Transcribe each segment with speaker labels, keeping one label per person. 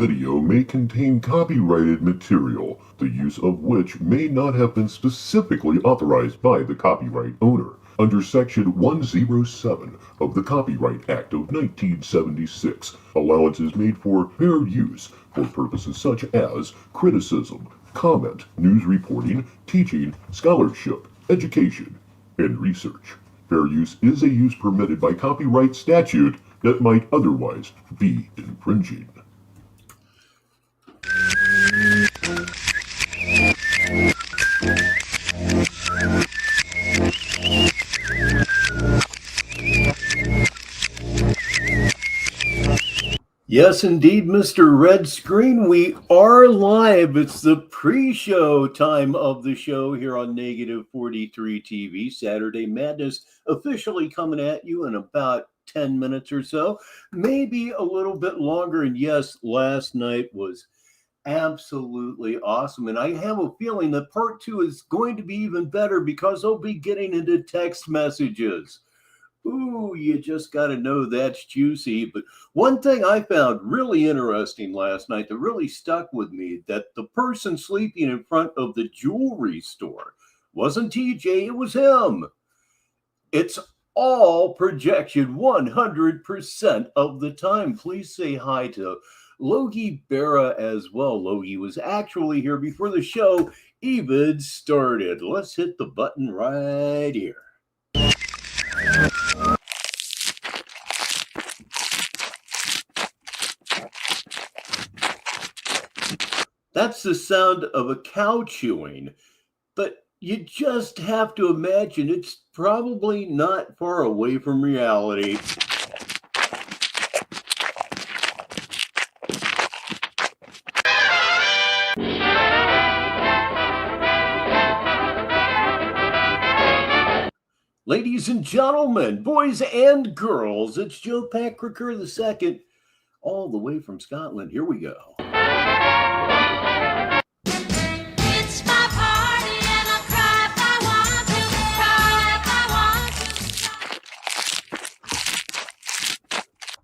Speaker 1: video may contain copyrighted material, the use of which may not have been specifically authorized by the copyright owner. Under Section 107 of the Copyright Act of 1976, allowance is made for fair use for purposes such as criticism, comment, news reporting, teaching, scholarship, education, and research. Fair use is a use permitted by copyright statute that might otherwise be infringing.
Speaker 2: Yes, indeed, Mr. Red Screen. We are live. It's the pre-show time of the show here on Negative 43 TV. Saturday Madness officially coming at you in about 10 minutes or so, maybe a little bit longer. And yes, last night was absolutely awesome. And I have a feeling that part two is going to be even better because I'll be getting into text messages. Ooh, you just got to know that's juicy. But one thing I found really interesting last night that really stuck with me, that the person sleeping in front of the jewelry store wasn't TJ, it was him. It's all projection 100% of the time. Please say hi to Logie Berra as well. Logie was actually here before the show even started. Let's hit the button right here. That's the sound of a cow chewing, but you just have to imagine it's probably not far away from reality. Ladies and gentlemen, boys and girls, it's Joe Patricker II, all the way from Scotland. Here we go.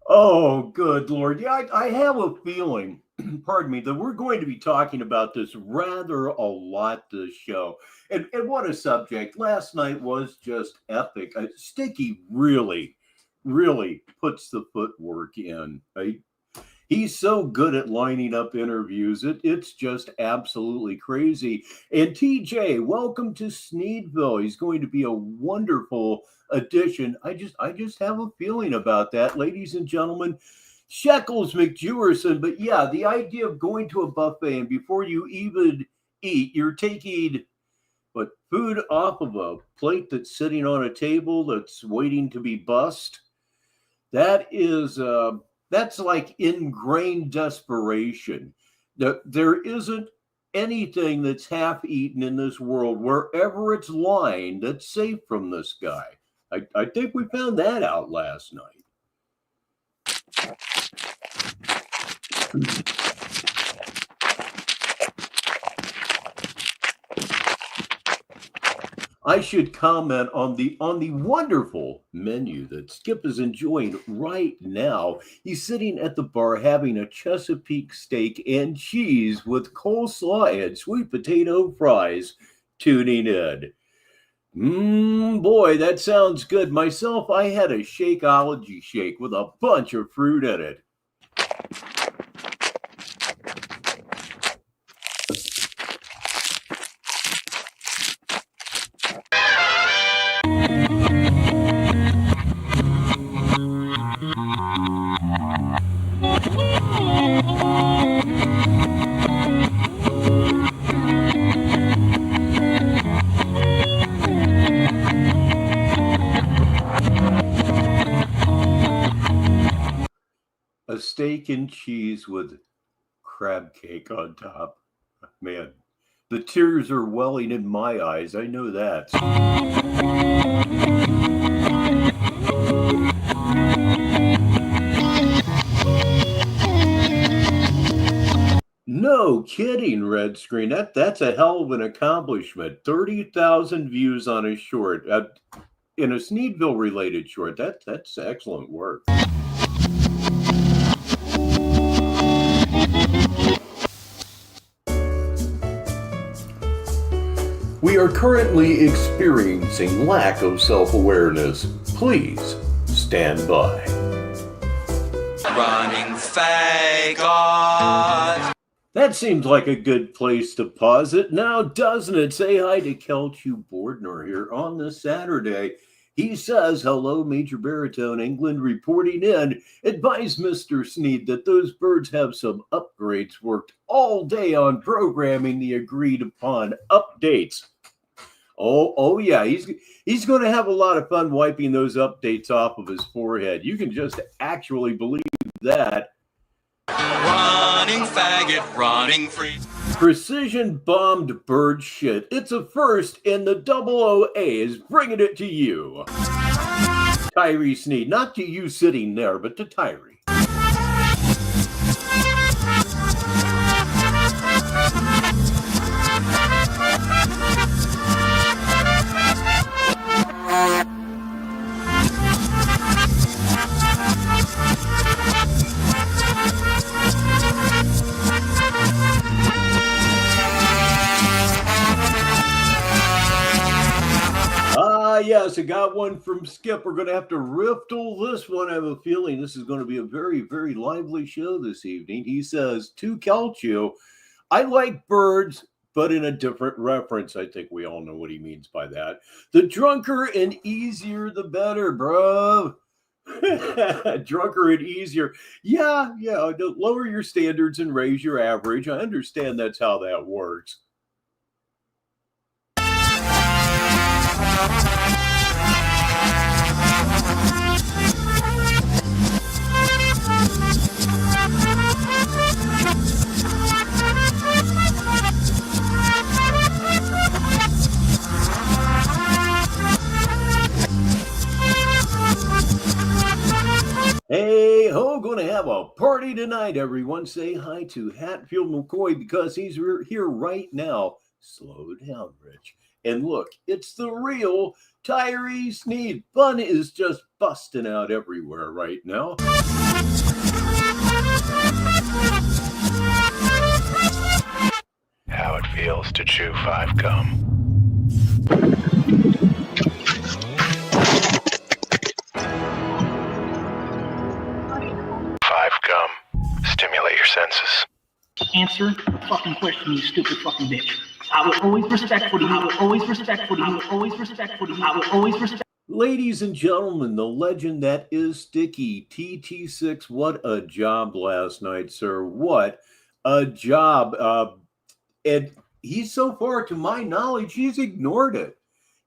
Speaker 2: Oh, good Lord. Yeah, I have a feeling, pardon me, that we're going to be talking about this rather a lot this show. And what a subject. Last night was just epic. Sticky really puts the footwork in. Right? He's so good at lining up interviews. It's just absolutely crazy. And TJ, welcome to Sneedville. He's going to be a wonderful addition. I just have a feeling about that, ladies and gentlemen. Shekels McJewerson. But yeah, the idea of going to a buffet and before you even eat, you're taking food off of a plate that's sitting on a table that's waiting to be bussed. That is that's like ingrained desperation. There isn't anything that's half-eaten in this world, wherever it's lying, that's safe from this guy. I think we found that out last night. I should comment on the wonderful menu that Skip is enjoying right now. He's sitting at the bar having a Chesapeake steak and cheese with coleslaw and sweet potato fries, tuning in. Boy, that sounds good. Myself, I had a Shakeology shake with a bunch of fruit in it. A steak and cheese with crab cake on top. Man, the tears are welling in my eyes. I know that. No kidding, Red Screen. That's a hell of an accomplishment. 30,000 views on a short. In a Sneedville related short. That's excellent work. We are currently experiencing lack of self-awareness. Please stand by.
Speaker 3: Running faggot.
Speaker 2: That seems like a good place to pause it now, doesn't it? Say hi to Kelchu Bordner here on this Saturday. He says, hello, Major Baritone, England reporting in. Advise Mr. Sneed that those birds have some upgrades, worked all day on programming the agreed upon updates. Oh yeah, he's going to have a lot of fun wiping those updates off of his forehead. You can just actually believe that.
Speaker 3: Running faggot, running free.
Speaker 2: Precision bombed bird shit. It's a first, and the OOA is bringing it to you. Tyree Sneed, not to you sitting there, but to Tyree. Yes, I got one from Skip. We're going to have to riffle this one. I have a feeling this is going to be a very, very lively show this evening. He says, to Kelchu, I like birds, but in a different reference. I think we all know what he means by that. The drunker and easier, the better, bro. Drunker and easier. Yeah. Lower your standards and raise your average. I understand that's how that works. Hey ho, gonna have a party tonight, everyone. Say hi to Hatfield McCoy because he's here right now. Slow down, Rich. And look, it's the real Tyree Sneed. Fun is just busting out everywhere right now.
Speaker 4: How it feels to chew 5 gum. 5 gum. Stimulate your senses.
Speaker 5: Answer the fucking question, you stupid fucking bitch. I will always respectfully, I will always respectfully, I will always respectfully, I will always respect.
Speaker 2: Ladies and gentlemen, the legend that is Sticky, TT6, what a job last night, sir. What a job. And he's so far, to my knowledge, he's ignored it.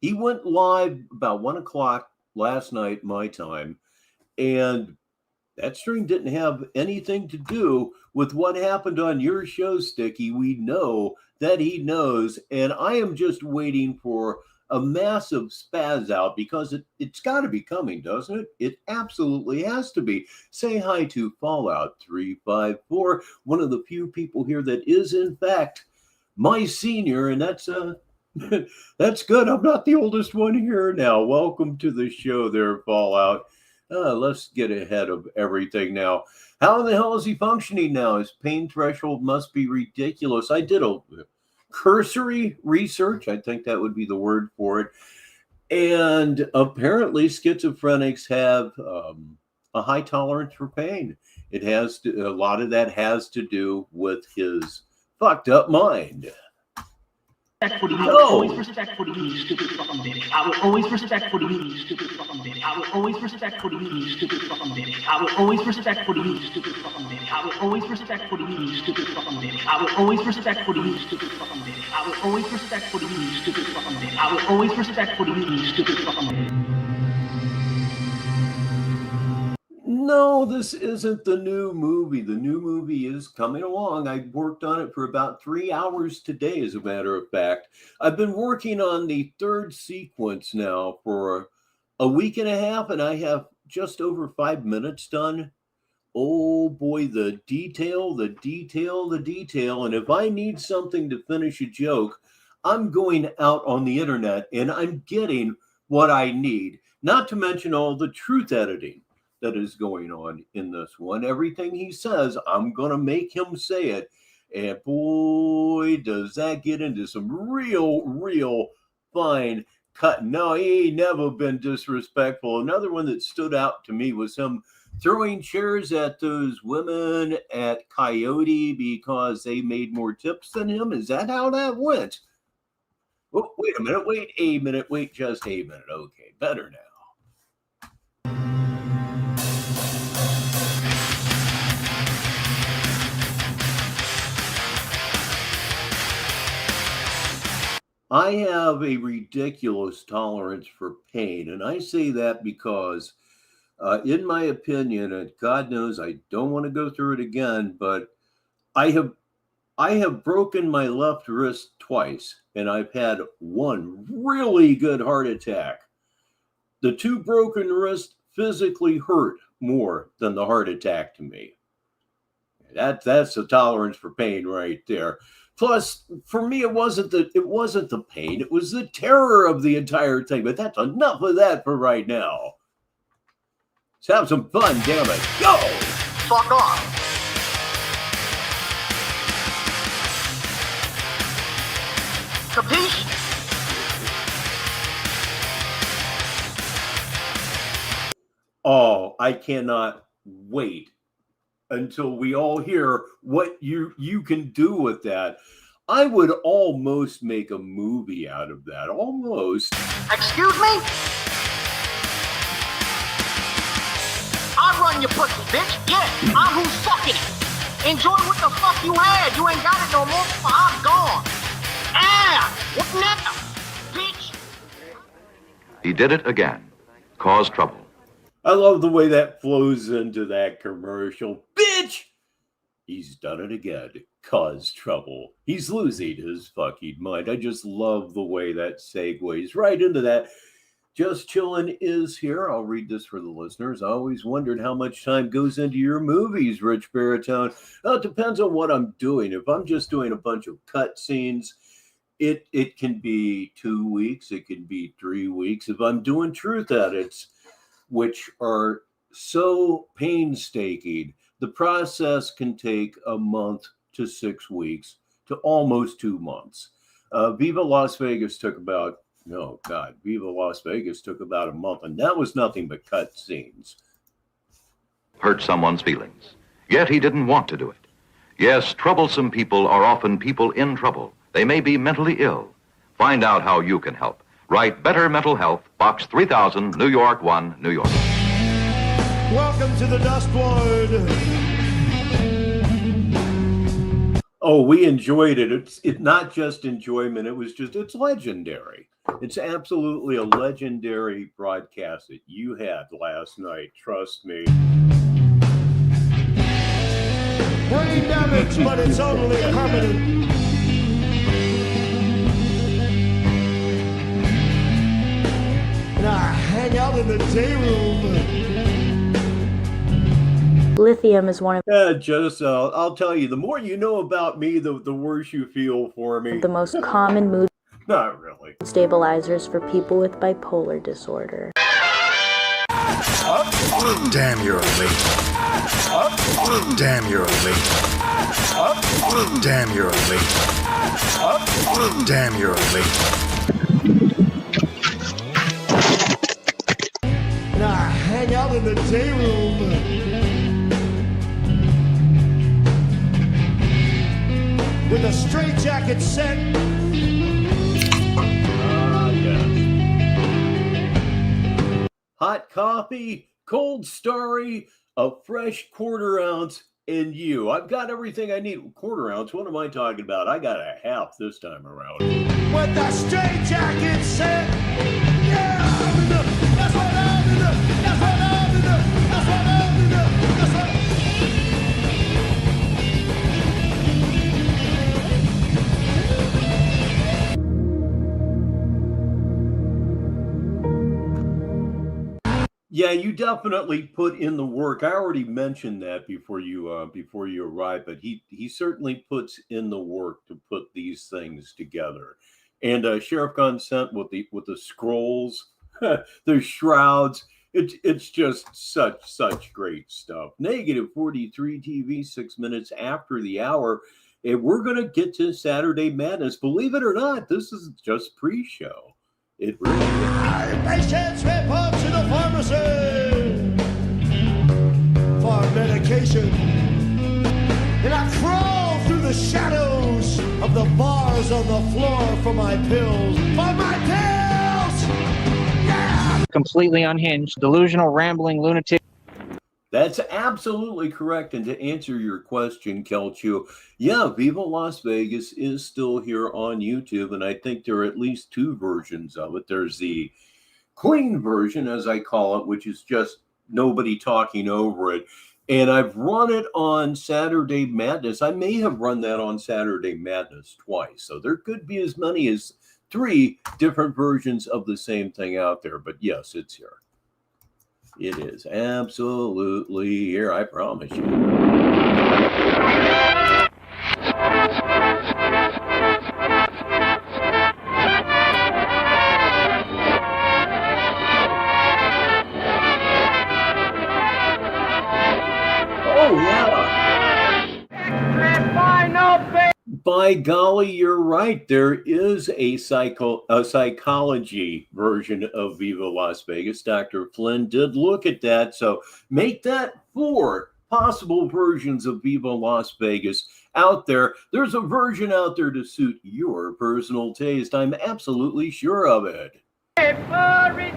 Speaker 2: He went live about 1 o'clock last night, my time, and that stream didn't have anything to do with what happened on your show, Sticky. We know that he knows, and I am just waiting for a massive spaz out because it's got to be coming, doesn't it? It absolutely has to be. Say hi to Fallout 354, one of the few people here that is, in fact, my senior, and that's that's good. I'm not the oldest one here now. Welcome to the show there, Fallout. Let's get ahead of everything now. How in the hell is he functioning now? His pain threshold must be ridiculous. I did a cursory research. I think that would be the word for it. And apparently schizophrenics have a high tolerance for pain. It has to, a lot of that has to do with his fucked up mind.
Speaker 5: Respectfully, I will always respectfully, you stupid fucking bitch. I will always respectfully, you stupid fucking bitch. I will always respectfully, you stupid fucking bitch. I will always respectfully, you stupid fucking bitch. I will always respectfully, you stupid fucking bitch. I will always respectfully, you stupid fucking bitch. I will always respectfully, you stupid fucking bitch. I will always respectfully, you stupid fucking bitch.
Speaker 2: No, this isn't the new movie. The new movie is coming along. I worked on it for about 3 hours today, as a matter of fact. I've been working on the third sequence now for a week and a half, and I have just over 5 minutes done. Oh boy, the detail. And if I need something to finish a joke, I'm going out on the internet and I'm getting what I need. Not to mention all the truth editing that is going on in this one. Everything he says, I'm going to make him say it. And boy, does that get into some real fine cut. No, he ain't never been disrespectful. Another one that stood out to me was him throwing chairs at those women at Coyote because they made more tips than him. Is that how that went? Oh, wait a minute, wait just a minute. Okay, better now. I have a ridiculous tolerance for pain, and I say that because, in my opinion, and God knows I don't want to go through it again, but I have broken my left wrist twice, and I've had one really good heart attack. The two broken wrists physically hurt more than the heart attack to me. That's the tolerance for pain right there. Plus, for me, it wasn't the pain; it was the terror of the entire thing. But that's enough of that for right now. Let's have some fun, damn it! Go!
Speaker 6: Fuck off! Capiche?
Speaker 2: Oh, I cannot wait until we all hear what you can do with that. I would almost make a movie out of that. Almost.
Speaker 6: Excuse me? I run your pussy, bitch. Yeah, I'm who's fucking it. Enjoy what the fuck you had. You ain't got it no more. I'm gone. Ah! What now? Bitch!
Speaker 7: He did it again. Caused trouble.
Speaker 2: I love the way that flows into that commercial. Bitch! He's done it again. Caused trouble. He's losing his fucking mind. I just love the way that segues right into that. Just Chillin' is here. I'll read this for the listeners. I always wondered how much time goes into your movies, Richbartone. Well, it depends on what I'm doing. If I'm just doing a bunch of cut scenes, it can be 2 weeks. It can be 3 weeks. If I'm doing truth edits, which are so painstaking, the process can take a month to 6 weeks to almost 2 months. Viva Las Vegas took about, Viva Las Vegas took about a month, and that was nothing but cut scenes.
Speaker 7: Hurt someone's feelings. Yet he didn't want to do it. Yes, troublesome people are often people in trouble. They may be mentally ill. Find out how you can help. Write Better Mental Health, Box 3000, New York 1, New York.
Speaker 8: Welcome to the Dust Lord.
Speaker 2: Oh, we enjoyed it. It's not just enjoyment. It's legendary. It's absolutely a legendary broadcast that you had last night. Trust me.
Speaker 8: Brain damage, but it's only permanent. And I hang out in the day room.
Speaker 9: Lithium is one of
Speaker 2: I'll tell you, the more you know about me, the worse you feel for me.
Speaker 9: the most common mood
Speaker 2: Not really.
Speaker 9: stabilizers for people with bipolar disorder.
Speaker 8: Damn, you're late. Damn, you're late. Damn, you're late. Damn, you're late. And I hang out in the day room. With a straitjacket set.
Speaker 2: Yes. Hot coffee, cold starry, a fresh quarter ounce, and you. I've got everything I need. Quarter ounce, what am I talking about? I got a half this time around.
Speaker 8: With the straitjacket set. Yeah, that's what I'm in the. That's what I'm in the. That's what I'm in the. That's what.
Speaker 2: Yeah, you definitely put in the work. I already mentioned that before you arrived, but he certainly puts in the work to put these things together. And Sheriff Consent with the scrolls, the shrouds, it's just such great stuff. Negative 43 TV, 6 minutes after the hour, and we're gonna get to Saturday Madness. Believe it or not, this is just pre-show. It really is.
Speaker 8: Patients report to the pharmacy for medication. And I crawl through the shadows of the bars on the floor for my pills. For my pills! Yeah!
Speaker 6: Completely unhinged, delusional, rambling lunatic.
Speaker 2: That's absolutely correct. And to answer your question, Kelchu, yeah, Viva Las Vegas is still here on YouTube. And I think there are at least two versions of it. There's the clean version, as I call it, which is just nobody talking over it. And I've run it on Saturday Madness. I may have run that on Saturday Madness twice. So there could be as many as 3 different versions of the same thing out there. But yes, it's here. It is absolutely here, I promise you. Oh, yeah. By golly, you're right. There is a psychology version of Viva Las Vegas. Dr. Flynn did look at that. So make that 4 possible versions of Viva Las Vegas out there. There's a version out there to suit your personal taste. I'm absolutely sure of it.
Speaker 10: Read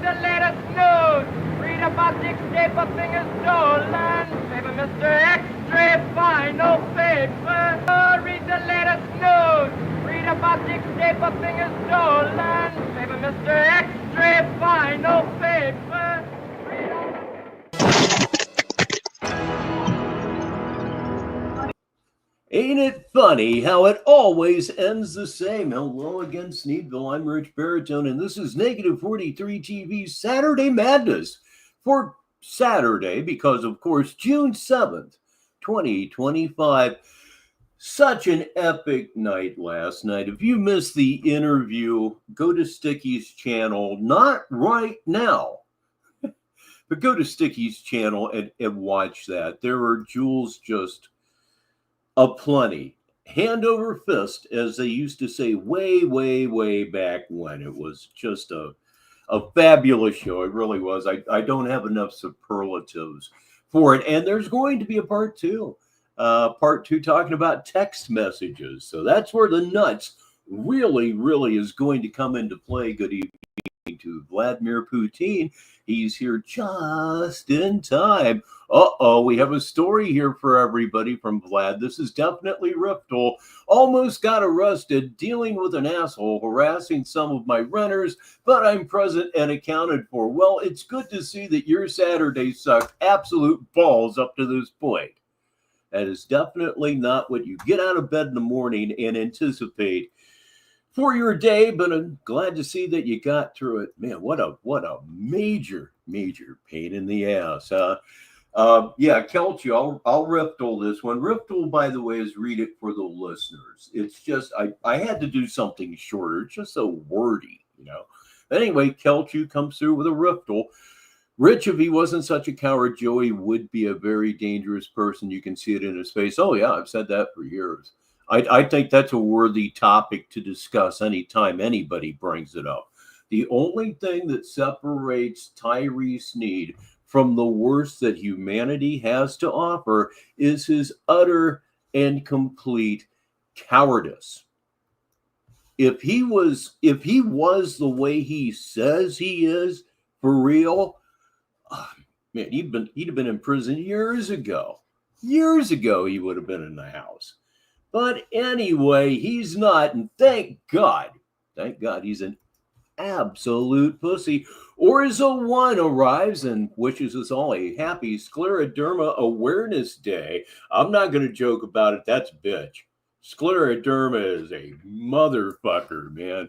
Speaker 10: the latest news. Read about the escape of fingers stolen. Paper, Mr. Extra Final Paper. Read the latest news. Read about the escape of fingers stolen. Paper, Mr. Extra Final Paper.
Speaker 2: Ain't it funny how it always ends the same? Hello again, Sneedville. I'm Richbartone, and this is Negative 43 TV's Saturday Madness for Saturday, because, of course, June 7th, 2025. Such an epic night last night. If you missed the interview, go to Sticky's channel. Not right now, but go to Sticky's channel and watch that. There are jewels just aplenty, hand over fist, as they used to say way, way, way back when. It was just a fabulous show. It really was. I don't have enough superlatives for it. And there's going to be a part 2. Part 2 talking about text messages. So that's where the nuts really, really is going to come into play. Good evening to Vladimir Putin. He's here just in time. We have a story here for everybody from Vlad. This is definitely Riftle. Almost got arrested dealing with an asshole harassing some of my renters, but I'm present and accounted for. Well, it's good to see that your Saturday sucked absolute balls up to this point. That is definitely not what you get out of bed in the morning and anticipate for your day, but I'm glad to see that you got through it. Man, what a major pain in the ass. Yeah, Kelchi, I'll Riftle this one. Riftle, by the way, is read it for the listeners. It's just, I had to do something shorter. It's just so wordy, you know. Anyway, Kelchi comes through with a Riftle. Rich, if he wasn't such a coward, Joey would be a very dangerous person. You can see it in his face. Oh, yeah, I've said that for years. I think that's a worthy topic to discuss anytime anybody brings it up. The only thing that separates Tyree Sneed from the worst that humanity has to offer is his utter and complete cowardice. If he was the way he says he is, for real, man, he'd have been in prison years ago. Years ago, he would have been in the house. But anyway, he's not, and thank God he's an absolute pussy. Orzo 1 arrives and wishes us all a happy Scleroderma Awareness Day. I'm not going to joke about it. That's bitch. Scleroderma is a motherfucker, man.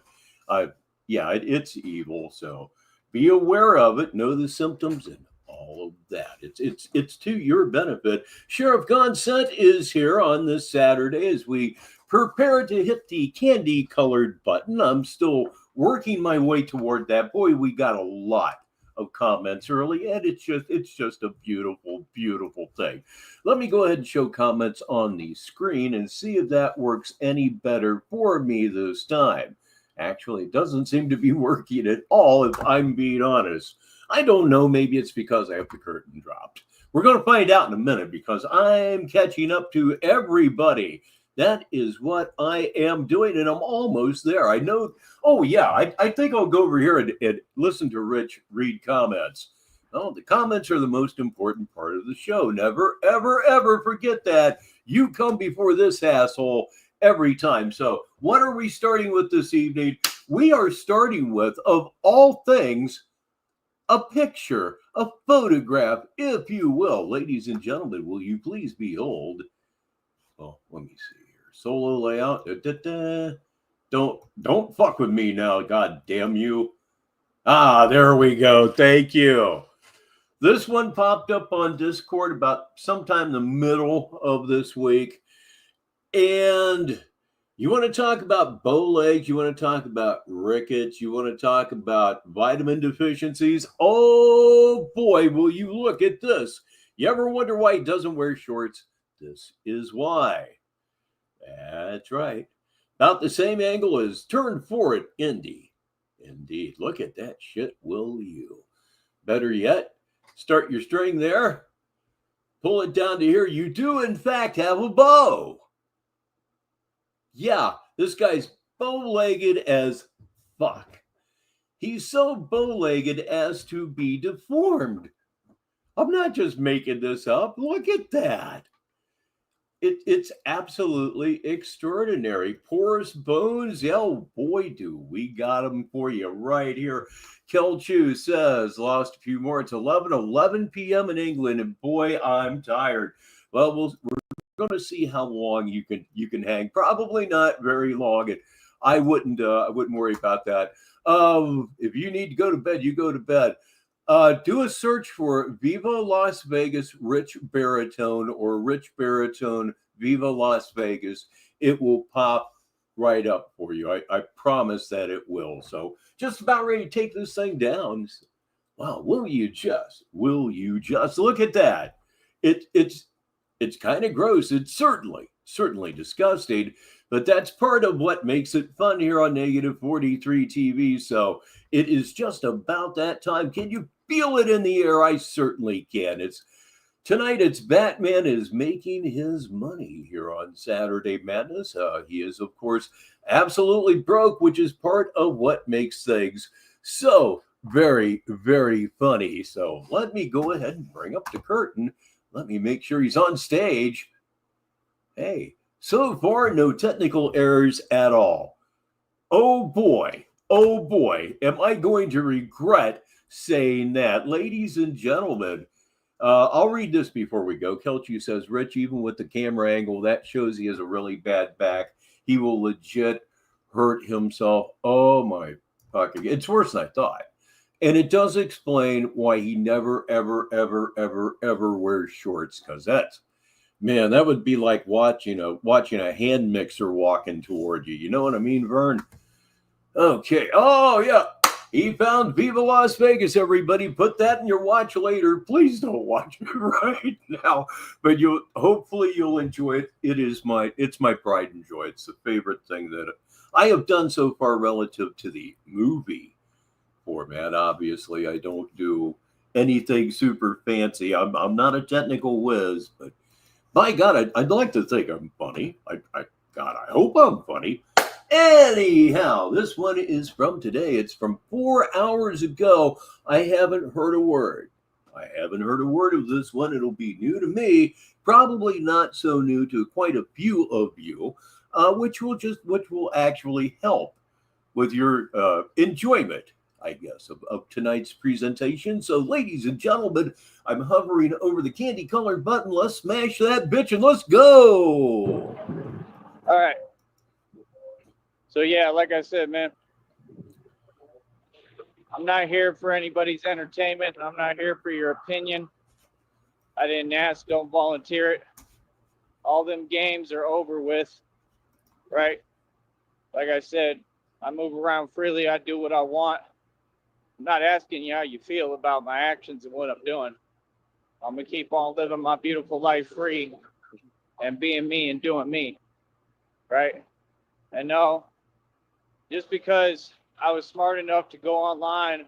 Speaker 2: It's evil. So be aware of it. Know the symptoms and all of that. It's to your benefit. Sheriff Gonset is here on this Saturday as we prepare to hit the candy-colored button. I'm still working my way toward that. Boy, we got a lot of comments early, and it's just a beautiful, beautiful thing. Let me go ahead and show comments on the screen and see if that works any better for me this time. Actually, it doesn't seem to be working at all, if I'm being honest. I don't know. Maybe it's because I have the curtain dropped. We're going to find out in a minute because I'm catching up to everybody. That is what I am doing, and I'm almost there. I know. Oh, yeah. I think I'll go over here and listen to Rich read comments. Oh, the comments are the most important part of the show. Never, ever, ever forget that. You come before this asshole every time. So what are we starting with this evening? We are starting with, of all things, a picture, a photograph, if you will. Ladies and gentlemen, will you please behold? Oh, let me see here. Solo layout. Don't fuck with me now, god damn you. Ah, there we go. Thank you. This one popped up on Discord about sometime in the middle of this week. And you want to talk about bow legs, you want to talk about rickets, you want to talk about vitamin deficiencies. Oh boy, will you look at this. You ever wonder why he doesn't wear shorts? This is why. That's right. About the same angle as Turn For It Indy. Indeed. Look at that shit, will you? Better yet, start your string there. Pull it down to here. You do, in fact, have a bow. Yeah, this guy's bow-legged as fuck. He's so bow-legged as to be deformed. I'm not just making this up. Look at that. It's absolutely extraordinary. Porous bones. Oh, boy, do we got them for you right here. Kel Chu says, lost a few more. It's 11 p.m. in England, and boy, I'm tired. Well, we're going to see how long you can hang. Probably not very long. And I wouldn't worry about that. If you need to go to bed, you go to bed. Do a search for Viva Las Vegas Richbartone or Richbartone Viva Las Vegas. It will pop right up for you. I promise that it will. So just about ready to take this thing down. Wow, will you just look at that? It's kind of gross. It's certainly disgusting, but that's part of what makes it fun here on Negative 43 TV. So it is just about that time. Can you feel it in the air? I certainly can. Tonight it's Batman is making his money here on Saturday Madness. He is, of course, absolutely broke, which is part of what makes things so very, very funny. So let me go ahead and bring up the curtain. Let me make sure he's on stage. Hey, so far, no technical errors at all. Oh boy, am I going to regret saying that. Ladies and gentlemen, I'll read this before we go. Kelchi says, Rich, even with the camera angle, that shows he has a really bad back. He will legit hurt himself. Oh my fucking, it's worse than I thought. And it does explain why he never, ever, ever, ever, ever wears shorts. Because man, that would be like watching a hand mixer walking toward you. You know what I mean, Vern? Okay. Oh, yeah. He found Viva Las Vegas, everybody. Put that in your watch later. Please don't watch it right now. But hopefully you'll enjoy it. It's my pride and joy. It's the favorite thing that I have done so far relative to the movie format. Obviously, I don't do anything super fancy. I'm not a technical whiz, but by God, I'd like to think I'm funny. I hope I'm funny. Anyhow, this one is from today. It's from 4 hours ago. I haven't heard a word. Of this one. It'll be new to me. Probably not so new to quite a few of you, which will actually help with your enjoyment, I guess, of tonight's presentation. So, ladies and gentlemen, I'm hovering over the candy-colored button. Let's smash that bitch and let's go.
Speaker 11: All right. So, yeah, like I said, man, I'm not here for anybody's entertainment. I'm not here for your opinion. I didn't ask. Don't volunteer it. All them games are over with, right? Like I said, I move around freely. I do what I want. I'm not asking you how you feel about my actions and what I'm doing. I'm going to keep on living my beautiful life free and being me and doing me, right? And no, just because I was smart enough to go online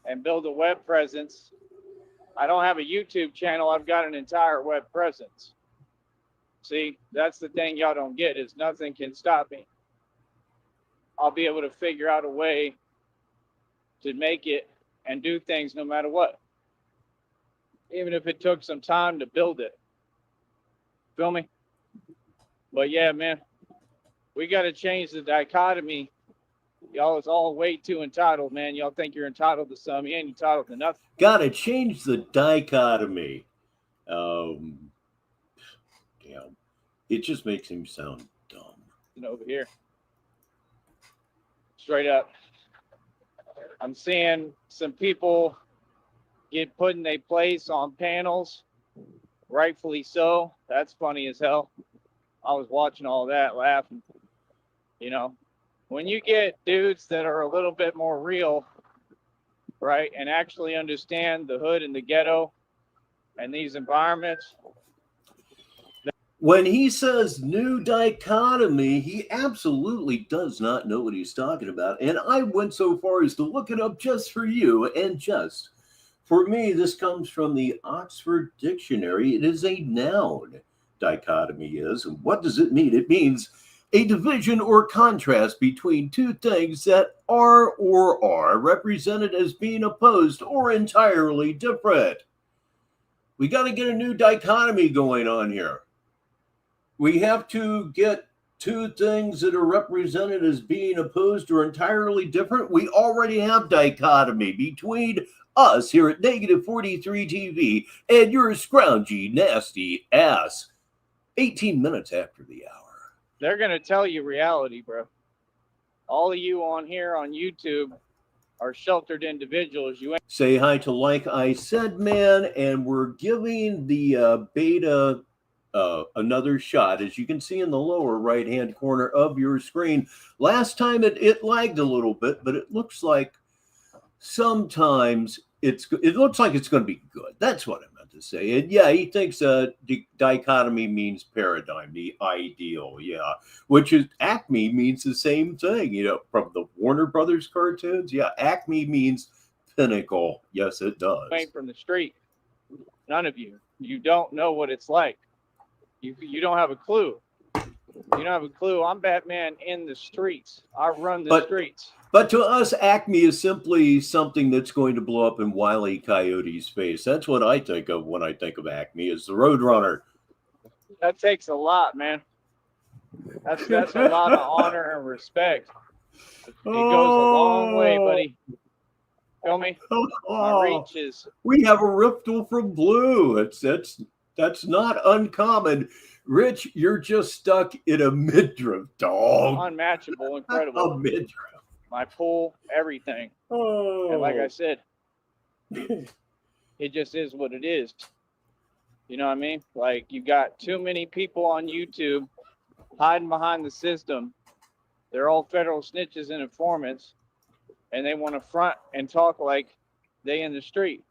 Speaker 11: and build a web presence, I don't have a YouTube channel. I've got an entire web presence. See, that's the thing y'all don't get, is nothing can stop me. I'll be able to figure out a way to make it and do things no matter what. Even if it took some time to build it. Feel me? But yeah, man, we got to change the dichotomy. Y'all is all way too entitled, man. Y'all think you're entitled to some. You ain't entitled to nothing.
Speaker 2: Got to change the dichotomy. Damn. It just makes him sound dumb.
Speaker 11: And over here. Straight up. I'm seeing some people get put in their place on panels. Rightfully so. That's funny as hell. I was watching all that, laughing. You know, when you get dudes that are a little bit more real, right, and actually understand the hood and the ghetto and these environments.
Speaker 2: When he says new dichotomy, he absolutely does not know what he's talking about. And I went so far as to look it up just for you. And just for me, this comes from the Oxford Dictionary. It is a noun. Dichotomy is. And what does it mean? It means a division or contrast between two things that are or are represented as being opposed or entirely different. We got to get a new dichotomy going on here. We have to get two things that are represented as being opposed or entirely different. We already have dichotomy between us here at Negative 43 TV and your scroungy, nasty ass. 18 minutes after the hour.
Speaker 11: They're going to tell you reality, bro. All of you on here on YouTube are sheltered individuals. You ain't.
Speaker 2: Say hi to Like I Said Man, and we're giving the beta another shot. As you can see in the lower right-hand corner of your screen, last time it lagged a little bit, but it looks like sometimes it looks like it's going to be good. That's what I meant to say. And yeah, he thinks dichotomy means paradigm, the ideal. Yeah, which is Acme means the same thing. You know, from the Warner Brothers cartoons. Yeah, Acme means pinnacle. Yes, it does.
Speaker 11: From the street, none of you. You don't know what it's like. You don't have a clue. You don't have a clue. I'm Batman in the streets. I run the streets.
Speaker 2: But to us, Acme is simply something that's going to blow up in Wile E. Coyote's face. That's what I think of when I think of Acme, is the Roadrunner.
Speaker 11: That takes a lot, man. That's a lot of honor and respect. It goes a long way, buddy. Feel me? My reach is.
Speaker 2: We have a Riftle from Blue. That's not uncommon. Rich, you're just stuck in a midriff, dog.
Speaker 11: Unmatchable, incredible.
Speaker 2: A midriff.
Speaker 11: My pool, everything. And like I said, it just is what it is. You know what I mean? Like, you got too many people on YouTube hiding behind the system. They're all federal snitches and informants, and they want to front and talk like they in the street.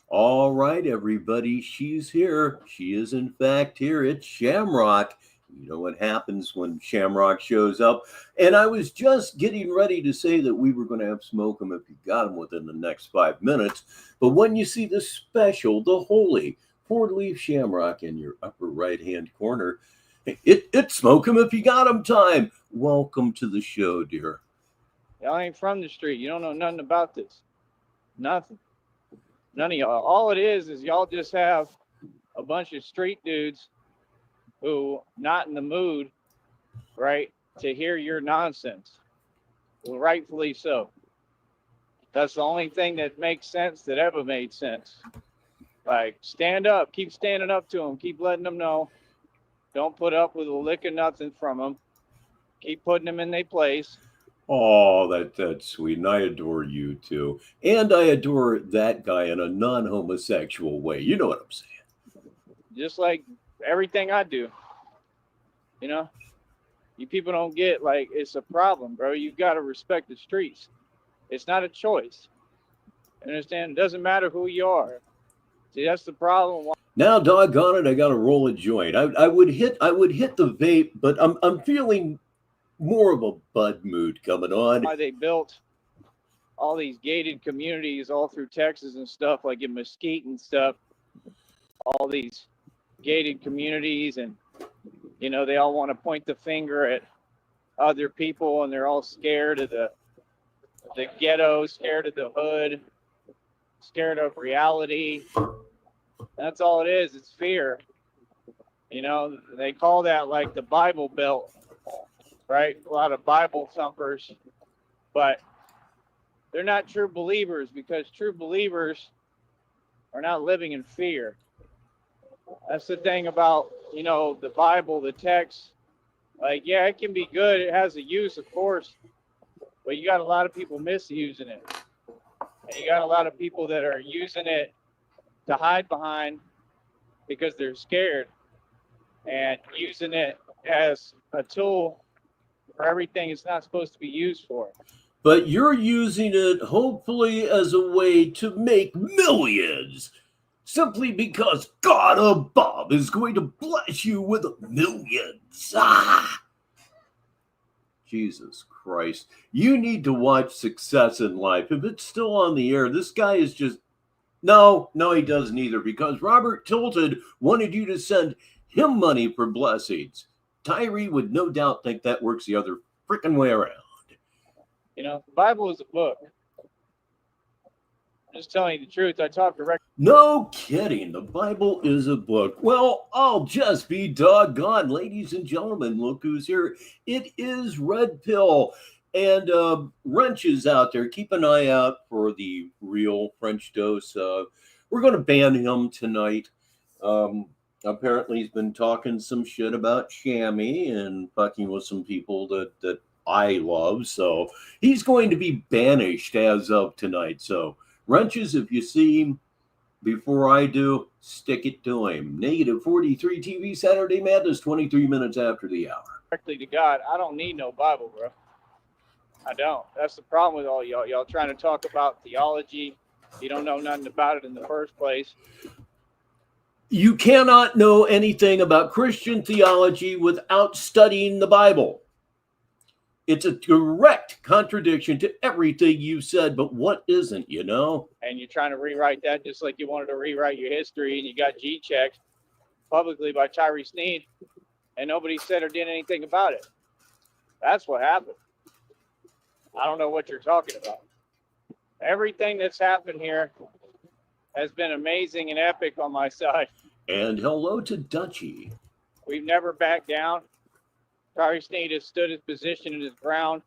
Speaker 2: All right, everybody, she's here. She is, in fact, here. It's Shamrock. You know what happens when Shamrock shows up. And I was just getting ready to say that we were going to have Smoke 'em if you got him within the next 5 minutes. But when you see the special, the holy 4-leaf Shamrock in your upper right-hand corner, it's Smoke 'em if you got him time. Welcome to the show, dear.
Speaker 11: Y'all ain't from the street. You don't know nothing about this. Nothing. None of y'all. All it is y'all just have a bunch of street dudes who not in the mood, right, to hear your nonsense. Well, rightfully so. That's the only thing that makes sense, that ever made sense. Like, stand up. Keep standing up to them. Keep letting them know. Don't put up with a lick of nothing from them. Keep putting them in their place.
Speaker 2: Oh, that's sweet. And I adore you too. And I adore that guy in a non-homosexual way. You know what I'm saying?
Speaker 11: Just like everything I do. You know? You people don't get, like, it's a problem, bro. You've got to respect the streets. It's not a choice. You understand? It doesn't matter who you are. See, that's the problem.
Speaker 2: Now, doggone it, I got to roll a joint. I would hit the vape, but I'm feeling More of a Bud mood coming on.
Speaker 11: Why they built all these gated communities all through Texas and stuff, like in Mesquite and stuff, all these gated communities, and you know, they all want to point the finger at other people, and they're all scared of the ghetto, scared of the hood, scared of reality. That's all it is. It's fear. You know, they call that like the Bible Belt, right? A lot of Bible thumpers, but they're not true believers, because true believers are not living in fear. That's the thing about, you know, the Bible, the text. Like, yeah, it can be good. It has a use, of course, but you got a lot of people misusing it. And you got a lot of people that are using it to hide behind because they're scared, and using it as a tool for everything it's not supposed to be used for.
Speaker 2: But you're using it hopefully as a way to make millions, simply because God above is going to bless you with millions. Jesus Christ. You need to watch Success in Life. If it's still on the air, this guy is just... No, he doesn't either, because Robert Tilton wanted you to send him money for blessings. Tyree would no doubt think that works the other freaking way around.
Speaker 11: You know, the Bible is a book. I'm just telling you the truth. I talk directly.
Speaker 2: No kidding. The Bible is a book. Well, I'll just be doggone. Ladies and gentlemen, look who's here. It is Red Pill. And Wrenches out there. Keep an eye out for the real French Dose. We're going to ban him tonight. Apparently he's been talking some shit about Shammy and fucking with some people that I love. So he's going to be banished as of tonight. So Wrenches, if you see him before I do, stick it to him. Negative 43 TV Saturday Madness, 23 minutes after the hour.
Speaker 11: Directly to God. I don't need no Bible, bro. I don't. That's the problem with all y'all. Y'all trying to talk about theology. You don't know nothing about it in the first place.
Speaker 2: You cannot know anything about Christian theology without studying the Bible. It's a direct contradiction to everything you've said, but what isn't, you know?
Speaker 11: And you're trying to rewrite that just like you wanted to rewrite your history, and you got G-checked publicly by Tyree Sneed, and nobody said or did anything about it. That's what happened. I don't know what you're talking about. Everything that's happened here has been amazing and epic on my side.
Speaker 2: And hello to Dutchie.
Speaker 11: We've never backed down. Tyree Sneed has stood his position and his ground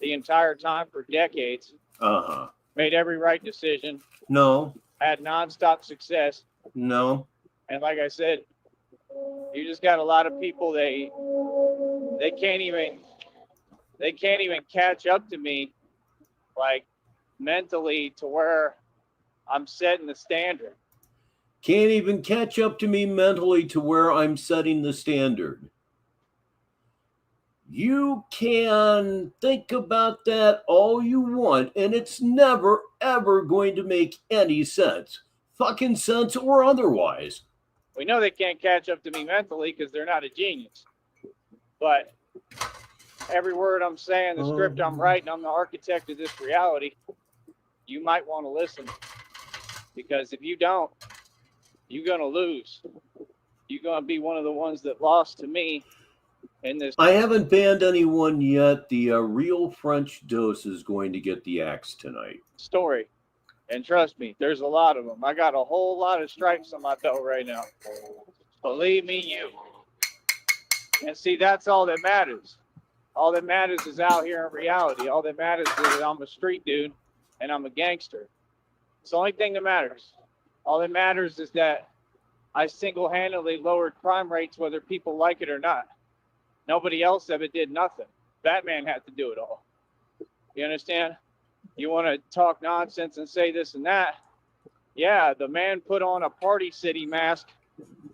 Speaker 11: the entire time for decades.
Speaker 2: Uh-huh.
Speaker 11: Made every right decision.
Speaker 2: No.
Speaker 11: Had nonstop success.
Speaker 2: No.
Speaker 11: And like I said, you just got a lot of people, they can't even catch up to me, like, mentally, to where I'm setting the standard.
Speaker 2: Can't even catch up to me mentally to where I'm setting the standard. You can think about that all you want, and it's never, ever going to make any sense. Fucking sense or otherwise.
Speaker 11: We know they can't catch up to me mentally because they're not a genius. But every word I'm saying, the script I'm writing, I'm the architect of this reality. You might want to listen. Because if you don't, you're going to lose. You're going to be one of the ones that lost to me. In this,
Speaker 2: I haven't banned anyone yet. The real French Dose is going to get the axe tonight.
Speaker 11: Story. And trust me, there's a lot of them. I got a whole lot of stripes on my belt right now. Believe me, you. And see, that's all that matters. All that matters is out here in reality. All that matters is that I'm a street dude and I'm a gangster. It's the only thing that matters. All that matters is that I single-handedly lowered crime rates, whether people like it or not. Nobody else ever did nothing. Batman had to do it all. You understand? You want to talk nonsense and say this and that. Yeah, the man put on a Party City mask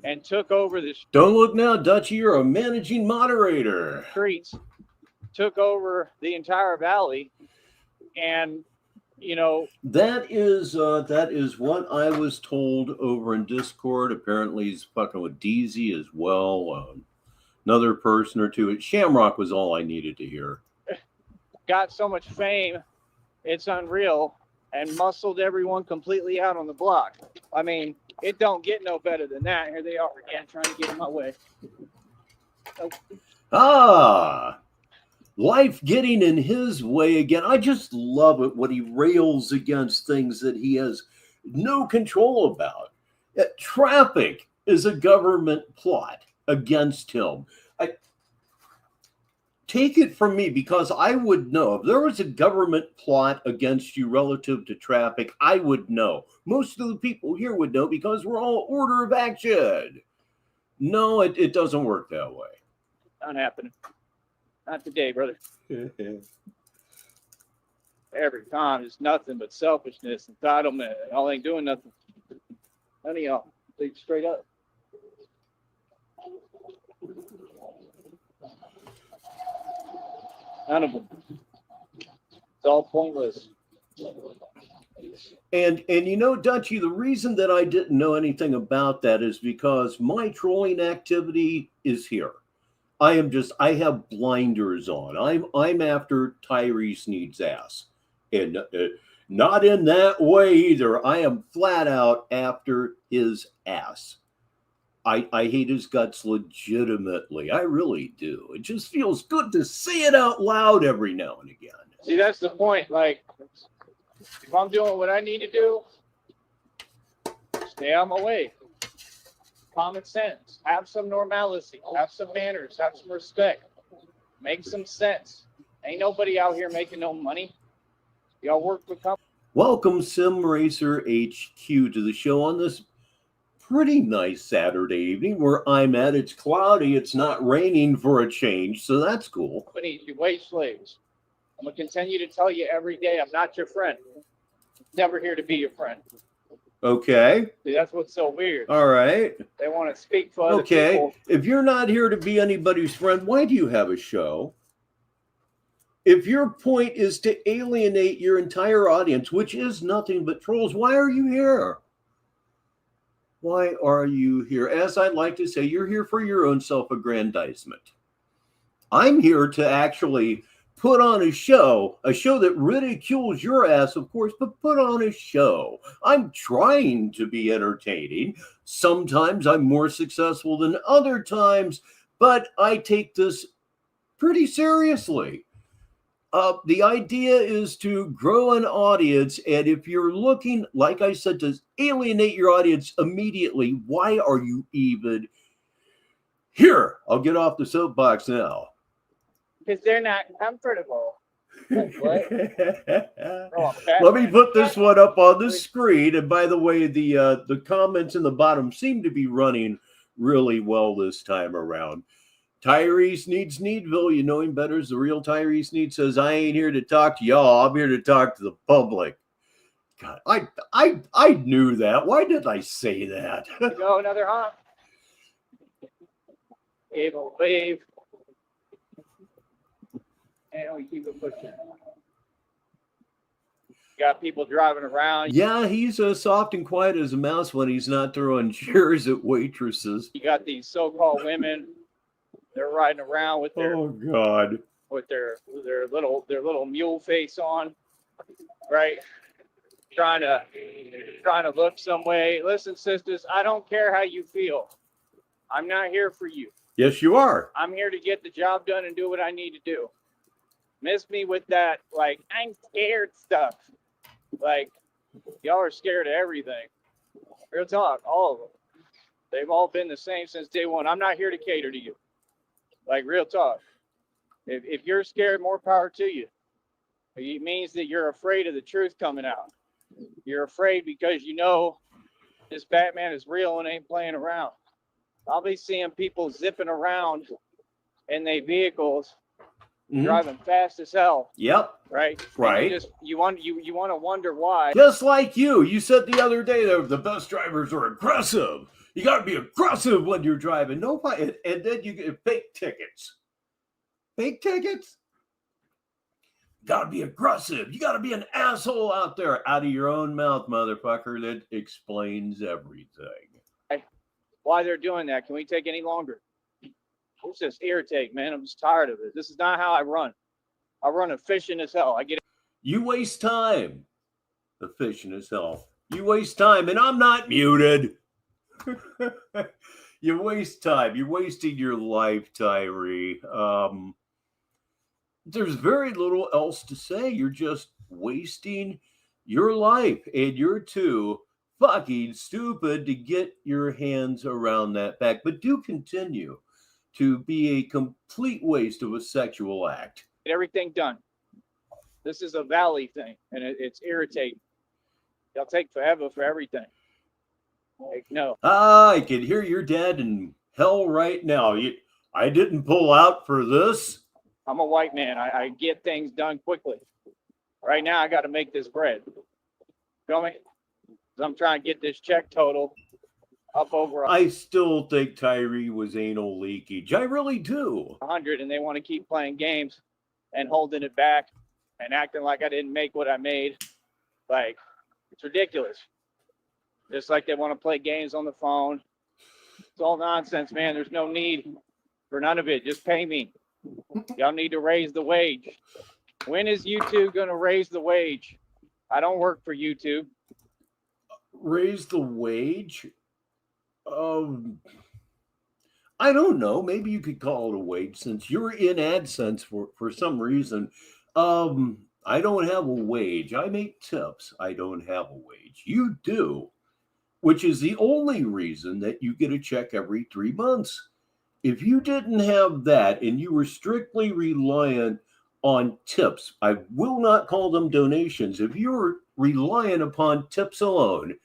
Speaker 11: and took over the
Speaker 2: Don't look now, Dutchie. You're a managing moderator.
Speaker 11: Streets, took over the entire valley, and you know
Speaker 2: that is what I was told over in Discord. Apparently, he's fucking with DZ as well. another person or two. Shamrock was all I needed to hear.
Speaker 11: Got so much fame, it's unreal, and muscled everyone completely out on the block. I mean, it don't get no better than that. Here they are again, trying to get in my way.
Speaker 2: Life getting in his way again. I just love it when he rails against things that he has no control about. Traffic is a government plot against him. Take it from me, because I would know. If there was a government plot against you relative to traffic, I would know. Most of the people here would know, because we're all order of action. No, it doesn't work that way.
Speaker 11: Not happening. Not today, brother. Every time, it's nothing but selfishness, entitlement. Y'all ain't doing nothing. None of y'all. Lead straight up. None of them. It's all pointless.
Speaker 2: And you know, Dutchie, the reason that I didn't know anything about that is because my trolling activity is here. I have blinders on. I'm after Tyrese Need's ass, and not in that way either. I am flat out after his ass. I hate his guts legitimately. I really do. It just feels good to say it out loud every now and again.
Speaker 11: See, that's the point. Like, if I'm doing what I need to do, stay out of my way. Common sense. Have some normalcy. Have some manners. Have some respect. Make some sense. Ain't nobody out here making no money. Y'all work with companies.
Speaker 2: Welcome, Sim Racer HQ, to the show on this pretty nice Saturday evening where I'm at. It's cloudy. It's not raining for a change, so that's cool.
Speaker 11: You wage slaves. I'm going to continue to tell you every day, I'm not your friend. Never here to be your friend.
Speaker 2: Okay.
Speaker 11: See, that's what's so weird.
Speaker 2: All right.
Speaker 11: They want to speak for other people.
Speaker 2: If you're not here to be anybody's friend, why do you have a show? If your point is to alienate your entire audience, which is nothing but trolls, why are you here? Why are you here? As I'd like to say, you're here for your own self-aggrandizement. I'm here to actually put on a show that ridicules your ass, of course, but put on a show. I'm trying to be entertaining. Sometimes I'm more successful than other times, but I take this pretty seriously. The idea is to grow an audience, and if you're looking, like I said, to alienate your audience immediately, why are you even here? I'll get off the soapbox now.
Speaker 11: Because they're not comfortable. What?
Speaker 2: Let me put this one up on the screen. And by the way, the comments in the bottom seem to be running really well this time around. Tyrese Needs Needville, you know him better as the real Tyrese Need, says, I ain't here to talk to y'all. I'm here to talk to the public. God, I knew that. Why did I say that?
Speaker 11: Go another hop. Wave. And we keep it pushing. Got people driving around.
Speaker 2: Yeah, he's soft and quiet as a mouse when he's not throwing chairs at waitresses.
Speaker 11: You got these so-called women. They're riding around with their with their little mule face on, right? Trying to look some way. Listen, sisters, I don't care how you feel. I'm not here for you.
Speaker 2: Yes, you are.
Speaker 11: I'm here to get the job done and do what I need to do. Miss me with that, like, I'm scared stuff. Like, y'all are scared of everything. Real talk, all of them. They've all been the same since day one. I'm not here to cater to you. Like, real talk. If you're scared, more power to you. It means that you're afraid of the truth coming out. You're afraid because you know this Batman is real and ain't playing around. I'll be seeing people zipping around in their vehicles, driving fast as hell.
Speaker 2: Yep.
Speaker 11: Right.
Speaker 2: Right.
Speaker 11: You want to wonder why.
Speaker 2: Just like you. You said the other day that the best drivers are aggressive. You got to be aggressive when you're driving. Nobody, and then you get fake tickets. Fake tickets? Got to be aggressive. You got to be an asshole out there. Out of your own mouth, motherfucker. That explains everything.
Speaker 11: Why they're doing that? Can we take any longer? It's just irritating, man. I'm just tired of it. This is not how I run. I run efficient as hell. I get.
Speaker 2: You waste time. Efficient as hell. You waste time, and I'm not muted. You waste time. You're wasting your life, Tyree. There's very little else to say. You're just wasting your life, and you're too fucking stupid to get your hands around that fact. But do continue to be a complete waste of a sexual act.
Speaker 11: Everything done. This is a valley thing, and it's irritating. They'll take forever for everything. Like, no.
Speaker 2: I can hear your dad in hell right now. I didn't pull out for this.
Speaker 11: I'm a white man. I get things done quickly. Right now, I got to make this bread. Feel me? 'Cause I'm trying to get this check total up over.
Speaker 2: I still think Tyree was anal leakage. I really do.
Speaker 11: 100, and they want to keep playing games and holding it back and acting like I didn't make what I made. Like, it's ridiculous. Just like they want to play games on the phone. It's all nonsense, man. There's no need for none of it. Just pay me. Y'all need to raise the wage. When is YouTube going to raise the wage? I don't work for YouTube.
Speaker 2: Raise the wage? I don't know. Maybe you could call it a wage since you're in AdSense for some reason. I don't have a wage. I make tips. I don't have a wage. You do, which is the only reason that you get a check every 3 months. If you didn't have that and you were strictly reliant on tips, I will not call them donations. If you were reliant upon tips alone,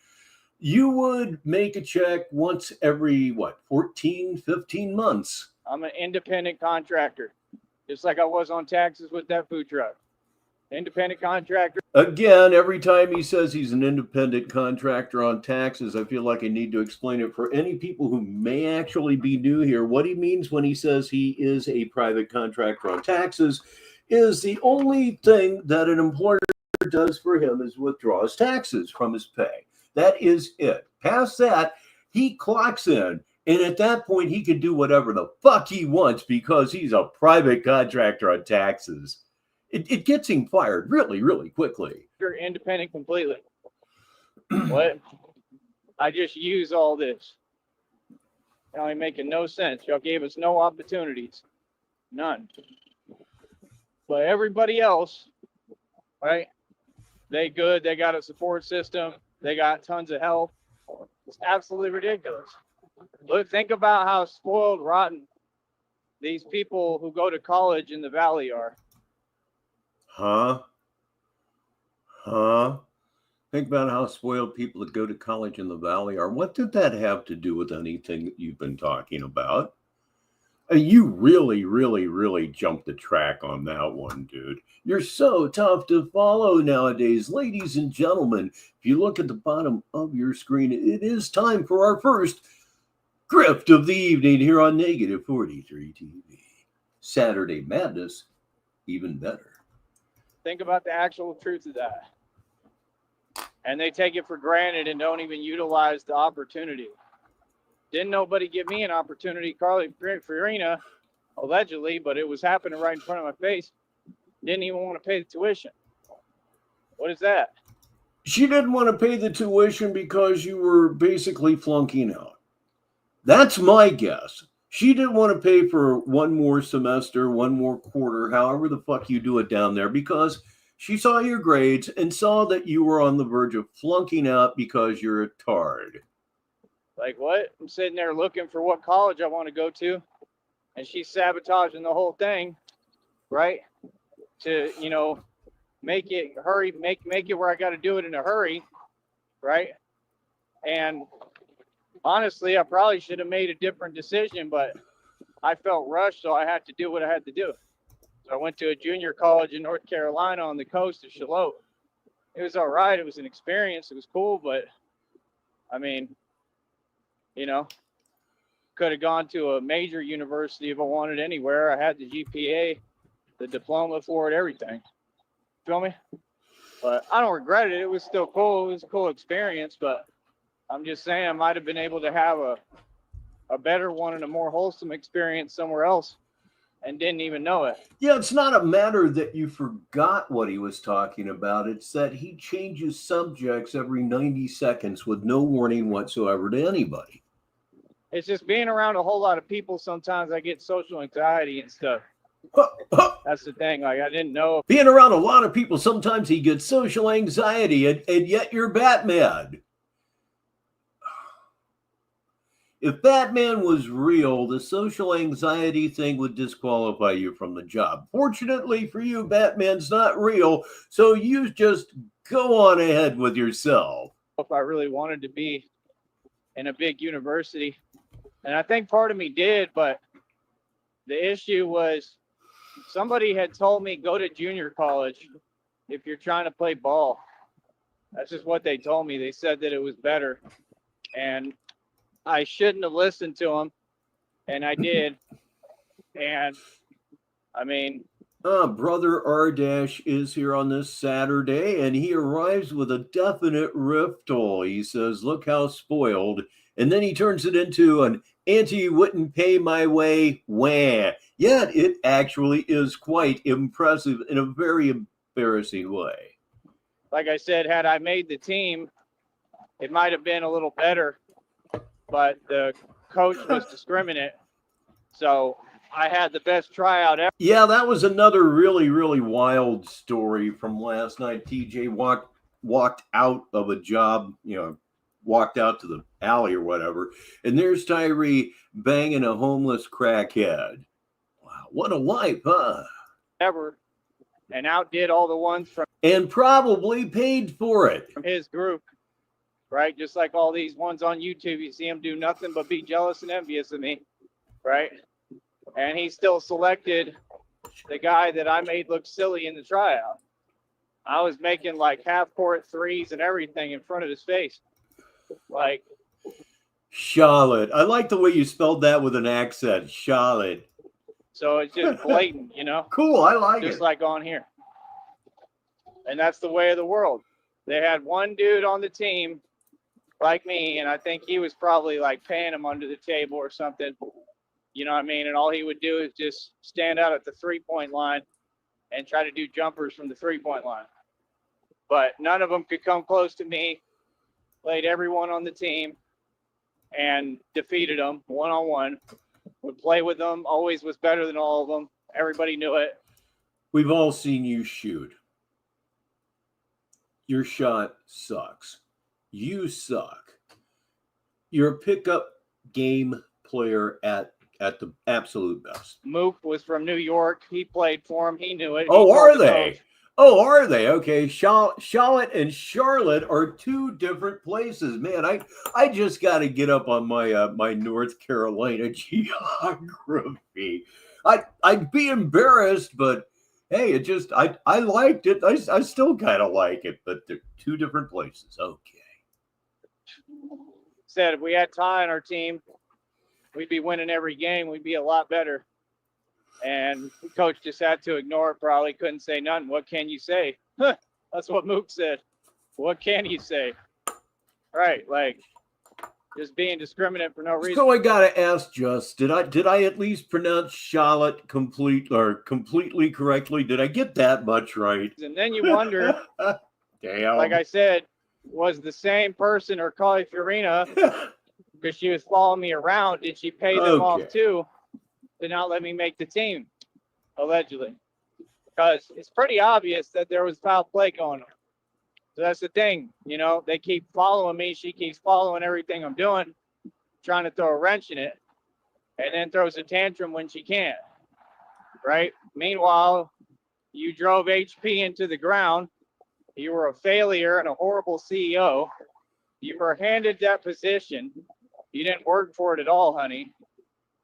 Speaker 2: you would make a check once every, 14, 15 months.
Speaker 11: I'm an independent contractor, just like I was on taxes with that food truck. Independent contractor.
Speaker 2: Again, every time he says he's an independent contractor on taxes, I feel like I need to explain it for any people who may actually be new here. What he means when he says he is a private contractor on taxes is the only thing that an employer does for him is withdraws taxes from his pay. That is it. Past that, he clocks in, and at that point, he can do whatever the fuck he wants because he's a private contractor on taxes. It gets him fired really, really quickly.
Speaker 11: You're independent completely. What? I just use all this. Now ain't making no sense. Y'all gave us no opportunities. None. But everybody else, right? They good. They got a support system. They got tons of help. It's absolutely ridiculous. Look, think about how spoiled, rotten these people who go to college in the Valley are.
Speaker 2: Huh? Think about how spoiled people that go to college in the Valley are. What did that have to do with anything that you've been talking about? You really, really, really jumped the track on that one, dude. You're so tough to follow nowadays. Ladies and gentlemen, if you look at the bottom of your screen, it is time for our first grift of the evening here on Negative 43 TV. Saturday Madness, even better.
Speaker 11: Think about the actual truth of that. And they take it for granted and don't even utilize the opportunity. Didn't nobody give me an opportunity, Carly Farina, allegedly, but it was happening right in front of my face. Didn't even want to pay the tuition. What is that?
Speaker 2: She didn't want to pay the tuition because you were basically flunking out. That's my guess. She didn't want to pay for one more semester, one more quarter, however the fuck you do it down there, because she saw your grades and saw that you were on the verge of flunking out because you're a tard.
Speaker 11: Like what? I'm sitting there looking for what college I want to go to, and she's sabotaging the whole thing, right? To, make it hurry, make it where I got to do it in a hurry, right? And honestly, I probably should have made a different decision, but I felt rushed, so I had to do what I had to do. So I went to a junior college in North Carolina on the coast of Charlotte. It was all right. It was an experience. It was cool, but I mean, could have gone to a major university if I wanted anywhere. I had the GPA, the diploma for it, everything. Feel me? But I don't regret it. It was still cool. It was a cool experience, but I'm just saying I might have been able to have a better one and a more wholesome experience somewhere else and didn't even know it.
Speaker 2: Yeah, it's not a matter that you forgot what he was talking about. It's that he changes subjects every 90 seconds with no warning whatsoever to anybody.
Speaker 11: It's just being around a whole lot of people. Sometimes I get social anxiety and stuff. That's the thing. Like, I didn't know.
Speaker 2: Being around a lot of people, sometimes he gets social anxiety, and yet you're Batman. If Batman was real, the social anxiety thing would disqualify you from the job. Fortunately for you, Batman's not real, so you just go on ahead with yourself.
Speaker 11: If I really wanted to be in a big university, and I think part of me did, but the issue was somebody had told me go to junior college if you're trying to play ball. That's just what they told me. They said that it was better, and I shouldn't have listened to them, and I did. And I mean,
Speaker 2: Brother R- is here on this Saturday, and he arrives with a definite riftol. He says, "Look how spoiled," and then he turns it into an "Auntie wouldn't pay my way." Wah! Yet it actually is quite impressive in a very embarrassing way.
Speaker 11: like I said, had I made the team, it might have been a little better. But the coach was discriminate, so I had the best tryout ever.
Speaker 2: Yeah, that was another really, really wild story from last night. TJ walked out of a job, walked out to the alley or whatever, and there's Tyree banging a homeless crackhead. Wow, what a life, huh?
Speaker 11: Ever, and outdid all the ones from
Speaker 2: and probably paid for it
Speaker 11: from his group. Right? Just like all these ones on YouTube, you see them do nothing but be jealous and envious of me, right? And he still selected the guy that I made look silly in the tryout. I was making like half-court threes and everything in front of his face. Like,
Speaker 2: Charlotte. I like the way you spelled that with an accent, Charlotte.
Speaker 11: So it's just blatant,
Speaker 2: Cool, I like it.
Speaker 11: Just like on here. And that's the way of the world. They had one dude on the team like me, and I think he was probably like paying him under the table or something. You know what I mean? And all he would do is just stand out at the 3-point line and try to do jumpers from the 3-point line. But none of them could come close to me. Played everyone on the team and defeated them one-on-one. Would play with them, always was better than all of them. Everybody knew it.
Speaker 2: We've all seen you shoot. Your shot sucks. You suck. You're a pickup game player at the absolute best.
Speaker 11: Mook was from New York. He played for him. He knew it.
Speaker 2: Oh, are they? Oh, are they? Okay. Charlotte and Charlotte are two different places. Man, I just got to get up on my my North Carolina geography. I'd be embarrassed, but hey, I liked it. I still kind of like it, but they're two different places. Okay.
Speaker 11: Said if we had Ty on our team, we'd be winning every game. We'd be a lot better. And the coach just had to ignore it. Probably couldn't say nothing. What can you say? That's what Mook said. What can you say? Right, like just being discriminate for no reason.
Speaker 2: So I gotta ask, Just, did I at least pronounce Charlotte completely correctly? Did I get that much right?
Speaker 11: And then you wonder,
Speaker 2: damn.
Speaker 11: Like I said, was the same person or Carly Fiorina, because she was following me around, did she pay them off too to not let me make the team? Allegedly. Because it's pretty obvious that there was foul play going on. So that's the thing, they keep following me. She keeps following everything I'm doing, trying to throw a wrench in it, and then throws a tantrum when she can't. Right? Meanwhile, you drove HP into the ground. You were a failure and a horrible CEO. You were handed that position. You didn't work for it at all, honey.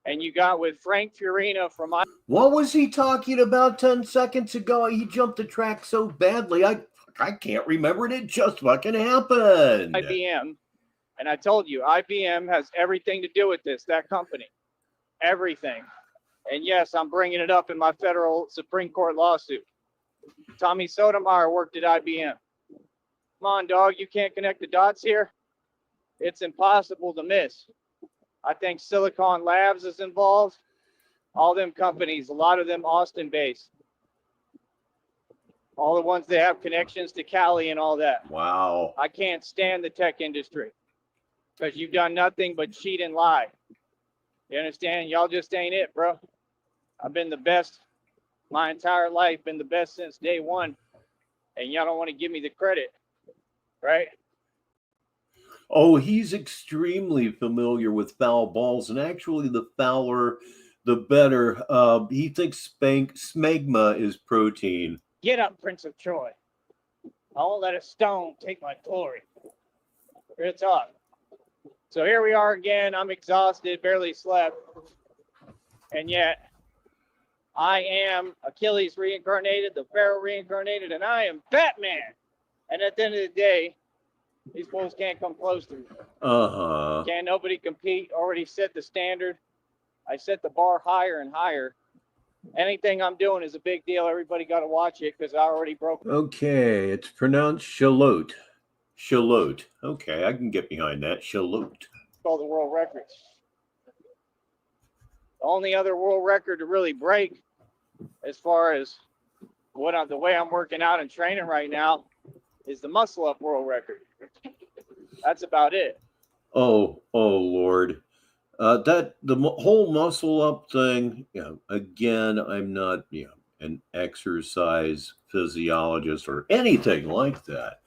Speaker 11: And you got with Frank Fiorina from...
Speaker 2: What was he talking about 10 seconds ago? He jumped the track so badly. I can't remember it. It just fucking happened.
Speaker 11: IBM. And I told you, IBM has everything to do with this, that company. Everything. And yes, I'm bringing it up in my federal Supreme Court lawsuit. Tommy Sotomayor worked at IBM. Come on, dog. You can't connect the dots here. It's impossible to miss. I think Silicon Labs is involved. All them companies, a lot of them Austin-based. All the ones that have connections to Cali and all that.
Speaker 2: Wow.
Speaker 11: I can't stand the tech industry because you've done nothing but cheat and lie. You understand? Y'all just ain't it, bro. I've been the best my entire life, been the best since day one, and y'all don't want to give me the credit, right?
Speaker 2: Oh, he's extremely familiar with foul balls, and actually, the fouler, the better. He thinks smegma is protein.
Speaker 11: Get up, Prince of Troy. I won't let a stone take my glory. Real talk. So here we are again. I'm exhausted, barely slept, and yet I am Achilles reincarnated, the Pharaoh reincarnated, and I am Batman. And at the end of the day, these fools can't come close to me.
Speaker 2: Uh-huh.
Speaker 11: Can't nobody compete. Already set the standard. I set the bar higher and higher. Anything I'm doing is a big deal. Everybody got to watch it because I already broke it.
Speaker 2: Okay, it's pronounced shallot. Shallot. Okay, I can get behind that. Shallot.
Speaker 11: It's called the world record. The only other world record to really break as far as the way I'm working out and training right now is the muscle up world record. That's about it.
Speaker 2: Oh Lord. Whole muscle up thing, again, I'm not, an exercise physiologist or anything like that.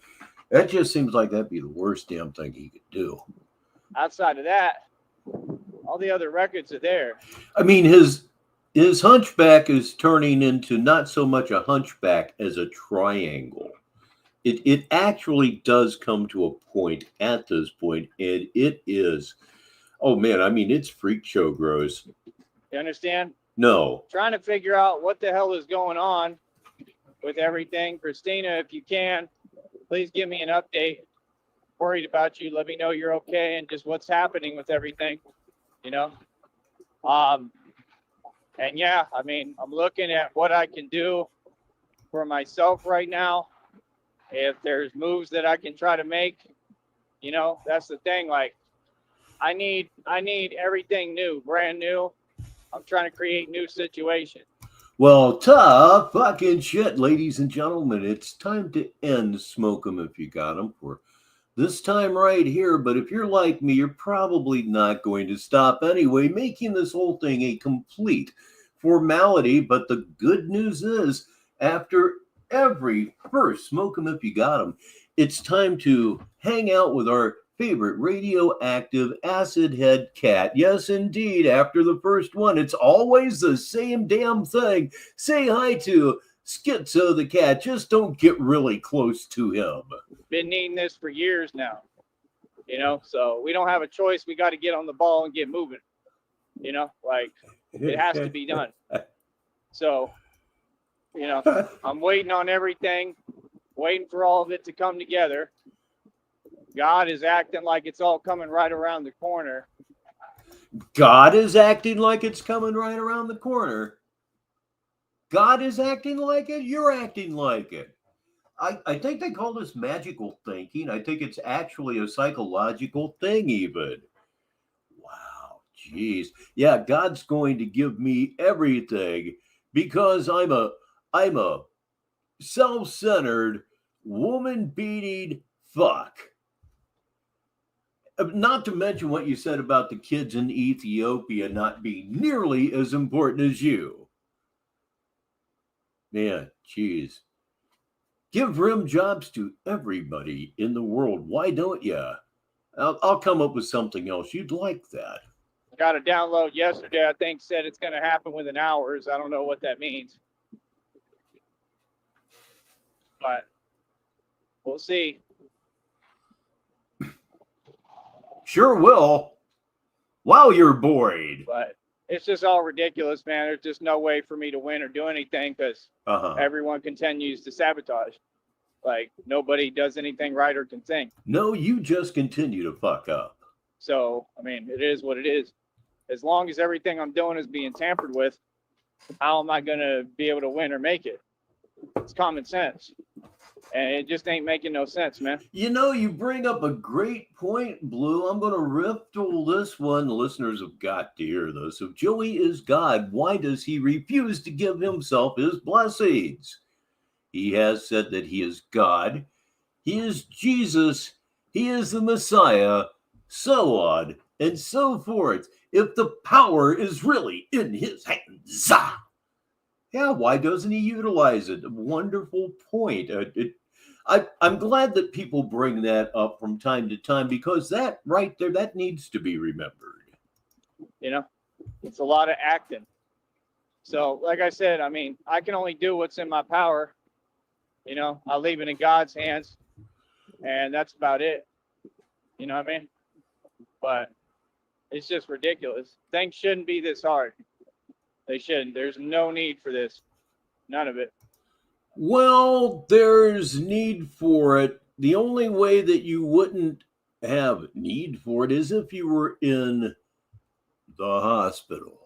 Speaker 2: That just seems like that'd be the worst damn thing he could do.
Speaker 11: Outside of that, all the other records are there.
Speaker 2: I mean, his hunchback is turning into not so much a hunchback as a triangle. It actually does come to a point at this point, and it is, oh man, I mean, it's freak show gross.
Speaker 11: You understand?
Speaker 2: No.
Speaker 11: Trying to figure out what the hell is going on with everything. Christina, if you can, please give me an update. Worried about you. Let me know you're okay and just what's happening with everything, And yeah, I mean, I'm looking at what I can do for myself right now. If there's moves that I can try to make, that's the thing. Like, I need everything new, brand new. I'm trying to create new situations.
Speaker 2: Well, tough fucking shit, ladies and gentlemen. It's time to end Smoke 'em if you got 'em for this time right here. But if you're like me, you're probably not going to stop anyway, making this whole thing a complete formality. But the good news is, after every first Smoke 'em if you got 'em, it's time to hang out with our favorite radioactive acid head cat. Yes, indeed. After the first one, it's always the same damn thing. Say hi to Schizo the cat. Just don't get really close to him.
Speaker 11: Been needing this for years now, so we don't have a choice. We got to get on the ball and get moving, like it has to be done. So, I'm waiting on everything, waiting for all of it to come together. God is acting like it's all coming right around the corner.
Speaker 2: God is acting like it's coming right around the corner. God is acting like it. You're acting like it. I think they call this magical thinking. I think it's actually a psychological thing even. Wow, geez. Yeah, God's going to give me everything because I'm a self-centered, woman-beating fuck. Not to mention what you said about the kids in Ethiopia not being nearly as important as you. Man, geez. Give rim jobs to everybody in the world. Why don't you? I'll come up with something else. You'd like that.
Speaker 11: Got a download yesterday, I think, said it's going to happen within hours. I don't know what that means. But we'll see.
Speaker 2: Sure will. While you're bored.
Speaker 11: But it's just all ridiculous, man. There's just no way for me to win or do anything because everyone continues to sabotage. Like, nobody does anything right or can think.
Speaker 2: No, you just continue to fuck up.
Speaker 11: So, I mean, it is what it is. As long as everything I'm doing is being tampered with, how am I going to be able to win or make it? It's common sense. And it just ain't making no sense, man.
Speaker 2: You know, you bring up a great point, Blue. I'm going to riffle this one. The listeners have got to hear this. If Joey is God, why does he refuse to give himself his blessings? He has said that he is God. He is Jesus. He is the Messiah. So on and so forth. If the power is really in his hands. Yeah, why doesn't he utilize it? A wonderful point. I'm glad that people bring that up from time to time because that right there, that needs to be remembered.
Speaker 11: You know, it's a lot of acting. So, like I said, I mean, I can only do what's in my power. You know, I leave it in God's hands, and that's about it. You know what I mean? But it's just ridiculous. Things shouldn't be this hard. They shouldn't. There's no need for this. None of it.
Speaker 2: Well, there's need for it. The only way that you wouldn't have need for it is if you were in the hospital.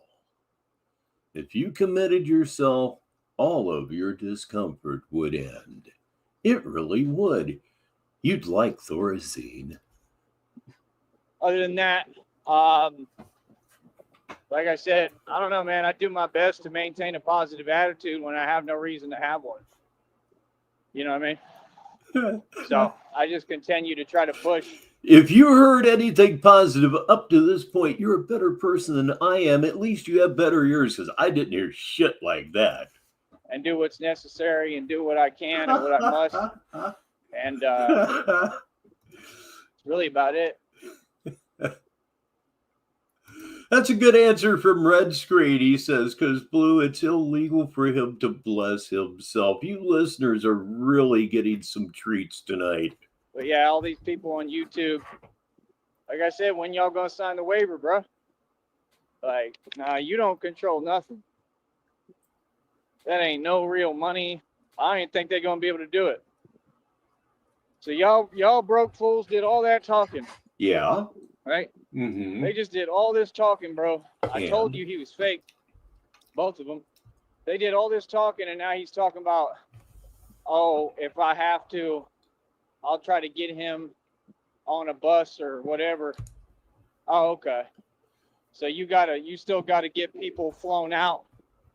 Speaker 2: If you committed yourself, all of your discomfort would end. It really would. You'd like Thorazine.
Speaker 11: Other than that, like I said, I don't know, man. I do my best to maintain a positive attitude when I have no reason to have one. You know what I mean? So I just continue to try to push.
Speaker 2: If you heard anything positive up to this point, you're a better person than I am. At least you have better ears because I didn't hear shit like that.
Speaker 11: And do what's necessary and do what I can and what I must. And it's really about it.
Speaker 2: That's a good answer from Red Screen. He says, because Blue, it's illegal for him to bless himself. You listeners are really getting some treats tonight.
Speaker 11: But yeah, all these people on YouTube, like I said, when y'all gonna sign the waiver, bro? Like, nah, you don't control nothing. That ain't no real money. I ain't think they're gonna be able to do it. So y'all broke fools did all that talking.
Speaker 2: Yeah.
Speaker 11: Right?
Speaker 2: Mm-hmm.
Speaker 11: They just did all this talking, bro. I told you he was fake. Both of them. They did all this talking, and now he's talking about, oh, if I have to, I'll try to get him on a bus or whatever. Oh, okay. So you still gotta get people flown out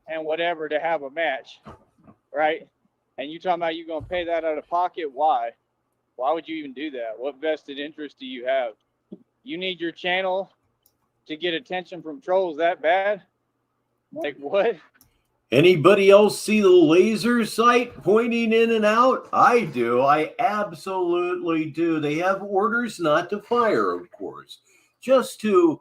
Speaker 11: and whatever to have a match, right? And you talking about you gonna pay that out of pocket? Why? Why would you even do that? What vested interest do you have? You need your channel to get attention from trolls that bad? Like what?
Speaker 2: Anybody else see the laser sight pointing in and out? I do. I absolutely do. They have orders not to fire, of course, just to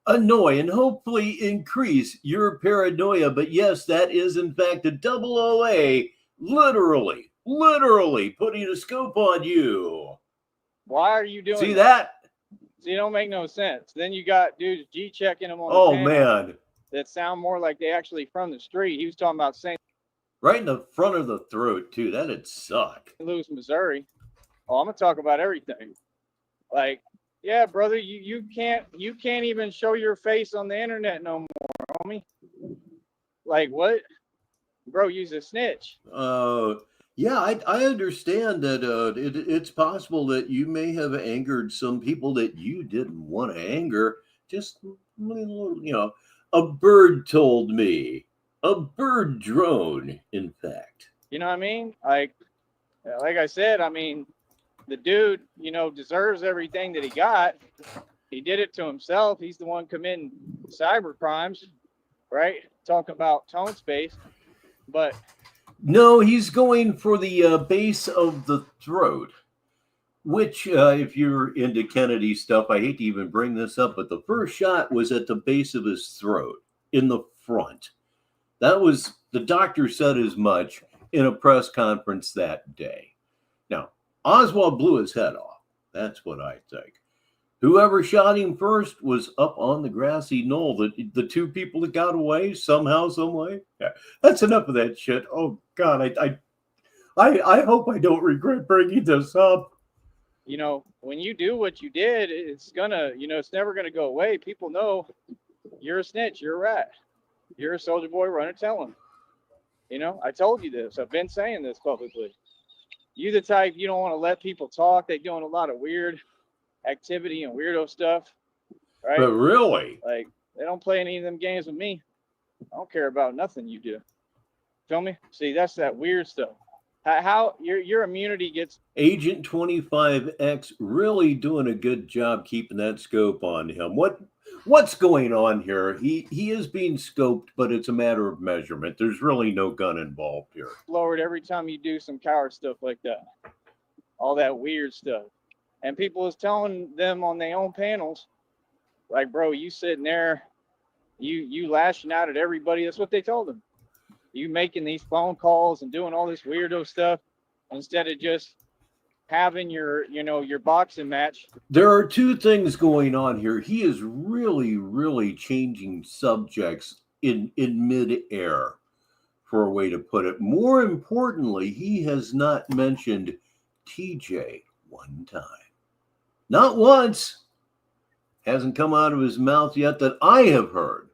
Speaker 2: annoy and hopefully increase your paranoia. But yes, that is in fact a double OA, literally putting a scope on you.
Speaker 11: Why are you doing
Speaker 2: See that?
Speaker 11: See, it don't make no sense. Then you got dudes G-checking them on
Speaker 2: Oh,
Speaker 11: the panel
Speaker 2: man.
Speaker 11: that sound more like they actually from the street. He was talking about St.
Speaker 2: Right in the front of the throat, too. That'd suck.
Speaker 11: Louis, Missouri. Oh, I'm gonna talk about everything. Like, yeah, brother, you can't even show your face on the internet no more, homie. Like what? Bro, you's a snitch.
Speaker 2: Yeah, I understand that it's possible that you may have angered some people that you didn't want to anger. Just, a bird told me. A bird drone, in fact.
Speaker 11: You know what I mean? Like I said, I mean, the dude, deserves everything that he got. He did it to himself. He's the one committing cyber crimes, right? Talking about tone space. But
Speaker 2: no, he's going for the base of the throat, which, if you're into Kennedy stuff, I hate to even bring this up, but the first shot was at the base of his throat in the front. That was, the doctor said as much in a press conference that day. Now, Oswald blew his head off. That's what I think. Whoever shot him first was up on the grassy knoll. The two people that got away somehow, some way. Yeah, that's enough of that shit. Oh God, I hope I don't regret bringing this up.
Speaker 11: When you do what you did, it's gonna, it's never gonna go away. People know you're a snitch. You're a rat. You're a soldier boy. Run and tell them. I told you this. I've been saying this publicly. You the type, you don't want to let people talk. They're doing a lot of weird activity and weirdo stuff, right?
Speaker 2: But really,
Speaker 11: like, they don't play any of them games with me. I don't care about nothing you do. Feel me? See, that's that weird stuff. How your immunity gets.
Speaker 2: Agent 25X really doing a good job keeping that scope on him. What's going on here? He is being scoped, but it's a matter of measurement. There's really no gun involved here.
Speaker 11: Lowered every time you do some coward stuff like that. All that weird stuff. And people is telling them on their own panels, like, bro, you sitting there, you lashing out at everybody. That's what they told them. You making these phone calls and doing all this weirdo stuff instead of just having your boxing match.
Speaker 2: There are two things going on here. He is really, really changing subjects in mid-air, for a way to put it. More importantly, he has not mentioned TJ one time. Not once. Hasn't come out of his mouth yet that I have heard.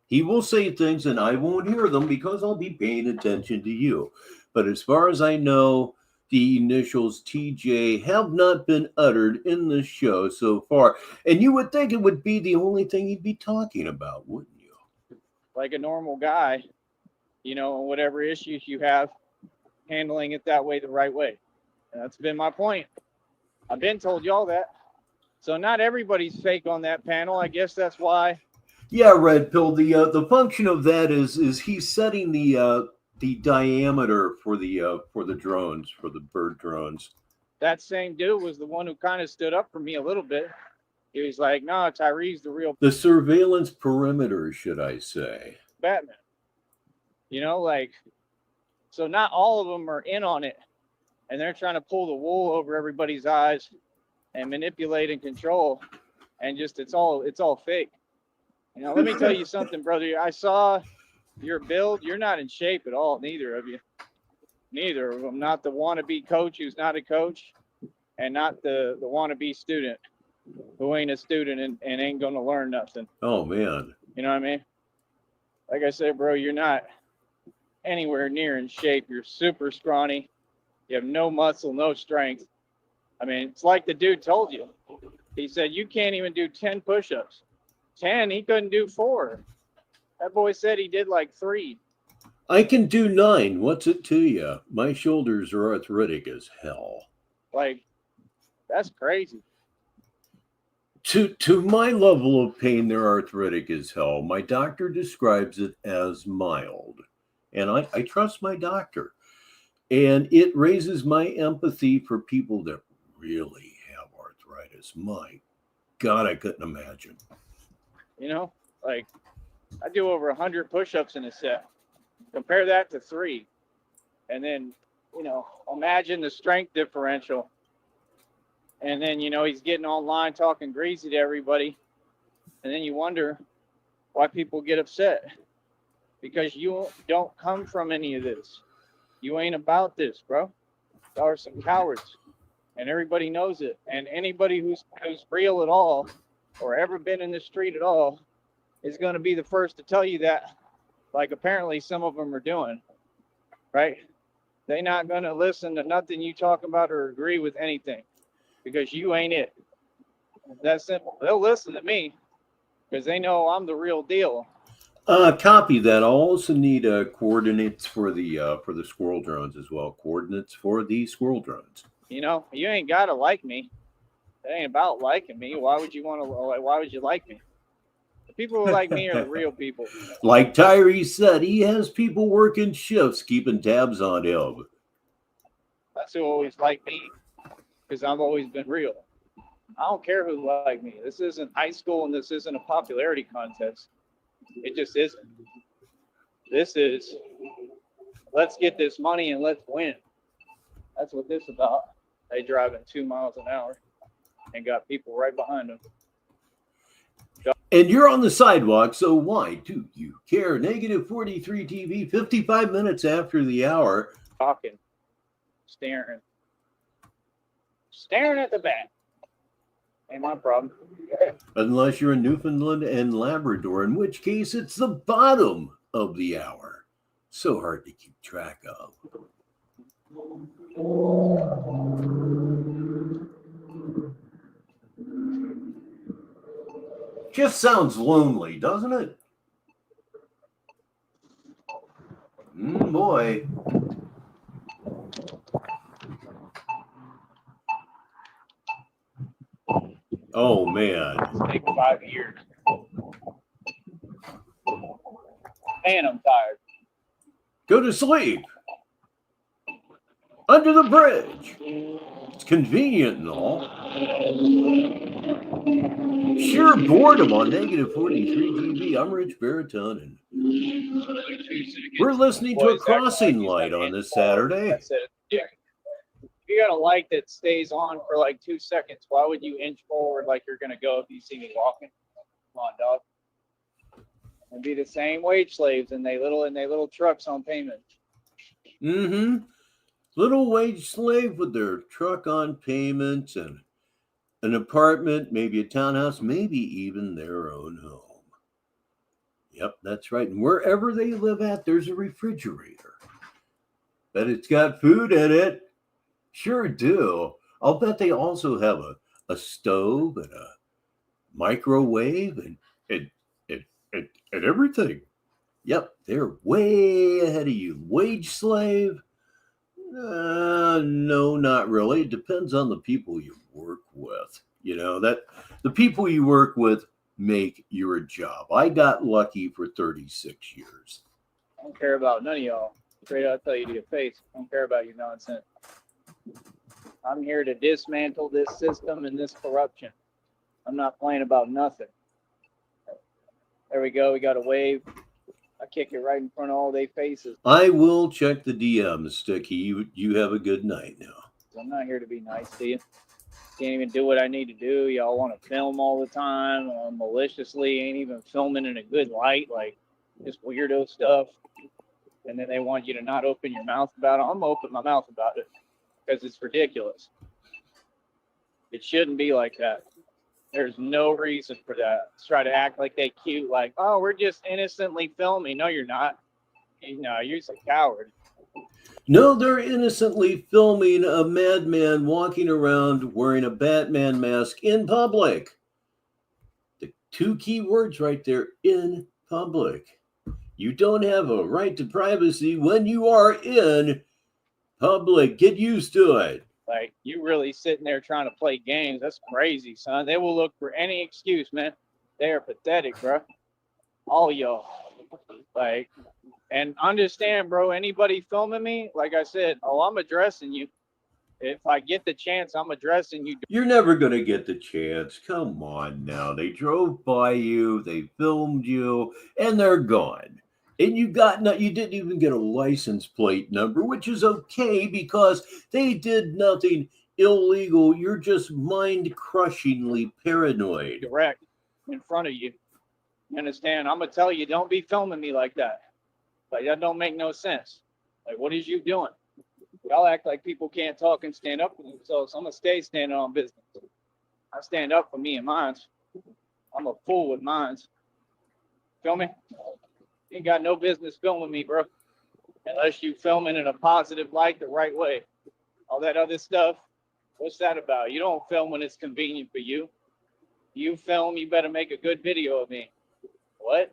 Speaker 2: He will say things and I won't hear them because I'll be paying attention to you. But as far as I know, the initials TJ have not been uttered in the show so far. And you would think it would be the only thing he'd be talking about, wouldn't you?
Speaker 11: Like a normal guy, whatever issues you have, handling it that way the right way. And that's been my point. I've been told y'all that. So not everybody's fake on that panel. I guess that's why.
Speaker 2: Yeah, Red Pill. The function of that is he's setting the diameter for the drones, for the bird drones.
Speaker 11: That same dude was the one who kind of stood up for me a little bit. He was like, "No, Tyree's the real."
Speaker 2: The surveillance perimeter, should I say?
Speaker 11: Batman. So not all of them are in on it, and they're trying to pull the wool over everybody's eyes and manipulate and control, and just it's all fake. Let me tell you something, brother. I saw your build. You're not in shape at all, neither of you. Neither of them. Not the wannabe coach who's not a coach, and not the wannabe student who ain't a student and ain't going to learn nothing.
Speaker 2: Oh, man.
Speaker 11: You know what I mean? Like I said, bro, you're not anywhere near in shape. You're super scrawny. You have no muscle, no strength. I mean, it's like the dude told you. He said, you can't even do 10 push-ups. 10, he couldn't do 4. That boy said he did like 3.
Speaker 2: I can do 9. What's it to you? My shoulders are arthritic as hell.
Speaker 11: Like, that's crazy.
Speaker 2: To my level of pain, they're arthritic as hell. My doctor describes it as mild. And I trust my doctor. And it raises my empathy for people that really have arthritis. My God, I couldn't imagine.
Speaker 11: Like, I do over 100 push-ups in a set. Compare that to 3. And then, imagine the strength differential. And then, he's getting online talking greasy to everybody. And then you wonder why people get upset. Because you don't come from any of this. You ain't about this, bro. Y'all are some cowards. And everybody knows it. And anybody who's real at all or ever been in the street at all is going to be the first to tell you that, like apparently some of them are doing, right? They're not going to listen to nothing you talk about or agree with anything because you ain't it. That's simple. They'll listen to me because they know I'm the real deal.
Speaker 2: Copy that. I'll also need coordinates for the squirrel drones as well. Coordinates for the squirrel drones.
Speaker 11: You ain't got to like me. It ain't about liking me. Why would you like me? The people who like me are the real people.
Speaker 2: Like Tyree said, he has people working shifts, keeping tabs on him.
Speaker 11: That's who always like me, because I've always been real. I don't care who like me. This isn't high school, and this isn't a popularity contest. It just isn't. This is, let's get this money and let's win. That's what this is about. They driving 2 miles an hour and got people right behind them.
Speaker 2: And you're on the sidewalk, so why do you care? Negative 43 TV, 55 minutes after the hour.
Speaker 11: Talking, staring at the back. Ain't my problem.
Speaker 2: Unless you're in Newfoundland and Labrador, in which case it's the bottom of the hour. So hard to keep track of. Just sounds lonely, doesn't it? Boy. Oh, man.
Speaker 11: Take 5 years. Man, I'm tired.
Speaker 2: Go to sleep. Under the bridge. It's convenient and all. Sheer boredom on negative 43TV. I'm Richbartone. We're listening to a crossing light on this Saturday.
Speaker 11: That's it. Yeah. If you got a light that stays on for like 2 seconds, why would you inch forward like you're gonna go if you see me walking? Come on, dog. And be the same wage slaves in they little trucks on payment.
Speaker 2: Little wage slave with their truck on payments and an apartment, maybe a townhouse, maybe even their own home. Yep, that's right. And wherever they live at, there's a refrigerator. Bet it's got food in it. Sure do. I'll bet they also have a stove and a microwave and everything. Yep, they're way ahead of you. Wage slave? No, not really. It depends on the people you work with. You know, that the people you work with make your job. I got lucky for 36 years.
Speaker 11: I don't care about none of y'all. Straight out tell you to your face. I don't care about your nonsense. I'm here to dismantle this system and this corruption. I'm not playing about nothing. There we go. We got a wave. I kick it right in front of all their faces.
Speaker 2: I will check the DMs, Sticky. You have a good night now.
Speaker 11: I'm not here to be nice to you. Can't even do what I need to do. Y'all want to film all the time, maliciously, ain't even filming in a good light, like just weirdo stuff. And then they want you to not open your mouth about it. I'm gonna open my mouth about it because it's ridiculous. It shouldn't be like that. There's no reason for that. Try to act like they cute, like, oh, we're just innocently filming. No, you're not. No, you're just a coward.
Speaker 2: No, they're innocently filming a madman walking around wearing a Batman mask in public. The two key words right there, in public. You don't have a right to privacy when you are in public. Get used to it.
Speaker 11: Like, you really sitting there trying to play games. That's crazy, son. They will look for any excuse, man. They are pathetic, bro. All y'all. Like, and understand, bro, anybody filming me, like I said, I'm addressing you. If I get the chance, I'm addressing you.
Speaker 2: You're never going to get the chance. Come on now. They drove by you, they filmed you, and they're gone. And you didn't even get a license plate number, which is okay because they did nothing illegal. You're just mind-crushingly paranoid.
Speaker 11: Direct in front of you. You understand? I'm going to tell you, don't be filming me like that. Like, that don't make no sense. Like, what is you doing? Y'all act like people can't talk and stand up for themselves. I'm going to stay standing on business. I stand up for me and mine. I'm a fool with mine. Feel me? You ain't got no business filming me, bro. Unless you filming in a positive light the right way. All that other stuff, what's that about? You don't film when it's convenient for you. You film, you better make a good video of me. What?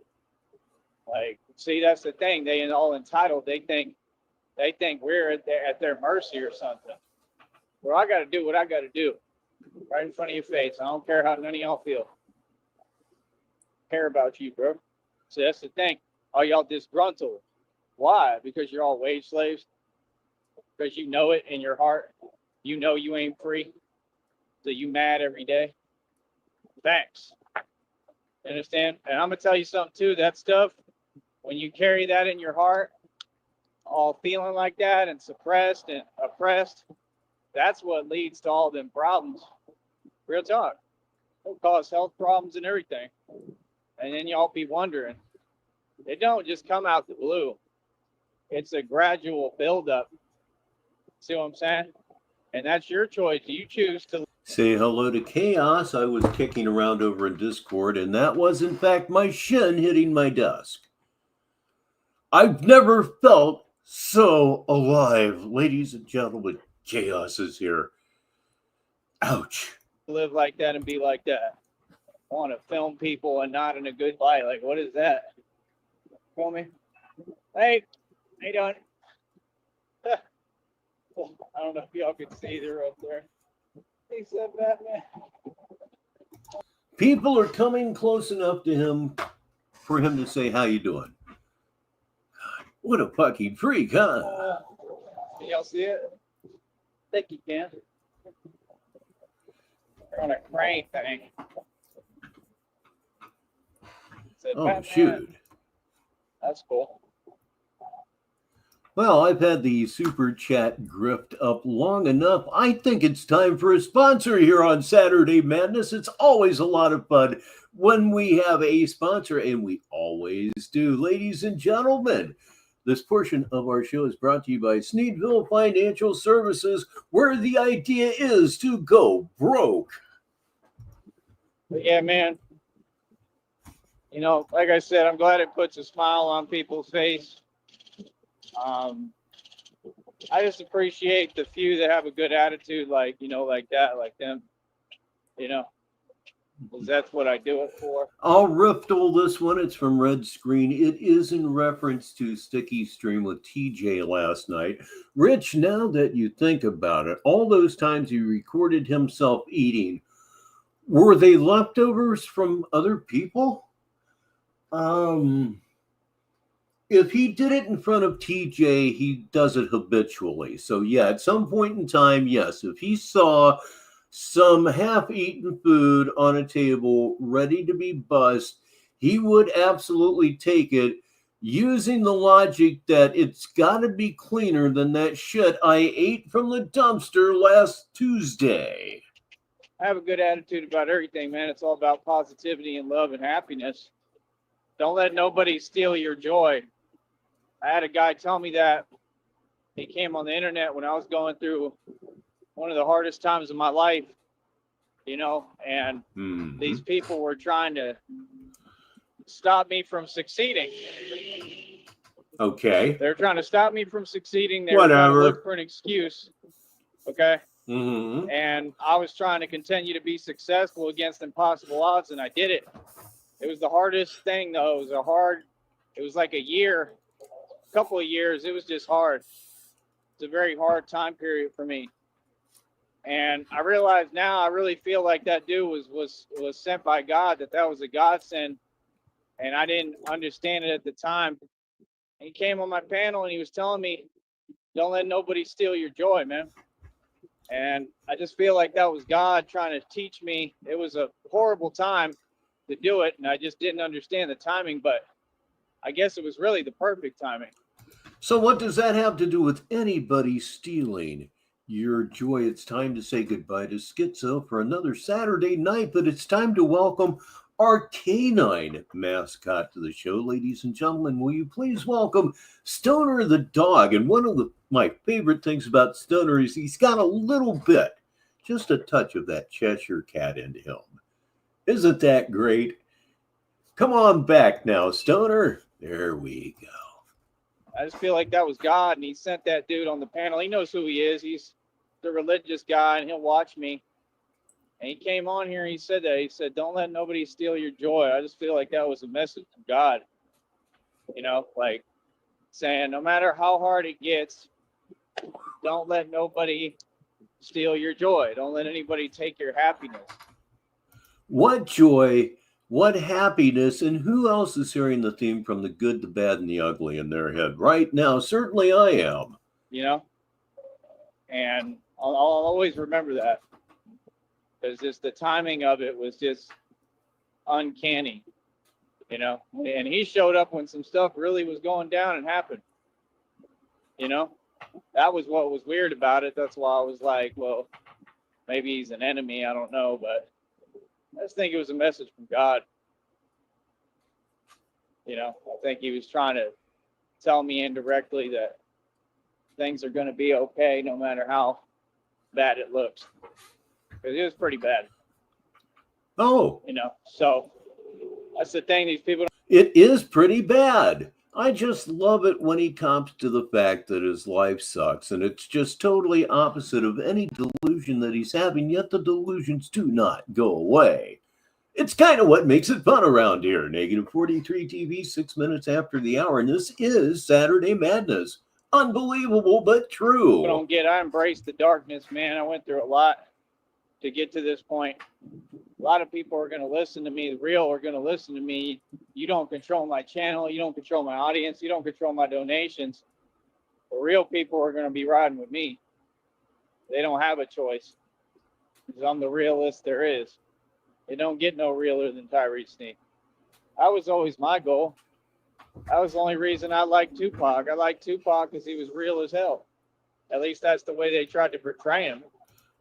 Speaker 11: Like, see, that's the thing. They ain't all entitled. They think we're at their mercy or something. Well, I got to do what I got to do. Right in front of your face. I don't care how none of y'all feel. I care about you, bro. So that's the thing. Are y'all disgruntled? Why? Because you're all wage slaves? Because you know it in your heart? You know you ain't free? So you mad every day? Thanks. Understand? And I'm going to tell you something too. That stuff, when you carry that in your heart, all feeling like that and suppressed and oppressed, that's what leads to all them problems. Real talk. It'll cause health problems and everything. And then y'all be wondering. It don't just come out the blue. It's a gradual buildup. See what I'm saying? And that's your choice. You choose to
Speaker 2: say hello to chaos. I was kicking around over in Discord, and that was, in fact, my shin hitting my desk. I've never felt So alive, ladies and gentlemen. Chaos is here. Ouch.
Speaker 11: Live like that and be like that. I want to film people and not in a good light. Like, what is that? Feel me? Hey, how you doing? I don't know if y'all can see, they're up there. He said Batman.
Speaker 2: People are coming close enough to him for him to say, how you doing? God, what a fucking freak, huh?
Speaker 11: Y'all see it? I think you can. They're on a crane thing. Said,
Speaker 2: Oh,
Speaker 11: Batman.
Speaker 2: shoot.
Speaker 11: That's cool.
Speaker 2: Well, I've had the super chat grift up long enough. I think it's time for a sponsor here on Saturday Madness. It's always a lot of fun when we have a sponsor, and we always do. Ladies and gentlemen, this portion of our show is brought to you by Sneedville Financial Services, where the idea is to go broke.
Speaker 11: But yeah, man. You know, like I said, I'm glad it puts a smile on people's face. I just appreciate the few that have a good attitude, like, you know, like that, like them, you know, because that's what I do it for.
Speaker 2: I'll riffle this one. It's from Red Screen. It is in reference to Sticky Stream with TJ last night. Rich, now that you think about it, all those times he recorded himself eating, were they leftovers from other people? If he did it in front of TJ, he does it habitually. So yeah, at some point in time, yes, if he saw some half-eaten food on a table ready to be bussed, he would absolutely take it, using the logic that it's got to be cleaner than that shit I ate from the dumpster last Tuesday.
Speaker 11: I have a good attitude about everything, man. It's all about positivity and love and happiness. Don't let nobody steal your joy. I had a guy tell me that. He came on the internet when I was going through one of the hardest times of my life, you know, and these people were trying to stop me from succeeding.
Speaker 2: Okay.
Speaker 11: They're trying to stop me from succeeding. They were
Speaker 2: Whatever.
Speaker 11: trying to look for an excuse. Okay.
Speaker 2: Mm-hmm.
Speaker 11: And I was trying to continue to be successful against impossible odds, and I did it. It was the hardest thing, though. It was like a couple of years. It was just hard. It's a very hard time period for me. And I realize now, I really feel like that dude was sent by God, that was a godsend. And I didn't understand it at the time. And he came on my panel and he was telling me, don't let nobody steal your joy, man. And I just feel like that was God trying to teach me. It was a horrible time to do it, and I just didn't understand the timing, but I guess it was really the perfect timing.
Speaker 2: So what does that have to do with anybody stealing your joy? It's time to say goodbye to Schizo for another Saturday night, but it's time to welcome our canine mascot to the show. Ladies and gentlemen, will you please welcome Stoner the dog? And one of my favorite things about Stoner is he's got a little bit, just a touch of that Cheshire cat in him. Isn't that great? Come on back now, Stoner. There we go.
Speaker 11: I just feel like that was God, and he sent that dude on the panel. He knows who he is. He's the religious guy, and he'll watch me. And he came on here and he said that. He said, don't let nobody steal your joy. I just feel like that was a message from God. You know, like saying no matter how hard it gets, don't let nobody steal your joy. Don't let anybody take your happiness.
Speaker 2: What joy, what happiness, and who else is hearing the theme from the good, the bad, and the ugly in their head right now? Certainly I am.
Speaker 11: You know? And I'll always remember that. Because just the timing of it was just uncanny, you know? And he showed up when some stuff really was going down and happened, you know? That was what was weird about it. That's why I was like, well, maybe he's an enemy. I don't know. But I just think it was a message from God. You know, I think he was trying to tell me indirectly that things are going to be okay no matter how bad it looks. Because it was pretty bad.
Speaker 2: Oh.
Speaker 11: You know, so that's the thing. These people.
Speaker 2: It is pretty bad. I just love it when he comes to the fact that his life sucks, and it's just totally opposite of any delusion that he's having, yet the delusions do not go away. It's kind of what makes it fun around here. Negative 43 TV, 6 minutes after the hour, and this is Saturday Madness. Unbelievable, but true.
Speaker 11: I embraced the darkness, man. I went through a lot to get to this point. A lot of people are going to listen to me. The real are going to listen to me. You don't control my channel. You don't control my audience. You don't control my donations. The real people are going to be riding with me. They don't have a choice because I'm the realest there is. They don't get no realer than Tyree Sneak. That was always my goal. That was the only reason I liked Tupac. I liked Tupac because he was real as hell. At least that's the way they tried to portray him.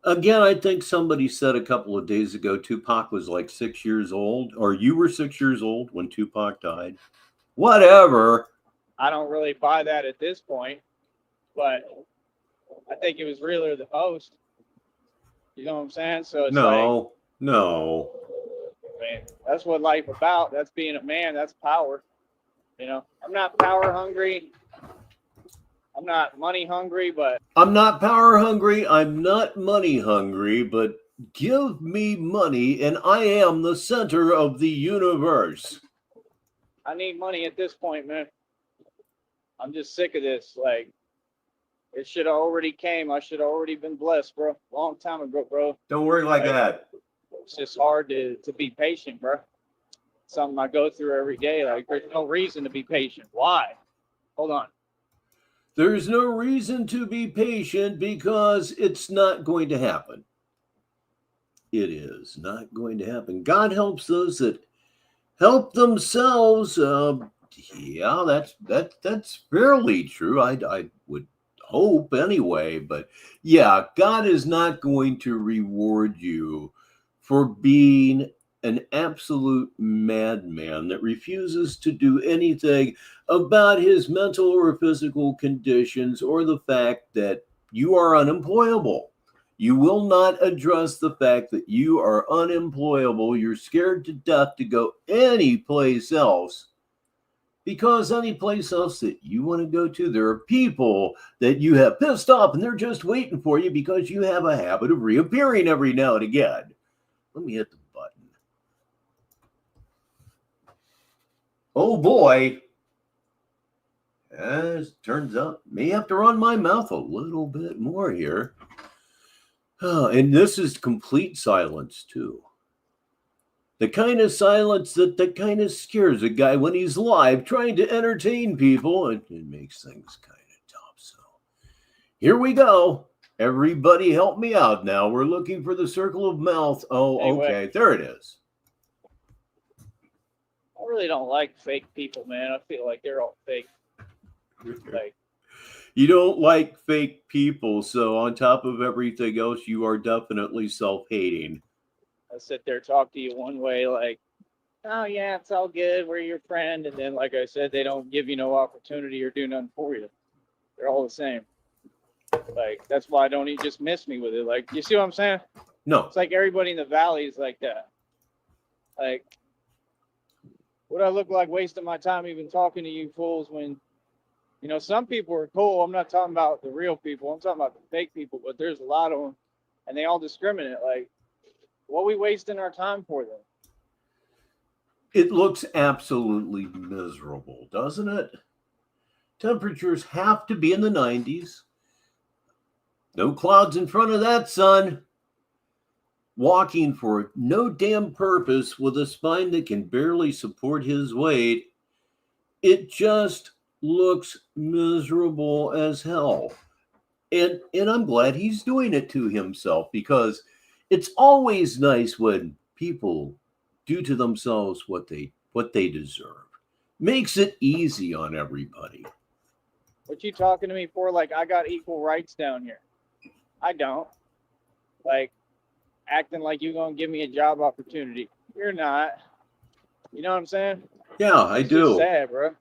Speaker 2: Again, I think somebody said a couple of days ago Tupac was like 6 years old, or you were 6 years old when Tupac died. Whatever.
Speaker 11: I don't really buy that at this point, but I think it was realer than most. You know what I'm saying? So it's
Speaker 2: no.
Speaker 11: Man, that's what life about. That's being a man. That's power. You know, I'm not power hungry. I'm not money hungry, but
Speaker 2: I'm not power hungry. I'm not money hungry, but give me money and I am the center of the universe.
Speaker 11: I need money at this point, man. I'm just sick of this. Like, it should have already came. I should have already been blessed, bro. Long time ago, bro.
Speaker 2: Don't worry like that.
Speaker 11: It's just hard to be patient, bro. Something I go through every day. Like, there's no reason to be patient. Why? Hold on.
Speaker 2: There's no reason to be patient because it's not going to happen. It is not going to happen. God helps those that help themselves. Yeah, that's fairly true. I would hope anyway. But yeah, God is not going to reward you for being an absolute madman that refuses to do anything about his mental or physical conditions or the fact that you are unemployable. You will not address the fact that you are unemployable. You're scared to death to go any place else because any place else that you want to go to, there are people that you have pissed off and they're just waiting for you because you have a habit of reappearing every now and again. Let me hit the button. Oh boy. As turns out, may have to run my mouth a little bit more here. And this is complete silence too. The kind of silence that kind of scares a guy when he's live trying to entertain people, and it makes things kind of tough. So here we go. Everybody help me out now. We're looking for the circle of mouth. Oh,
Speaker 11: Anyway.
Speaker 2: okay. There it is.
Speaker 11: I really don't like fake people, man. I feel like they're all fake. Like,
Speaker 2: You don't like fake people, so on top of everything else, you are definitely self-hating.
Speaker 11: I sit there, talk to you one way, like, oh yeah, it's all good, we're your friend, and then, like I said, they don't give you no opportunity or do nothing for you. They're all the same. Like, that's why don't you just miss me with it? Like, you see what I'm saying?
Speaker 2: No.
Speaker 11: It's like everybody in the valley is like that. Like, what I look like wasting my time even talking to you fools when, you know, some people are cool. I'm not talking about the real people. I'm talking about the fake people, but there's a lot of them, and they all discriminate. Like, what are we wasting our time for then?
Speaker 2: It looks absolutely miserable, doesn't it? Temperatures have to be in the 90s. No clouds in front of that sun. Walking for no damn purpose with a spine that can barely support his weight. It just looks miserable as hell. And I'm glad he's doing it to himself, because it's always nice when people do to themselves what they deserve. Makes it easy on everybody.
Speaker 11: What you talking to me for? Like, I got equal rights down here. I don't. Like, acting like you're going to give me a job opportunity. You're not. You know what I'm saying?
Speaker 2: Yeah, I
Speaker 11: It's
Speaker 2: do.
Speaker 11: just sad, bro.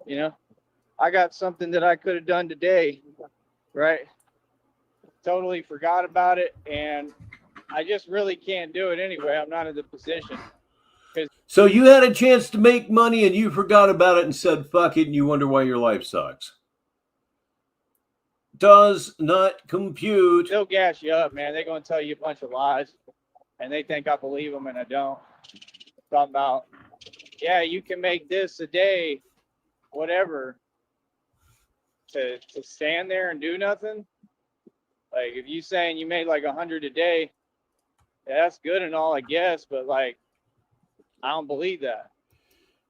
Speaker 11: You know? I got something that I could have done today, right? Totally forgot about it, and I just really can't do it anyway. I'm not in the position.
Speaker 2: So you had a chance to make money and you forgot about it and said, fuck it, and you wonder why your life sucks. Does not compute.
Speaker 11: They'll gas you up, man. They're going to tell you a bunch of lies, and they think I believe them, and I don't. Talking about, yeah, you can make this a day, whatever. To stand there and do nothing? Like, if you saying you made like 100 a day, yeah, that's good and all, I guess, but like, I don't believe that.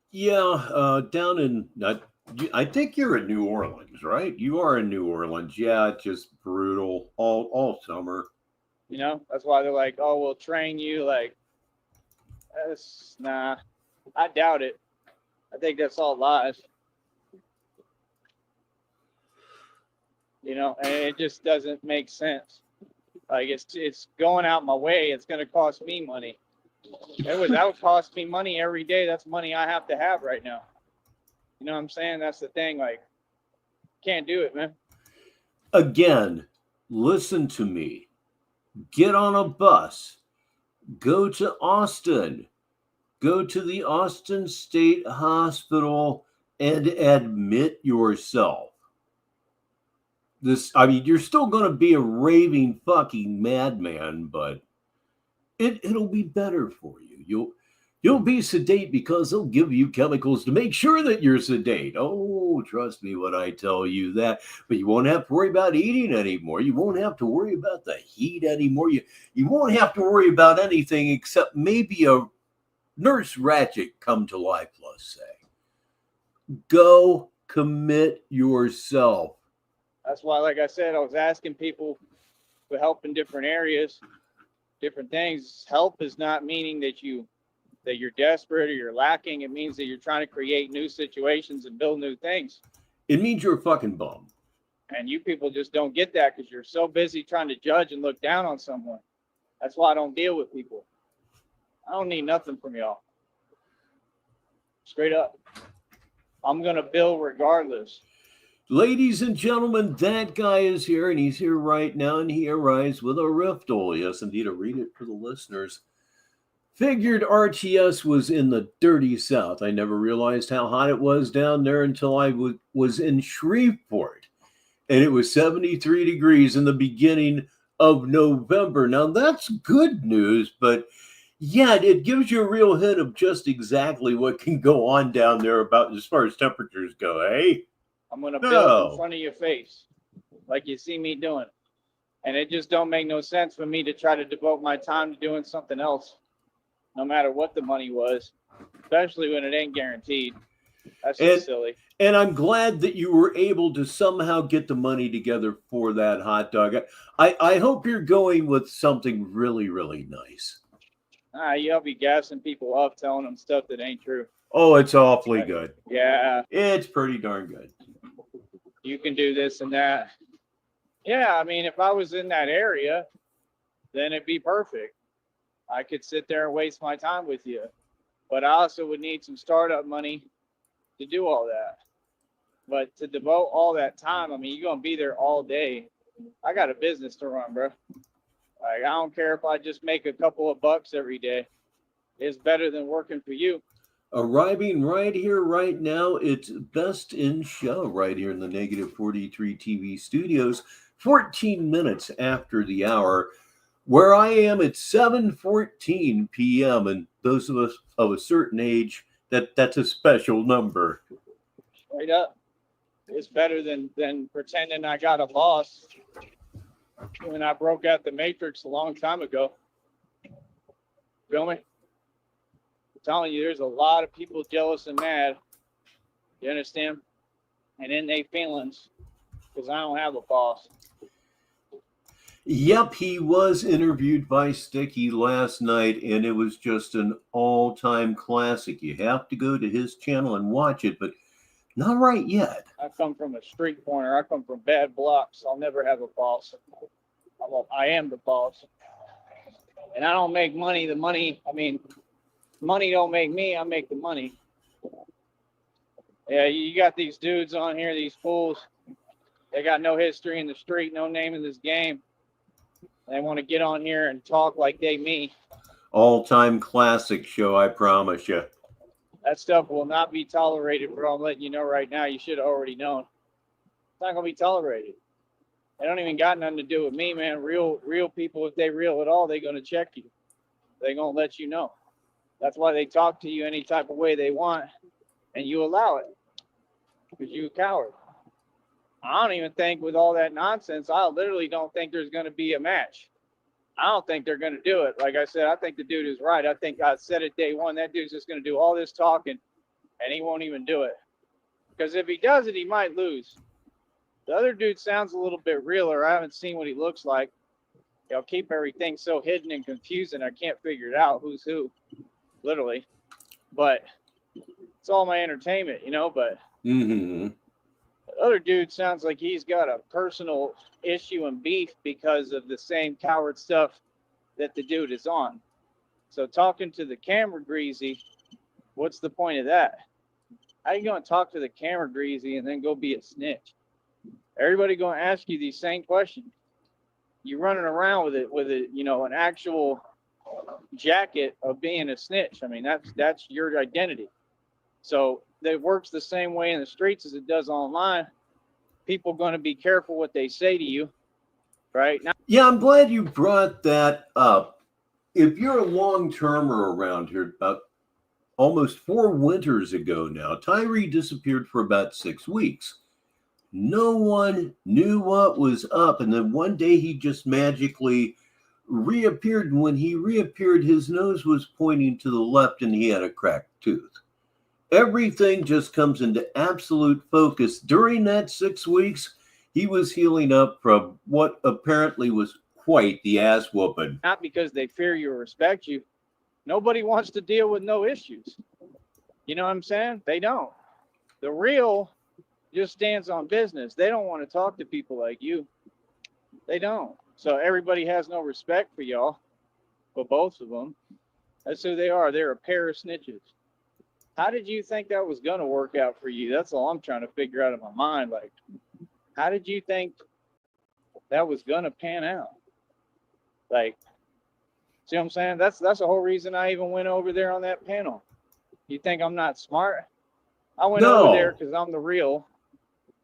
Speaker 2: Yeah, down in, I think you're in New Orleans, right? You are in New Orleans. Yeah, just brutal all summer.
Speaker 11: You know, that's why they're like, oh, we'll train you. Like, that's, nah, I doubt it. I think that's all lies. You know, and it just doesn't make sense. Like, it's going out my way. It's going to cost me money. That would cost me money every day. That's money I have to have right now. You know what I'm saying? That's the thing. Like, can't do it, man.
Speaker 2: Again, listen to me. Get on a bus. Go to Austin. Go to the Austin State Hospital and admit yourself. You're still going to be a raving fucking madman, but it'll be better for you. You'll be sedate because they'll give you chemicals to make sure that you're sedate. Oh, trust me when I tell you that. But you won't have to worry about eating anymore. You won't have to worry about the heat anymore. You won't have to worry about anything except maybe a Nurse Ratchet come to life, let's say. Go commit yourself.
Speaker 11: That's why, like I said, I was asking people for help in different areas, different things. Help is not meaning that you're desperate or you're lacking. It means that you're trying to create new situations and build new things.
Speaker 2: It means you're a fucking bum.
Speaker 11: And you people just don't get that because you're so busy trying to judge and look down on someone. That's why I don't deal with people. I don't need nothing from y'all. Straight up. I'm going to build regardless.
Speaker 2: Ladies and gentlemen, that guy is here, and he's here right now, and he arrives with a riftol. Yes, indeed, I'll read it for the listeners. Figured RTS was in the dirty South. I never realized how hot it was down there until I was in Shreveport, and it was 73 degrees in the beginning of November. Now, that's good news, but yeah, it gives you a real hint of just exactly what can go on down there about as far as temperatures go, eh?
Speaker 11: I'm going to build in front of your face like you see me doing. And it just don't make no sense for me to try to devote my time to doing something else, no matter what the money was, especially when it ain't guaranteed. That's just silly.
Speaker 2: And I'm glad that you were able to somehow get the money together for that hot dog. I hope you're going with something really, really nice.
Speaker 11: You'll be gassing people up, telling them stuff that ain't true.
Speaker 2: Oh, it's awfully good.
Speaker 11: Yeah.
Speaker 2: It's pretty darn good.
Speaker 11: You can do this and that. Yeah, I mean, if I was in that area, then it'd be perfect. I could sit there and waste my time with you. But I also would need some startup money to do all that. But to devote all that time, I mean, you're going to be there all day. I got a business to run, bro. Like, I don't care if I just make a couple of bucks every day. It's better than working for you.
Speaker 2: Arriving right here, right now, it's Best in Show right here in the Negative 43 TV studios, 14 minutes after the hour, where I am at 7:14 p.m. And those of us of a certain age, that's a special number.
Speaker 11: Straight up. It's better than pretending I got a boss when I broke out the Matrix a long time ago. Feel me? Telling you, there's a lot of people jealous and mad. You understand? And in their feelings, because I don't have a boss.
Speaker 2: Yep, he was interviewed by Sticky last night, and it was just an all-time classic. You have to go to his channel and watch it, but not right yet.
Speaker 11: I come from a street corner. I come from bad blocks. I'll never have a boss. I am the boss. And I don't make money. The money, money don't make me, I make the money. Yeah, you got these dudes on here, these fools. They got no history in the street, no name in this game. They want to get on here and talk like they me.
Speaker 2: All-time classic show, I promise you.
Speaker 11: That stuff will not be tolerated, bro. I'm letting you know right now. You should have already known. It's not gonna be tolerated. They don't even got nothing to do with me, man. Real people, if they real at all, they're gonna check you. They're gonna let you know. That's why they talk to you any type of way they want, and you allow it because you're a coward. I don't even think with all that nonsense, I literally don't think there's gonna be a match. I don't think they're going to do it. Like I said, I think the dude is right. I think I said it day one. That dude's just going to do all this talking, and he won't even do it. Because if he does it, he might lose. The other dude sounds a little bit realer. I haven't seen what he looks like. They'll keep everything so hidden and confusing. I can't figure it out who's who, literally. But it's all my entertainment, you know. But the other dude sounds like he's got a personal issue and beef because of the same coward stuff that the dude is on. So talking to the camera greasy, what's the point of that? How you going to talk to the camera greasy and then go be a snitch? Everybody going to ask you these same questions. You running around with it, you know, an actual jacket of being a snitch. I mean, that's your identity. So it works the same way in the streets as it does online. People going to be careful what they say to you, right? Now,
Speaker 2: yeah, I'm glad you brought that up. If you're a long-termer around here, about almost 4 winters ago now, Tyree disappeared for about 6 weeks. No one knew what was up, and then one day he just magically reappeared, and when he reappeared, his nose was pointing to the left and he had a cracked tooth. Everything just comes into absolute focus. During that 6 weeks, he was healing up from what apparently was quite the ass whooping.
Speaker 11: not because they fear you or respect you. Nobody wants to deal with no issues. You know what I'm saying? They don't. The real just stands on business. They don't want to talk to people like you. They don't. So everybody has no respect for y'all, but both of them. That's who they are. They're a pair of snitches. How did you think that was going to work out for you? That's all I'm trying to figure out in my mind. Like, how did you think that was going to pan out? Like, see what I'm saying? That's the whole reason I even went over there on that panel. You think I'm not smart? I went over there because I'm the real,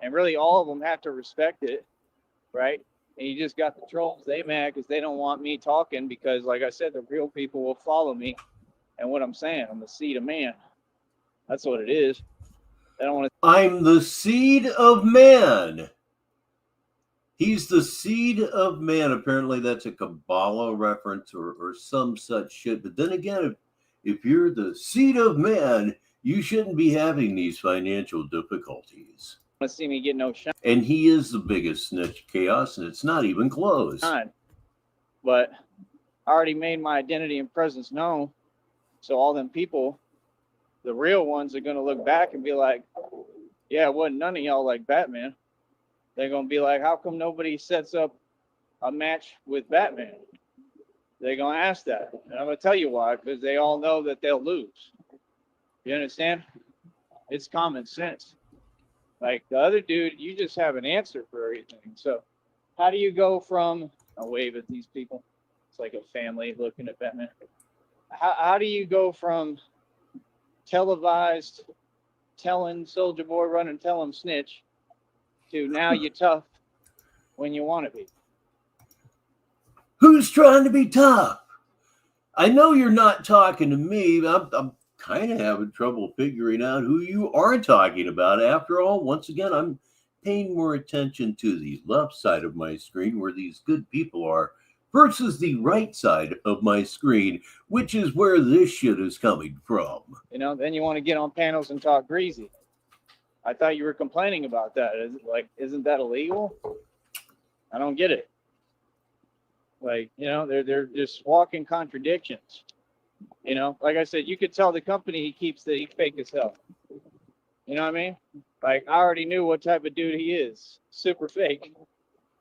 Speaker 11: and really all of them have to respect it, right? And you just got the trolls. They mad because they don't want me talking because, like I said, the real people will follow me. And what I'm saying, I'm the seed of man. That's what it is. They don't want to.
Speaker 2: I'm the seed of man. He's the seed of man. Apparently, that's a Kabbalah reference or some such shit. But then again, if you're the seed of man, you shouldn't be having these financial difficulties.
Speaker 11: Want to see me get no shine.
Speaker 2: And he is the biggest snitch chaos, and it's not even close.
Speaker 11: But I already made my identity and presence known. So all them people, the real ones, are going to look back and be like, yeah, it wasn't none of y'all like Batman. They're going to be like, how come nobody sets up a match with Batman? They're going to ask that. And I'm going to tell you why, because they all know that they'll lose. You understand? It's common sense. Like the other dude, you just have an answer for everything. So how do you go from, I'll wave at these people. It's like a family looking at Batman. How do you go from televised telling Soldier Boy run and tell him snitch to now you're tough when you want to be?
Speaker 2: Who's trying to be tough? I know you're not talking to me. I'm kind of having trouble figuring out who you are talking about. After all, once again, I'm paying more attention to the left side of my screen where these good people are versus the right side of my screen, which is where this shit is coming from.
Speaker 11: You know, then you want to get on panels and talk greasy. I thought you were complaining about that. Isn't that illegal? I don't get it. Like, you know, they're just walking contradictions. You know, like I said, you could tell the company he keeps that he's fake as hell. You know what I mean? Like, I already knew what type of dude he is. Super fake.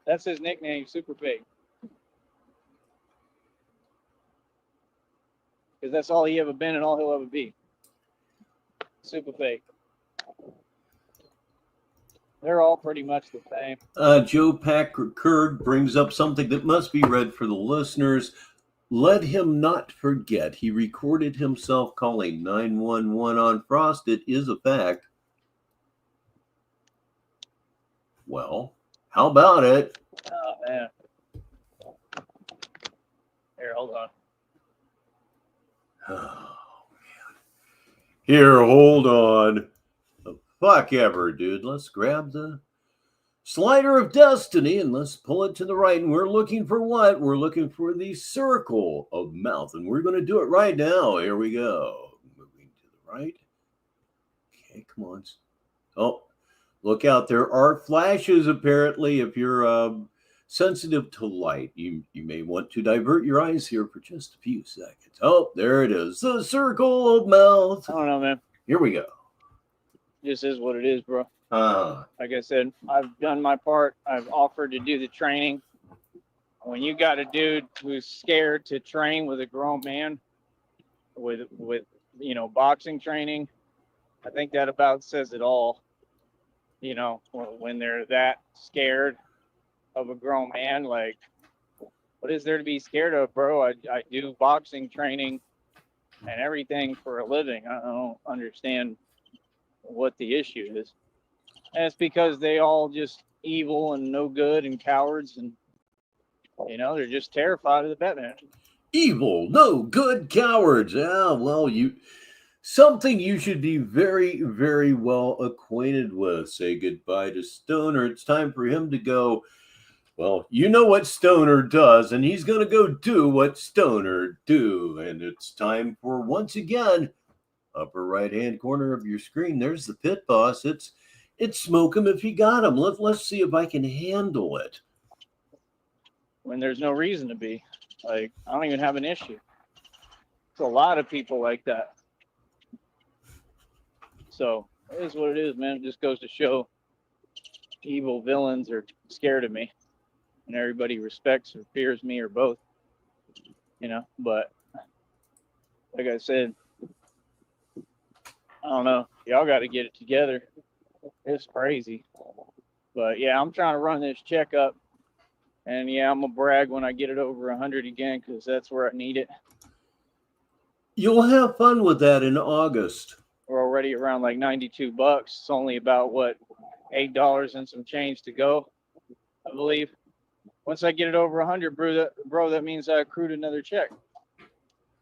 Speaker 11: That's his nickname, Super Fake. Because that's all he ever been and all he'll ever be. Super fake. They're all pretty much the same.
Speaker 2: Joe Packard brings up something that must be read for the listeners. Let him not forget he recorded himself calling 911 on Frost. It is a fact. Well, how about it?
Speaker 11: Oh, man. Here, hold on.
Speaker 2: Oh, man. Here, hold on. The fuck ever, dude. Let's grab the slider of destiny and let's pull it to the right. And we're looking for what? We're looking for the circle of mouth. And we're going to do it right now. Here we go. Moving to the right. Okay, come on. Oh, look out. There are flashes, apparently. If you're sensitive to light, you may want to divert your eyes here for just a few seconds. Oh, there it is. The circle of mouth.
Speaker 11: I don't know, man.
Speaker 2: Here we go.
Speaker 11: This is what it is, bro.
Speaker 2: Uh,
Speaker 11: Like I said, I've done my part. I've offered to do the training. When you got a dude who's scared to train with a grown man with you know, boxing training, I think that about says it all. You know, when they're that scared of a grown man, like, what is there to be scared of, bro? I do boxing training and everything for a living. I don't understand what the issue is. And it's because they all just evil and no good and cowards, and you know, they're just terrified of the Batman.
Speaker 2: Evil, no good, cowards. Yeah, well, something you should be very, very well acquainted with. Say goodbye to Stoner. It's time for him to go. Well, you know what Stoner does, and he's going to go do what Stoner do. And it's time for, once again, upper right-hand corner of your screen, there's the pit boss. It's smoke him if you got him. Let's see if I can handle it.
Speaker 11: When there's no reason to be. Like, I don't even have an issue. It's a lot of people like that. So, it is what it is, man. It just goes to show evil villains are scared of me. And everybody respects or fears me or both. You know, but like I said, I don't know. Y'all got to get it together. It's crazy. But yeah, I'm trying to run this checkup. And yeah, I'm going to brag when I get it over 100 again, because that's where I need it.
Speaker 2: You'll have fun with that in August.
Speaker 11: We're already around like $92. It's only about, what, $8 and some change to go, I believe. Once I get it over 100, bro, that means I accrued another check.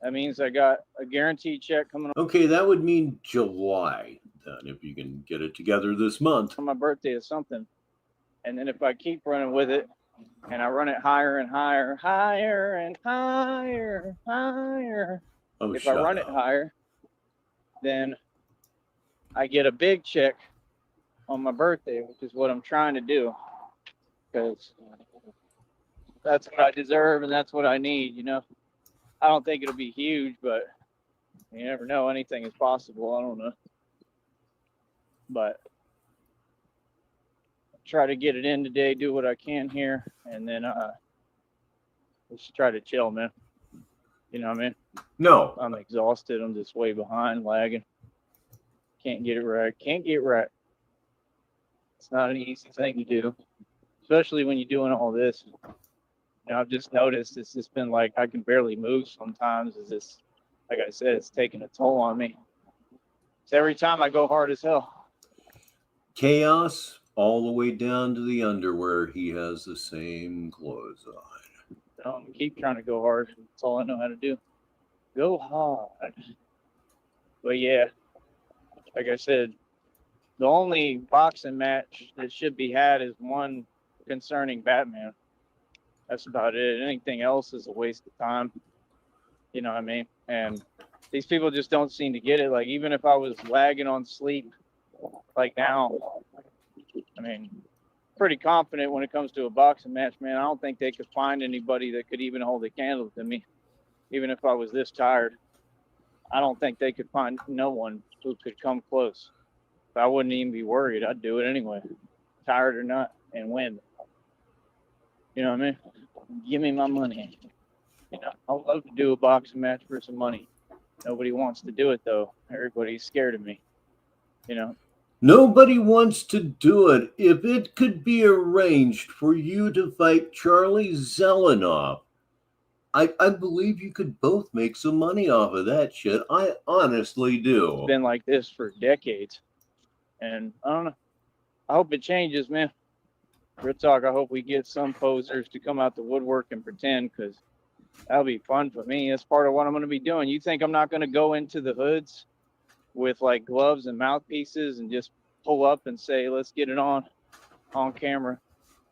Speaker 11: That means I got a guaranteed check coming up.
Speaker 2: Okay, that would mean July, then, if you can get it together this month.
Speaker 11: On my birthday or something. And then if I keep running with it, and I run it higher and higher, higher and higher, higher.
Speaker 2: Oh,
Speaker 11: if I run it higher, then I get a big check on my birthday, which is what I'm trying to do. Because that's what I deserve and that's what I need, you know. I don't think it'll be huge, but you never know. Anything is possible. I don't know. But try to get it in today, do what I can here, and then just try to chill, man. You know what I mean?
Speaker 2: No.
Speaker 11: I'm exhausted. I'm just way behind, lagging. Can't get it right. Can't get right. It's not an easy thing to do, especially when you're doing all this. You know, I've just noticed it's just been like I can barely move sometimes. It's just, like I said, it's taking a toll on me. So every time I go hard as hell.
Speaker 2: Chaos all the way down to the underwear. He has the same clothes on.
Speaker 11: Keep trying to go hard. That's all I know how to do. Go hard. But yeah, like I said, the only boxing match that should be had is one concerning Batman. That's about it. Anything else is a waste of time. You know what I mean? And these people just don't seem to get it. Like, even if I was lagging on sleep, like now, I mean, pretty confident when it comes to a boxing match, man. I don't think they could find anybody that could even hold a candle to me, even if I was this tired. I don't think they could find no one who could come close. But I wouldn't even be worried. I'd do it anyway, tired or not, and win. You know what I mean? Give me my money. You know, I'd love to do a boxing match for some money. Nobody wants to do it, though. Everybody's scared of me. You know?
Speaker 2: Nobody wants to do it. If it could be arranged for you to fight Charlie Zelenoff, I believe you could both make some money off of that shit. I honestly do.
Speaker 11: It's been like this for decades. And I don't know. I hope it changes, man. Real talk, I hope we get some posers to come out the woodwork and pretend, because that'll be fun for me. That's part of what I'm going to be doing. You think I'm not going to go into the hoods with like gloves and mouthpieces and just pull up and say, let's get it on camera?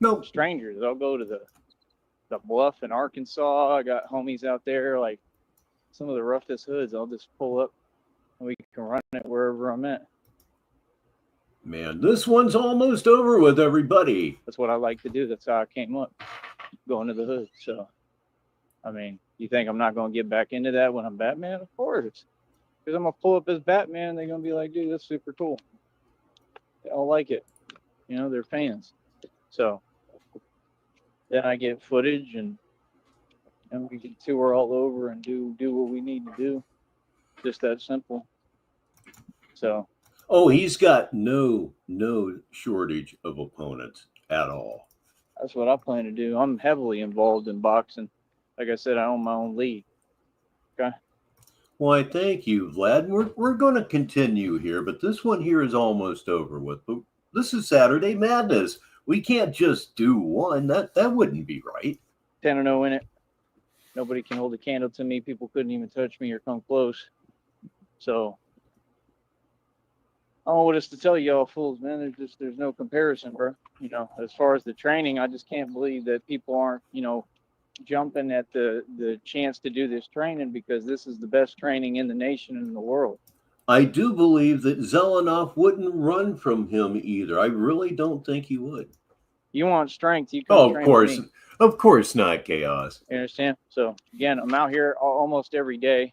Speaker 2: No.
Speaker 11: Strangers. I'll go to the Bluff in Arkansas. I got homies out there, like some of the roughest hoods. I'll just pull up and we can run it wherever I'm at.
Speaker 2: Man, this one's almost over with, everybody.
Speaker 11: That's what I like to do. That's how I came up, going to the hood. So, I mean, you think I'm not going to get back into that when I'm Batman? Of course. Because I'm going to pull up as Batman. They're going to be like, dude, that's super cool. They all like it. You know, they're fans. So, then I get footage and we can tour all over and do what we need to do. Just that simple. So.
Speaker 2: Oh, he's got no shortage of opponents at all.
Speaker 11: That's what I plan to do. I'm heavily involved in boxing. Like I said, I own my own league. Okay.
Speaker 2: Why, thank you, Vlad. We're going to continue here, but this one here is almost over with. But this is Saturday Madness. We can't just do one. That wouldn't be right.
Speaker 11: 10-0 in it. Nobody can hold a candle to me. People couldn't even touch me or come close. So I don't know what else to tell y'all fools, man. There's no comparison, bro. You know, as far as the training, I just can't believe that people aren't, you know, jumping at the chance to do this training, because this is the best training in the nation and in the world.
Speaker 2: I do believe that Zelenoff wouldn't run from him either. I really don't think he would.
Speaker 11: You want strength, you can train with me.
Speaker 2: Of course not, Chaos.
Speaker 11: You understand? So, again, I'm out here almost every day,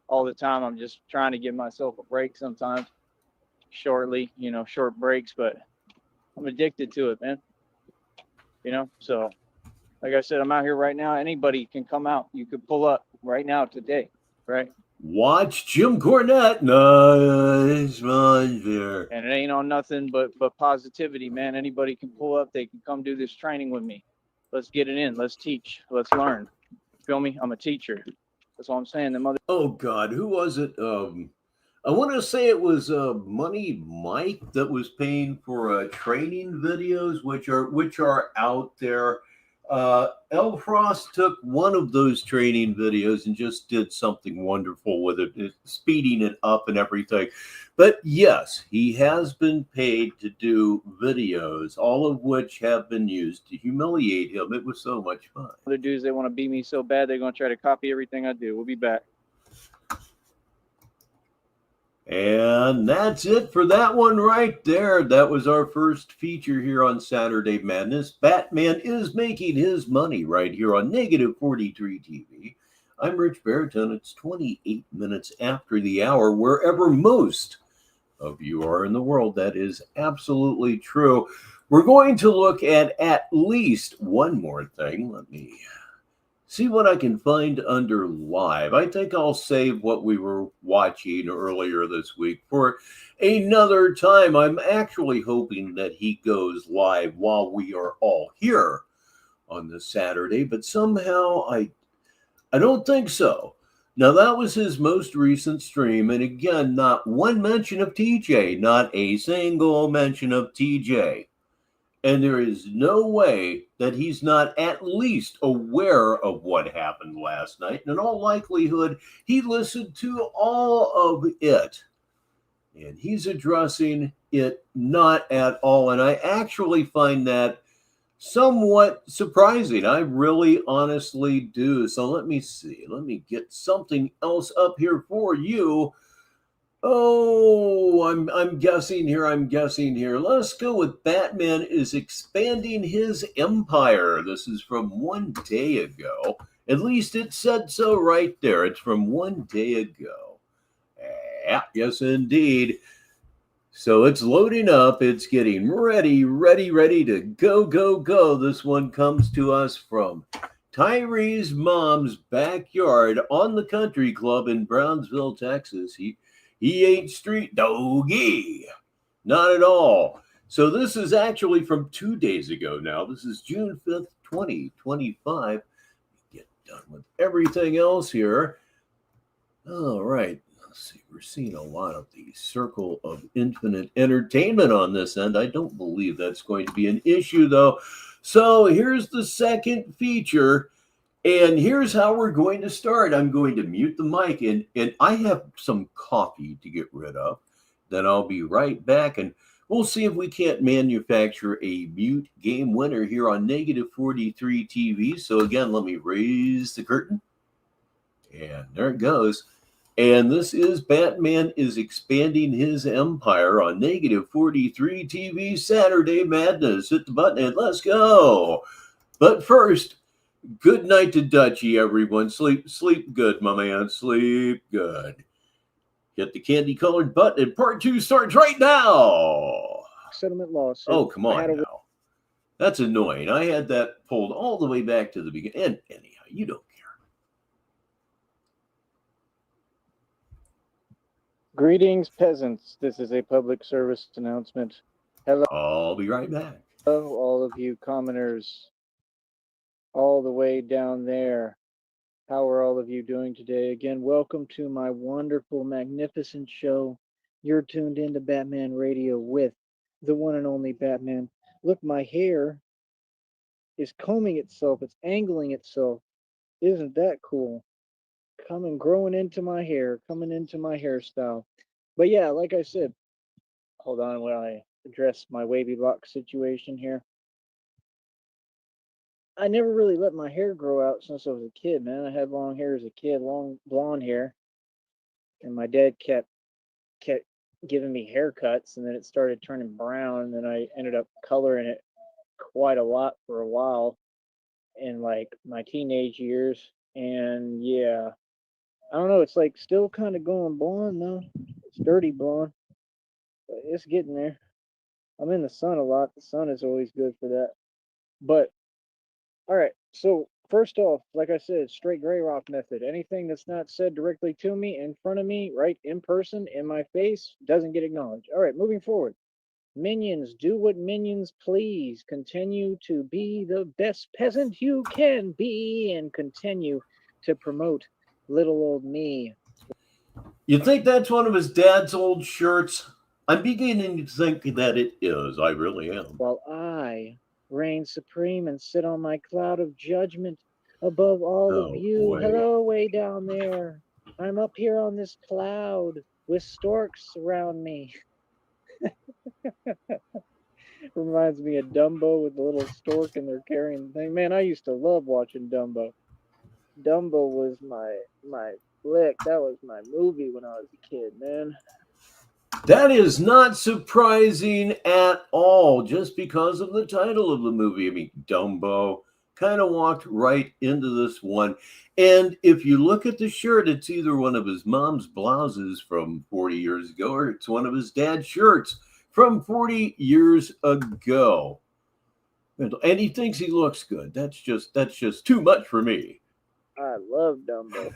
Speaker 11: all the time. I'm just trying to give myself a break sometimes, shortly, you know, short breaks, but I'm addicted to it, man. You know, so like I said, I'm out here right now. Anybody can come out. You could pull up right now today, right?
Speaker 2: Watch Jim Cornette. Nice one there.
Speaker 11: And it ain't on nothing but positivity, man. Anybody can pull up. They can come do this training with me. Let's get it in. Let's teach. Let's learn. Feel me? I'm a teacher. That's all I'm saying.
Speaker 2: Oh, God. Who was it? I want to say it was Money Mike that was paying for training videos, which are out there. El Frost took one of those training videos and just did something wonderful with it, speeding it up and everything. But yes, he has been paid to do videos, all of which have been used to humiliate him. It was so much fun.
Speaker 11: Other dudes, they want to beat me so bad, they're going to try to copy everything I do. We'll be back.
Speaker 2: And that's it for that one right there. That was our first feature here on Saturday Madness. Batman is making his money right here on Negative 43 TV. I'm Rich Baritone. It's 28 minutes after the hour, wherever most of you are in the world. That is absolutely true. We're going to look at least one more thing. Let me see what I can find under live. I think I'll save what we were watching earlier this week for another time. I'm actually hoping that he goes live while we are all here on this Saturday, but somehow I don't think so. Now, that was his most recent stream, and again, not one mention of TJ, not a single mention of TJ. And there is no way that he's not at least aware of what happened last night. And in all likelihood, he listened to all of it. And he's addressing it not at all. And I actually find that somewhat surprising. I really honestly do. So let me see. Let me get something else up here for you. Oh, I'm guessing here. Let's go with Batman is expanding his empire. This is from 1 day ago. At least it said so right there. It's from 1 day ago. Yes, indeed. So it's loading up. It's getting ready to go. This one comes to us from Tyree's mom's backyard on the country club in Brownsville, Texas. He ain't street doggy. Not at all. So this is actually from 2 days ago now. This is June 5th, 2025. Get done with everything else here. All right. Let's see. We're seeing a lot of the circle of infinite entertainment on this end. I don't believe that's going to be an issue, though. So here's the second feature. And here's how we're going to start. I'm going to mute the mic, and I have some coffee to get rid of. Then I'll be right back, and we'll see if we can't manufacture a mute game winner here on Negative 43 TV. So again, let me raise the curtain. And there it goes. And this is Batman is expanding his empire on Negative 43 TV Saturday Madness. Hit the button and let's go. But first, good night to Dutchie, everyone. Sleep good, my man. Sleep good. Hit the candy-colored button, and part 2 starts right now.
Speaker 11: Settlement lawsuit.
Speaker 2: Oh, come on now. That's annoying. I had that pulled all the way back to the beginning. And anyhow, you don't care.
Speaker 11: Greetings, peasants. This is a public service announcement. Hello.
Speaker 2: I'll be right back.
Speaker 11: Hello, all of you commoners, all the way down there. How are all of you doing today? Again, welcome to my wonderful, magnificent show. You're tuned into Batman Radio with the one and only Batman. Look, my hair is combing itself. It's angling itself. Isn't that cool? Growing into my hair, coming into my hairstyle. But yeah, like I said, hold on while I address my wavy lock situation here. I never really let my hair grow out since I was a kid, man. I had long hair as a kid, long blonde hair. And my dad kept giving me haircuts, and then it started turning brown, and then I ended up coloring it quite a lot for a while in like my teenage years. And yeah, I don't know, it's like still kind of going blonde though. It's dirty blonde, but it's getting there. I'm in the sun a lot. The sun is always good for that. But all right, so first off, like I said, straight gray rock method. Anything that's not said directly to me, in front of me, right in person, in my face, doesn't get acknowledged. All right, moving forward. Minions, do what minions please. Continue to be the best peasant you can be and continue to promote little old me.
Speaker 2: You think that's one of his dad's old shirts? I'm beginning to think that it is. I really am.
Speaker 11: While I reign supreme and sit on my cloud of judgment above all of you.
Speaker 2: Boy.
Speaker 11: Hello, way down there. I'm up here on this cloud with storks around me. Reminds me of Dumbo with the little stork and they're carrying the thing. Man, I used to love watching Dumbo. Dumbo was my flick. That was my movie when I was a kid, man.
Speaker 2: That is not surprising at all, just because of the title of the movie. I mean, Dumbo kind of walked right into this one. And if you look at the shirt, it's either one of his mom's blouses from 40 years ago or it's one of his dad's shirts from 40 years ago. And he thinks he looks good. That's just too much for me.
Speaker 11: I love Dumbo.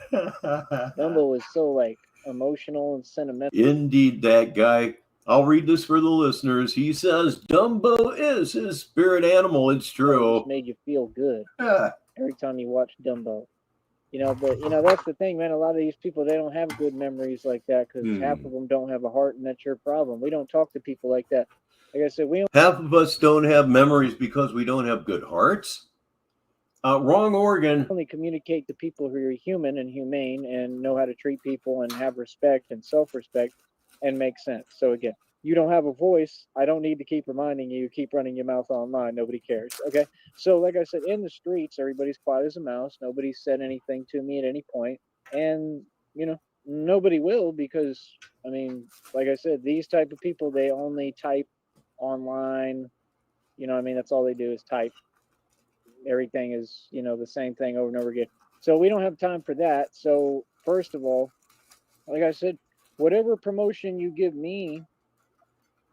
Speaker 11: Dumbo was so like emotional and sentimental.
Speaker 2: Indeed, that guy. I'll read this for the listeners. He says Dumbo is his spirit animal. It's true.
Speaker 11: It just made you feel good every time you watch Dumbo. But that's the thing, man. A lot of these people, they don't have good memories like that because half of them don't have a heart, and that's your problem. We don't talk to people like that. Like I said,
Speaker 2: half of us don't have memories because we don't have good hearts. Wrong organ.
Speaker 11: Only communicate to people who are human and humane and know how to treat people and have respect and self-respect and make sense. So again, you don't have a voice. I don't need to keep reminding you. Keep running your mouth online. Nobody cares. Okay. So like I said, in the streets, everybody's quiet as a mouse. Nobody said anything to me at any point. And, nobody will because, I mean, like I said, these type of people, they only type online. That's all they do is type. Everything is, the same thing over and over again. So we don't have time for that. So first of all, like I said, whatever promotion you give me,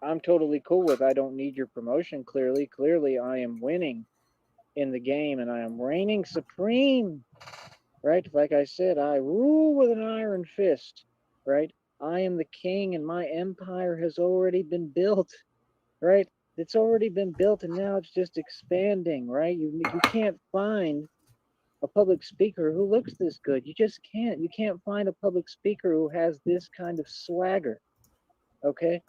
Speaker 11: I'm totally cool with. I don't need your promotion. Clearly I am winning in the game and I am reigning supreme, right? Like I said, I rule with an iron fist, right? I am the king and my empire has already been built, right? It's already been built and now it's just expanding, right? You can't find
Speaker 12: a public speaker who looks this good. You just can't. You can't find a public speaker who has this kind of swagger. Okay?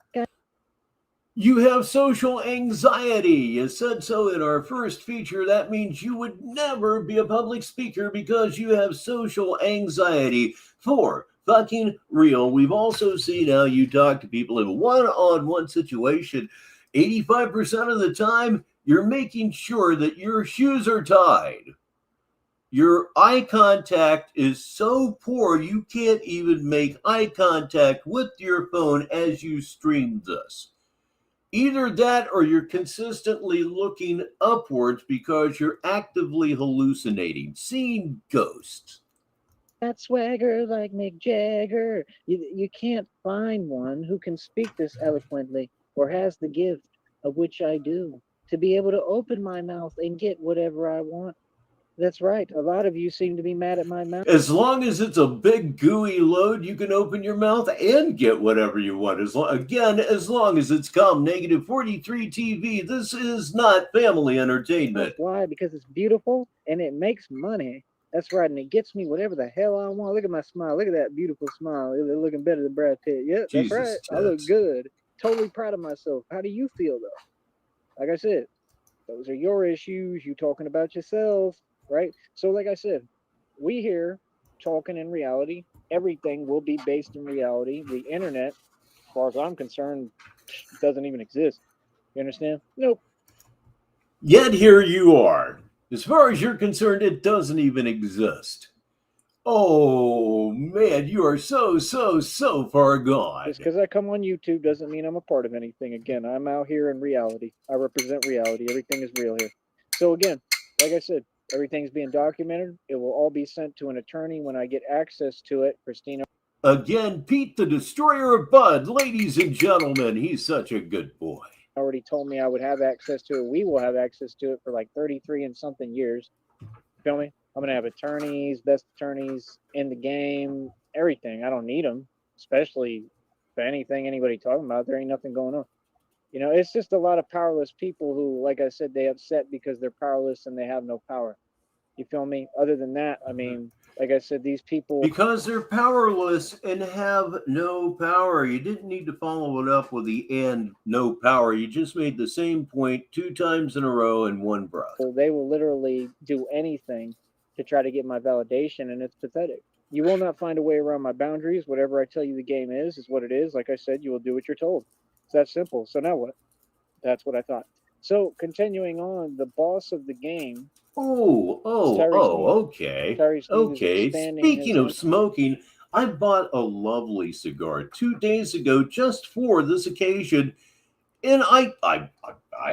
Speaker 2: You have social anxiety. You said so in our first feature. That means you would never be a public speaker because you have social anxiety. For fucking real. We've also seen how you talk to people in a one-on-one situation. 85% of the time, you're making sure that your shoes are tied. Your eye contact is so poor you can't even make eye contact with your phone as you stream this. Either that or you're consistently looking upwards because you're actively hallucinating, seeing ghosts.
Speaker 12: That swagger like Mick Jagger. You can't find one who can speak this eloquently or has the gift of which I do to be able to open my mouth and get whatever I want. That's right. A lot of you seem to be mad at my mouth.
Speaker 2: As long as it's a big gooey load, you can open your mouth and get whatever you want. As long as it's calm. Negative 43 TV. This is not family entertainment.
Speaker 12: Why? Because it's beautiful and it makes money. That's right, and it gets me whatever the hell I want. Look at my smile. Look at that beautiful smile. It's looking better than Brad Pitt. Yep, that's right. I look good. Totally proud of myself. How do you feel, though? Like I said, those are your issues. You talking about yourself, right? So like I said, we here talking in reality. Everything will be based in reality. The internet, as far as I'm concerned, doesn't even exist. You understand? Nope.
Speaker 2: Yet here you are. As far as you're concerned, it doesn't even exist. Oh, man, you are so far gone.
Speaker 12: Just because I come on YouTube doesn't mean I'm a part of anything. Again, I'm out here in reality. I represent reality. Everything is real here. So again, like I said, everything's being documented. It will all be sent to an attorney when I get access to it. Christina.
Speaker 2: Again, Pete the Destroyer of Bud. Ladies and gentlemen, he's such a good boy.
Speaker 12: Already told me I would have access to it. We will have access to it for like 33 and something years. Feel me? I'm gonna have attorneys, best attorneys in the game, everything. I don't need them, especially for anything anybody talking about. There ain't nothing going on. You know, it's just a lot of powerless people who, like I said, they upset because they're powerless and they have no power. You feel me? Other than that, I mean, like I said, these people...
Speaker 2: Because they're powerless and have no power. You didn't need to follow it up with the "and no power." You just made the same point 2 times in a row in one breath.
Speaker 12: So they will literally do anything to try to get my validation, and it's pathetic. You will not find a way around my boundaries. Whatever I tell you the game is what it is. Like I said, you will do what you're told. It's that simple. So now what? That's what I thought. So continuing on, the boss of the game...
Speaker 2: Okay. Speaking of smoking, I bought a lovely cigar 2 days ago just for this occasion, and I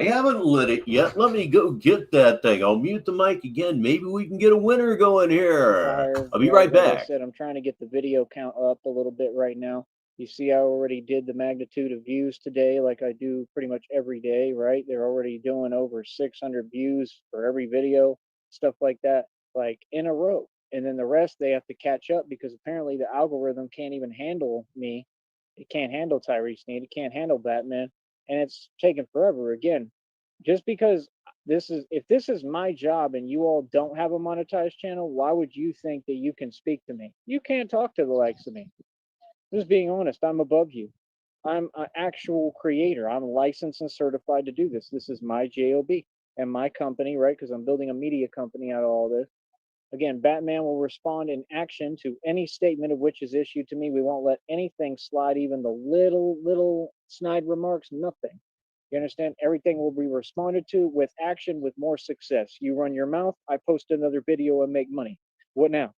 Speaker 2: haven't lit it yet. Let me go get that thing. I'll mute the mic again. Maybe we can get a winner going here. I'll be right back.
Speaker 12: Like I said, I'm trying to get the video count up a little bit right now. You see, I already did the magnitude of views today, like I do pretty much every day, right? They're already doing over 600 views for every video, stuff like that, like in a row. And then the rest, they have to catch up because apparently the algorithm can't even handle me. It can't handle Tyrese Sneed. It can't handle Batman. And it's taking forever. Again, just because if this is my job and you all don't have a monetized channel, why would you think that you can speak to me? You can't talk to the likes of me. Just being honest, I'm above you. I'm an actual creator. I'm licensed and certified to do this. This is my JOB and my company, right? Because I'm building a media company out of all this. Again, Batman will respond in action to any statement of which is issued to me. We won't let anything slide, even the little snide remarks, nothing. You understand? Everything will be responded to with action, with more success. You run your mouth, I post another video and make money. What now?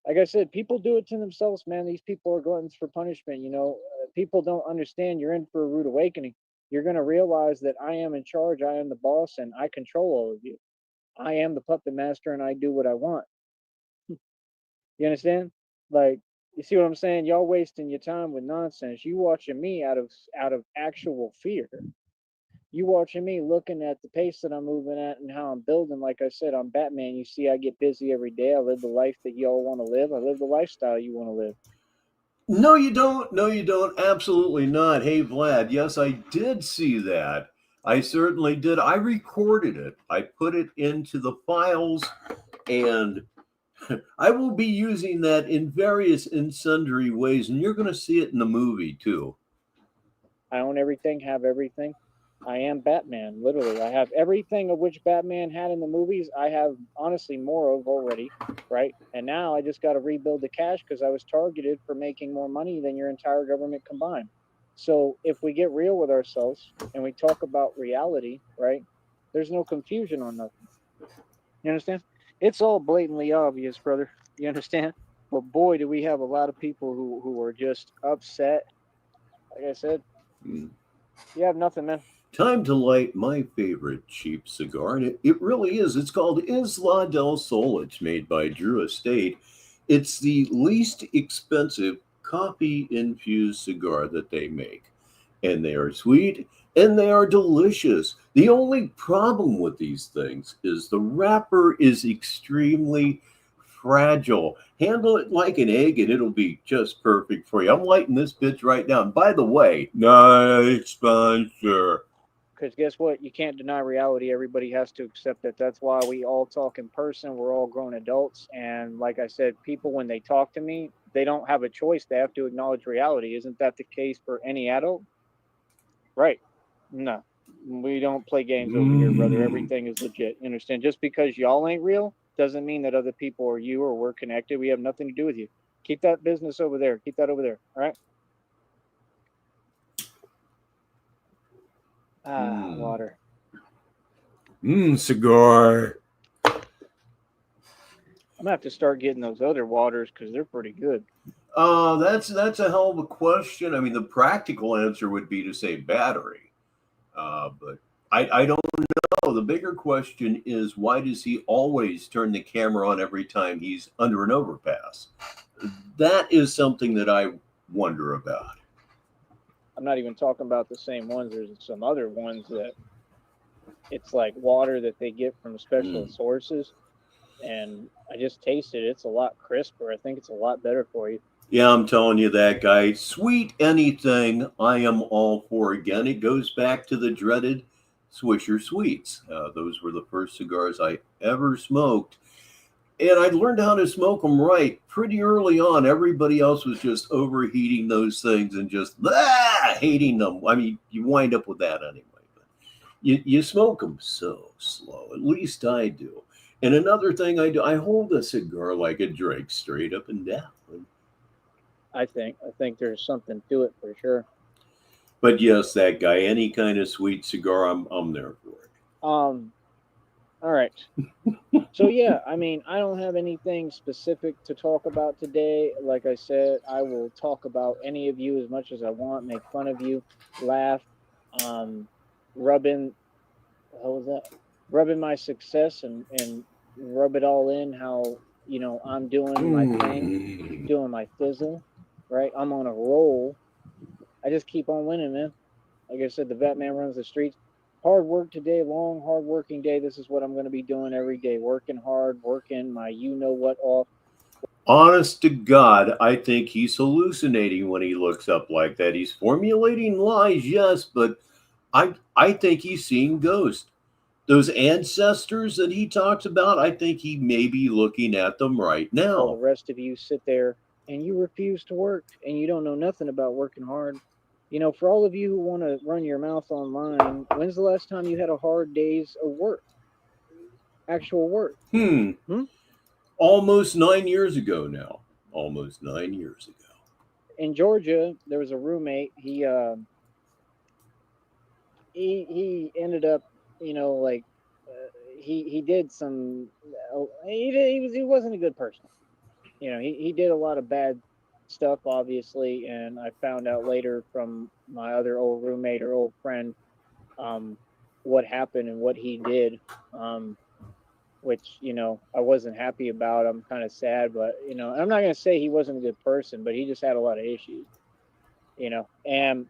Speaker 12: Like I said, people do it to themselves, man. These people are gluttons for punishment. You know, people don't understand you're in for a rude awakening. You're going to realize that I am in charge. I am the boss and I control all of you. I am the puppet master and I do what I want. You understand? Like, you see what I'm saying? Y'all wasting your time with nonsense. You watching me out of actual fear. You watching me looking at the pace that I'm moving at and how I'm building. Like I said, I'm Batman. You see, I get busy every day. I live the life that y'all want to live. I live the lifestyle you want to live.
Speaker 2: No, you don't. No, you don't. Absolutely not. Hey, Vlad. Yes, I did see that. I certainly did. I recorded it. I put it into the files And I will be using that in various and sundry ways, and you're going to see it in the movie too.
Speaker 12: I own everything, have everything. I am Batman, literally. I have everything of which Batman had in the movies. I have honestly more of already, right? And now I just got to rebuild the cash because I was targeted for making more money than your entire government combined. So if we get real with ourselves and we talk about reality, right? There's no confusion on nothing. You understand? It's all blatantly obvious, brother. You understand? But boy, do we have a lot of people who are just upset. Like I said, you have nothing, man.
Speaker 2: Time to light my favorite cheap cigar, and it really is. It's called Isla del Sol. It's made by Drew Estate. It's the least expensive coffee-infused cigar that they make, and they are sweet and they are delicious. The only problem with these things is the wrapper is extremely fragile. Handle it like an egg and it'll be just perfect for you. I'm lighting this bitch right now. And by the way, nice sponsor.
Speaker 12: Because guess what? You can't deny reality. Everybody has to accept it. That's why we all talk in person. We're all grown adults. And like I said, people, when they talk to me, they don't have a choice. They have to acknowledge reality. Isn't that the case for any adult? Right. No. We don't play games over here, brother. Everything is legit. You understand? Just because y'all ain't real doesn't mean that other people are you or we're connected. We have nothing to do with you. Keep that business over there. Keep that over there. All right? Water.
Speaker 2: Cigar.
Speaker 12: I'm gonna have to start getting those other waters because they're pretty good.
Speaker 2: That's a hell of a question. I mean, the practical answer would be to say battery, but I don't know. The bigger question is, why does he always turn the camera on every time he's under an overpass? That is something that I wonder about.
Speaker 12: I'm not even talking about the same ones. There's some other ones that it's like water that they get from special sources. And I just tasted it. It's a lot crisper. I think it's a lot better for you.
Speaker 2: Yeah, I'm telling you that, guy. Sweet anything, I am all for. Again, it goes back to the dreaded Swisher Sweets. Those were the first cigars I ever smoked. And I learned how to smoke them right pretty early on. Everybody else was just overheating those things and just hating them. I mean, you wind up with that anyway. But you smoke them so slow. At least I do. And another thing I do, I hold a cigar like a drink, straight up and down.
Speaker 12: I think there's something to it for sure.
Speaker 2: But yes, that guy, any kind of sweet cigar, I'm there for it.
Speaker 12: All right. So yeah, I mean, I don't have anything specific to talk about today. Like I said, I will talk about any of you as much as I want, make fun of you, laugh, rubbing my success and rub it all in how, you know, I'm doing my thing, doing my fizzle, right? I'm on a roll. I just keep on winning, man. Like I said, the Batman runs the streets. Hard work today, long, hard working day. This is what I'm going to be doing every day. Working hard, working my you-know-what off.
Speaker 2: Honest to God, I think he's hallucinating when he looks up like that. He's formulating lies, yes, but I think he's seeing ghosts. Those ancestors that he talks about, I think he may be looking at them right now.
Speaker 12: While the rest of you sit there and you refuse to work and you don't know nothing about working hard. You know, for all of you who want to run your mouth online, when's the last time you had a hard days of work? Actual work?
Speaker 2: Almost 9 years ago now. Almost 9 years ago.
Speaker 12: In Georgia, there was a roommate. He ended up, you know, like he did some. He wasn't a good person. You know, he did a lot of bad stuff, obviously, and I found out later from my other old roommate or old friend what happened and what he did, which, you know, I wasn't happy about. I'm kind of sad, but, you know, I'm not going to say he wasn't a good person, but he just had a lot of issues, you know. And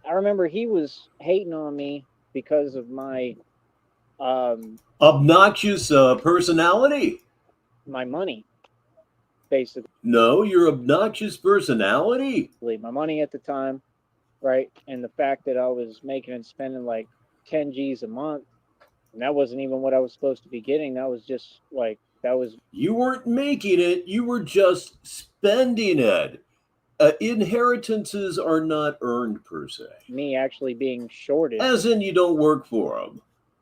Speaker 12: I remember he was hating on me because of my
Speaker 2: obnoxious personality,
Speaker 12: my money. Basically.
Speaker 2: No, your obnoxious personality.
Speaker 12: My money at the time, right? And the fact that I was making and spending like 10 G's a month, and that wasn't even what I was supposed to be getting. That was just like That was
Speaker 2: You weren't making it. You were just spending it. Inheritances are not earned per se.
Speaker 12: me actually being shorted.
Speaker 2: As in, you don't work for them.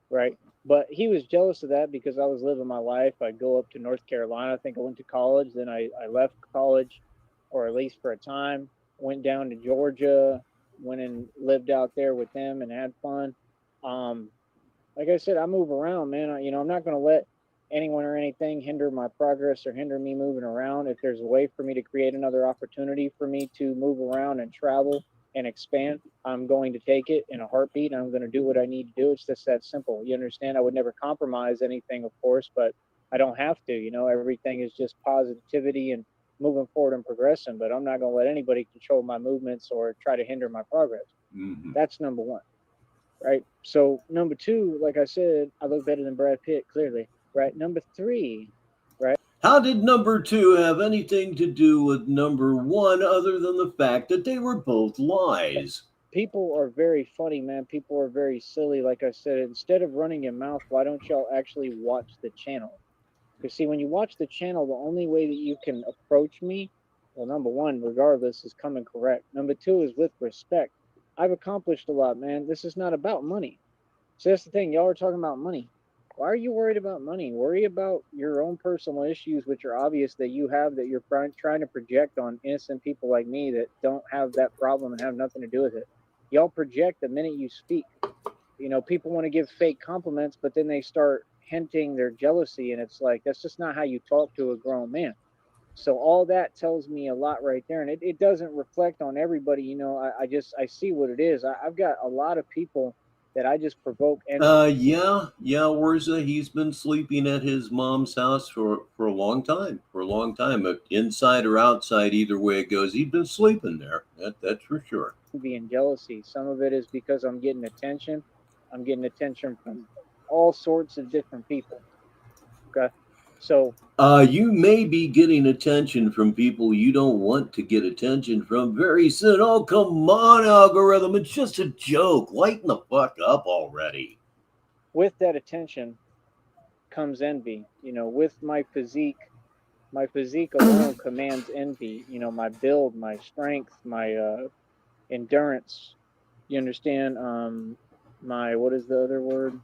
Speaker 12: Right. But he was jealous of that because I was living my life. I'd go up to North Carolina. I think I went to college. Then I left college, or at least for a time. Went down to Georgia, went and lived out there with them and had fun. Like I said, I move around, man. I'm not going to let anyone or anything hinder my progress or hinder me moving around. If there's a way for me to create another opportunity for me to move around and travel and expand, I'm going to take it in a heartbeat. And I'm going to do what I need to do. It's just that simple. You understand? I would never compromise anything, of course, but I don't have to. Everything is just positivity and moving forward and progressing. But I'm not going to let anybody control my movements or try to hinder my progress.
Speaker 2: Mm-hmm.
Speaker 12: That's number one. Right. So number two, like I said, I look better than Brad Pitt, clearly. Right. Number three, right.
Speaker 2: How did number two have anything to do with number one other than the fact that they were both lies?
Speaker 12: People are very funny, man. People are very silly. Like I said, instead of running your mouth, why don't y'all actually watch the channel? Because see, when you watch the channel, the only way that you can approach me, well, number one, regardless, is coming correct. Number two is with respect. I've accomplished a lot, man. This is not about money. So that's the thing. Y'all are talking about money. Why are you worried about money? Worry about your own personal issues, which are obvious that you have, that you're trying to project on innocent people like me that don't have that problem and have nothing to do with it. Y'all project the minute you speak. People want to give fake compliments, but then they start hinting their jealousy, and it's like, that's just not how you talk to a grown man. So all that tells me a lot right there, and it doesn't reflect on everybody. I see what it is. I've got a lot of people that I just provoke. And
Speaker 2: yeah, Wurza, he's been sleeping at his mom's house for a long time. Inside or outside, either way it goes, he's been sleeping there. That's for sure.
Speaker 12: Being jealousy. Some of it is because I'm getting attention. I'm getting attention from all sorts of different people. Okay. So
Speaker 2: you may be getting attention from people you don't want to get attention from very soon. Oh, come on, algorithm. It's just a joke. Lighten the fuck up already.
Speaker 12: With that attention comes envy. With my physique alone commands envy. My build, my strength, my endurance. You understand? What is the other word?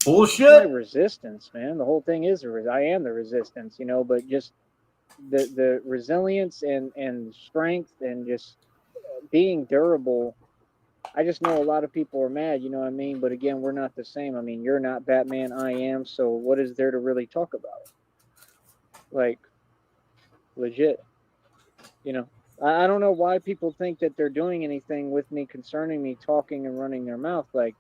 Speaker 2: Bullshit.
Speaker 12: My resistance, man. The whole thing is I am the resistance, but just the resilience and strength and just being durable. I just know a lot of people are mad, you know what I mean? But again, we're not the same. I mean, you're not Batman, I am. So what is there to really talk about? Like, legit. I don't know why people think that they're doing anything with me concerning me talking and running their mouth. Like,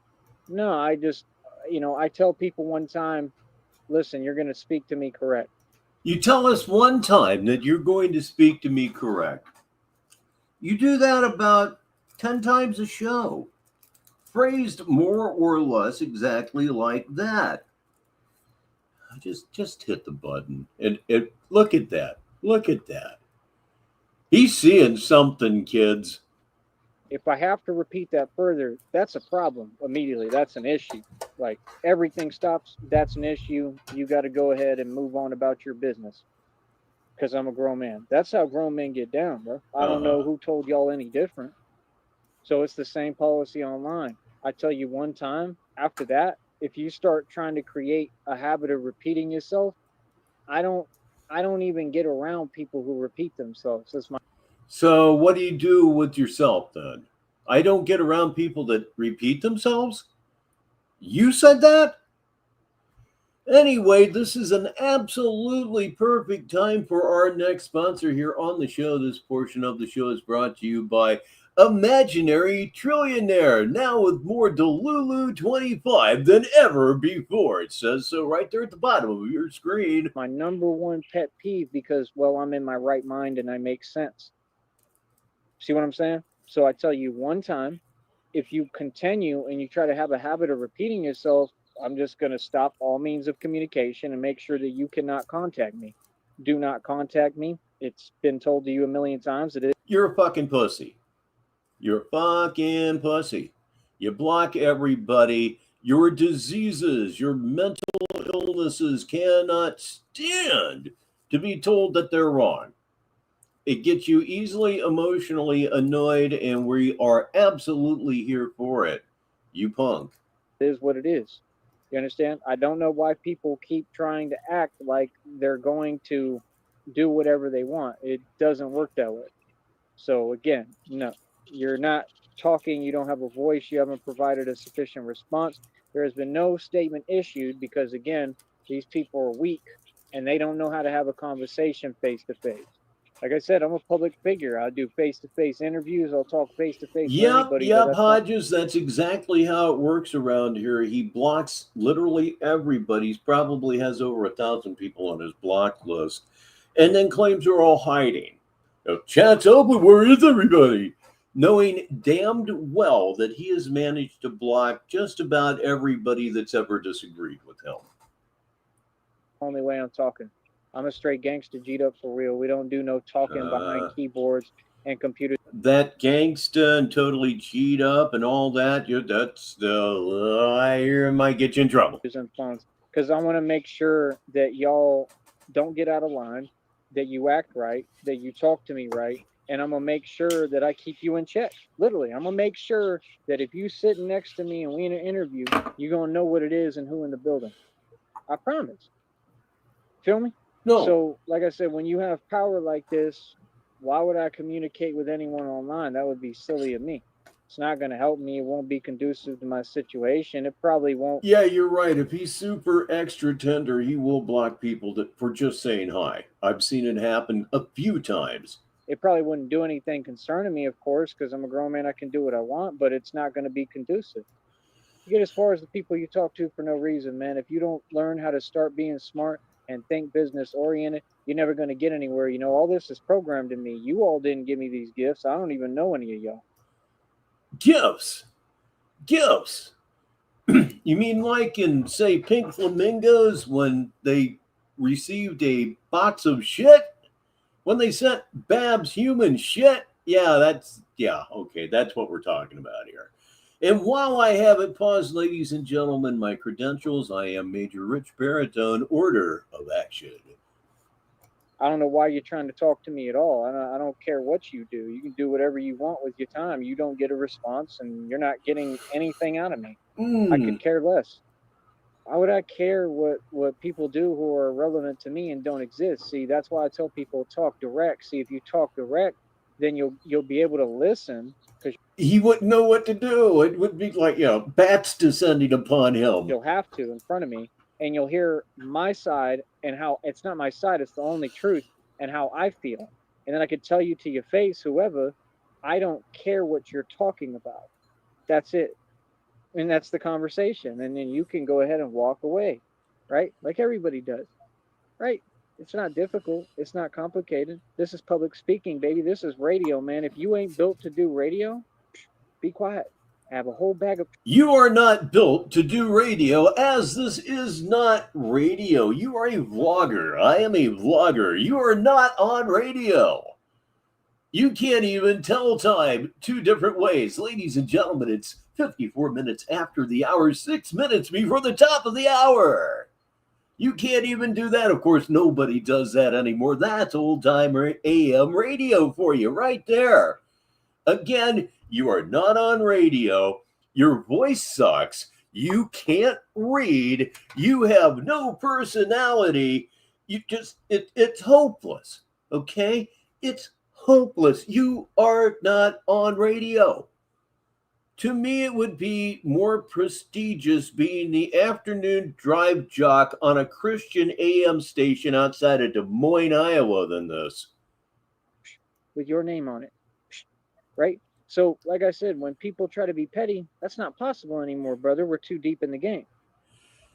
Speaker 12: no, I just, I tell people one time, listen, you're going to speak to me correct.
Speaker 2: You tell us one time that you're going to speak to me correct. You do that about 10 times a show. Phrased more or less exactly like that. Just hit the button and look at that. Look at that. He's seeing something, kids.
Speaker 12: If I have to repeat that further, that's a problem immediately. That's an issue. Like, everything stops. That's an issue. You got to go ahead and move on about your business. Because I'm a grown man. That's how grown men get down, bro. I don't know who told y'all any different. So it's the same policy online. I tell you one time, after that, if you start trying to create a habit of repeating yourself, I don't even get around people who repeat themselves. That's my.
Speaker 2: So what do you do with yourself then? I don't get around people that repeat themselves? You said that? Anyway, this is an absolutely perfect time for our next sponsor here on the show. This portion of the show is brought to you by Imaginary Trillionaire, now with more Delulu 25 than ever before. It says so right there at the bottom of your screen.
Speaker 12: My number one pet peeve because, well, I'm in my right mind and I make sense. See what I'm saying? So I tell you one time, if you continue and you try to have a habit of repeating yourself, I'm just going to stop all means of communication and make sure that you cannot contact me. Do not contact me. It's been told to you a million times that
Speaker 2: You're a fucking pussy. You're a fucking pussy. You block everybody. Your diseases, your mental illnesses cannot stand to be told that they're wrong. It gets you easily emotionally annoyed, and we are absolutely here for it. You punk.
Speaker 12: It is what it is. You understand? I don't know why people keep trying to act like they're going to do whatever they want. It doesn't work that way. So again, no, you're not talking. You don't have a voice. You haven't provided a sufficient response. There has been no statement issued because, again, these people are weak and they don't know how to have a conversation face to face. Like I said, I'm a public figure. I do face-to-face interviews. I'll talk face-to-face with anybody.
Speaker 2: Yep, Hodges. That's exactly how it works around here. He blocks literally everybody. He probably has over 1,000 people on his block list, and then claims they're all hiding. Chat's open. Where is everybody? Knowing damned well that he has managed to block just about everybody that's ever disagreed with him.
Speaker 12: Only way I'm talking. I'm a straight gangster, G'd up for real. We don't do no talking behind keyboards and computers.
Speaker 2: That gangsta and totally G'd up and all that, that's the I hear might get you in trouble.
Speaker 12: Because I want to make sure that y'all don't get out of line, that you act right, that you talk to me right, and I'm going to make sure that I keep you in check. Literally, I'm going to make sure that if you sitting next to me and we in an interview, you're going to know what it is and who in the building. I promise. Feel me?
Speaker 2: No.
Speaker 12: So, like I said, when you have power like this, why would I communicate with anyone online? That would be silly of me. It's not going to help me. It won't be conducive to my situation. It probably won't.
Speaker 2: Yeah, you're right. If he's super extra tender, he will block people for just saying hi. I've seen it happen a few times.
Speaker 12: It probably wouldn't do anything concerning me, of course, because I'm a grown man. I can do what I want, but it's not going to be conducive. You get as far as the people you talk to for no reason, man. If you don't learn how to start being smart and think business oriented, you're never going to get anywhere. You know, all this is programmed in me. You all didn't give me these gifts. I don't even know any of y'all.
Speaker 2: Gifts. You mean like in, say, Pink Flamingos when they received a box of shit? When they sent Babs human shit? Okay, that's what we're talking about here. And while I have it paused, ladies and gentlemen, my credentials, I am Major Richbartone, order of action.
Speaker 12: I don't know why you're trying to talk to me at all. I don't care what you do. You can do whatever you want with your time. You don't get a response, and you're not getting anything out of me. I could care less. Why would I care what people do who are irrelevant to me and don't exist? See, that's why I tell people talk direct. See, if you talk direct, then you'll be able to listen.
Speaker 2: He wouldn't know what to do. It would be like, bats descending upon him.
Speaker 12: You'll have to in front of me, and you'll hear my side and how it's not my side, it's the only truth and how I feel. And then I could tell you to your face, whoever, I don't care what you're talking about. That's it. And that's the conversation. And then you can go ahead and walk away, right? Like everybody does, right? It's not difficult. It's not complicated. This is public speaking, baby. This is radio, man. If you ain't built to do radio, be quiet. Have a whole bag of...
Speaker 2: You are not built to do radio, as this is not radio. You are a vlogger. I am a vlogger. You are not on radio. You can't even tell time 2 different ways. Ladies and gentlemen, it's 54 minutes after the hour, 6 minutes before the top of the hour. You can't even do that. Of course, nobody does that anymore. That's old-time AM radio for you right there. Again, you are not on radio. Your voice sucks. You can't read. You have no personality. It's hopeless. Okay? It's hopeless. You are not on radio. To me, it would be more prestigious being the afternoon drive jock on a Christian AM station outside of Des Moines, Iowa than this.
Speaker 12: With your name on it, right? So, like I said, when people try to be petty, that's not possible anymore, brother. We're too deep in the game.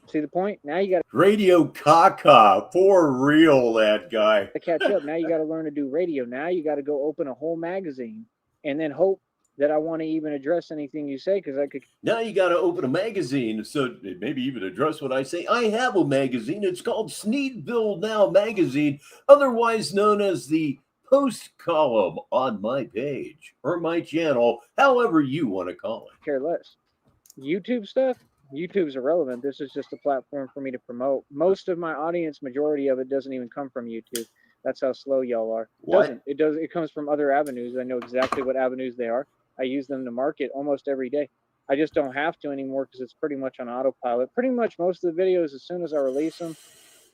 Speaker 12: See the point? Now you got
Speaker 2: radio caca, for real, that guy.
Speaker 12: To catch up. Now you got to learn to do radio. Now you got to go open a whole magazine and then hope that I want to even address anything you say, because I could.
Speaker 2: Now you got to open a magazine, so maybe even address what I say. I have a magazine. It's called Sneedville Now Magazine, otherwise known as the post column on my page or my channel, however you want to call it.
Speaker 12: Care less. YouTube stuff, YouTube's irrelevant. This is just a platform for me to promote. Most of my audience, majority of it, doesn't even come from YouTube. That's how slow y'all are.
Speaker 2: What?
Speaker 12: It comes from other avenues. I know exactly what avenues they are. I use them to market almost every day. I just don't have to anymore because it's pretty much on autopilot. Pretty much most of the videos, as soon as I release them,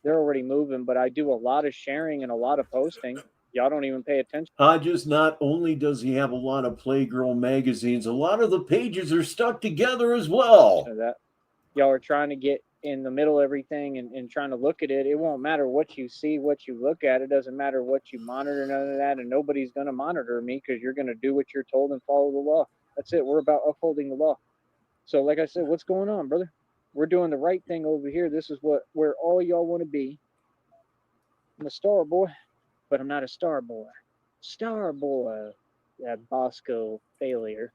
Speaker 12: they're already moving, but I do a lot of sharing and a lot of posting. Y'all don't even pay attention.
Speaker 2: Just not only does he have a lot of Playgirl magazines, a lot of the pages are stuck together as well.
Speaker 12: That y'all are trying to get in the middle of everything and trying to look at it. It won't matter what you see, what you look at. It doesn't matter what you monitor, none of that. And nobody's going to monitor me because you're going to do what you're told and follow the law. That's it. We're about upholding the law. So like I said, what's going on, brother? We're doing the right thing over here. This is where all y'all want to be. I'm a star boy, but I'm not a star boy. Star boy, that Bosco failure.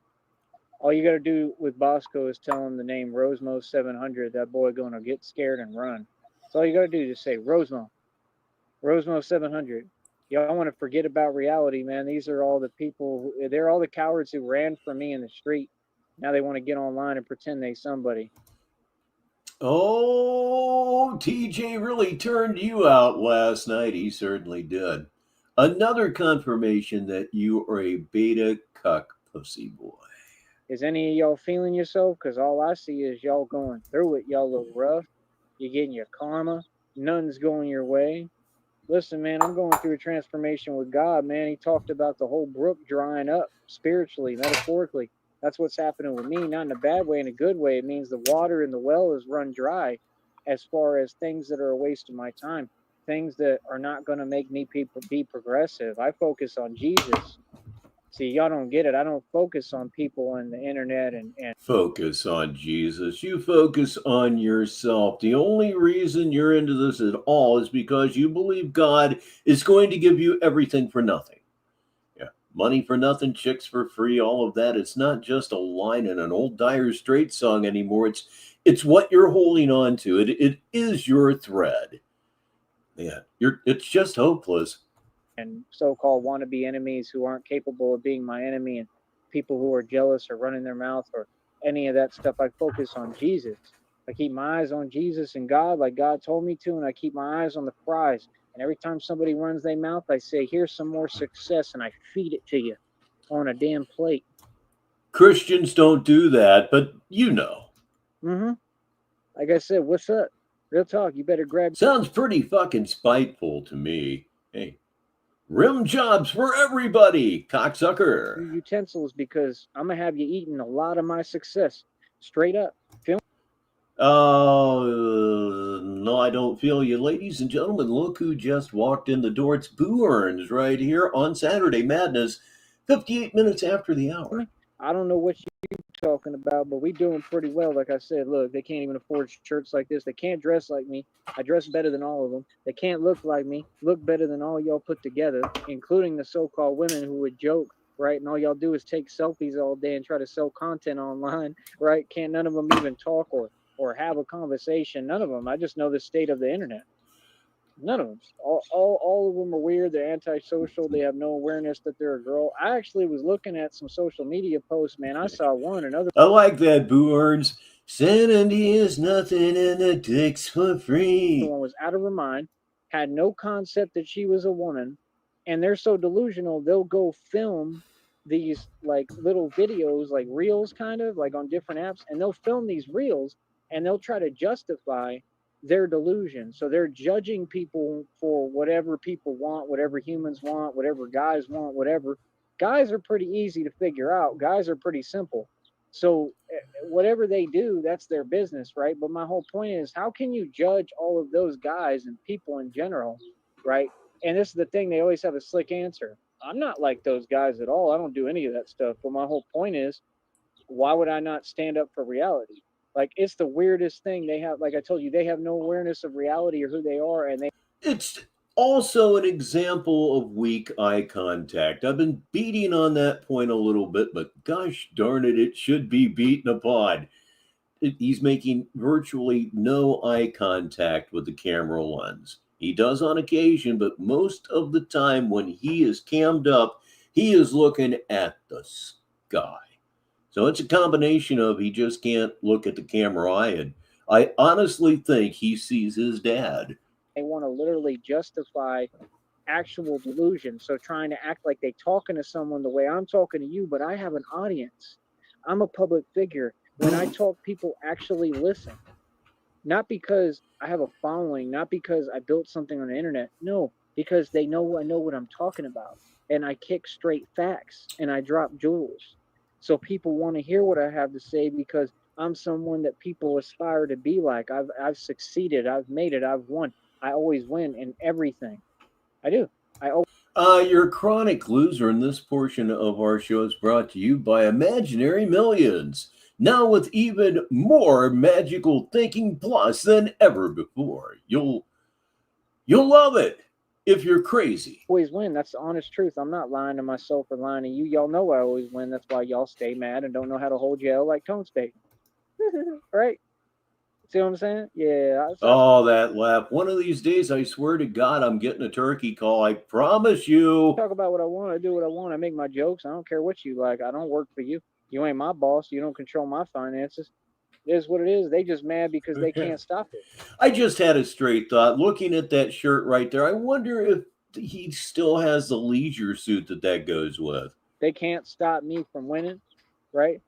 Speaker 12: All you got to do with Bosco is tell him the name Rosemo 700. That boy going to get scared and run. That's all you got to do. Just say Rosemo 700. Y'all want to forget about reality, man. These are all the people. They're all the cowards who ran from me in the street. Now they want to get online and pretend they somebody.
Speaker 2: Oh, TJ really turned you out last night. He certainly did. Another confirmation that you are a beta cuck pussy boy.
Speaker 12: Is any of y'all feeling yourself? Because all I see is y'all going through it. Y'all look rough. You're getting your karma. None's going your way. Listen, man, I'm going through a transformation with God, man. He talked about the whole brook drying up spiritually, metaphorically. That's what's happening with me, not in a bad way, in a good way. It means the water in the well is run dry as far as things that are a waste of my time, things that are not going to make me be progressive. I focus on Jesus. See, y'all don't get it. I don't focus on people on the internet and
Speaker 2: focus on Jesus. You focus on yourself. The only reason you're into this at all is because you believe God is going to give you everything for nothing. Yeah, money for nothing, chicks for free, all of that. It's not just a line in an old Dire Straits song anymore. It's what you're holding on to. It is your thread. Yeah, it's just hopeless.
Speaker 12: And so-called wannabe enemies who aren't capable of being my enemy, and people who are jealous or running their mouth or any of that stuff. I focus on Jesus. I keep my eyes on Jesus and God like God told me to, and I keep my eyes on the prize. And every time somebody runs their mouth, I say, here's some more success, and I feed it to you on a damn plate.
Speaker 2: Christians don't do that, but you know.
Speaker 12: Mm-hmm. Like I said, what's up? Real talk, you better grab...
Speaker 2: Sounds pretty fucking spiteful to me. Hey. Rim jobs for everybody, cocksucker.
Speaker 12: Your utensils, because I'm going to have you eating a lot of my success. Straight up. Feel
Speaker 2: no, I don't feel you. Ladies and gentlemen, look who just walked in the door. It's Boo Earns right here on Saturday Madness, 58 minutes after the hour.
Speaker 12: I don't know what you're talking about, but we doing pretty well. Like I said, look, they can't even afford shirts like this. They can't dress like me. I dress better than all of them. They can't look like me, look better than all y'all put together, including the so-called women who would joke, right? And all y'all do is take selfies all day and try to sell content online, right? Can't none of them even talk or have a conversation. None of them. I just know the state of the internet. None of them. All of them are weird. They're antisocial. They have no awareness that they're a girl. I actually was looking at some social media posts, man. I saw one.
Speaker 2: I like that, Boo Earns. Sanity is nothing and the dick's for free.
Speaker 12: One was out of her mind, had no concept that she was a woman, and they're so delusional, they'll go film these like little videos, like reels kind of, like on different apps, and they'll film these reels, and they'll try to justify their delusion. So they're judging people for whatever people want, whatever humans want, whatever guys want, whatever. Guys are pretty easy to figure out. Guys are pretty simple. So whatever they do, that's their business, right? But my whole point is, how can you judge all of those guys and people in general, right? And this is the thing, they always have a slick answer. I'm not like those guys at all. I don't do any of that stuff. But my whole point is, why would I not stand up for reality? Like, it's the weirdest thing. They have, like I told you, they have no awareness of reality or who they are. And
Speaker 2: it's also an example of weak eye contact. I've been beating on that point a little bit, but gosh darn it, it should be beaten upon. He's making virtually no eye contact with the camera lens. He does on occasion, but most of the time when he is cammed up, he is looking at the sky. So it's a combination of he just can't look at the camera eye, and I honestly think he sees his dad.
Speaker 12: They want to literally justify actual delusion. So trying to act like they talking to someone the way I'm talking to you, but I have an audience. I'm a public figure. When I talk, people actually listen. Not because I have a following, not because I built something on the internet. No, because they know I know what I'm talking about. And I kick straight facts and I drop jewels. So people want to hear what I have to say because I'm someone that people aspire to be like. I've succeeded. I've made it. I've won. I always win in everything. I do.
Speaker 2: Your chronic loser in this portion of our show is brought to you by Imaginary Millions. Now with even more magical thinking plus than ever before. You'll love it if you're crazy.
Speaker 12: Always win. That's the honest truth. I'm not lying to myself or lying to you. Y'all know I always win. That's why y'all stay mad and don't know how to hold your L like Tone State. Right? See what I'm saying? Yeah.
Speaker 2: Oh, that laugh. One of these days, I swear to God, I'm getting a turkey call. I promise you.
Speaker 12: Talk about what I want. I do what I want. I make my jokes. I don't care what you like. I don't work for you. You ain't my boss. You don't control my finances. It is what it is. They just mad because they can't stop it.
Speaker 2: I just had a straight thought. Looking at that shirt right there, I wonder if he still has the leisure suit that goes with.
Speaker 12: They can't stop me from winning, right?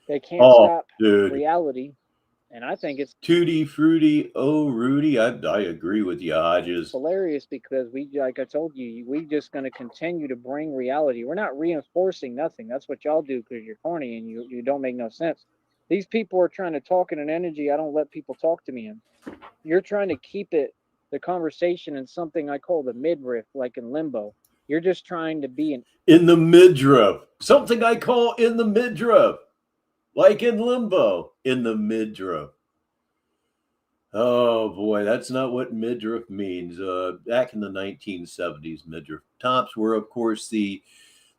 Speaker 12: They can't stop reality. And I think it's
Speaker 2: Tutti Frutti, oh Rudy. I agree with you, Hodges.
Speaker 12: Hilarious because we, like I told you, we just going to continue to bring reality. We're not reinforcing nothing. That's what y'all do because you're corny and you don't make no sense. These people are trying to talk in an energy I don't let people talk to me in. You're trying to keep the conversation in something I call the midriff, like in limbo. You're just trying to be
Speaker 2: in the midriff. Something I call in the midriff. Like in limbo, in the midriff. Oh boy, that's not what midriff means. Back in the 1970s, midriff tops were, of course, the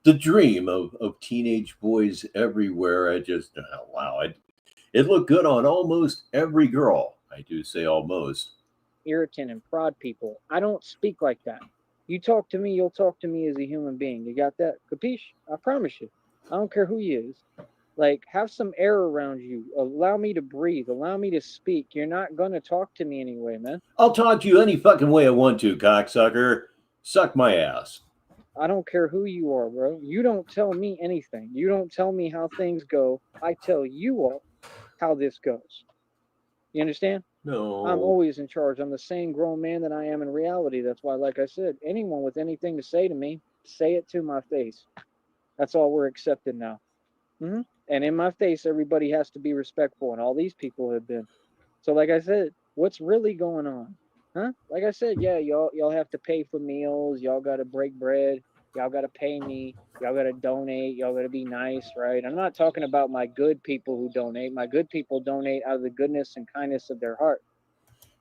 Speaker 2: dream of teenage boys everywhere. It looked good on almost every girl. I do say almost.
Speaker 12: Irritant and prod people. I don't speak like that. You talk to me, you'll talk to me as a human being. You got that? Capiche? I promise you. I don't care who you is. Like, have some air around you. Allow me to breathe. Allow me to speak. You're not going to talk to me anyway, man.
Speaker 2: I'll talk to you any fucking way I want to, cocksucker. Suck my ass.
Speaker 12: I don't care who you are, bro. You don't tell me anything. You don't tell me how things go. I tell you all how this goes. You understand?
Speaker 2: No.
Speaker 12: I'm always in charge. I'm the same grown man that I am in reality. That's why, like I said, anyone with anything to say to me, say it to my face. That's all we're accepting now. Mm-hmm. And in my face, everybody has to be respectful, and all these people have been. So, like I said, what's really going on? Huh? Like I said, yeah, y'all have to pay for meals. Y'all got to break bread. Y'all got to pay me. Y'all got to donate. Y'all got to be nice, right? I'm not talking about my good people who donate. My good people donate out of the goodness and kindness of their heart.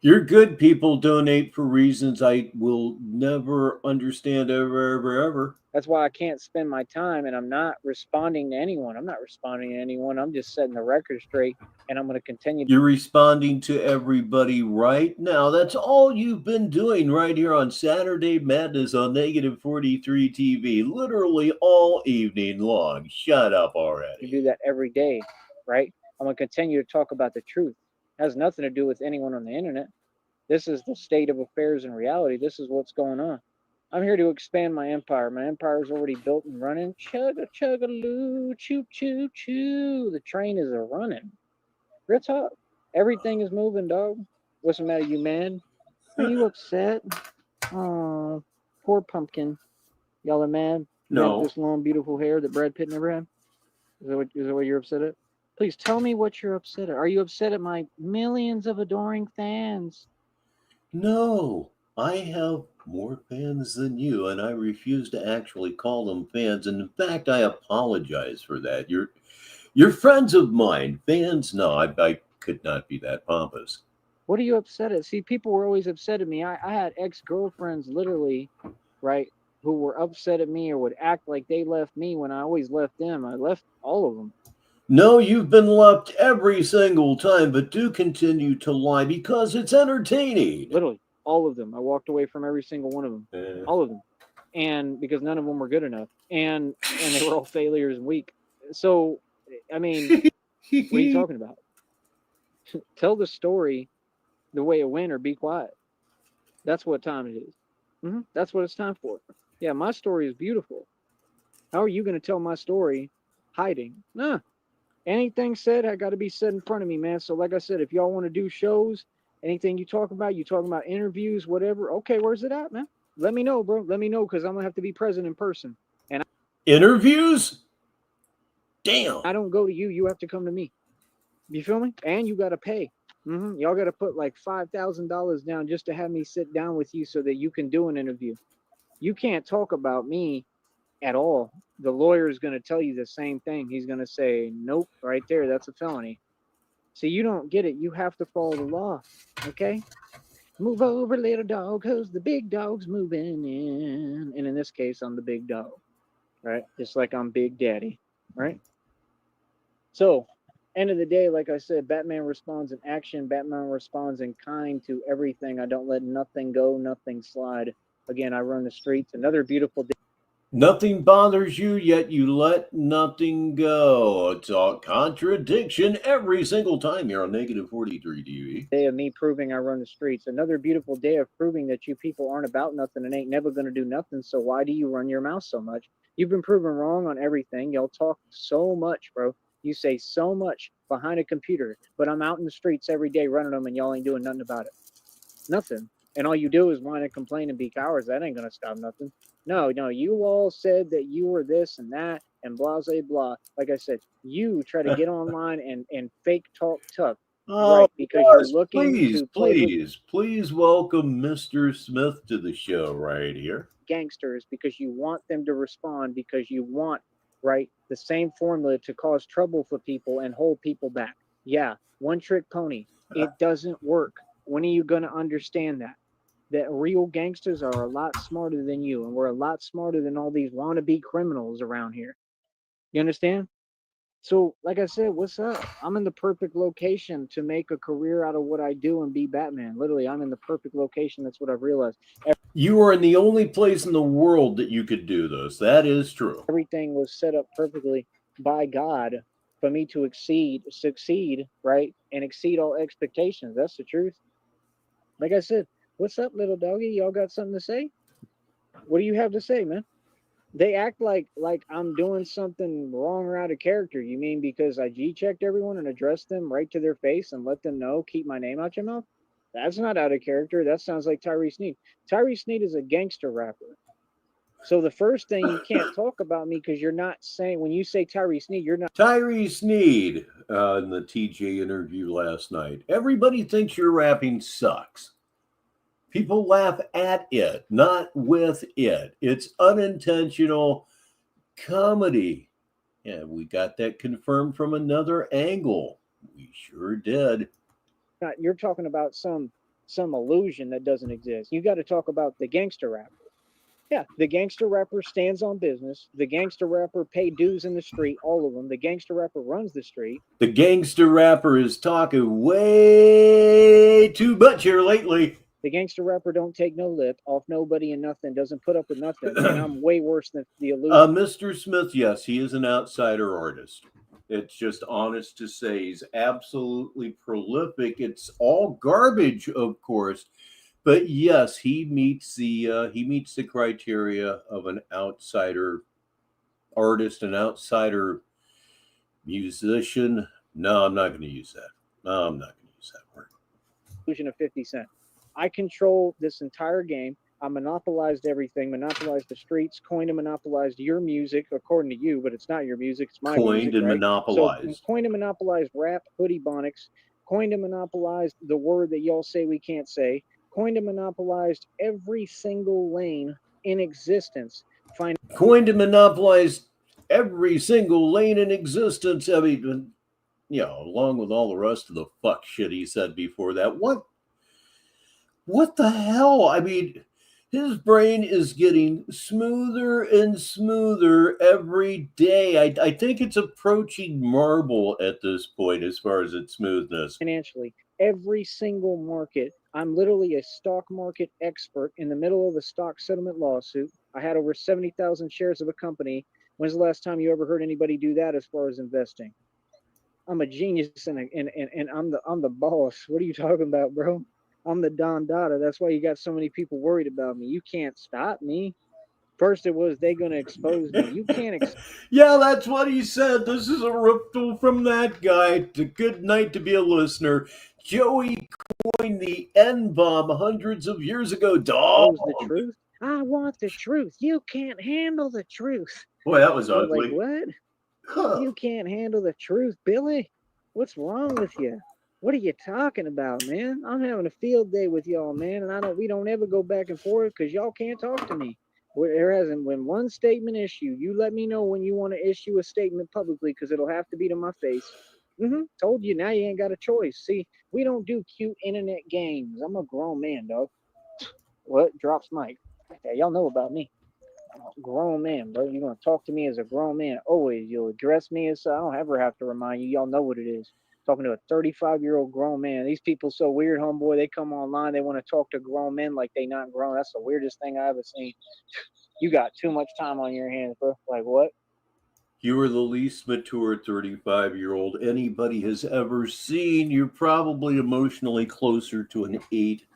Speaker 2: Your good people donate for reasons I will never understand ever.
Speaker 12: That's why I can't spend my time, and I'm not responding to anyone. I'm just setting the record straight, and I'm going to continue.
Speaker 2: You're responding to everybody right now. That's all you've been doing right here on Saturday Madness on Negative 43 TV, literally all evening long. Shut up already.
Speaker 12: You do that every day, right? I'm going to continue to talk about the truth. It has nothing to do with anyone on the internet. This is the state of affairs in reality. This is what's going on. I'm here to expand my empire. My empire is already built and running. Chug-a-chug-a-loo, choo-choo-choo. The train is a-running. Real talk. Everything is moving, dog. What's the matter, you mad? Are you upset? Oh, poor pumpkin. Y'all are mad?
Speaker 2: No.
Speaker 12: You have this long, beautiful hair that Brad Pitt never had? Is that what you're upset at? Please tell me what you're upset at. Are you upset at my millions of adoring fans?
Speaker 2: No. I have more fans than you, and I refuse to actually call them fans. And in fact, I apologize for that. You're friends of mine. Fans? No, I could not be that pompous.
Speaker 12: What are you upset at? See, people were always upset at me. I had ex-girlfriends, literally, right, who were upset at me or would act like they left me when I always left them. I left all of them.
Speaker 2: No, you've been left every single time, but do continue to lie because it's entertaining.
Speaker 12: Literally. All of them. I walked away from every single one of them. All of them. And because none of them were good enough. And they were all failures and weak. So I mean, what are you talking about? Tell the story the way it went or be quiet. That's what time it is. That's what it's time for. Yeah, my story is beautiful. How are you going to tell my story hiding? Nah. Anything said, I got to be said in front of me, man. So like I said, if y'all want to do shows, anything you talking about interviews, whatever, okay, where's it at, man? Let me know, bro. Let me know, because I'm going to have to be present in person. And
Speaker 2: interviews? Damn.
Speaker 12: I don't go to you. You have to come to me. You feel me? And you got to pay. Y'all got to put like $5,000 down just to have me sit down with you so that you can do an interview. You can't talk about me at all. The lawyer is going to tell you the same thing. He's going to say, nope, right there, that's a felony. So you don't get it. You have to follow the law, okay? Move over, little dog, because the big dog's moving in. And in this case, I'm the big dog, right? Just like I'm Big Daddy, right? So, end of the day, like I said, Batman responds in action. Batman responds in kind to everything. I don't let nothing go, nothing slide. Again, I run the streets. Another beautiful day.
Speaker 2: Nothing bothers you, yet you let nothing go. It's a contradiction every single time you're on negative 43 TV.
Speaker 12: Day of me proving I run the streets. Another beautiful day of proving that you people aren't about nothing and ain't never going to do nothing. So why do you run your mouth so much? You've been proven wrong on everything. Y'all talk so much, bro. You say so much behind a computer, but I'm out in the streets every day running them and y'all ain't doing nothing about it. Nothing. And all you do is whine and complain and be cowards. That ain't going to stop nothing. No, you all said that you were this and that and blah, blah, blah. Like I said, you try to get online and fake talk tough.
Speaker 2: Oh,
Speaker 12: right, because
Speaker 2: yes,
Speaker 12: you're looking to play
Speaker 2: please welcome Mr. Smith to the show right here.
Speaker 12: Gangsters, because you want them to respond, because you want, right, the same formula to cause trouble for people and hold people back. Yeah, one trick pony. It doesn't work. When are you going to understand that? That real gangsters are a lot smarter than you, and we're a lot smarter than all these wannabe criminals around here. You understand? So, like I said, what's up? I'm in the perfect location to make a career out of what I do and be Batman. Literally, I'm in the perfect location. That's what I've realized.
Speaker 2: You are in the only place in the world that you could do this. That is true.
Speaker 12: Everything was set up perfectly by God for me to succeed, right? And exceed all expectations. That's the truth. Like I said, what's up, little doggy? Y'all got something to say? What do you have to say, man? They act like I'm doing something wrong or out of character. You mean because I G-checked everyone and addressed them right to their face and let them know, keep my name out your mouth? That's not out of character. That sounds like Tyree Sneed. Tyree Sneed is a gangster rapper. So the first thing, you can't talk about me because you're not saying, when you say Tyree Sneed, you're not.
Speaker 2: Tyree Sneed in the TJ interview last night. Everybody thinks your rapping sucks. People laugh at it, not with it. It's unintentional comedy. Yeah, we got that confirmed from another angle. We sure did.
Speaker 12: You're talking about some illusion that doesn't exist. You got to talk about the gangster rapper. Yeah, the gangster rapper stands on business. The gangster rapper pay dues in the street, all of them. The gangster rapper runs the street.
Speaker 2: The gangster rapper is talking way too much here lately.
Speaker 12: The gangster rapper don't take no lip off nobody and nothing, doesn't put up with nothing. And I'm way worse than the illusion.
Speaker 2: Mr. Smith, yes, he is an outsider artist. It's just honest to say he's absolutely prolific. It's all garbage, of course. But yes, he meets the criteria of an outsider artist, an outsider musician. No, I'm not going to use that. No, I'm not going to use that word.
Speaker 12: Illusion of 50 Cent. I control this entire game. I monopolized everything, monopolized the streets, coined and monopolized your music, according to you, but it's not your music, it's my
Speaker 2: coined
Speaker 12: music,
Speaker 2: and
Speaker 12: right?
Speaker 2: monopolized.
Speaker 12: So coined and monopolized rap, hoodie bonics, coined and monopolized the word that y'all say we can't say, coined and monopolized every single lane in existence.
Speaker 2: Coined and monopolized every single lane in existence. I mean, you know, along with all the rest of the fuck shit he said before that. What the hell? I mean, his brain is getting smoother and smoother every day. I think it's approaching marble at this point as far as its smoothness.
Speaker 12: Financially, every single market. I'm literally a stock market expert in the middle of a stock settlement lawsuit. I had over 70,000 shares of a company. When's the last time you ever heard anybody do that as far as investing? I'm a genius and I'm the boss. What are you talking about, bro? I'm the Don Dada. That's why you got so many people worried about me. You can't stop me. First it was they gonna expose me. You can't
Speaker 2: Yeah, that's what he said. This is a ripple from that guy. It's a good night to be a listener. Joey coined the N-bomb hundreds of years ago. Dog.
Speaker 12: expose the truth. I want the truth. You can't handle the truth.
Speaker 2: Boy, that was
Speaker 12: I was like,
Speaker 2: ugly.
Speaker 12: what?
Speaker 2: Huh.
Speaker 12: You can't handle the truth, Billy? What's wrong with you? What are you talking about, man? I'm having a field day with y'all, man, and we don't ever go back and forth because y'all can't talk to me. There hasn't been one statement issued. You let me know when you want to issue a statement publicly because it'll have to be to my face. Told you, now you ain't got a choice. See, we don't do cute internet games. I'm a grown man, dog. What? Drops mic. Yeah, y'all know about me. I'm a grown man, bro. You're going to talk to me as a grown man. Always. You'll address me as I don't ever have to remind you. Y'all know what it is. Talking to a 35-year-old grown man. These people so weird, homeboy. They come online. They want to talk to grown men like they not grown. That's the weirdest thing I ever seen. You got too much time on your hands, bro. Like, what?
Speaker 2: You are the least mature 35-year-old anybody has ever seen. You're probably emotionally closer to an 8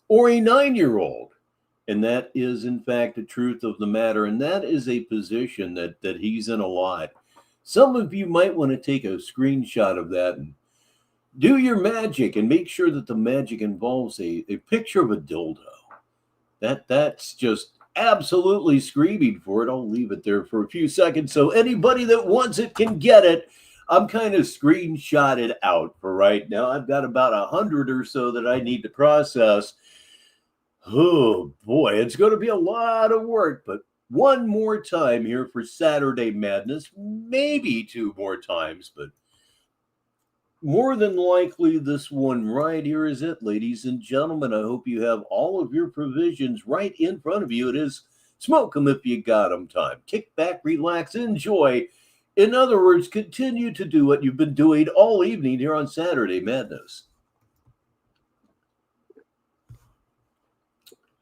Speaker 2: or a 9-year-old. And that is, in fact, the truth of the matter. And that is a position that he's in a lot. Some of you might want to take a screenshot of that and do your magic and make sure that the magic involves a picture of a dildo. That's just absolutely screaming for it. I'll leave it there for a few seconds so anybody that wants it can get it. I'm kind of screenshotted out for right now. I've got about 100 or so that I need to process. Oh boy, it's going to be a lot of work, but one more time here for Saturday Madness, maybe 2 more times, but more than likely this one right here is it, ladies and gentlemen. I hope you have all of your provisions right in front of you. It is smoke 'em if you got 'em time. Kick back, relax, enjoy. In other words, continue to do what you've been doing all evening here on Saturday Madness.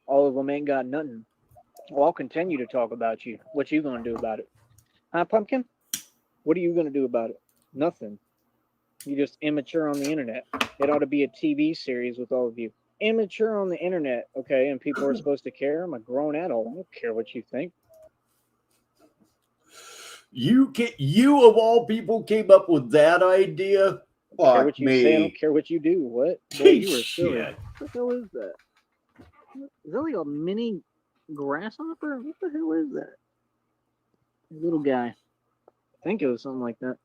Speaker 12: All of them ain't got nothing. Well, I'll continue to talk about you. What you gonna do about it? Huh, Pumpkin? What are you gonna do about it? Nothing. You just immature on the internet. It ought to be a TV series with all of you. Immature on the internet, okay? And people are supposed to care. I'm a grown adult. I don't care what you think.
Speaker 2: You of all people came up with that idea?
Speaker 12: I don't care what you say. I
Speaker 2: Me.
Speaker 12: don't care what you do. What? Boy, you were silly.
Speaker 2: Shit.
Speaker 12: What the hell is that? Is that like a mini grasshopper? What the hell is that? Little guy. I think it was something like that.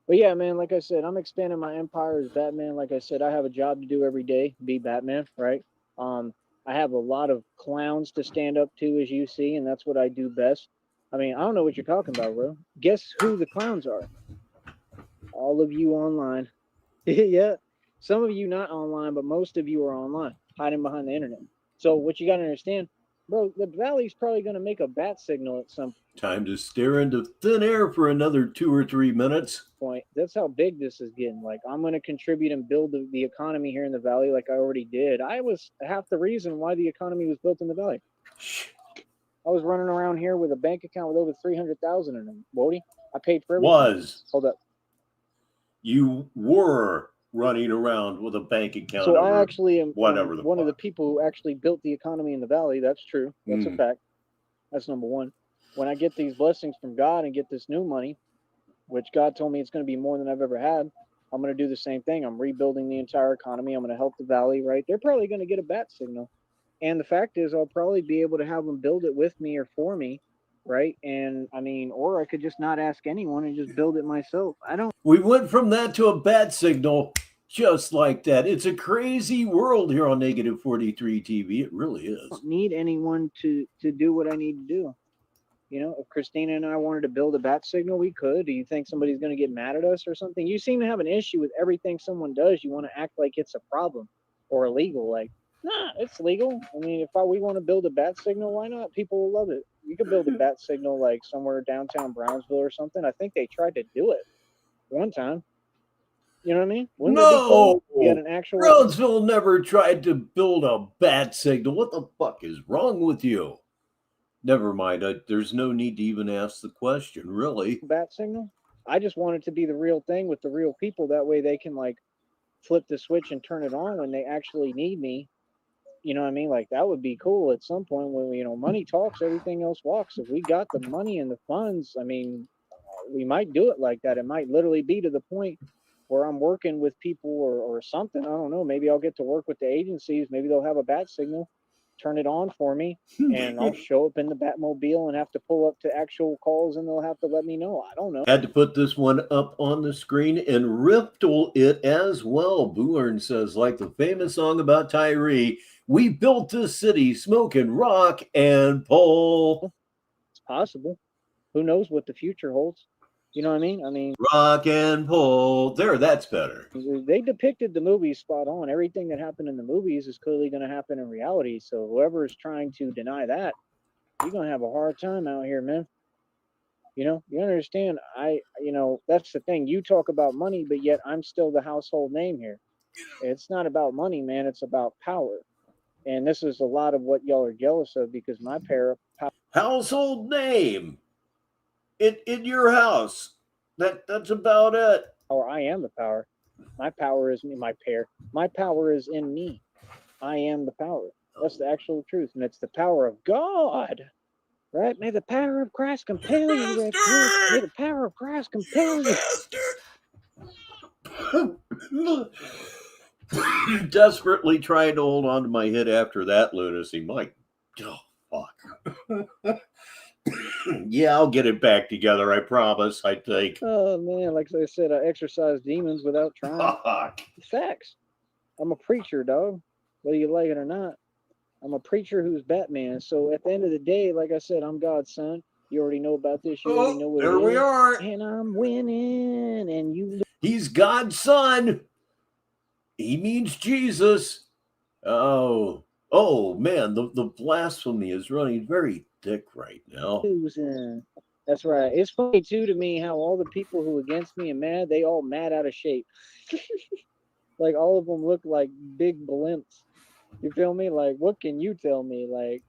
Speaker 12: But yeah, man, like I said, I'm expanding my empire as Batman. Like I said, I have a job to do every day, be Batman, right? I have a lot of clowns to stand up to, as you see, and that's what I do best. I mean, I don't know what you're talking about, bro. Guess who the clowns are? All of you online. Yeah. Some of you not online, but most of you are online, hiding behind the internet. So what you got to understand, bro, the Valley's probably going to make a bat signal at some
Speaker 2: Time to stare into thin air for another 2 or 3 minutes.
Speaker 12: point. That's how big this is getting. Like, I'm going to contribute and build the economy here in the Valley like I already did. I was half the reason why the economy was built in the Valley. I was running around here with a bank account with over 300,000 in it. Wody, I paid for everything. Hold up.
Speaker 2: You were running around with a bank account.
Speaker 12: So I actually am
Speaker 2: whatever
Speaker 12: one of the people who actually built the economy in the Valley. That's true. That's a fact. That's number one. When I get these blessings from God and get this new money, which God told me it's going to be more than I've ever had, I'm going to do the same thing. I'm rebuilding the entire economy. I'm going to help the Valley, right? They're probably going to get a bat signal. And the fact is, I'll probably be able to have them build it with me or for me, right? And I mean, or I could just not ask anyone and just build it myself.
Speaker 2: We went from that to a bat signal just like that. It's a crazy world here on Negative 43 TV. It really is.
Speaker 12: I don't need anyone to do what I need to do. You know, if Christina and I wanted to build a bat signal, we could. Do you think somebody's going to get mad at us or something? You seem to have an issue with everything someone does. You want to act like it's a problem or illegal. Like, nah, it's legal. I mean, if we want to build a bat signal, why not? People will love it. You could build a bat signal like somewhere downtown Brownsville or something. I think they tried to do it one time. You know what I mean? Wouldn't that be cool? You had an actual
Speaker 2: Brownsville never tried to build a bat signal. What the fuck is wrong with you? Never mind. There's no need to even ask the question, really.
Speaker 12: Bat signal? I just want it to be the real thing with the real people. That way they can like flip the switch and turn it on when they actually need me. You know what I mean? Like that would be cool at some point when, you know, money talks, everything else walks. If we got the money and the funds, I mean, we might do it like that. It might literally be to the point where I'm working with people or something. I don't know. Maybe I'll get to work with the agencies. Maybe they'll have a bat signal, turn it on for me, and I'll show up in the Batmobile and have to pull up to actual calls, and they'll have to let me know. I don't know.
Speaker 2: Had to put this one up on the screen and riptle it as well. Boolern says, like the famous song about Tyree, we built this city smoking rock and pole.
Speaker 12: It's possible. Who knows what the future holds? You know what I mean?
Speaker 2: Rock and pole. There, that's better.
Speaker 12: They depicted the movies spot on. Everything that happened in the movies is clearly going to happen in reality. So whoever is trying to deny that, you're going to have a hard time out here, man. You know, you understand? You know, that's the thing. You talk about money, but yet I'm still the household name here. It's not about money, man. It's about power. And this is a lot of what y'all are jealous of because my
Speaker 2: household name in your house. That's about it.
Speaker 12: Or I am the power. My power is me. My power is in me. I am the power. That's the actual truth, and it's the power of God. Right? May the power of Christ compel you. Right? May the power of Christ compel you.
Speaker 2: Desperately trying to hold on to my head after that lunacy. Mike, oh fuck. Yeah, I'll get it back together. I promise. I think.
Speaker 12: Oh man, like I said, I exorcise demons without trying.
Speaker 2: Fuck.
Speaker 12: Facts. I'm a preacher, dog. Whether you like it or not, I'm a preacher who's Batman. So at the end of the day, like I said, I'm God's son. You already know about this. You already know what
Speaker 2: there we are.
Speaker 12: And I'm winning. And you.
Speaker 2: He's God's son. He means Jesus. Oh man, the blasphemy is running very thick right now.
Speaker 12: That's right. It's funny too to me how all the people who are against me and mad, they all mad out of shape. Like all of them look like big blimps. You feel me? Like, what can you tell me? Like,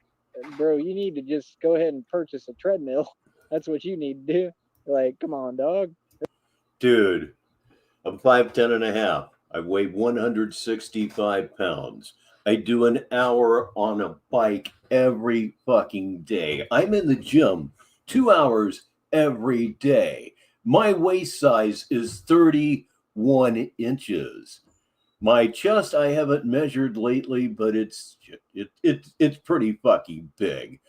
Speaker 12: bro, you need to just go ahead and purchase a treadmill. That's what you need to do. Like, come on, dog.
Speaker 2: Dude, I'm 5'10" and a half. I weigh 165 pounds. I do an hour on a bike every fucking day. I'm in the gym 2 hours every day. My waist size is 31 inches. My chest I haven't measured lately, but it's pretty fucking big.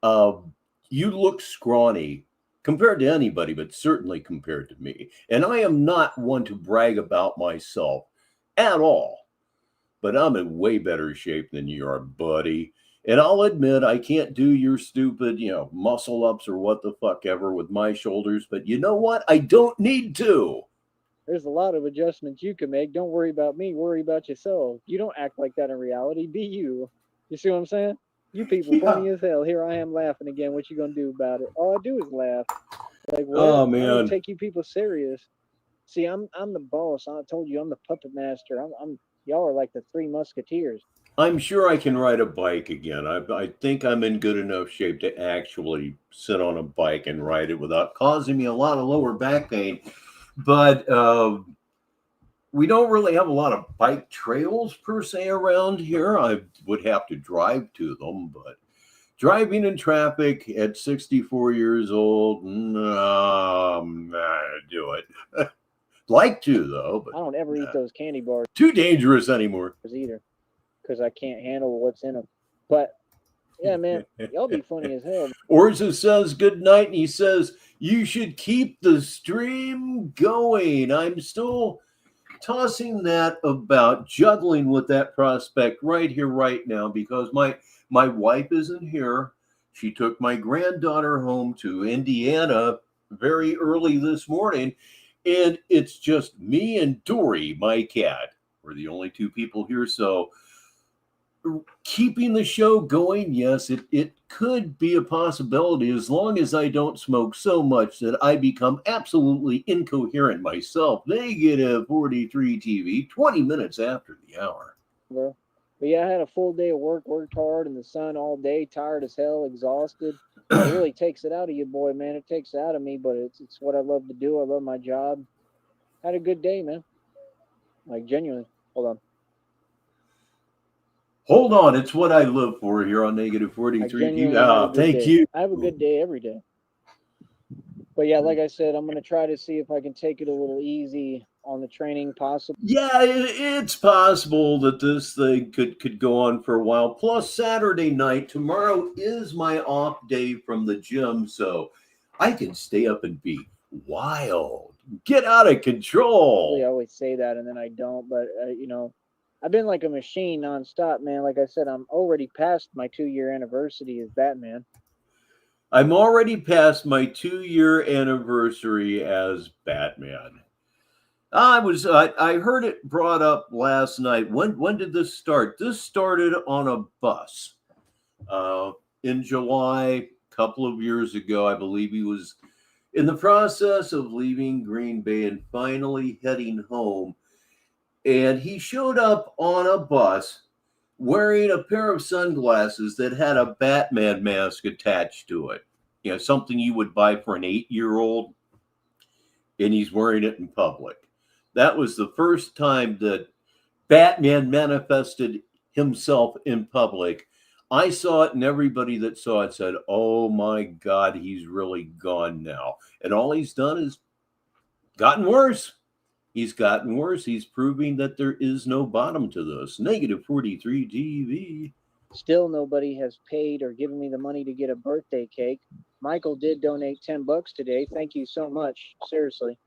Speaker 2: You look scrawny compared to anybody, but certainly compared to me. And I am not one to brag about myself at all. But I'm in way better shape than you are, buddy. And I'll admit I can't do your stupid, muscle ups or what the fuck ever with my shoulders. But you know what? I don't need to.
Speaker 12: There's a lot of adjustments you can make. Don't worry about me. Worry about yourself. You don't act like that in reality. Be you. You see what I'm saying? You people funny as hell. Here I am laughing again. What you gonna do about it? All I do is laugh. Like, what?
Speaker 2: Oh
Speaker 12: I
Speaker 2: man,
Speaker 12: don't take you people serious. See, I'm the boss. I told you I'm the puppet master. I'm y'all are like the Three Musketeers.
Speaker 2: I'm sure I can ride a bike again. I think I'm in good enough shape to actually sit on a bike and ride it without causing me a lot of lower back pain. But we don't really have a lot of bike trails per se around here. I would have to drive to them, but driving in traffic at 64 years old, do it. Like to, though. But
Speaker 12: I don't ever eat those candy bars.
Speaker 2: Too dangerous anymore.
Speaker 12: Either, because I can't handle what's in them. But yeah, man, y'all be funny as hell.
Speaker 2: Orza says good night, and he says you should keep the stream going. I'm still tossing that about, juggling with that prospect right here, right now, because my wife isn't here. She took my granddaughter home to Indiana very early this morning, and it's just me and Dory, my cat. We're the only two people here, so keeping the show going, yes, it could be a possibility as long as I don't smoke so much that I become absolutely incoherent myself. Negative 43 TV, 20 minutes after the hour.
Speaker 12: Bro, But yeah, I had a full day of work, worked hard in the sun all day, tired as hell, exhausted. It really takes it out of you, boy, man. It takes it out of me, but it's what I love to do. I love my job. Had a good day, man. Like, genuinely. Hold on.
Speaker 2: Hold on, it's what I live for here on Negative
Speaker 12: I
Speaker 2: 43.
Speaker 12: genuinely had a good
Speaker 2: Thank
Speaker 12: day.
Speaker 2: you.
Speaker 12: I have a good day every day. But yeah, like I said, I'm going to try to see if I can take it a little easy on the training possible.
Speaker 2: Yeah, it's possible that this thing could go on for a while. Plus, Saturday night, tomorrow is my off day from the gym, so I can stay up and be wild, get out of control.
Speaker 12: I always say that, and then I don't. But you know, I've been like a machine nonstop, man. Like I said, I'm already past my 2-year anniversary as Batman.
Speaker 2: I'm already past my 2-year anniversary as Batman. I heard it brought up last night. When did this start? This started on a bus in July, a couple of years ago. I believe he was in the process of leaving Green Bay and finally heading home. And he showed up on a bus wearing a pair of sunglasses that had a Batman mask attached to it. You know, something you would buy for an 8-year-old, and he's wearing it in public. That was the first time that Batman manifested himself in public. I saw it, and everybody that saw it said, "Oh my God, he's really gone now." And all he's done is gotten worse. He's gotten worse. He's proving that there is no bottom to this. Negative 43 TV.
Speaker 12: Still, nobody has paid or given me the money to get a birthday cake. Michael did donate $10 today. Thank you so much. Seriously.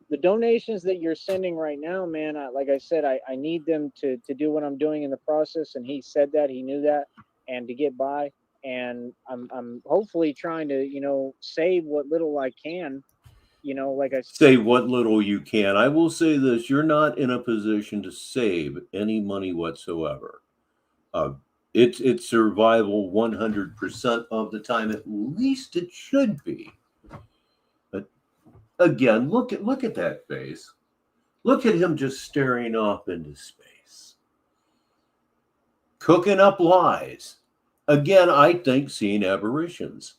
Speaker 12: The donations that you're sending right now, man, like I said, I need them to do what I'm doing in the process. And he said that, he knew that, and to get by. And I'm hopefully trying to, you know, save what little I can. You know, like I
Speaker 2: Save what little you can. I will say this: you're not in a position to save any money whatsoever. It's survival 100% of the time. At least it should be. But again, look at that face. Look at him just staring off into space, cooking up lies. Again, I think seeing aberrations.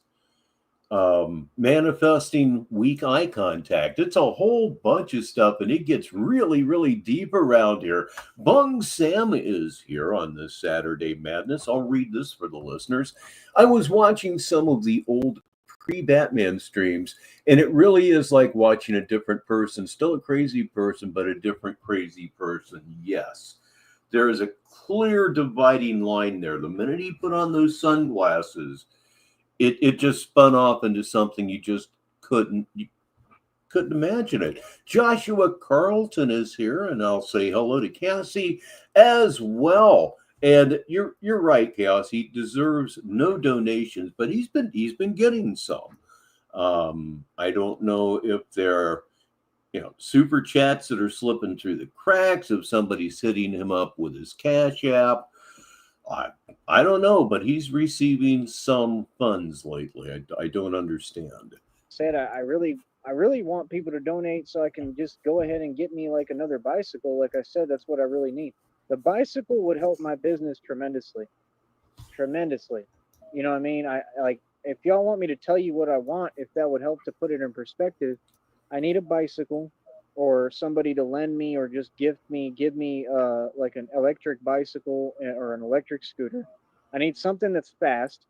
Speaker 2: Manifesting weak eye contact. It's a whole bunch of stuff, and it gets really, really deep around here. Bung Sam is here on this Saturday Madness. I'll read this for the listeners. I was watching some of the old pre-Batman streams, and it really is like watching a different person. Still a crazy person, but a different crazy person. Yes. There is a clear dividing line there. The minute he put on those sunglasses, it just spun off into something you just couldn't imagine it. Joshua Carlton is here, and I'll say hello to Cassie as well. And you're right, Chaos. He deserves no donations, but he's been getting some. I don't know if they're super chats that are slipping through the cracks, if somebody's hitting him up with his Cash App. I don't know, but he's receiving some funds lately. I don't understand.
Speaker 12: Said I really want people to donate so I can just go ahead and get me like another bicycle. Like I said, that's what I really need. The bicycle would help my business tremendously. You know what I mean? I like, if y'all want me to tell you what I want, if that would help to put it in perspective, I need a bicycle or somebody to lend me or just give me like an electric bicycle or an electric scooter. I need something that's fast,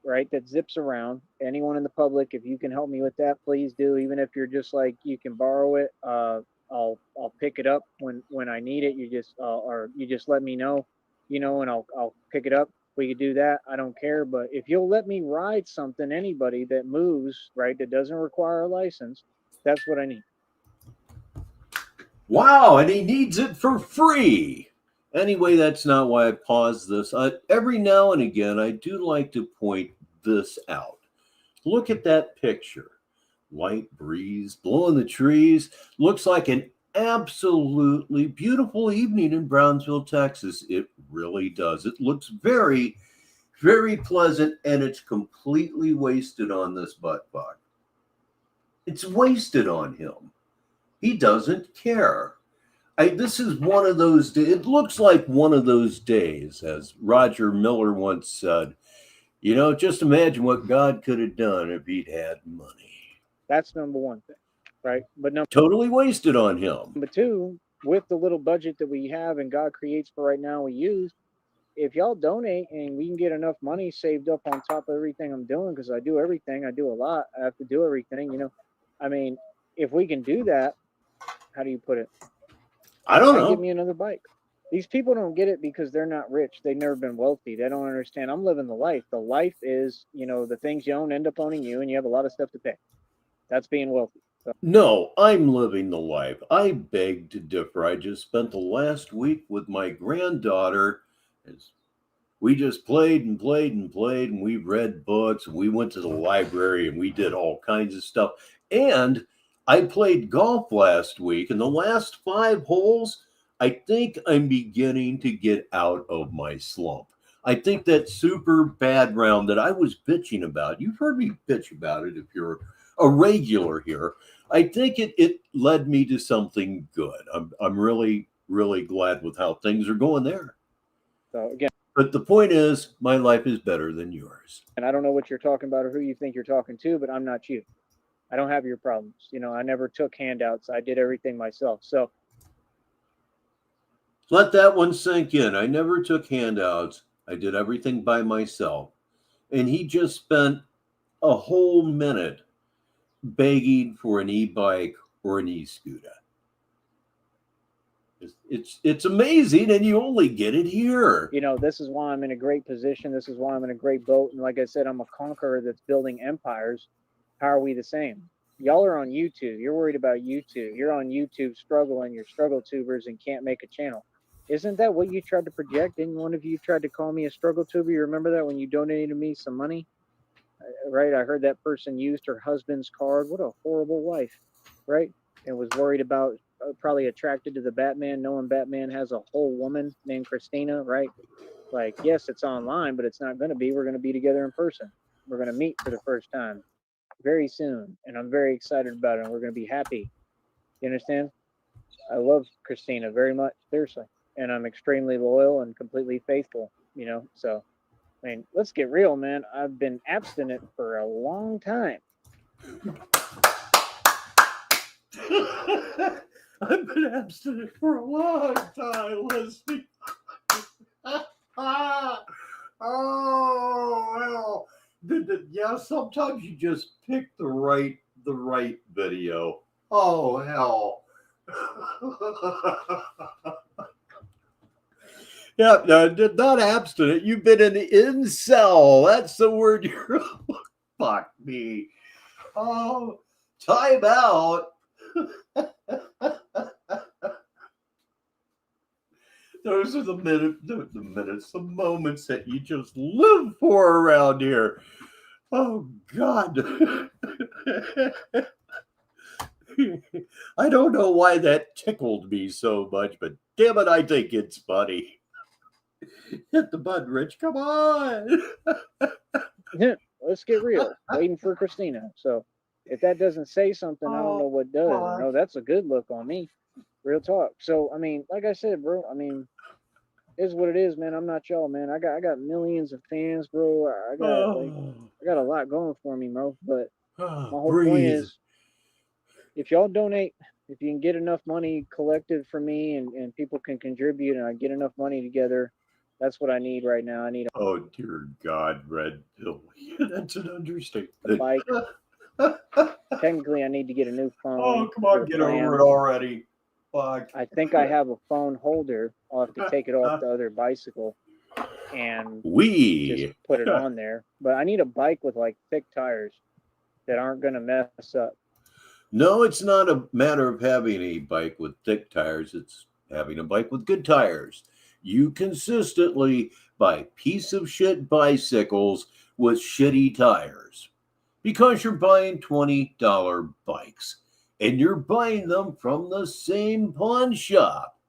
Speaker 12: right? That zips around. Anyone in the public, if you can help me with that, please do. Even if you're just like, you can borrow it, I'll pick it up when I need it. You just let me know, and I'll pick it up. We could do that. I don't care. But if you'll let me ride something, anybody that moves, right, that doesn't require a license, that's what I need.
Speaker 2: Wow, and he needs it for free. Anyway, that's not why I paused this. Every now and again, I do like to point this out. Look at that picture. Light breeze blowing the trees. Looks like an absolutely beautiful evening in Brownsville, Texas. It really does. It looks very, very pleasant, and it's completely wasted on this butt fuck. It's wasted on him. He doesn't care. This is one of those days. It looks like one of those days, as Roger Miller once said. Just imagine what God could have done if he'd had money.
Speaker 12: That's number one thing, right? But
Speaker 2: totally wasted on him.
Speaker 12: Number two, with the little budget that we have and God creates for right now, we use. If y'all donate and we can get enough money saved up on top of everything I'm doing, because I do everything, I do a lot, I have to do everything, I mean, if we can do that, how do you put it?
Speaker 2: I don't know.
Speaker 12: Give me another bike. These people don't get it because they're not rich. They've never been wealthy. They don't understand. I'm living the life. The life is, the things you own end up owning you, and you have a lot of stuff to pay. That's being wealthy. So.
Speaker 2: No, I'm living the life. I beg to differ. I just spent the last week with my granddaughter. We just played and played and played, and we read books, and we went to the library, and we did all kinds of stuff. And I played golf last week, and the last 5 holes, I think I'm beginning to get out of my slump. I think that super bad round that I was bitching about, you've heard me bitch about it if you're a regular here. I think it led me to something good. I'm really, really glad with how things are going there.
Speaker 12: So again,
Speaker 2: but the point is, my life is better than yours.
Speaker 12: And I don't know what you're talking about or who you think you're talking to, but I'm not you. I don't have your problems. I never took handouts. I did everything myself. So
Speaker 2: let that one sink in. I never took handouts. I did everything by myself. And he just spent a whole minute begging for an e-bike or an e-scooter. It's amazing, and you only get it here.
Speaker 12: This is why I'm in a great position. This is why I'm in a great boat. And like I said, I'm a conqueror that's building empires. How are we the same? Y'all are on YouTube. You're worried about YouTube. You're on YouTube struggling. You're struggle tubers and can't make a channel. Isn't that what you tried to project? Didn't one of you tried to call me a struggle tuber? You remember that when you donated me some money? Right? I heard that person used her husband's card. What a horrible wife, right? And was worried about probably attracted to the Batman, knowing Batman has a whole woman named Christina, right? Like, yes, it's online, but it's not going to be. We're going to be together in person. We're going to meet for the first time very soon, and I'm very excited about it, and we're going to be happy. You understand? I love Christina very much, seriously, and I'm extremely loyal and completely faithful, so I mean, let's get real, man. I've been abstinent for a long time.
Speaker 2: I've been abstinent for a long time, Leslie. Oh, well. Yeah, sometimes you just pick the right video. Oh, hell. Yeah, no, not abstinent. You've been an incel. That's the word you're... Fuck me. Oh, time out. Those are the minutes, the moments that you just live for around here. Oh, God. I don't know why that tickled me so much, but damn it, I think it's funny. Hit the button, Rich. Come on.
Speaker 12: Let's get real. Waiting for Christina. So if that doesn't say something, I don't know what does. No, that's a good look on me. Real talk. So, I mean, like I said, bro, I mean, it's what it is, man. I'm not y'all, man. I got millions of fans, bro. I got a lot going for me, bro. But my whole point is, if y'all donate, if you can get enough money collected for me and people can contribute and I get enough money together, that's what I need right now. I need
Speaker 2: oh, dear God, Red Pill. That's an understatement.
Speaker 12: A bike. Technically, I need to get a new phone.
Speaker 2: Oh, come on, get over it already. Fuck.
Speaker 12: I think I have a phone holder. I'll have to take it off the other bicycle and just put it on there. But I need a bike with like thick tires that aren't going to mess up.
Speaker 2: No, it's not a matter of having a bike with thick tires. It's having a bike with good tires. You consistently buy piece of shit bicycles with shitty tires because you're buying $20 bikes and you're buying them from the same pawn shop.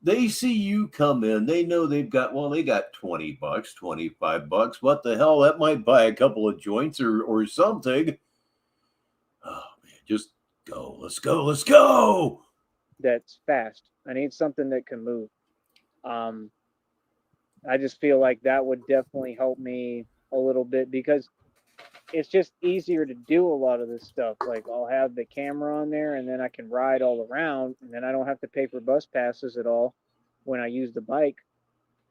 Speaker 2: They see you come in. They know they got $20, $25. What the hell? That might buy a couple of joints or something. Oh, man, just go. Let's go.
Speaker 12: that's fast. I need something that can move. I just feel like that would definitely help me a little bit because it's just easier to do a lot of this stuff. Like I'll have the camera on there and then I can ride all around and then I don't have to pay for bus passes at all when I use the bike,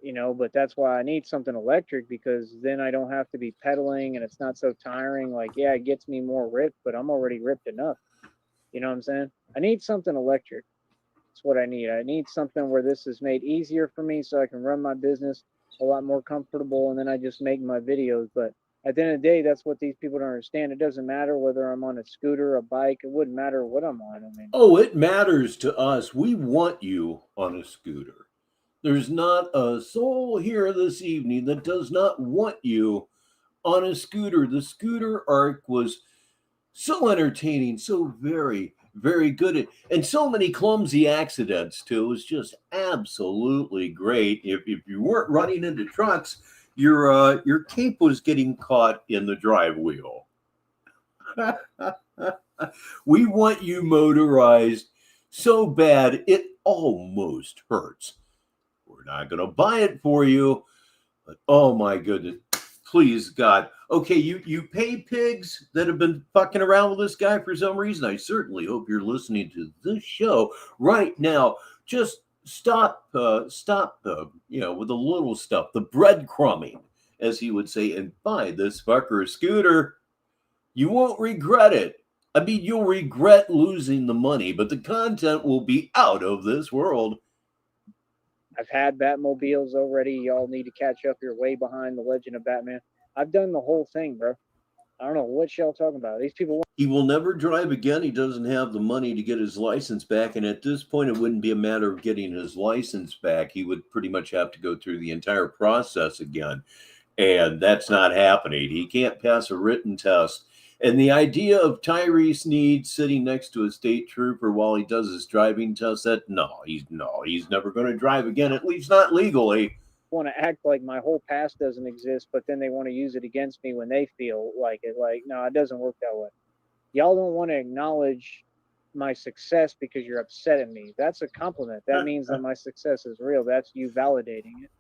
Speaker 12: you know, but that's why I need something electric because then I don't have to be pedaling and it's not so tiring. Like, yeah, it gets me more ripped, but I'm already ripped enough. You know what I'm saying? I need something electric. That's what I need. I need something where this is made easier for me so I can run my business a lot more comfortable and then I just make my videos. But at the end of the day, that's what these people don't understand. It doesn't matter whether I'm on a scooter, a bike. It wouldn't matter what I'm on. I mean,
Speaker 2: Oh, it matters to us. We want you on a scooter. There's not a soul here this evening that does not want you on a scooter. The scooter arc was so entertaining, so very, very good, and so many clumsy accidents too. It was just absolutely great. If you weren't running into trucks, your cape was getting caught in the drive wheel. We want you motorized so bad it almost hurts. We're not going to buy it for you, but oh my goodness, please God. Okay, you pay pigs that have been fucking around with this guy for some reason. I certainly hope you're listening to this show right now. Just stop, with the little stuff, the breadcrumbing, as he would say, and buy this fucker a scooter. You won't regret it. I mean, you'll regret losing the money, but the content will be out of this world.
Speaker 12: I've had Batmobiles already. Y'all need to catch up. You're way behind the Legend of Batman. I've done the whole thing, bro. I don't know what y'all talking about. These people.
Speaker 2: He will never drive again. He doesn't have the money to get his license back. And at this point, it wouldn't be a matter of getting his license back. He would pretty much have to go through the entire process again. And that's not happening. He can't pass a written test. And the idea of Tyrese Need sitting next to a state trooper while he does his driving test, he's never going to drive again, at least not legally.
Speaker 12: Want to act like my whole past doesn't exist, but then they want to use it against me when they feel like it. Like, no, it doesn't work that way. Y'all don't want to acknowledge my success because you're upset at me. That's a compliment. That means that my success is real. That's you validating it.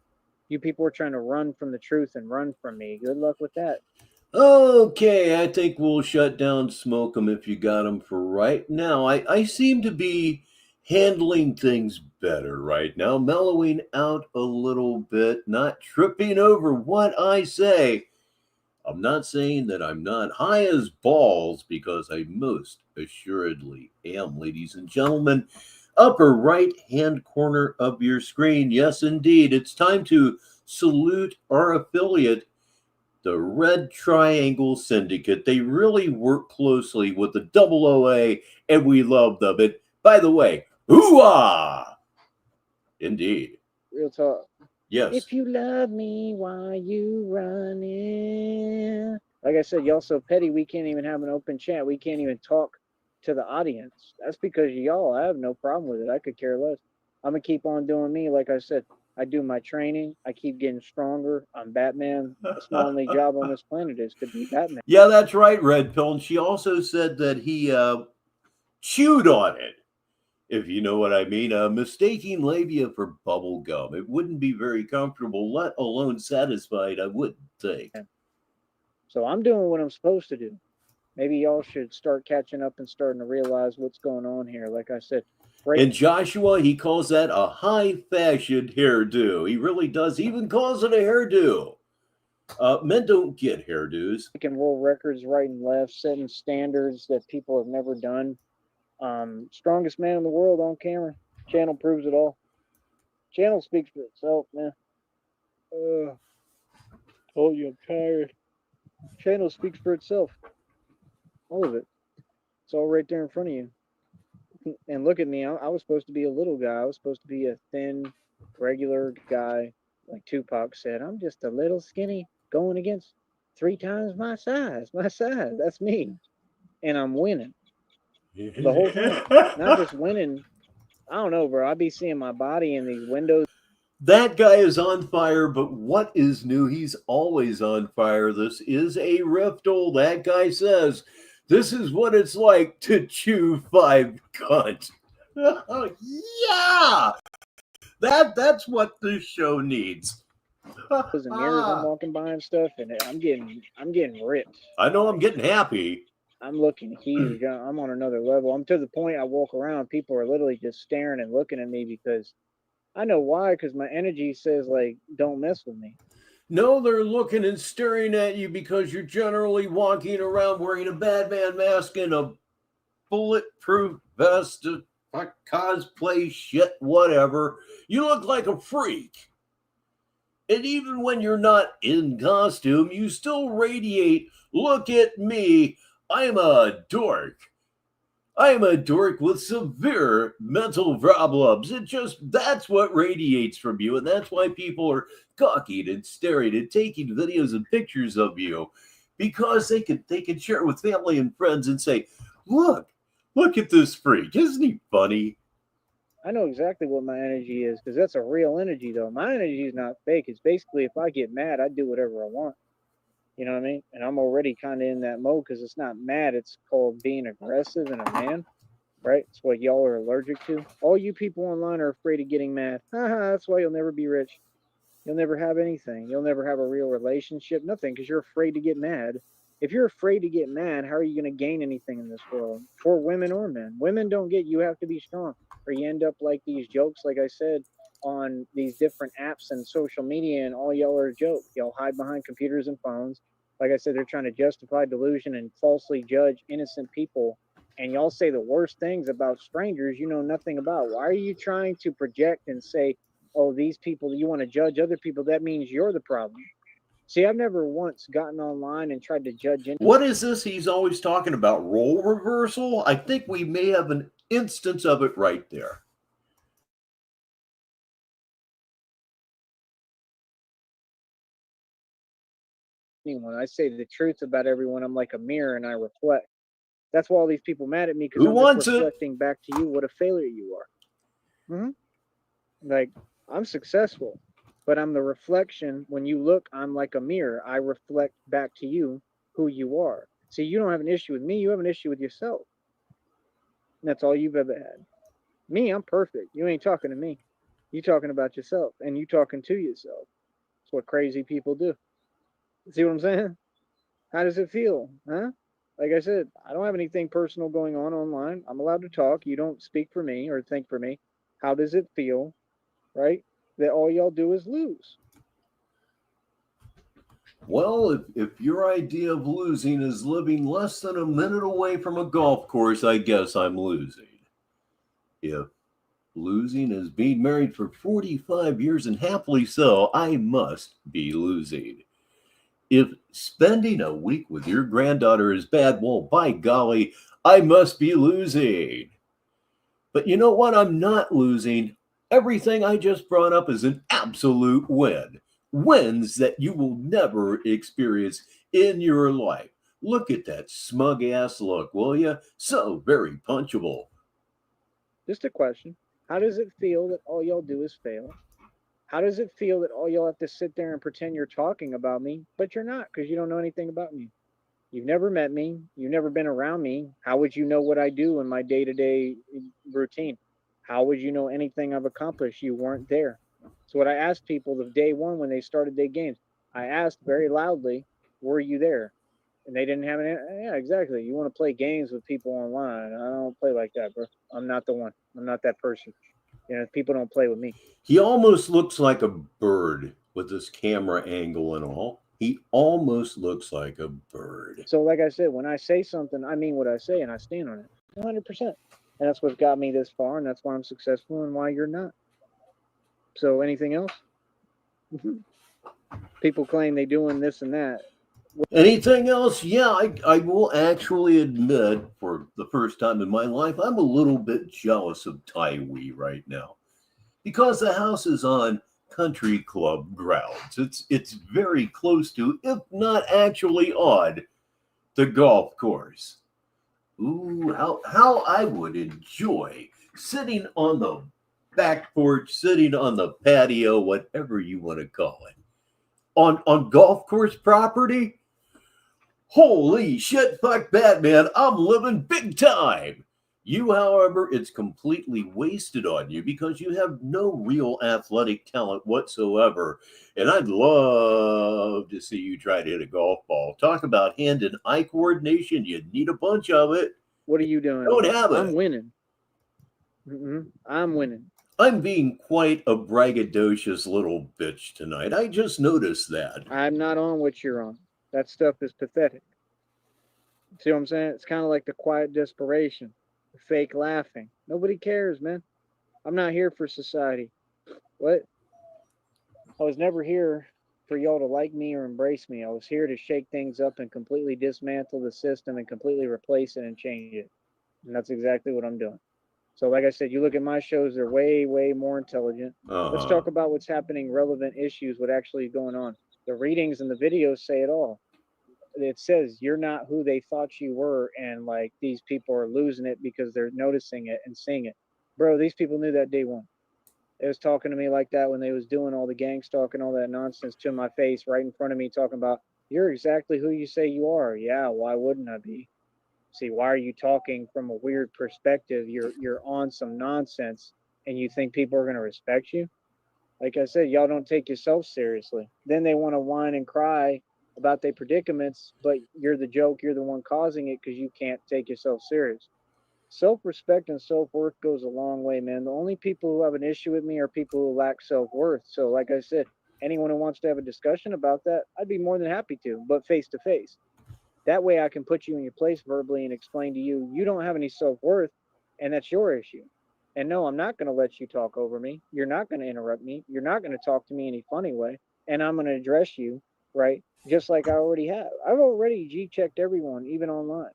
Speaker 12: You people are trying to run from the truth and run from me. Good luck with that.
Speaker 2: Okay, I think we'll shut down Smoke 'em if you got 'em for right now. I seem to be handling things better right now, mellowing out a little bit, not tripping over what I say. I'm not saying that I'm not high as balls because I most assuredly am, ladies and gentlemen. Upper right-hand corner of your screen. Yes, indeed. It's time to salute our affiliate, the Red Triangle Syndicate. They really work closely with the OOA, and we love them. And by the way, hoo-ah! Indeed.
Speaker 12: Real talk.
Speaker 2: Yes.
Speaker 12: If you love me, why you running? Like I said, y'all so petty, we can't even have an open chat. We can't even talk to the audience. That's because of y'all. I have no problem with it. I could care less. I'm going to keep on doing me. Like I said, I do my training. I keep getting stronger. I'm Batman. That's my only job on this planet is to be Batman.
Speaker 2: Yeah, that's right, Red Pill. And she also said that he chewed on it, if you know what I mean. Mistaking labia for bubble gum. It wouldn't be very comfortable, let alone satisfied, I wouldn't think.
Speaker 12: So I'm doing what I'm supposed to do. Maybe y'all should start catching up and starting to realize what's going on here. Like I said,
Speaker 2: and Joshua, he calls that a high-fashioned hairdo. He really does. He even calls it a hairdo. Men don't get hairdos.
Speaker 12: Making world records right and left, setting standards that people have never done. Strongest man in the world on camera. Channel proves it all. Channel speaks for itself, man. Told you I'm tired. Channel speaks for itself. All of it. It's all right there in front of you. And look at me. I was supposed to be a little guy. I was supposed to be a thin, regular guy. Like Tupac said, I'm just a little skinny going against 3 times my size. My size. That's me. And I'm winning. The whole time. Not just winning. I don't know, bro. I be seeing my body in these windows.
Speaker 2: That guy is on fire, but what is new? He's always on fire. This is a Riftle. That guy says, this is what it's like to chew 5 cunts. Yeah, that's what this show needs.
Speaker 12: Those mirrors I'm walking by and stuff, and I'm getting ripped.
Speaker 2: I know I'm getting happy.
Speaker 12: I'm looking huge. I'm on another level. I'm to the point I walk around, people are literally just staring and looking at me because I know why, because my energy says, like, don't mess with me.
Speaker 2: No, they're looking and staring at you because you're generally walking around wearing a Batman mask and a bulletproof vest, cosplay shit, whatever. You look like a freak. And even when you're not in costume, you still radiate, look at me, I'm a dork. I am a dork with severe mental problems. That's what radiates from you. And that's why people are gawking and staring and taking videos and pictures of you, because they can share it with family and friends and say, look at this freak. Isn't he funny?
Speaker 12: I know exactly what my energy is, because that's a real energy, though. My energy is not fake. It's basically, if I get mad, I do whatever I want. You know what I mean? And I'm already kind of in that mode, because it's not mad. It's called being aggressive and a man, right? It's what y'all are allergic to. All you people online are afraid of getting mad. That's why you'll never be rich. You'll never have anything. You'll never have a real relationship, nothing, because you're afraid to get mad. If you're afraid to get mad, how are you going to gain anything in this world? For women or men. Women don't get, you have to be strong, or you end up like these jokes, like I said, on these different apps and social media, and all y'all are a joke. Y'all hide behind computers and phones. Like I said, they're trying to justify delusion and falsely judge innocent people. And y'all say the worst things about strangers you know nothing about. Why are you trying to project and say, oh, these people, you want to judge other people? That means you're the problem. See, I've never once gotten online and tried to judge anyone.
Speaker 2: What is this he's always talking about? Role reversal? I think we may have an instance of it right there.
Speaker 12: Anyone, I say the truth about everyone. I'm like a mirror and I reflect. That's why all these people mad at me, because I'm just reflecting back to you what a failure you are. Like, I'm successful, but I'm the reflection. When you look, I'm like a mirror. I reflect back to you who you are. See, you don't have an issue with me. You have an issue with yourself. And that's all you've ever had. Me, I'm perfect. You ain't talking to me. You talking about yourself, and you talking to yourself. That's what crazy people do. See what I'm saying? How does it feel? Huh? Like I said, I don't have anything personal going on online. I'm allowed to talk. You don't speak for me or think for me. How does it feel, right, that all y'all do is lose?
Speaker 2: Well, if your idea of losing is living less than a minute away from a golf course, I guess I'm losing. If losing is being married for 45 years and happily so, I must be losing. If spending a week with your granddaughter is bad, well, by golly, I must be losing. But you know what? I'm not losing. Everything I just brought up is an absolute win. Wins that you will never experience in your life. Look at that smug ass look, will you? So very punchable.
Speaker 12: Just a question. How does it feel that all y'all do is fail? How does it feel that all y'all have to sit there and pretend you're talking about me, but you're not, because you don't know anything about me? You've never met me. You've never been around me. How would you know what I do in my day-to-day routine? How would you know anything I've accomplished? You weren't there. So what I asked people the day one when they started their games, I asked very loudly, were you there? And they didn't have an answer. Yeah, exactly. You want to play games with people online. I don't play like that, bro. I'm not the one. I'm not that person. You know, people don't play with me.
Speaker 2: He almost looks like a bird with this camera angle and all. He almost looks like a bird.
Speaker 12: So like I said, when I say something, I mean what I say, and I stand on it 100%. And that's what got me this far, and that's why I'm successful and why you're not. So anything else? People claim they're doing this and that.
Speaker 2: Anything else? Yeah, I will actually admit, for the first time in my life, I'm a little bit jealous of Taiwi right now, because the house is on country club grounds. It's very close to, if not actually on, the golf course. Ooh, how I would enjoy sitting on the back porch, sitting on the patio, whatever you want to call it, on golf course property. Holy shit, fuck Batman, I'm living big time. You, however, it's completely wasted on you because you have no real athletic talent whatsoever. And I'd love to see you try to hit a golf ball. Talk about hand and eye coordination. You need a bunch of it.
Speaker 12: What are you doing?
Speaker 2: Don't have it.
Speaker 12: I'm winning. I'm winning.
Speaker 2: I'm being quite a braggadocious little bitch tonight. I just noticed that.
Speaker 12: I'm not on what you're on. That stuff is pathetic. See what I'm saying? It's kind of like the quiet desperation, the fake laughing. Nobody cares, man. I'm not here for society. What? I was never here for y'all to like me or embrace me. I was here to shake things up and completely dismantle the system and completely replace it and change it. And that's exactly what I'm doing. So like I said, you look at my shows, they're way, way more intelligent. Let's talk about what's happening, relevant issues, what actually is going on. The readings and the videos say it all. It says you're not who they thought you were, and like these people are losing it because they're noticing it and seeing it. Bro, these people knew that day one. They was talking to me like that when they was doing all the gang stalk and all that nonsense to my face right in front of me, talking about, you're exactly who you say you are. Yeah, why wouldn't I be? See, why are you talking from a weird perspective? You're on some nonsense and you think people are going to respect you? Like I said, y'all don't take yourself seriously. Then they want to whine and cry about their predicaments, but you're the joke, you're the one causing it because you can't take yourself serious. Self-respect and self-worth goes a long way, man. The only people who have an issue with me are people who lack self-worth. So like I said, anyone who wants to have a discussion about that, I'd be more than happy to, but face to face. That way I can put you in your place verbally and explain to you, you don't have any self-worth, and that's your issue. And no, I'm not going to let you talk over me. You're not going to interrupt me. You're not going to talk to me any funny way. And I'm going to address you, right? Just like I already have. I've already G-checked everyone, even online,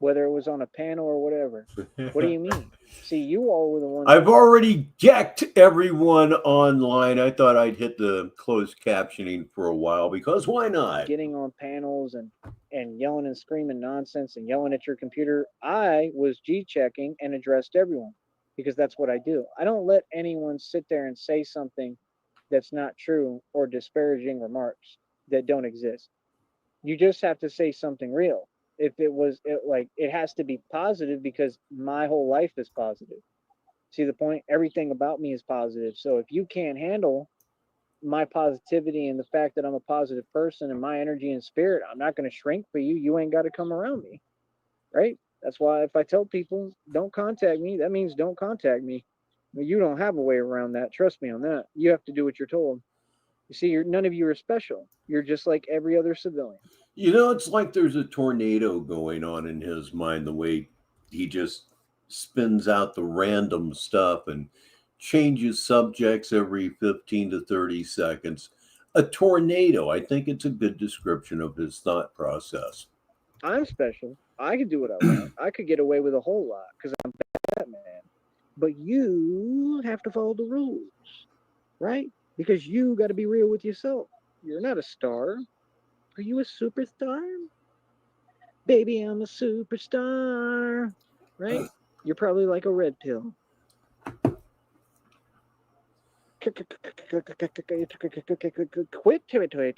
Speaker 12: whether it was on a panel or whatever. What do you mean? See, you all were the ones.
Speaker 2: I've already jacked everyone online. I thought I'd hit the closed captioning for a while because why not?
Speaker 12: Getting on panels and yelling and screaming nonsense and yelling at your computer. I was G-checking and addressed everyone because that's what I do. I don't let anyone sit there and say something that's not true or disparaging remarks that don't exist. You just have to say something real. If it has to be positive because my whole life is positive. See the point? Everything about me is positive. So if you can't handle my positivity and the fact that I'm a positive person and my energy and spirit, I'm not going to shrink for you. You ain't got to come around me, right? That's why if I tell people don't contact me, that means don't contact me. You don't have a way around that. Trust me on that. You have to do what you're told. You see, none of you are special. You're just like every other civilian.
Speaker 2: You know, it's like there's a tornado going on in his mind, the way he just spins out the random stuff and changes subjects every 15 to 30 seconds. A tornado. I think it's a good description of his thought process.
Speaker 12: I'm special. I could do what I want. I could get away with a whole lot because I'm Batman. But you have to follow the rules, right? Because you got to be real with yourself. You're not a star. Are you a superstar? Baby, I'm a superstar. Right? You're probably like a red pill. Quit territory.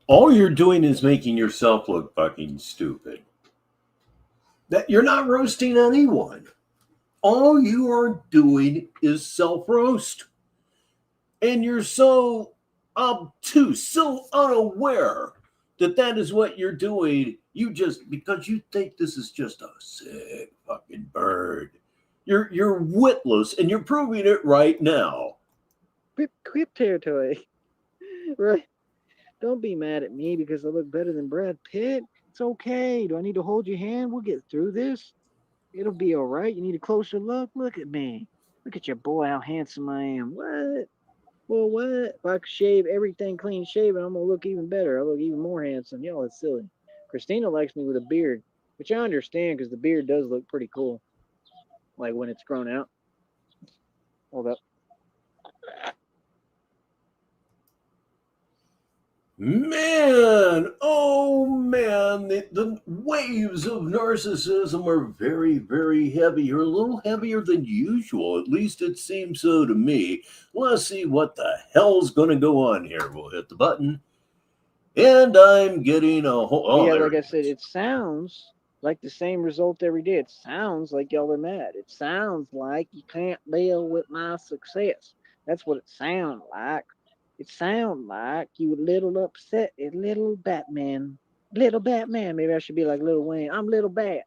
Speaker 2: All you're doing is making yourself look fucking stupid. That you're not roasting anyone. All you are doing is self-roast. And you're so obtuse, so unaware that is what you're doing. You just, because you think this is just a sick fucking bird. You're witless, and you're proving it right now.
Speaker 12: Quit territory. Right? Don't be mad at me because I look better than Brad Pitt. It's okay. Do I need to hold your hand? We'll get through this. It'll be all right. You need a closer look? Look at me. Look at your boy, how handsome I am. What? Well, what? If I could shave everything clean shaven, I'm going to look even better. I look even more handsome. Y'all, it's silly. Christina likes me with a beard, which I understand because the beard does look pretty cool. Like when it's grown out. Hold up.
Speaker 2: Man, oh man, the waves of narcissism are very, very heavy. You're a little heavier than usual. At least it seems so to me. Let's see what the hell's going to go on here. We'll hit the button. And I'm getting a whole...
Speaker 12: yeah, like I said, it sounds like the same result every day. It sounds like y'all are mad. It sounds like you can't deal with my success. That's what it sounds like. It sounds like you a little upset at little Batman. Little Batman. Maybe I should be like Lil Wayne. I'm Little Bat.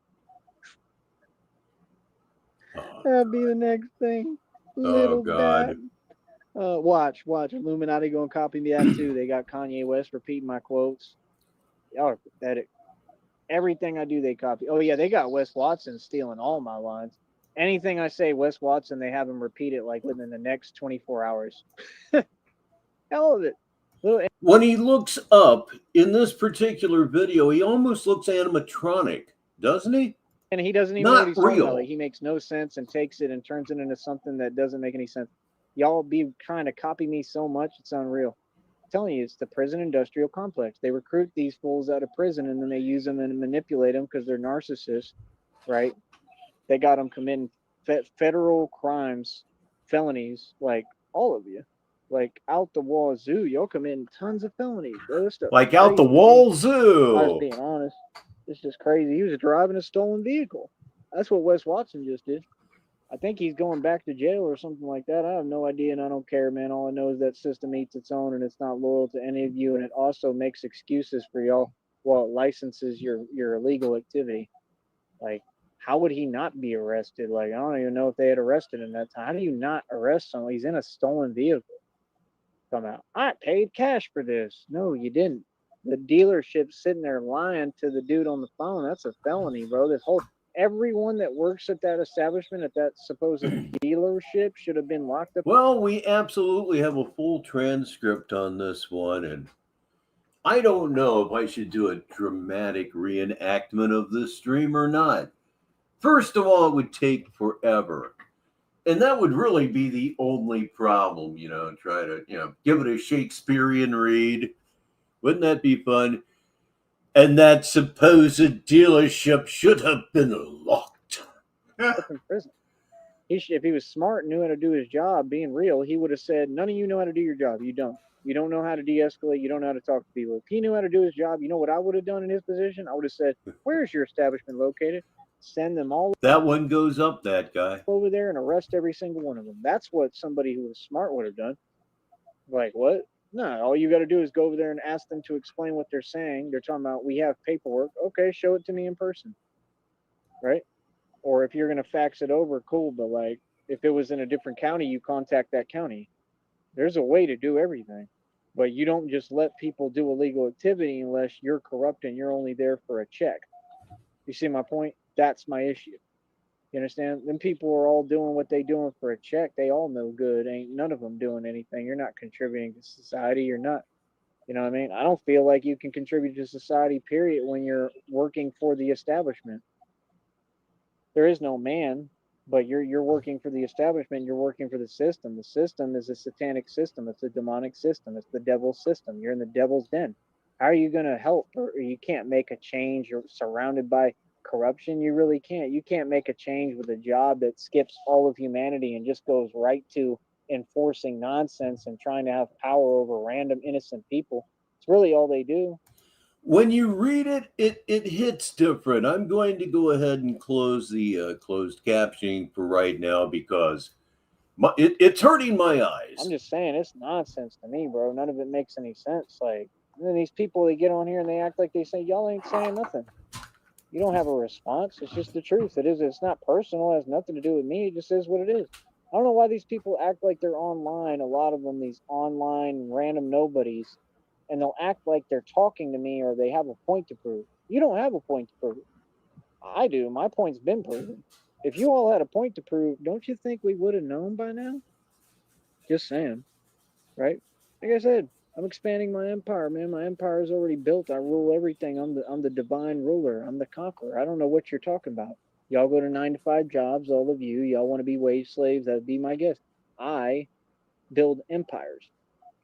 Speaker 12: That'd be the next thing. Little
Speaker 2: God.
Speaker 12: Bat. Watch. Illuminati gonna copy me that too. They got Kanye West repeating my quotes. Y'all are pathetic. Everything I do, they copy. Oh yeah, they got Wes Watson stealing all my lines. Anything I say, Wes Watson, they have him repeat it like within the next 24 hours. Hell of it.
Speaker 2: When he looks up in this particular video, he almost looks animatronic, doesn't he?
Speaker 12: And he doesn't even know what he's
Speaker 2: Not
Speaker 12: talking about.
Speaker 2: real.
Speaker 12: Like, he makes no sense and takes it and turns it into something that doesn't make any sense. Y'all be trying to copy me so much, it's unreal. I'm telling you, it's the prison industrial complex. They recruit these fools out of prison and then they use them and manipulate them because they're narcissists, right? They got them committing federal crimes, felonies, like all of you. Like out the wazoo, y'all committing tons of felonies, bro. This stuff
Speaker 2: Like out the wazoo.
Speaker 12: I was being honest. It's just crazy. He was driving a stolen vehicle. That's what Wes Watson just did. I think he's going back to jail or something like that. I have no idea, and I don't care, man. All I know is that system eats its own, and it's not loyal to any of you, and it also makes excuses for y'all while it licenses your illegal activity. Like, how would he not be arrested? Like, I don't even know if they had arrested him that time. How do you not arrest someone? He's in a stolen vehicle. Come out. I paid cash for this. No, you didn't. The dealership's sitting there lying to the dude on the phone. That's a felony, bro. Everyone that works at that establishment, at that supposed dealership, should have been locked up.
Speaker 2: Well, we absolutely have a full transcript on this one, and I don't know if I should do a dramatic reenactment of this stream or not. First of all, it would take forever. And that would really be the only problem, try to, give it a Shakespearean read. Wouldn't that be fun? And that supposed dealership should have been locked.
Speaker 12: In prison. If he was smart and knew how to do his job, being real, he would have said, none of you know how to do your job. You don't. You don't know how to de-escalate. You don't know how to talk to people. If he knew how to do his job, you know what I would have done in his position? I would have said, where is your establishment located? Send them all.
Speaker 2: That one goes up, that guy.
Speaker 12: Over there and arrest every single one of them. That's what somebody who was smart would have done. Like, what? No, all you got to do is go over there and ask them to explain what they're saying. They're talking about, we have paperwork. Okay, show it to me in person. Right? Or if you're going to fax it over, cool. But like, if it was in a different county, you contact that county. There's a way to do everything. But you don't just let people do illegal activity unless you're corrupt and you're only there for a check. You see my point? That's my issue. You understand? Them people are all doing what they doing for a check. They all know good. Ain't none of them doing anything. You're not contributing to society. You're not. You know what I mean? I don't feel like you can contribute to society, period, when you're working for the establishment. There is no man, but you're working for the establishment. You're working for the system. The system is a satanic system. It's a demonic system. It's the devil's system. You're in the devil's den. How are you going to help? Or you can't make a change. You're surrounded by corruption. You really can't. You can't make a change with a job that skips all of humanity and just goes right to enforcing nonsense and trying to have power over random innocent people. It's really all they do.
Speaker 2: When you read it, it hits different. I'm going to go ahead and close the closed captioning for right now because it's hurting my eyes.
Speaker 12: I'm just saying, it's nonsense to me, bro. None of it makes any sense. Like, and then these people, they get on here and they act like they say, y'all ain't saying nothing. You don't have a response. It's just the truth. It is. It's not personal. It has nothing to do with me. It just is what it is. I don't know why these people act like they're online. A lot of them, these online random nobodies, and they'll act like they're talking to me or they have a point to prove. You don't have a point to prove. I do. My point's been proven. If you all had a point to prove, don't you think we would have known by now? Just saying. Right? Like I said, I'm expanding my empire, man. My empire is already built. I rule everything. I'm the divine ruler. I'm the conqueror. I don't know what you're talking about. Y'all go to 9-to-5 jobs, all of you. Y'all want to be wage slaves. That'd be my guess. I build empires.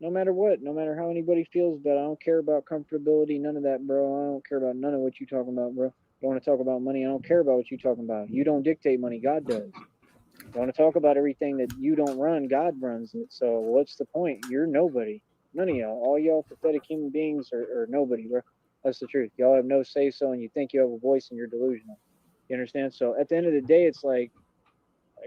Speaker 12: No matter what, no matter how anybody feels about it, I don't care about comfortability, none of that, bro. I don't care about none of what you're talking about, bro. You want to talk about money? I don't care about what you're talking about. You don't dictate money. God does. You want to talk about everything that you don't run, God runs it. So what's the point? You're nobody. None of y'all. All y'all pathetic human beings are nobody, bro. That's the truth. Y'all have no say-so, and you think you have a voice, and you're delusional. You understand? So at the end of the day, it's like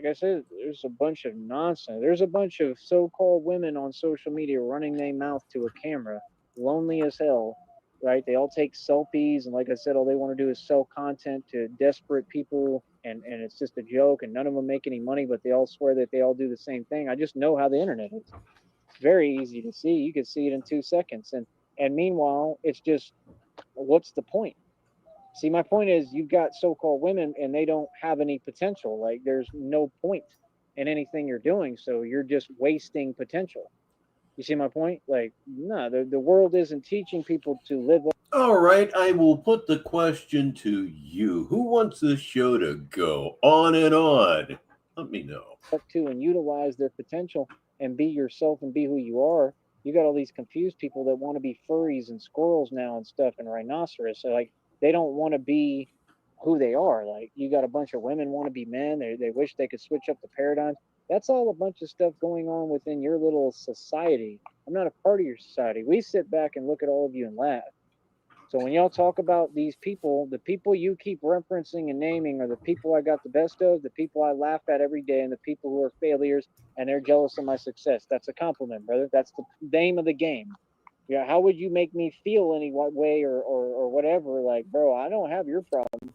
Speaker 12: I said, there's a bunch of nonsense. There's a bunch of so-called women on social media running their mouth to a camera, lonely as hell, right? They all take selfies, and like I said, all they want to do is sell content to desperate people, and it's just a joke, and none of them make any money, but they all swear that they all do the same thing. I just know how the internet is. It's very easy to see. You can see it in 2 seconds. And meanwhile, it's just, what's the point? See, my point is, you've got so-called women, and they don't have any potential. Like, there's no point in anything you're doing, so you're just wasting potential. You see my point? Like, no, the world isn't teaching people to live up.
Speaker 2: All right, I will put the question to you. Who wants this show to go on and on? Let me know.
Speaker 12: Up to and utilize their potential and be yourself and be who you are. You got all these confused people that want to be furries and squirrels now and stuff and rhinoceros. So, like, they don't want to be who they are. Like, you got a bunch of women want to be men. They wish they could switch up the paradigms. That's all a bunch of stuff going on within your little society. I'm not a part of your society. We sit back and look at all of you and laugh. So when y'all talk about these people, the people you keep referencing and naming are the people I got the best of, the people I laugh at every day, and the people who are failures and they're jealous of my success. That's a compliment, brother. That's the name of the game. Yeah, how would you make me feel any way or whatever? Like, bro, I don't have your problem.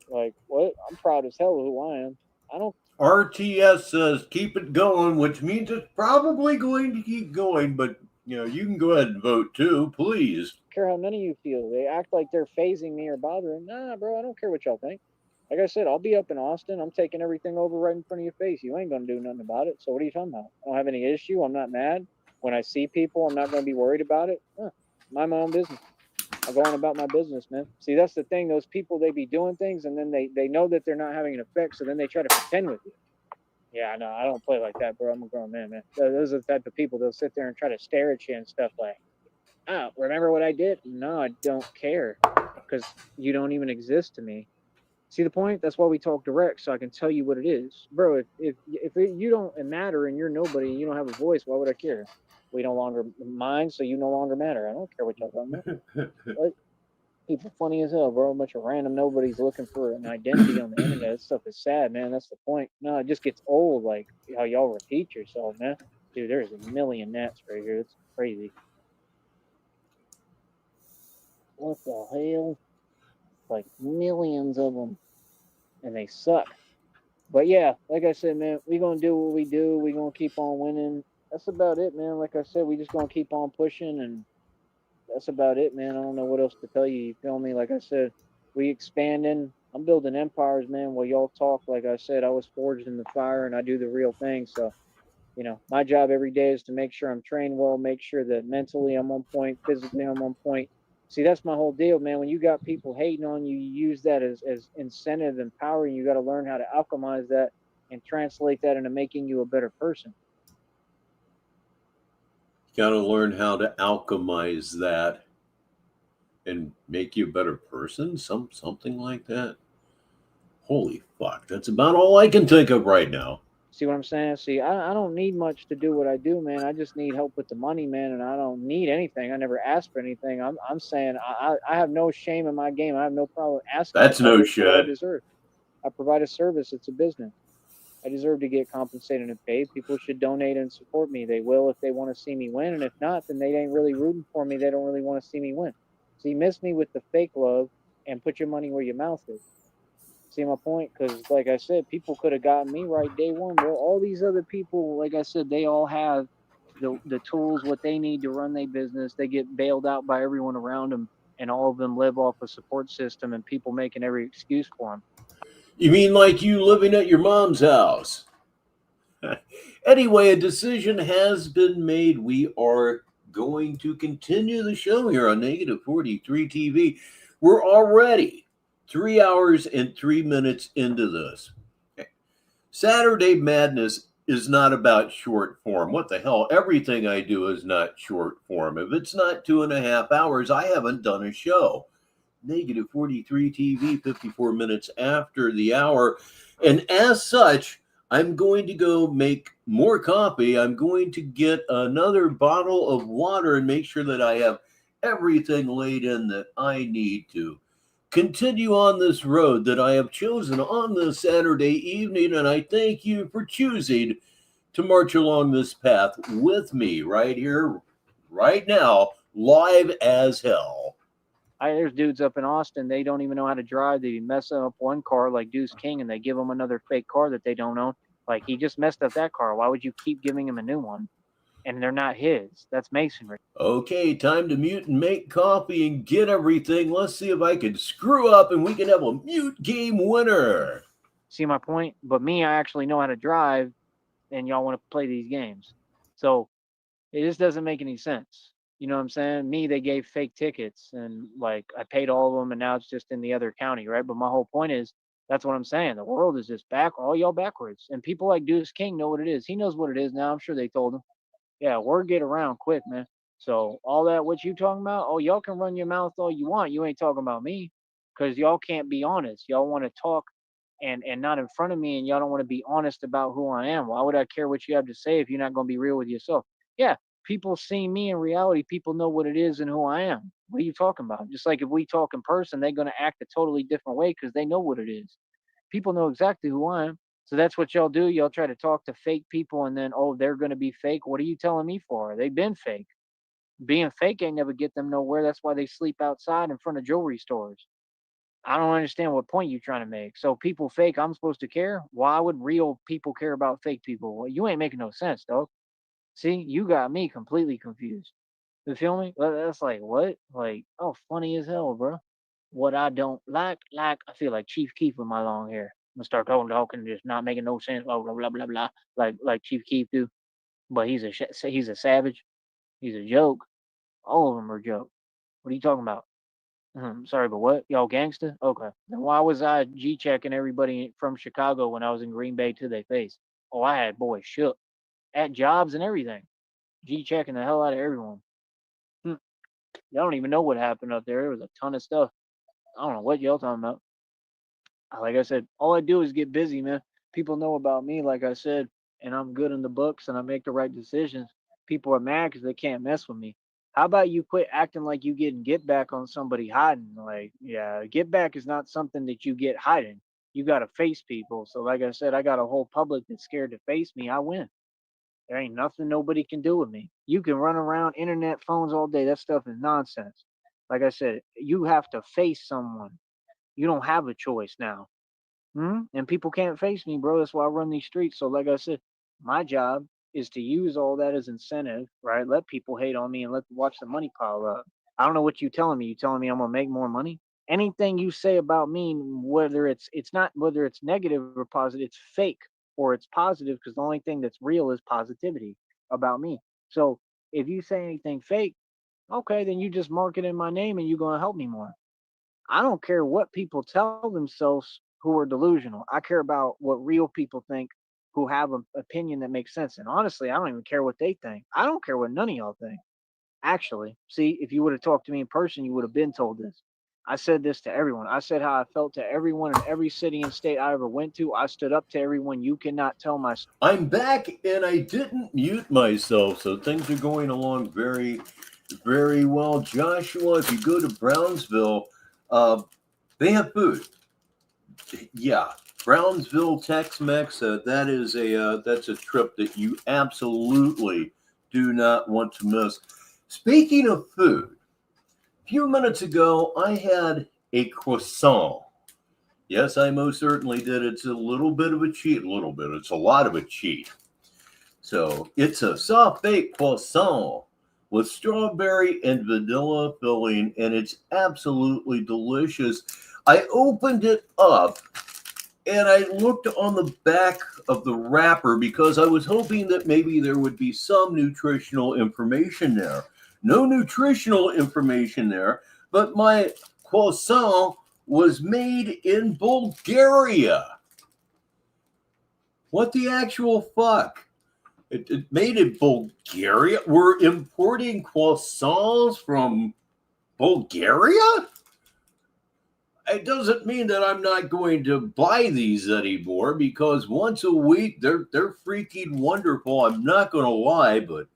Speaker 12: Like, what? I'm proud as hell of who I am. I don't.
Speaker 2: RTS says keep it going, which means it's probably going to keep going, but you can go ahead and vote too, please.
Speaker 12: Care how many of you feel. They act like they're phasing me or bothering. Nah, bro, I don't care what y'all think. Like I said, I'll be up in Austin. I'm taking everything over right in front of your face. You ain't gonna do nothing about it. So what are you talking about? I don't have any issue. I'm not mad. When I see people, I'm not gonna be worried about it. Mind my own business. I'm going about my business, man. See, that's the thing. Those people, they be doing things, and then they know that they're not having an effect, so then they try to pretend with you. Yeah, no, I don't play like that, bro. I'm a grown man, man. Those are the type of people, they'll sit there and try to stare at you and stuff like, oh, remember what I did? No, I don't care, because you don't even exist to me. See the point? That's why we talk direct, so I can tell you what it is. Bro, if you don't matter and you're nobody and you don't have a voice, why would I care? We no longer mind, so you no longer matter. I don't care what y'all talking about. Like, people funny as hell, bro. A bunch of random nobodies looking for an identity on the internet. That stuff is sad, man. That's the point. No, it just gets old, like how y'all repeat yourself, man. Dude, there's a million gnats right here. It's crazy. What the hell? Like millions of them. And they suck. But yeah, like I said, man, we gonna do what we do. We gonna keep on winning. That's about it, man. Like I said, we just gonna keep on pushing, and that's about it, man. I don't know what else to tell you. You feel me? Like I said, we expanding. I'm building empires, man. While y'all talk, like I said, I was forged in the fire, and I do the real thing. So, my job every day is to make sure I'm trained well, make sure that mentally I'm on point, physically I'm on point. See, that's my whole deal, man. When you got people hating on you, you use that as incentive and power, and you got to learn how to alchemize that and translate that into making you a better person.
Speaker 2: Got to learn how to alchemize that and make you a better person, something like that. Holy fuck, that's about all I can think of right now.
Speaker 12: See what I'm saying? See, I don't need much to do what I do, man. I just need help with the money, man, and I don't need anything. I never asked for anything. I'm saying I have no shame in my game. I have no problem asking.
Speaker 2: That's no shit.
Speaker 12: I deserve. I provide a service. It's a business. I deserve to get compensated and paid. People should donate and support me. They will if they want to see me win, and if not, then they ain't really rooting for me. They don't really want to see me win. So you miss me with the fake love and put your money where your mouth is. See my point? Because, like I said, people could have gotten me right day one. Well, all these other people, like I said, they all have the tools, what they need to run their business. They get bailed out by everyone around them, and all of them live off a support system and people making every excuse for them.
Speaker 2: You mean like you living at your mom's house? Anyway, a decision has been made. We are going to continue the show here on Negative 43 TV. We're already 3 hours and 3 minutes into this. Okay. Saturday Madness is not about short form. What the hell? Everything I do is not short form. If it's not 2.5 hours, I haven't done a show. Negative 43 TV, 54 minutes after the hour. And as such, I'm going to go make more coffee. I'm going to get another bottle of water and make sure that I have everything laid in that I need to continue on this road that I have chosen on this Saturday evening. And I thank you for choosing to march along this path with me right here, right now, live as hell.
Speaker 12: There's dudes up in Austin, they don't even know how to drive. They mess up one car like Deuce King, and they give them another fake car that they don't own. Like, he just messed up that car. Why would you keep giving him a new one? And they're not his. That's masonry.
Speaker 2: Okay, time to mute and make coffee and get everything. Let's see if I can screw up and we can have a mute game winner.
Speaker 12: See my point? But me, I actually know how to drive, and y'all want to play these games. So it just doesn't make any sense. You know what I'm saying? Me, they gave fake tickets, and like I paid all of them, and now it's just in the other county, right? But my whole point is, that's what I'm saying. The world is just all y'all backwards. And people like Deuce King know what it is. He knows what it is now. I'm sure they told him. Yeah, word get around quick, man. So all that, what you talking about? Oh, y'all can run your mouth all you want. You ain't talking about me, because y'all can't be honest. Y'all want to talk and not in front of me, and y'all don't want to be honest about who I am. Why would I care what you have to say if you're not going to be real with yourself? Yeah, people see me in reality. People know what it is and who I am. What are you talking about? Just like if we talk in person, they're going to act a totally different way because they know what it is. People know exactly who I am. So that's what y'all do. Y'all try to talk to fake people, and then, oh, they're going to be fake. What are you telling me for? They've been fake. Being fake ain't never get them nowhere. That's why they sleep outside in front of jewelry stores. I don't understand what point you're trying to make. So people fake, I'm supposed to care? Why would real people care about fake people? Well, you ain't making no sense, dog. See, you got me completely confused. You feel me? That's like, what? Like, oh, funny as hell, bro. What I don't like, I feel like Chief Keef with my long hair. I'm gonna start talking, just not making no sense, blah blah blah blah blah, like Chief Keef do. But he's a savage. He's a joke. All of them are jokes. What are you talking about? Sorry, but what? Y'all gangster? Okay. Then why was I G-checking everybody from Chicago when I was in Green Bay to their face? Oh, I had boys shook at jobs and everything. G-checking the hell out of everyone. Y'all don't even know what happened up there. There was a ton of stuff. I don't know what y'all talking about. Like I said, all I do is get busy, man. People know about me, like I said, and I'm good in the books and I make the right decisions. People are mad because they can't mess with me. How about you quit acting like you getting get back on somebody hiding? Like, yeah, get back is not something that you get hiding. You got to face people. So like I said, I got a whole public that's scared to face me. I win. There ain't nothing nobody can do with me. You can run around internet phones all day. That stuff is nonsense. Like I said, you have to face someone. You don't have a choice now. And people can't face me, bro. That's why I run these streets. So like I said, my job is to use all that as incentive, right? Let people hate on me and watch the money pile up. I don't know what you telling me. You telling me I'm gonna make more money? Anything you say about me, whether it's negative or positive, it's fake or it's positive, because the only thing that's real is positivity about me. So if you say anything fake, okay, then you just mark it in my name and you're gonna help me more. I don't care what people tell themselves who are delusional. I care about what real people think who have an opinion that makes sense. And honestly, I don't even care what they think. I don't care what none of y'all think. Actually, see, if you would have talked to me in person, you would have been told this. I said this to everyone. I said how I felt to everyone in every city and state I ever went to. I stood up to everyone. You cannot tell my...
Speaker 2: I'm back and I didn't mute myself, so things are going along very, very well. Joshua, if you go to Brownsville, they have food. Yeah, Brownsville Tex-Mex. That's a trip that you absolutely do not want to miss. Speaking of food, a few minutes ago I had a croissant. Yes, I most certainly did. It's a little bit of a cheat. It's a lot of a cheat. So it's a soft baked croissant with strawberry and vanilla filling, and it's absolutely delicious. I opened it up and I looked on the back of the wrapper because I was hoping that maybe there would be some nutritional information there. No nutritional information there, but my croissant was made in Bulgaria. What the actual fuck? It made in Bulgaria? We're importing croissants from Bulgaria? It doesn't mean that I'm not going to buy these anymore, because once a week they're freaking wonderful. I'm not going to lie, but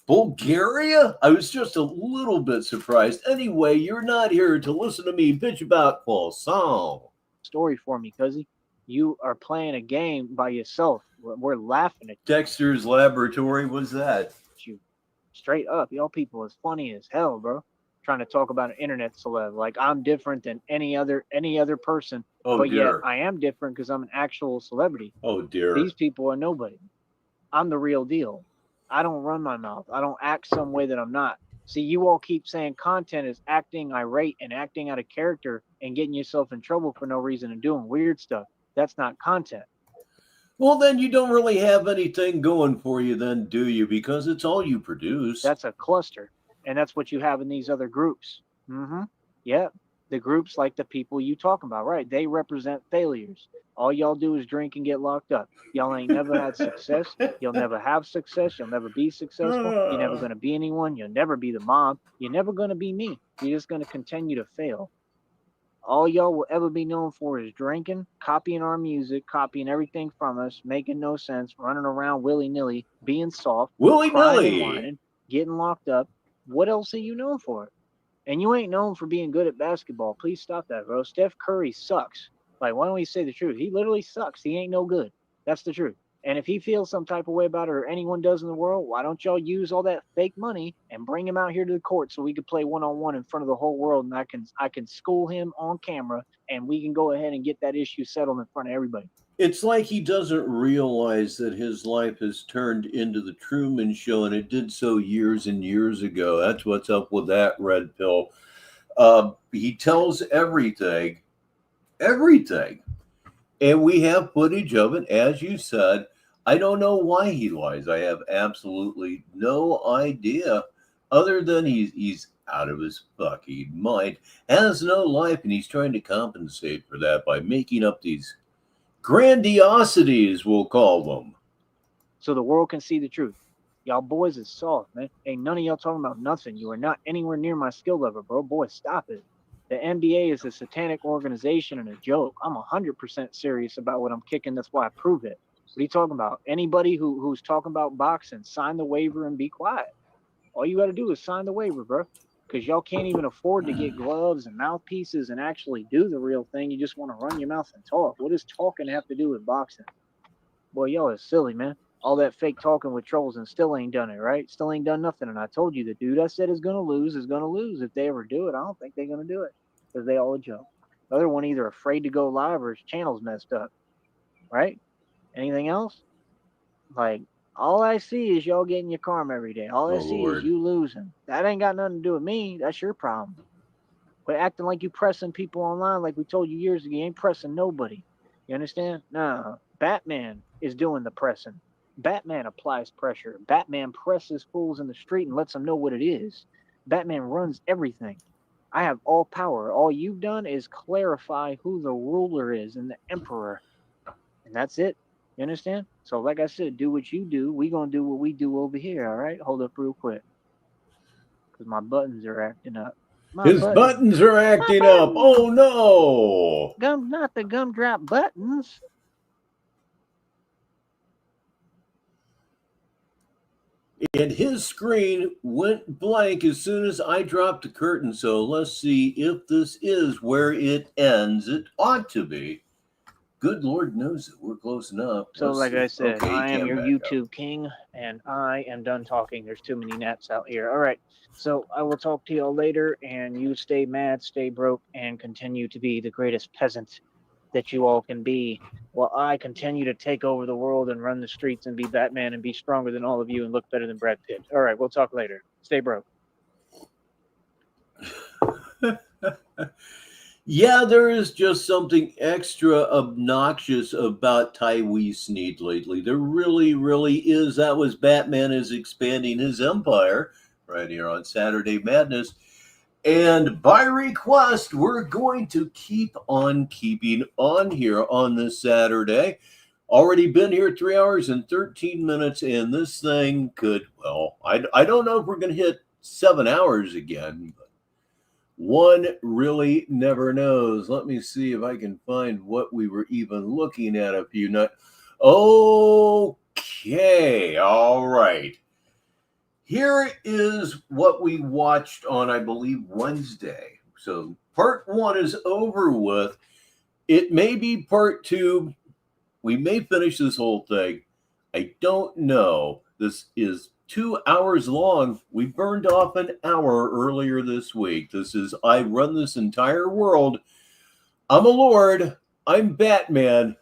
Speaker 2: Bulgaria? I was just a little bit surprised. Anyway, you're not here to listen to me bitch about croissant.
Speaker 12: Story for me, cuzzy. You are playing a game by yourself. We're laughing at you.
Speaker 2: Dexter's Laboratory was that?
Speaker 12: You straight up. Y'all people is funny as hell, bro. Trying to talk about an internet celeb. Like I'm different than any other person.
Speaker 2: Oh,
Speaker 12: but
Speaker 2: dear.
Speaker 12: yet I am different because I'm an actual celebrity.
Speaker 2: Oh, dear.
Speaker 12: These people are nobody. I'm the real deal. I don't run my mouth. I don't act some way that I'm not. See, you all keep saying content is acting irate and acting out of character and getting yourself in trouble for no reason and doing weird stuff. That's not content.
Speaker 2: Well, then you don't really have anything going for you then, do you? Because it's all you produce.
Speaker 12: That's a cluster. And that's what you have in these other groups. Yeah. The groups like the people you talking about, right? They represent failures. All y'all do is drink and get locked up. Y'all ain't never had success. You'll never have success. You'll never be successful. You're never going to be anyone. You'll never be the mob. You're never going to be me. You're just going to continue to fail. All y'all will ever be known for is drinking, copying our music, copying everything from us, making no sense, running around willy-nilly, being soft, crying and whining, getting locked up. What else are you known for? And you ain't known for being good at basketball. Please stop that, bro. Steph Curry sucks. Like, why don't we say the truth? He literally sucks. He ain't no good. That's the truth. And if he feels some type of way about it, or anyone does in the world, why don't y'all use all that fake money and bring him out here to the court so we can play one-on-one in front of the whole world, and I can school him on camera, and we can go ahead and get that issue settled in front of everybody.
Speaker 2: It's like he doesn't realize that his life has turned into the Truman Show, and it did so years and years ago. That's what's up with that red pill. He tells everything. And we have footage of it, as you said. I don't know why he lies. I have absolutely no idea, other than he's out of his fucking mind, has no life, and he's trying to compensate for that by making up these grandiosities, we'll call them.
Speaker 12: So the world can see the truth. Y'all boys is soft, man. Ain't none of y'all talking about nothing. You are not anywhere near my skill level, bro. Boy, stop it. The NBA is a satanic organization and a joke. I'm 100% serious about what I'm kicking. That's why I prove it. What are you talking about? Anybody who's talking about boxing, sign the waiver and be quiet. All you got to do is sign the waiver, bro. Because y'all can't even afford to get gloves and mouthpieces and actually do the real thing. You just want to run your mouth and talk. What does talking have to do with boxing? Boy, y'all is silly, man. All that fake talking with trolls and still ain't done it, right? Still ain't done nothing. And I told you, the dude I said is going to lose is going to lose. If they ever do it, I don't think they're going to do it. Because they all a joke. The other one either afraid to go live or his channel's messed up. Right? Anything else? Like, all I see is y'all getting your karma every day. All I see is you losing. That ain't got nothing to do with me. That's your problem. But acting like you pressing people online like we told you years ago, you ain't pressing nobody. You understand? No. Batman is doing the pressing. Batman applies pressure. Batman presses fools in the street and lets them know what it is. Batman runs everything. I have all power. All you've done is clarify who the ruler is and the emperor. And that's it. You understand? So like I said, do what you do. We going to do what we do over here, all right? Hold up real quick. Because my buttons are acting up.
Speaker 2: His buttons are acting up. Oh, no.
Speaker 12: Not the gumdrop buttons.
Speaker 2: And his screen went blank as soon as I dropped the curtain. So let's see if this is where it ends. It ought to be. Good Lord knows that we're close enough.
Speaker 12: So like I said, I am your YouTube king, and I am done talking. There's too many gnats out here. All right. So I will talk to y'all later, and you stay mad, stay broke, and continue to be the greatest peasant that you all can be, while I continue to take over the world and run the streets and be Batman and be stronger than all of you and look better than Brad Pitt. All right, we'll talk later. Stay broke.
Speaker 2: Yeah, there is just something extra obnoxious about Tywee Sneed lately. There really, really is. That was Batman is expanding his empire right here on Saturday Madness. And by request, we're going to keep on keeping on here on this Saturday. Already been here 3 hours and 13 minutes, and this thing could, well, I don't know if we're going to hit 7 hours again, but one really never knows. Let me see if I can find what we were even looking at a few nights. Okay, all right. Here is what we watched on, I believe, Wednesday. So part 1 is over with. It may be part 2. We may finish this whole thing. I don't know. This is 2 hours long. We burned off an hour earlier this week. This is I Run This Entire World. I'm a lord. I'm Batman.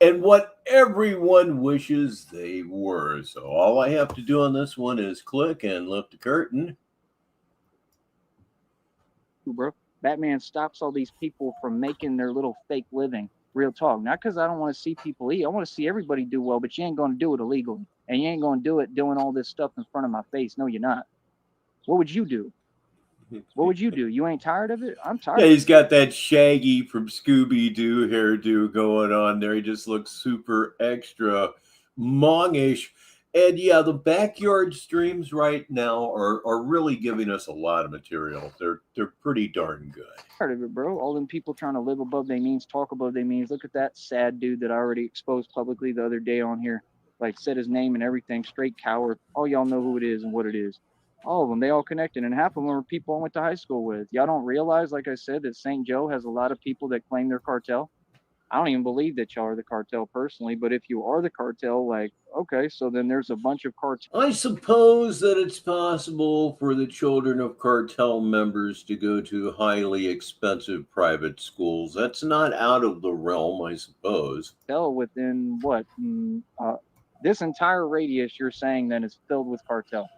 Speaker 2: And what everyone wishes they were. So all I have to do on this one is click and lift the curtain.
Speaker 12: Bro, Batman stops all these people from making their little fake living. Real talk. Not because I don't want to see people eat. I want to see everybody do well, but you ain't going to do it illegally. And you ain't going to do it doing all this stuff in front of my face. No, you're not. What would you do? What would you do? You ain't tired of it? I'm tired.
Speaker 2: Yeah, he's got that Shaggy from Scooby-Doo hairdo going on there. He just looks super extra mongish. And yeah, the backyard streams right now are really giving us a lot of material. They're pretty darn good.
Speaker 12: Part of it, bro. All them people trying to live above their means, talk above their means. Look at that sad dude that I already exposed publicly the other day on here. Like, said his name and everything. Straight coward. All y'all know who it is and what it is. All of them, they all connected, and half of them are people I went to high school with. Y'all don't realize, like I said, that St. Joe has a lot of people that claim they're cartel. I don't even believe that y'all are the cartel personally, but if you are the cartel, like, okay, so then there's a bunch of cartel.
Speaker 2: I suppose that it's possible for the children of cartel members to go to highly expensive private schools. That's not out of the realm, I suppose.
Speaker 12: Within what? This entire radius you're saying then is filled with cartel.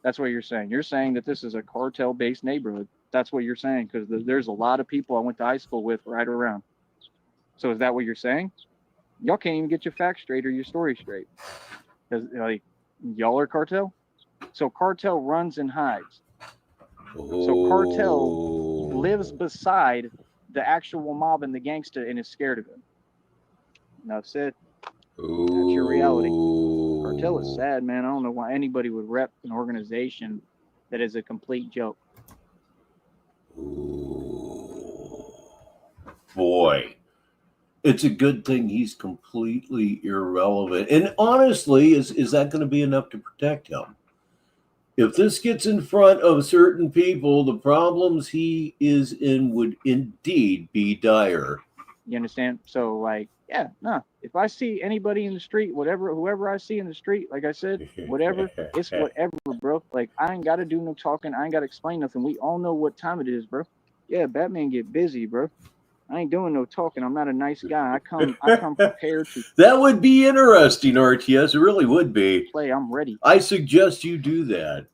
Speaker 12: That's what you're saying. You're saying that this is a cartel-based neighborhood. That's what you're saying, because there's a lot of people I went to high school with right around. So is that what you're saying? Y'all can't even get your facts straight or your story straight. Because, like, y'all are cartel? So cartel runs and hides. So cartel lives beside the actual mob and the gangster and is scared of him. Enough said. That's your reality. Cartel is sad, man. I don't know why anybody would rep an organization that is a complete joke.
Speaker 2: Boy, it's a good thing he's completely irrelevant. And honestly, is that going to be enough to protect him? If this gets in front of certain people, the problems he is in would indeed be dire.
Speaker 12: You understand? So, like, yeah, no. If I see anybody in the street, whoever I see in the street, like I said, whatever, it's whatever, bro. Like, I ain't got to do no talking. I ain't got to explain nothing. We all know what time it is, bro. Yeah, Batman get busy, bro. I ain't doing no talking. I'm not a nice guy. I come prepared to.
Speaker 2: That would be interesting, RTS. It really would be.
Speaker 12: Play. I'm ready.
Speaker 2: I suggest you do that.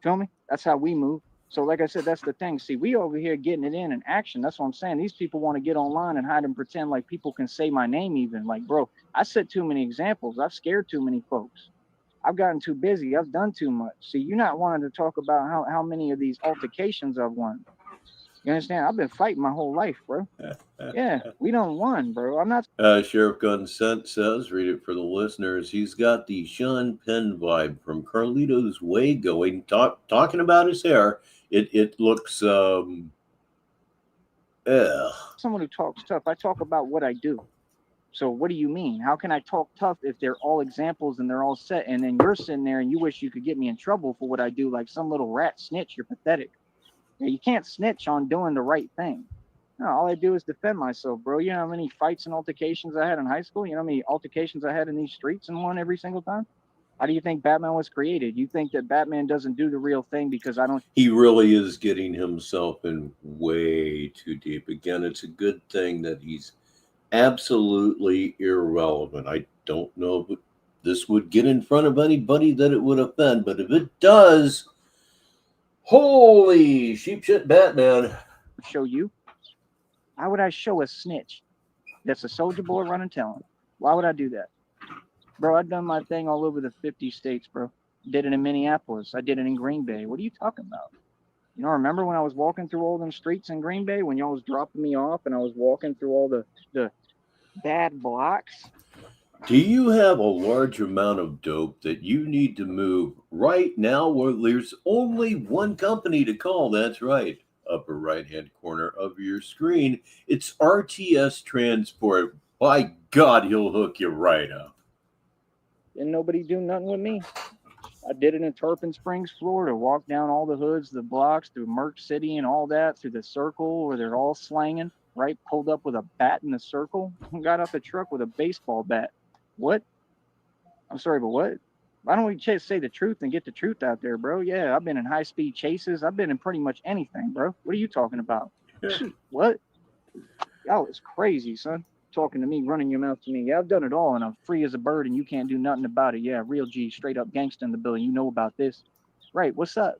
Speaker 12: Feel me? That's how we move. So, like I said, that's the thing. See, we over here getting it in action. That's what I'm saying. These people want to get online and hide and pretend like people can say my name even. Like, bro, I set too many examples. I've scared too many folks. I've gotten too busy. I've done too much. See, you're not wanting to talk about how many of these altercations I've won. You understand? I've been fighting my whole life, bro. Yeah, we don't won, bro. I'm not.
Speaker 2: Sheriff Gunsent says, read it for the listeners. He's got the Sean Penn vibe from Carlito's Way going. Talking about his hair. It looks
Speaker 12: someone who talks tough. I talk about what I do. So what do you mean? How can I talk tough if they're all examples and they're all set, and then you're sitting there and you wish you could get me in trouble for what I do, like some little rat snitch? You're pathetic. Yeah, you can't snitch on doing the right thing. No, all I do is defend myself, bro. You know how many fights and altercations I had in high school? You know how many altercations I had in these streets and won every single time? How do you think Batman was created? You think that Batman doesn't do the real thing because I don't?
Speaker 2: He really is getting himself in way too deep. Again, it's a good thing that he's absolutely irrelevant. I don't know if this would get in front of anybody that it would offend, but if it does, holy sheep shit Batman.
Speaker 12: Show you? Why would I show a snitch that's a soldier boy running town? Why would I do that? Bro, I've done my thing all over the 50 states, bro. Did it in Minneapolis. I did it in Green Bay. What are you talking about? You know, remember when I was walking through all them streets in Green Bay when y'all was dropping me off and I was walking through all the bad blocks?
Speaker 2: Do you have a large amount of dope that you need to move right now? Well, there's only one company to call. That's right. Upper right-hand corner of your screen. It's RTS Transport. By God, he'll hook you right up.
Speaker 12: And nobody do nothing with me. I did it in Turpin Springs, Florida. Walked down all the hoods, the blocks, through Merck City and all that, through the circle where they're all slanging, right? Pulled up with a bat in the circle, got out the truck with a baseball bat. What? I'm sorry, but what? Why don't we just say the truth and get the truth out there, bro? Yeah, I've been in high-speed chases. I've been in pretty much anything, bro. What are you talking about? What? Y'all is crazy, son. Talking to me, running your mouth to me. Yeah, I've done it all, and I'm free as a bird, and you can't do nothing about it. Yeah, real G, straight up gangsta in the building. You know about this. Right, what's up?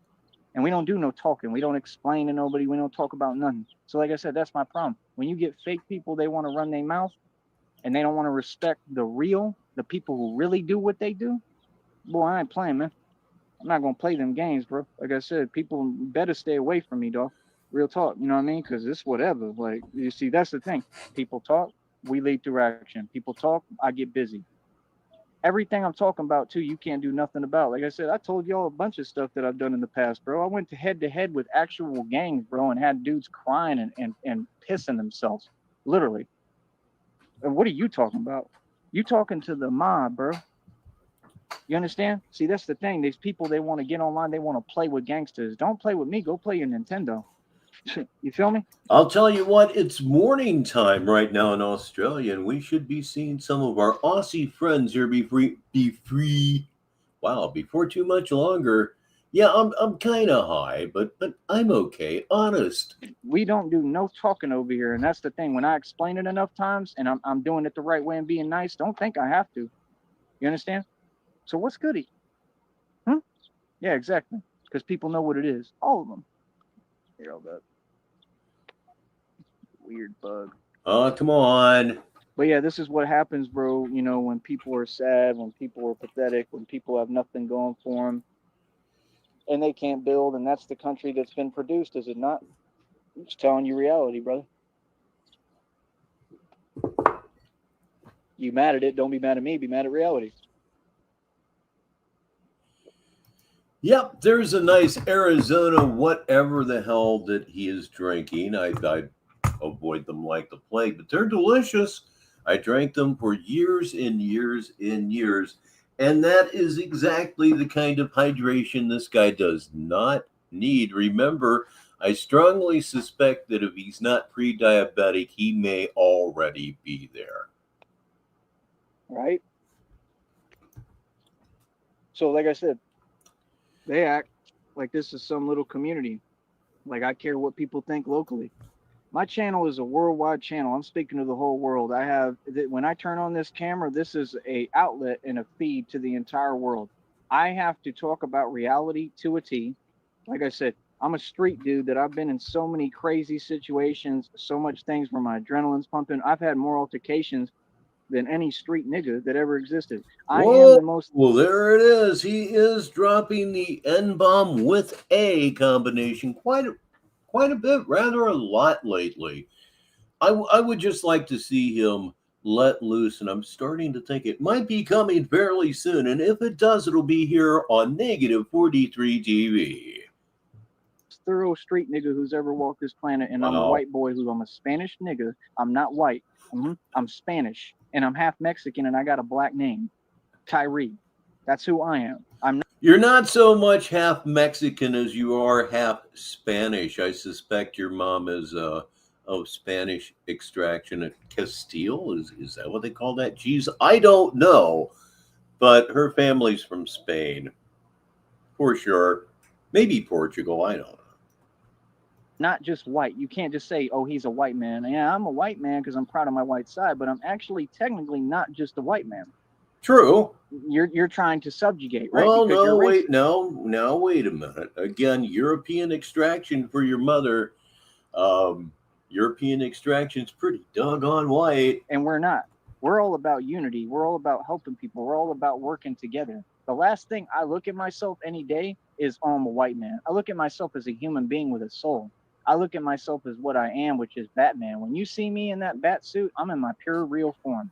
Speaker 12: And we don't do no talking. We don't explain to nobody. We don't talk about nothing. So like I said, that's my problem. When you get fake people, they want to run their mouth, and they don't want to respect the people who really do what they do. Boy, I ain't playing, man. I'm not going to play them games, bro. Like I said, people better stay away from me, dog. Real talk, you know what I mean? Because it's whatever. Like, you see, that's the thing. People talk, we lead through action. People talk, I get busy. Everything I'm talking about, too, you can't do nothing about. Like I said, I told y'all a bunch of stuff that I've done in the past, bro. I went to head with actual gangs, bro, and had dudes crying and pissing themselves, literally. And what are you talking about? You talking to the mob, bro. You understand? See, that's the thing. These people, they want to get online. They want to play with gangsters. Don't play with me. Go play your Nintendo. You feel me?
Speaker 2: I'll tell you what, it's morning time right now in Australia, and we should be seeing some of our Aussie friends here before too much longer. Yeah, I'm kind of high, but I'm okay, honest.
Speaker 12: We don't do no talking over here, and that's the thing. When I explain it enough times, and I'm doing it the right way and being nice, don't think I have to. You understand? So what's goody? Yeah, exactly. Because people know what it is. All of them. Here, all that. Weird bug.
Speaker 2: Oh, come on.
Speaker 12: But yeah, this is what happens, bro. You know, when people are sad, when people are pathetic, when people have nothing going for them, and they can't build, and that's the country that's been produced, is it not? I'm just telling you reality, brother. You mad at it, don't be mad at me, be mad at reality.
Speaker 2: Yep, there's a nice Arizona whatever the hell that he is drinking. I avoid them like the plague, but they're delicious. I drank them for years and years and years, and that is exactly the kind of hydration this guy does not need. Remember, I strongly suspect that if he's not pre-diabetic, he may already be there.
Speaker 12: Right? So, like I said, they act like this is some little community. Like I care what people think locally. My channel is a worldwide channel. I'm speaking to the whole world. When I turn on this camera, this is a outlet and a feed to the entire world. I have to talk about reality to a T. Like I said, I'm a street dude that I've been in so many crazy situations, so much things where my adrenaline's pumping. I've had more altercations than any street nigga that ever existed. I am the most.
Speaker 2: Well, there it is. He is dropping the N-bomb with A combination quite a bit, rather a lot lately. I would just like to see him let loose, and I'm starting to think it might be coming fairly soon. And if it does, it'll be here on Negative 43 TV.
Speaker 12: Thorough street nigga who's ever walked this planet, and I'm a white boy I'm a Spanish nigga. I'm not white. I'm Spanish, and I'm half Mexican, and I got a black name, Tyree. That's who I am. I'm not.
Speaker 2: You're not so much half Mexican as you are half Spanish. I suspect your mom is of Spanish extraction at Castile. Is that what they call that? Geez, I don't know, but her family's from Spain, for sure. Maybe Portugal. I don't know.
Speaker 12: Not just white. You can't just say, oh, he's a white man. Yeah, I'm a white man because I'm proud of my white side, but I'm actually technically not just a white man.
Speaker 2: True.
Speaker 12: You're trying to subjugate, right?
Speaker 2: Well,
Speaker 12: because
Speaker 2: no, wait a minute. Again, European extraction for your mother. European extraction's pretty doggone white.
Speaker 12: And we're not. We're all about unity. We're all about helping people. We're all about working together. The last thing I look at myself any day is, oh, I'm a white man. I look at myself as a human being with a soul. I look at myself as what I am, which is Batman. When you see me in that bat suit, I'm in my pure, real form.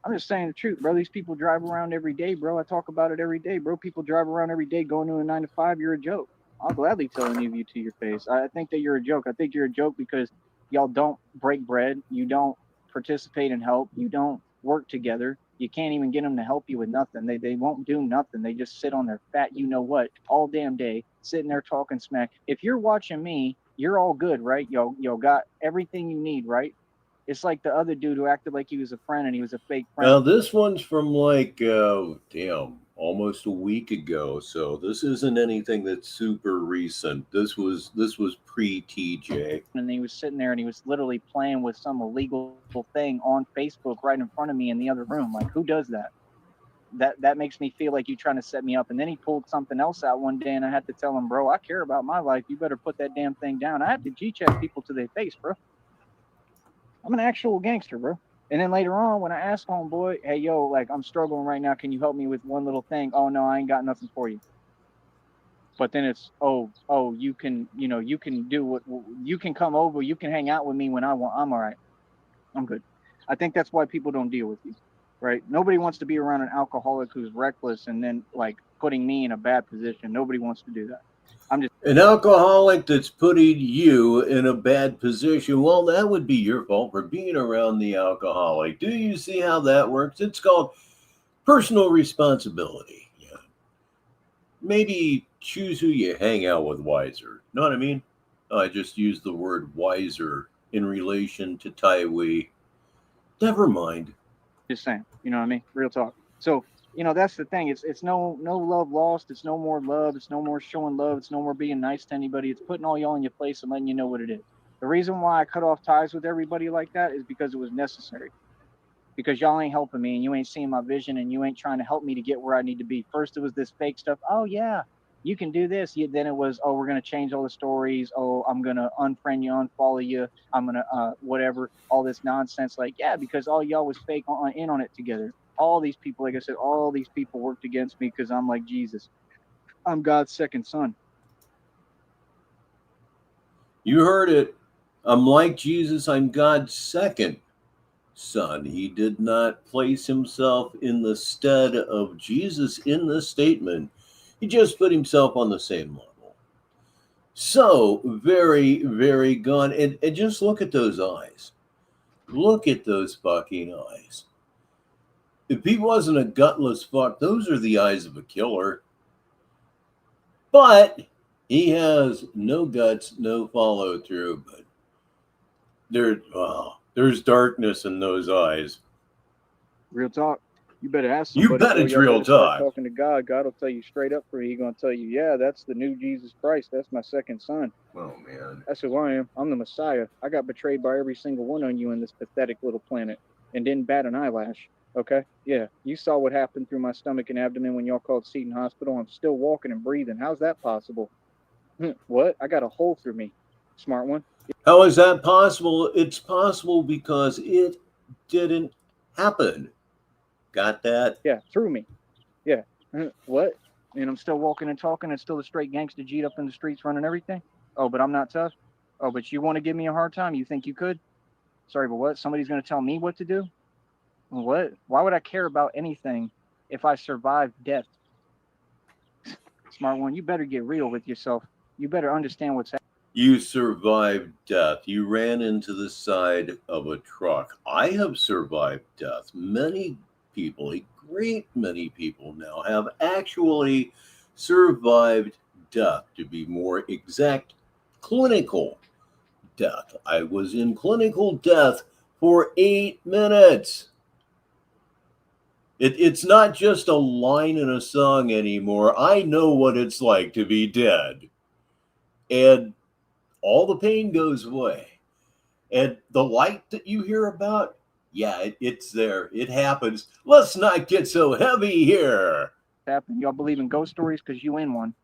Speaker 12: I'm just saying the truth, bro. These people drive around every day, bro. I talk about it every day, bro. People drive around every day going to a 9 to 5. You're a joke. I'll gladly tell any of you to your face. I think that you're a joke. I think you're a joke because y'all don't break bread. You don't participate in help. You don't work together. You can't even get them to help you with nothing. They won't do nothing. They just sit on their fat you know what all damn day, sitting there talking smack. If you're watching me, you're all good, right? Y'all got everything you need, right? It's like the other dude who acted like he was a friend and he was a fake friend.
Speaker 2: Now this one's from like almost a week ago. So this isn't anything that's super recent. This was pre-TJ.
Speaker 12: And he was sitting there and he was literally playing with some illegal thing on Facebook right in front of me in the other room. Like, who does that? That makes me feel like you're trying to set me up. And then he pulled something else out one day and I had to tell him, bro, I care about my life. You better put that damn thing down. I have to G-check people to their face, bro. I'm an actual gangster, bro. And then later on, when I asked homeboy, hey, yo, like, I'm struggling right now. Can you help me with one little thing? Oh, no, I ain't got nothing for you. But then it's, you can do what, you can come over. You can hang out with me when I want. I'm all right. I'm good. I think that's why people don't deal with you, right? Nobody wants to be around an alcoholic who's reckless and then, like, putting me in a bad position. Nobody wants to do that. I'm just
Speaker 2: an alcoholic that's putting you in a bad position. Well, that would be your fault for being around the alcoholic. Do you see how that works? It's called personal responsibility. Yeah. Maybe choose who you hang out with wiser. Know what I mean? I just used the word wiser in relation to Taiwi. Never mind.
Speaker 12: Just saying. You know what I mean? Real talk. So, that's the thing. It's no love lost. It's no more love. It's no more showing love. It's no more being nice to anybody. It's putting all y'all in your place and letting you know what it is. The reason why I cut off ties with everybody like that is because it was necessary. Because y'all ain't helping me and you ain't seeing my vision and you ain't trying to help me to get where I need to be. First, it was this fake stuff. Oh, yeah, you can do this. Then it was, we're going to change all the stories. I'm going to unfriend you, unfollow you. I'm going to whatever, all this nonsense. Like, yeah, because all y'all was fake in on it together. All these people, like I said, all these people worked against me because I'm like Jesus. I'm God's second son.
Speaker 2: You heard it. I'm like Jesus. I'm God's second son. He did not place himself in the stead of Jesus in this statement. He just put himself on the same level. So very, very gone. And just look at those eyes. Look at those fucking eyes. If he wasn't a gutless fuck, those are the eyes of a killer. But he has no guts, no follow through. But there's darkness in those eyes.
Speaker 12: Real talk. You better ask somebody.
Speaker 2: You bet it's real talk.
Speaker 12: Talking to God, God will tell you straight up for you. He's going to tell you, yeah, that's the new Jesus Christ. That's my second son.
Speaker 2: Oh, man.
Speaker 12: That's who I am. I'm the Messiah. I got betrayed by every single one of you in this pathetic little planet and didn't bat an eyelash. Okay? Yeah. You saw what happened through my stomach and abdomen when y'all called Seton Hospital. I'm still walking and breathing. How's that possible? What? I got a hole through me. Smart one.
Speaker 2: How is that possible? It's possible because it didn't happen. Got that?
Speaker 12: Yeah, through me. Yeah. What? And I'm still walking and talking and still a straight gangster G'd up in the streets running everything? Oh, but I'm not tough? Oh, but you want to give me a hard time? You think you could? Sorry, but what? Somebody's going to tell me what to do? What? Why would I care about anything if I survive death? Smart one, you better get real with yourself. You better understand what's happening.
Speaker 2: You survived death. You ran into the side of a truck. I have survived death. Many people, a great many people now, have actually survived death. To be more exact, clinical death. I was in clinical death for 8 minutes. It's not just a line in a song anymore. I know what it's like to be dead. And all the pain goes away. And the light that you hear about, yeah, it's there. It happens. Let's not get so heavy here.
Speaker 12: Y'all believe in ghost stories because you in one.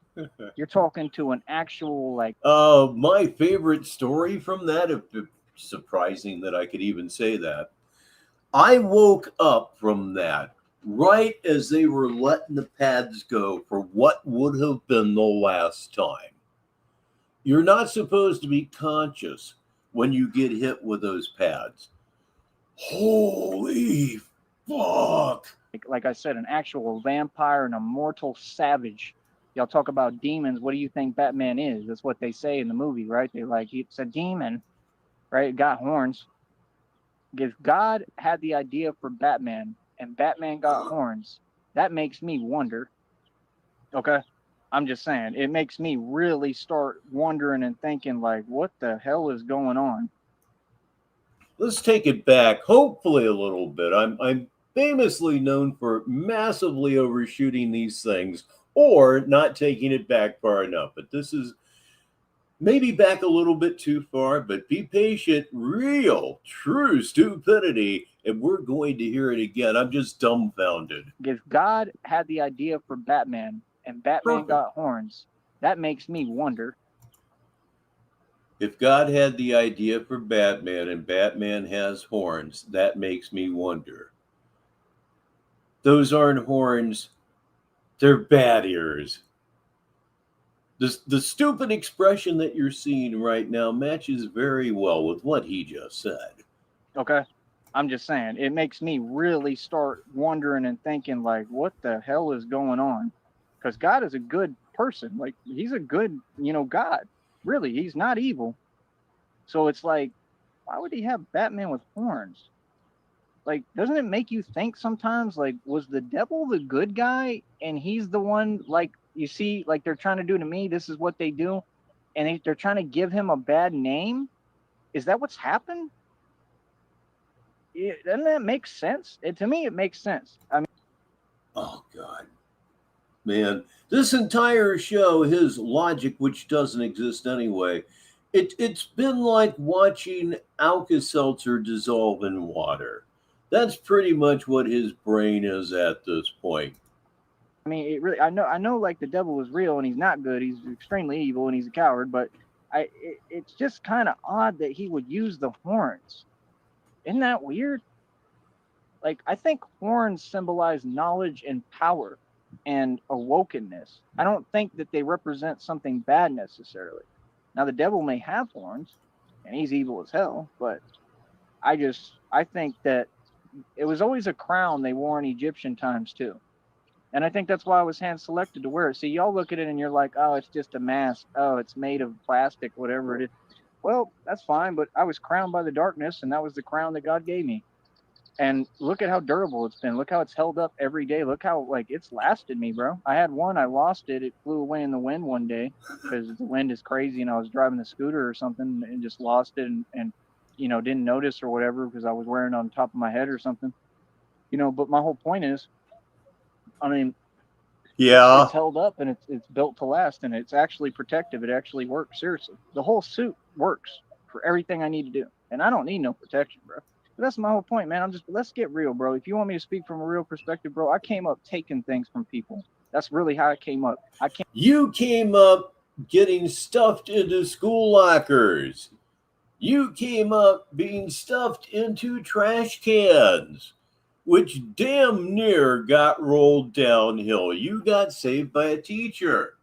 Speaker 12: You're talking to an actual, like...
Speaker 2: My favorite story from that, surprising that I could even say that. I woke up from that right as they were letting the pads go for what would have been the last time. You're not supposed to be conscious when you get hit with those pads. Holy fuck.
Speaker 12: Like I said, an actual vampire, an immortal savage. Y'all talk about demons. What do you think Batman is? That's what they say in the movie, right? They're like, it's a demon, right? It got horns. If God had the idea for Batman and Batman got horns, that makes me wonder. Okay? I'm just saying, it makes me really start wondering and thinking, like, what the hell is going on?
Speaker 2: Let's take it back, hopefully a little bit. I'm famously known for massively overshooting these things or not taking it back far enough. But this is maybe back a little bit too far, but be patient. Real, true stupidity. And we're going to hear it again. I'm just dumbfounded.
Speaker 12: If God had the idea for Batman and Batman got horns, that makes me wonder.
Speaker 2: If God had the idea for Batman and Batman has horns, that makes me wonder. Those aren't horns, they're bat ears. The stupid expression that you're seeing right now matches very well with what he just said.
Speaker 12: Okay? I'm just saying, it makes me really start wondering and thinking, like, what the hell is going on? Because God is a good person. Like, he's a good, God. Really, he's not evil. So it's like, why would he have Batman with horns? Like, doesn't it make you think sometimes, like, was the devil the good guy and he's the one, like, you see, like they're trying to do to me, this is what they do, and they're trying to give him a bad name? Is that what's happened? Doesn't that make sense? To me, it makes sense. I mean,
Speaker 2: oh, God. Man, this entire show, his logic, which doesn't exist anyway, it's been like watching Alka-Seltzer dissolve in water. That's pretty much what his brain is at this point.
Speaker 12: I mean, it really. I know, like the devil is real and he's not good. He's extremely evil and he's a coward. But it's just kind of odd that he would use the horns. Isn't that weird? Like, I think horns symbolize knowledge and power and awokenness. I don't think that they represent something bad necessarily. Now, the devil may have horns, and he's evil as hell, but I think that it was always a crown they wore in Egyptian times too. And I think that's why I was hand selected to wear it. See, y'all look at it and you're like, oh, it's just a mask. Oh, it's made of plastic, whatever it is. Well, that's fine, but I was crowned by the darkness, and that was the crown that God gave me. And look at how durable it's been. Look how it's held up every day. Look how, like, it's lasted me, bro. I had one, I lost it. It flew away in the wind one day because the wind is crazy, and I was driving the scooter or something and just lost it and didn't notice or whatever because I was wearing it on top of my head or something. But my whole point is, I mean,
Speaker 2: yeah,
Speaker 12: it's held up and it's built to last, and it's actually protective. It actually works, seriously. The whole suit works for everything I need to do, and I don't need no protection, bro. But that's my whole point, man. Let's get real, bro. If you want me to speak from a real perspective, bro, I came up taking things from people. That's really how I came up.
Speaker 2: You came up getting stuffed into school lockers. You came up being stuffed into trash cans, which damn near got rolled downhill. You got saved by a teacher.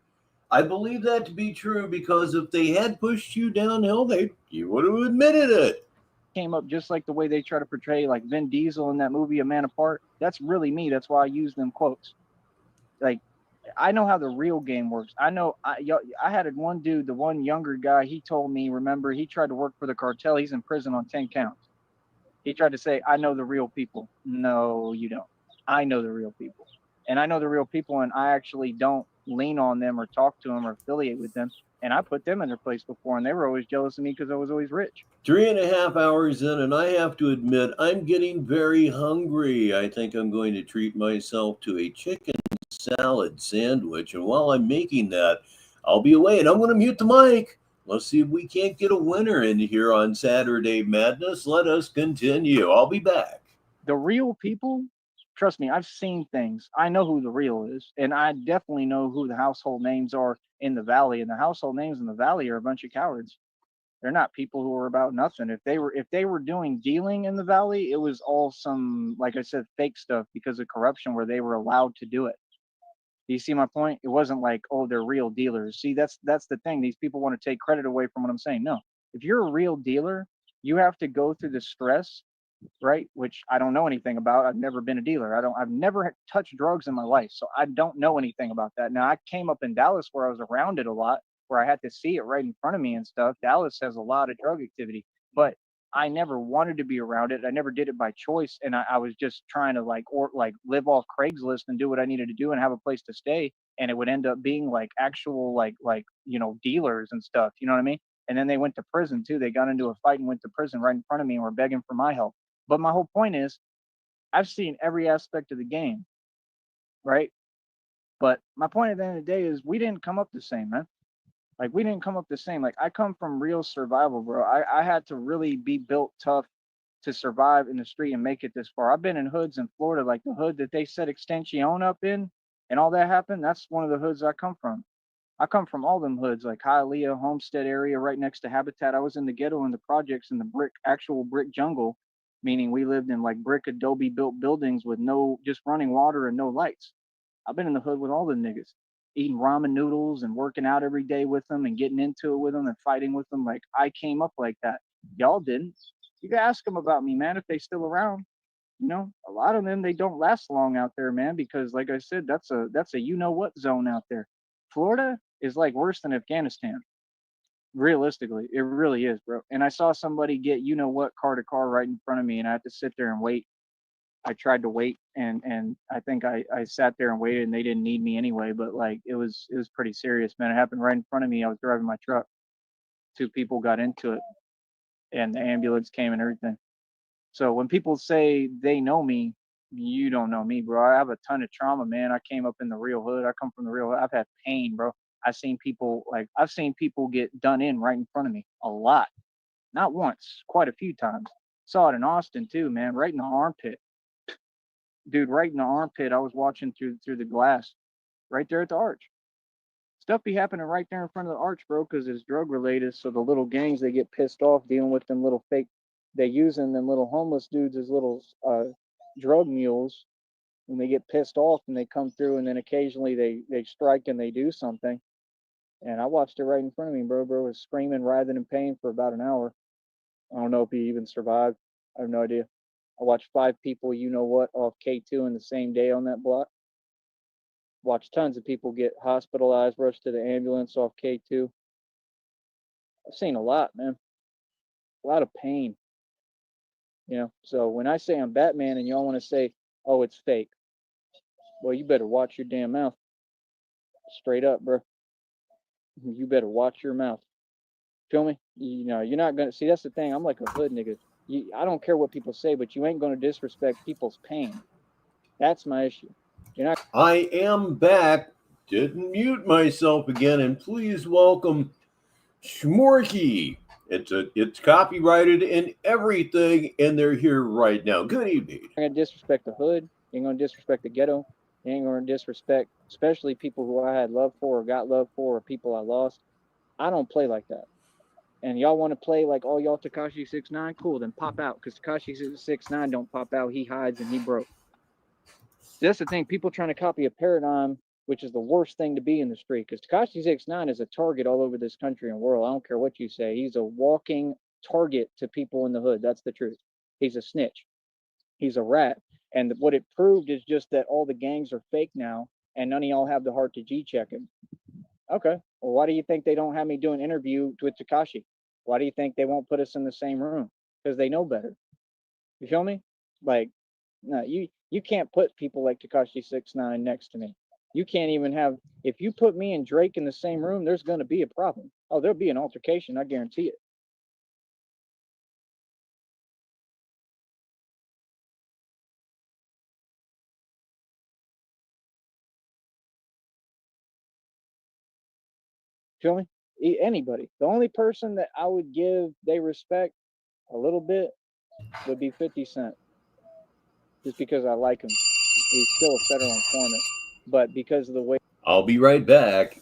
Speaker 2: I believe that to be true because if they had pushed you downhill, you would have admitted it.
Speaker 12: Came up just like the way they try to portray like Vin Diesel in that movie A Man Apart. That's really me. That's why I use them quotes. Like, I know how the real game works. I know I had one dude, the one younger guy, he told me, remember, he tried to work for the cartel. He's in prison on 10 counts. He tried to say, I know the real people. No, you don't. I know the real people. And I know the real people, and I actually don't lean on them or talk to them or affiliate with them. And I put them in their place before, and they were always jealous of me because I was always rich.
Speaker 2: 3.5 hours in, and I have to admit, I'm getting very hungry. I think I'm going to treat myself to a chicken salad sandwich. And while I'm making that, I'll be away, and I'm going to mute the mic. Let's see if we can't get a winner in here on Saturday Madness. Let us continue. I'll be back.
Speaker 12: The real people, trust me, I've seen things. I know who the real is, and I definitely know who the household names are in the Valley. And the household names in the Valley are a bunch of cowards. They're not people who are about nothing. If they were doing dealing in the Valley, it was all some, like I said, fake stuff because of corruption where they were allowed to do it. Do you see my point? It wasn't like, oh, they're real dealers. See, that's the thing. These people want to take credit away from what I'm saying. No, if you're a real dealer, you have to go through the stress, right? Which I don't know anything about. I've never been a dealer. I've never touched drugs in my life, so I don't know anything about that. Now, I came up in Dallas where I was around it a lot, where I had to see it right in front of me and stuff. Dallas has a lot of drug activity, but I never wanted to be around it. I never did it by choice, and I was just trying to like live off Craigslist and do what I needed to do and have a place to stay. And it would end up being like actual dealers and stuff. You know what I mean? And then they went to prison too. They got into a fight and went to prison right in front of me and were begging for my help. But my whole point is, I've seen every aspect of the game, right? But my point at the end of the day is we didn't come up the same, man. Like we didn't come up the same. Like I come from real survival, bro. I had to really be built tough to survive in the street and make it this far. I've been in hoods in Florida, like the hood that they set Extension up in and all that happened. That's one of the hoods I come from. I come from all them hoods, like Hialeah, Homestead area, right next to Habitat. I was in the ghetto in the projects in the actual brick jungle, meaning we lived in like brick adobe built buildings with no, just running water and no lights. I've been in the hood with all the niggas, eating ramen noodles and working out every day with them and getting into it with them and fighting with them. Like I came up like that. Y'all didn't. You can ask them about me, man, if they still around. You know, a lot of them, they don't last long out there, man, because like I said, that's a you know what zone out there. Florida is like worse than Afghanistan. Realistically, it really is, bro. And I saw somebody get you know what car to car right in front of me, and I had to sit there and wait. I tried to wait, and I think I sat there and waited, and they didn't need me anyway. But like it was pretty serious, man. It happened right in front of me. I was driving my truck. Two people got into it, and the ambulance came and everything. So when people say they know me, you don't know me, bro. I have a ton of trauma, man. I came up in the real hood. I come from the real hood. I've had pain, bro. I've seen people get done in right in front of me a lot. Not once, quite a few times. Saw it in Austin too, man, right in the armpit. Dude, right in the armpit. I was watching through the glass, right there at the arch. Stuff be happening right there in front of the arch, bro, because it's drug related. So the little gangs, they get pissed off dealing with them little fake, they using them little homeless dudes as little drug mules, and they get pissed off and they come through, and then occasionally they strike and they do something. And I watched it right in front of me, bro. Bro was screaming, writhing in pain for about an hour. I don't know if he even survived. I have no idea. I watched 5 people, you know what, off K2 in the same day on that block. Watched tons of people get hospitalized, rushed to the ambulance off K2. I've seen a lot, man. A lot of pain. You know, so when I say I'm Batman and y'all want to say, oh, it's fake, well, you better watch your damn mouth. Straight up, bro. You better watch your mouth. Feel me? You know, you're not going to see, that's the thing. I'm like a hood nigga. I don't care what people say, but you ain't going to disrespect people's pain. That's my issue. You're not.
Speaker 2: I am back. Didn't mute myself again, and please welcome Schmorky. It's copyrighted and everything, and they're here right now. Good evening.
Speaker 12: You're going to disrespect the hood. You ain't going to disrespect the ghetto. You ain't going to disrespect, especially people who I had love for or got love for or people I lost. I don't play like that. And y'all want to play like, oh, y'all Tekashi 6ix9ine? Cool, then pop out. Because Tekashi 6ix9ine don't pop out. He hides and he broke. That's the thing. People trying to copy a paradigm, which is the worst thing to be in the street. Because Tekashi 6ix9ine is a target all over this country and world. I don't care what you say. He's a walking target to people in the hood. That's the truth. He's a snitch. He's a rat. And what it proved is just that all the gangs are fake now, and none of y'all have the heart to G-check him. Okay. Well, why do you think they don't have me do an interview with Tekashi? Why do you think they won't put us in the same room? Because they know better. You feel me? Like, no, you can't put people like Tekashi 6ix9ine next to me. You can't even have, if you put me and Drake in the same room, there's going to be a problem. Oh, there'll be an altercation. I guarantee it. Feel me? Anybody. The only person that I would give they respect a little bit would be 50 Cent. Just because I like him. He's still a federal informant. But because of the way...
Speaker 2: I'll be right back.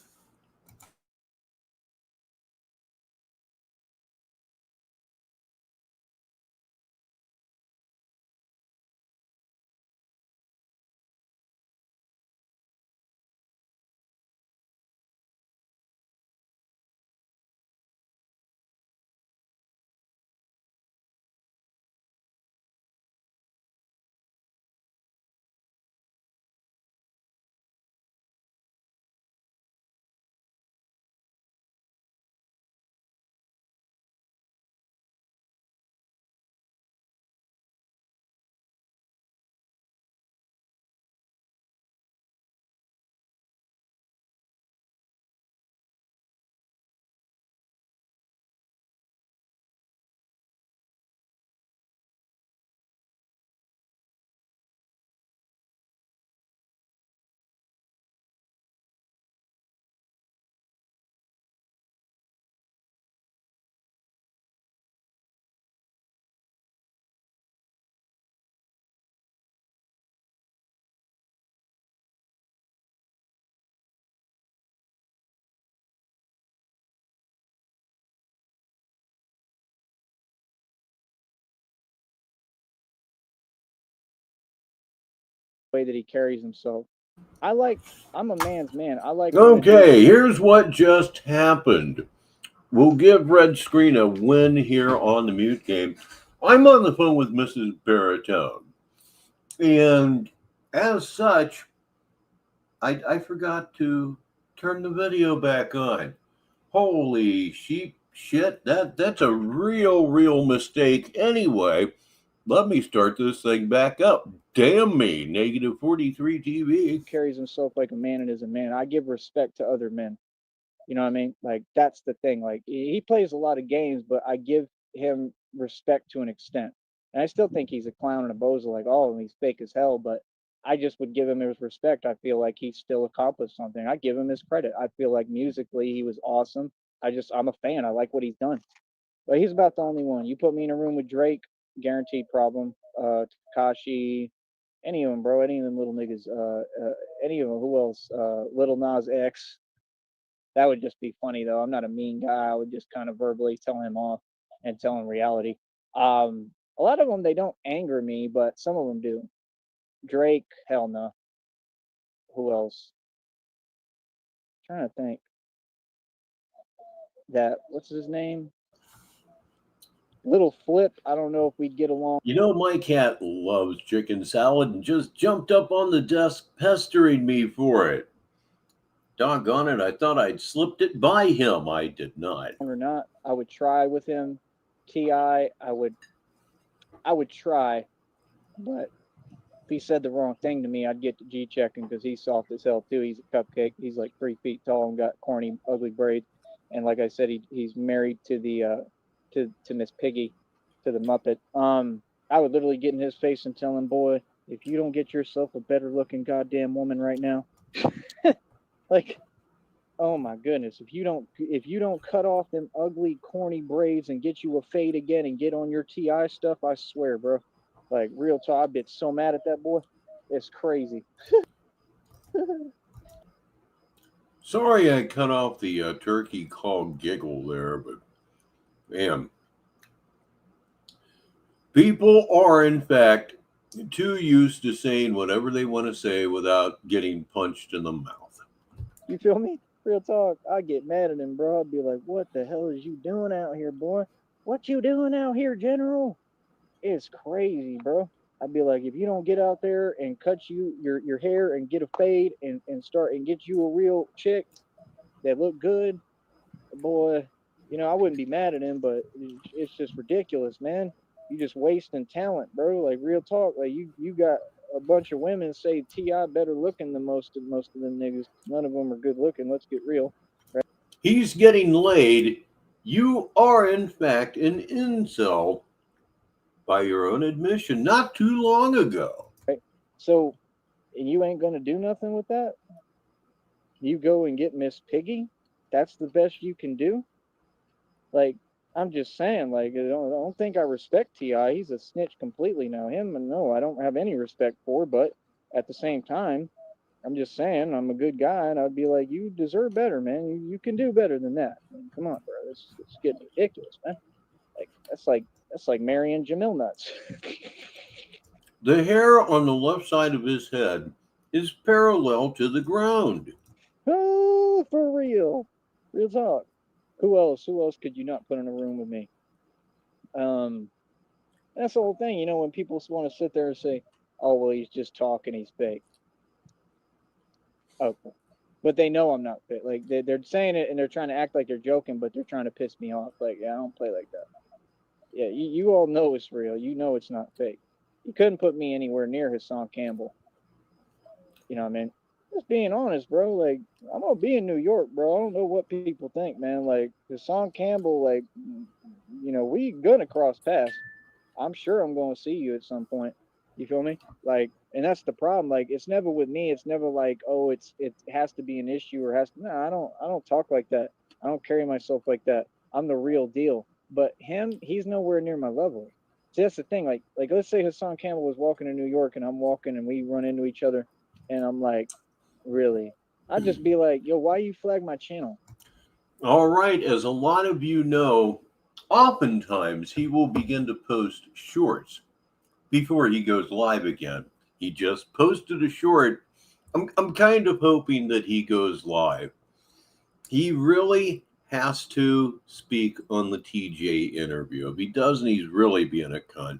Speaker 12: way that he carries himself. I'm a man's man. I like.
Speaker 2: Okay, here's what just happened. We'll give Red Screen a win here on the mute game. I'm on the phone with Mrs. Baritone. And as such, I forgot to turn the video back on. Holy shit, that's a real mistake. Anyway, let me start this thing back up. Damn me, negative 43 TV.
Speaker 12: Carries himself like a man and is a man. I give respect to other men. You know what I mean? Like, that's the thing. Like, he plays a lot of games, but I give him respect to an extent. And I still think he's a clown and a bozo, like, oh, he's fake as hell, but I just would give him his respect. I feel like he's still accomplished something. I give him his credit. I feel like musically he was awesome. I'm a fan. I like what he's done. But he's about the only one. You put me in a room with Drake, guaranteed problem. Takashi, any of them, bro. Any of them little niggas. Any of them. Who else? Little Nas X. That would just be funny, though. I'm not a mean guy. I would just kind of verbally tell him off and tell him reality. A lot of them, they don't anger me, but some of them do. Drake, hell no. Who else? I'm trying to think. What's his name? Little Flip. I don't know if we'd get along.
Speaker 2: You know, my cat loves chicken salad and just jumped up on the desk pestering me for it. Doggone it, I thought I'd slipped it by him. I did not.
Speaker 12: Or not, I would try with him. T.I., I would try, but if he said the wrong thing to me, I'd get to G-checking because he's soft as hell too. He's a cupcake. He's like 3 feet tall and got corny, ugly braids. And like I said, he's married to the to Miss Piggy, to the Muppet. I would literally get in his face and tell him, boy, if you don't get yourself a better looking goddamn woman right now, like, oh my goodness, if you don't cut off them ugly corny braids and get you a fade again and get on your T.I. stuff, I swear, bro. Like, real talk, I've been so mad at that boy. It's crazy.
Speaker 2: Sorry I cut off the turkey call giggle there, but man, people are in fact too used to saying whatever they want to say without getting punched in the mouth.
Speaker 12: You feel me? Real talk. I get mad at him, bro. I'd be like, what the hell is you doing out here, boy? What you doing out here, General? It's crazy, bro. I'd be like, if you don't get out there and cut your hair and get a fade and start and get you a real chick that look good, boy, you know, I wouldn't be mad at him, but it's just ridiculous, man. You just wasting talent, bro. Like, real talk. Like, you got a bunch of women say T.I. better looking than most of them niggas. None of them are good looking. Let's get real. Right?
Speaker 2: He's getting laid. You are in fact an incel by your own admission not too long ago.
Speaker 12: Right. So, and you ain't gonna do nothing with that? You go and get Miss Piggy? That's the best you can do? Like, I'm just saying, like, I don't think I respect T.I. He's a snitch completely now. Him, and no, I don't have any respect for, but at the same time, I'm just saying, I'm a good guy, and I'd be like, you deserve better, man. You can do better than that. I mean, come on, bro. It's getting ridiculous, man. Like, that's like marrying Jamil nuts.
Speaker 2: The hair on the left side of his head is parallel to the ground.
Speaker 12: Oh, for real. Real talk. Who else could you not put in a room with me? That's the whole thing, you know, when people want to sit there and say, oh, well, he's just talking, he's fake. Okay. But they know I'm not fake. Like, they're saying it and they're trying to act like they're joking, but they're trying to piss me off. Like, yeah, I don't play like that. Yeah, you all know it's real. You know it's not fake. You couldn't put me anywhere near Hassan Campbell. You know what I mean? Just being honest, bro. Like, I'm gonna be in New York, bro. I don't know what people think, man. Like, Hassan Campbell, like, you know, we gonna cross paths. I'm sure I'm gonna see you at some point. You feel me? Like, and that's the problem. Like, it's never with me. It's never like, oh, it has to be an issue or has to. No, I don't talk like that. I don't carry myself like that. I'm the real deal. But him, he's nowhere near my level. See, that's the thing. Like let's say Hassan Campbell was walking in New York and I'm walking and we run into each other, and I'm like, really? I'd just be like, yo, why you flag my channel?
Speaker 2: All right, as a lot of you know, oftentimes he will begin to post shorts before he goes live again. He just posted a short. I'm kind of hoping that he goes live. He really has to speak on the TJ interview. If he doesn't, he's really being a cunt.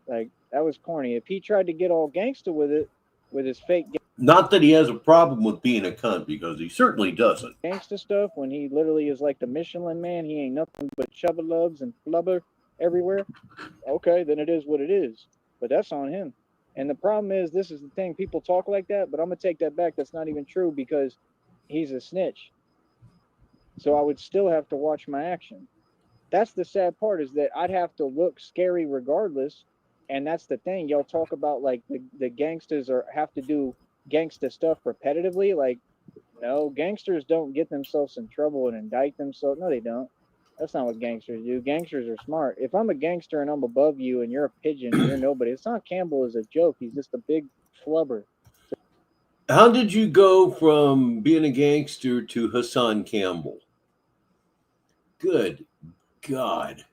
Speaker 12: Like, that was corny. If he tried to get all gangster with it, with his fake
Speaker 2: Not that he has a problem with being a cunt, because he certainly doesn't.
Speaker 12: gangster stuff, when he literally is like the Michelin man, he ain't nothing but chubba-lubs and flubber everywhere, okay, then it is what it is. But that's on him. And the problem is, this is the thing, people talk like that, but I'm going to take that back. That's not even true, because he's a snitch. So I would still have to watch my action. That's the sad part, is that I'd have to look scary regardless. And that's the thing. Y'all talk about like the gangsters have to do gangster stuff repetitively. Like, no, gangsters don't get themselves in trouble and indict themselves. No, they don't. That's not what gangsters do. Gangsters are smart. If I'm a gangster and I'm above you and you're a pigeon and you're nobody, it's not Campbell as a joke. He's just a big flubber.
Speaker 2: How did you go from being a gangster to Hassan Campbell? Good God.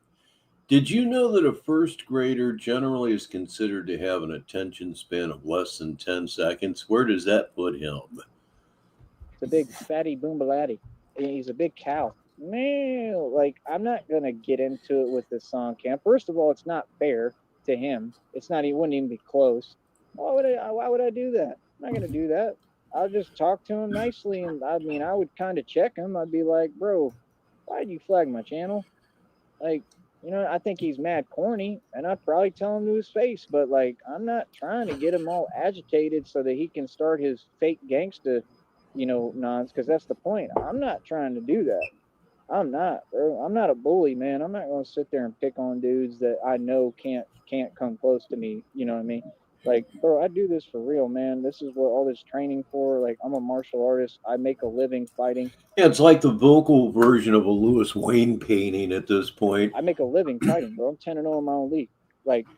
Speaker 2: Did you know that a first grader generally is considered to have an attention span of less than 10 seconds? Where does that put him?
Speaker 12: It's a big fatty boombalatti. He's a big cow. Man, like, I'm not going to get into it with this song camp. First of all, it's not fair to him. It's not, he wouldn't even be close. Why would I do that? I'm not going to do that. I'll just talk to him nicely. And I mean, I would kind of check him. I'd be like, bro, why'd you flag my channel? Like, you know, I think he's mad corny, and I'd probably tell him to his face, but like, I'm not trying to get him all agitated so that he can start his fake gangsta, you know, nonsense, because that's the point. I'm not trying to do that. I'm not, bro. I'm not a bully, man. I'm not going to sit there and pick on dudes that I know can't come close to me. You know what I mean? Like, bro, I do this for real, man. This is what all this training for. Like, I'm a martial artist. I make a living fighting.
Speaker 2: Yeah, it's like the vocal version of a Louis Wayne painting at this point.
Speaker 12: I make a living fighting, bro. I'm 10-0 in my own league. Like,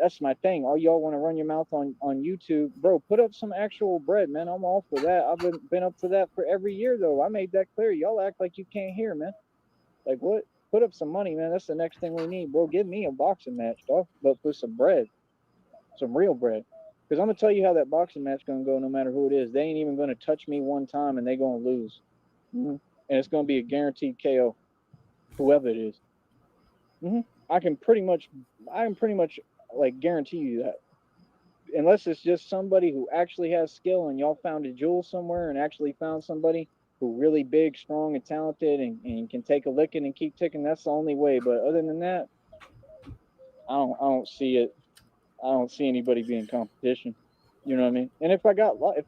Speaker 12: that's my thing. All y'all want to run your mouth on YouTube, bro, put up some actual bread, man. I'm all for that. I've been up for that for every year, though. I made that clear. Y'all act like you can't hear, man. Like, what? Put up some money, man. That's the next thing we need, bro. Give me a boxing match, dog, but for some bread, some real bread. Because I'm going to tell you how that boxing match going to go no matter who it is. They ain't even going to touch me one time, and they going to lose. And it's going to be a guaranteed KO, whoever it is. I can pretty much like guarantee you that, unless it's just somebody who actually has skill and y'all found a jewel somewhere and actually found somebody who really big, strong, and talented and can take a licking and keep ticking. That's the only way. But other than that, I don't see it. I don't see anybody being competition. You know what I mean? And if I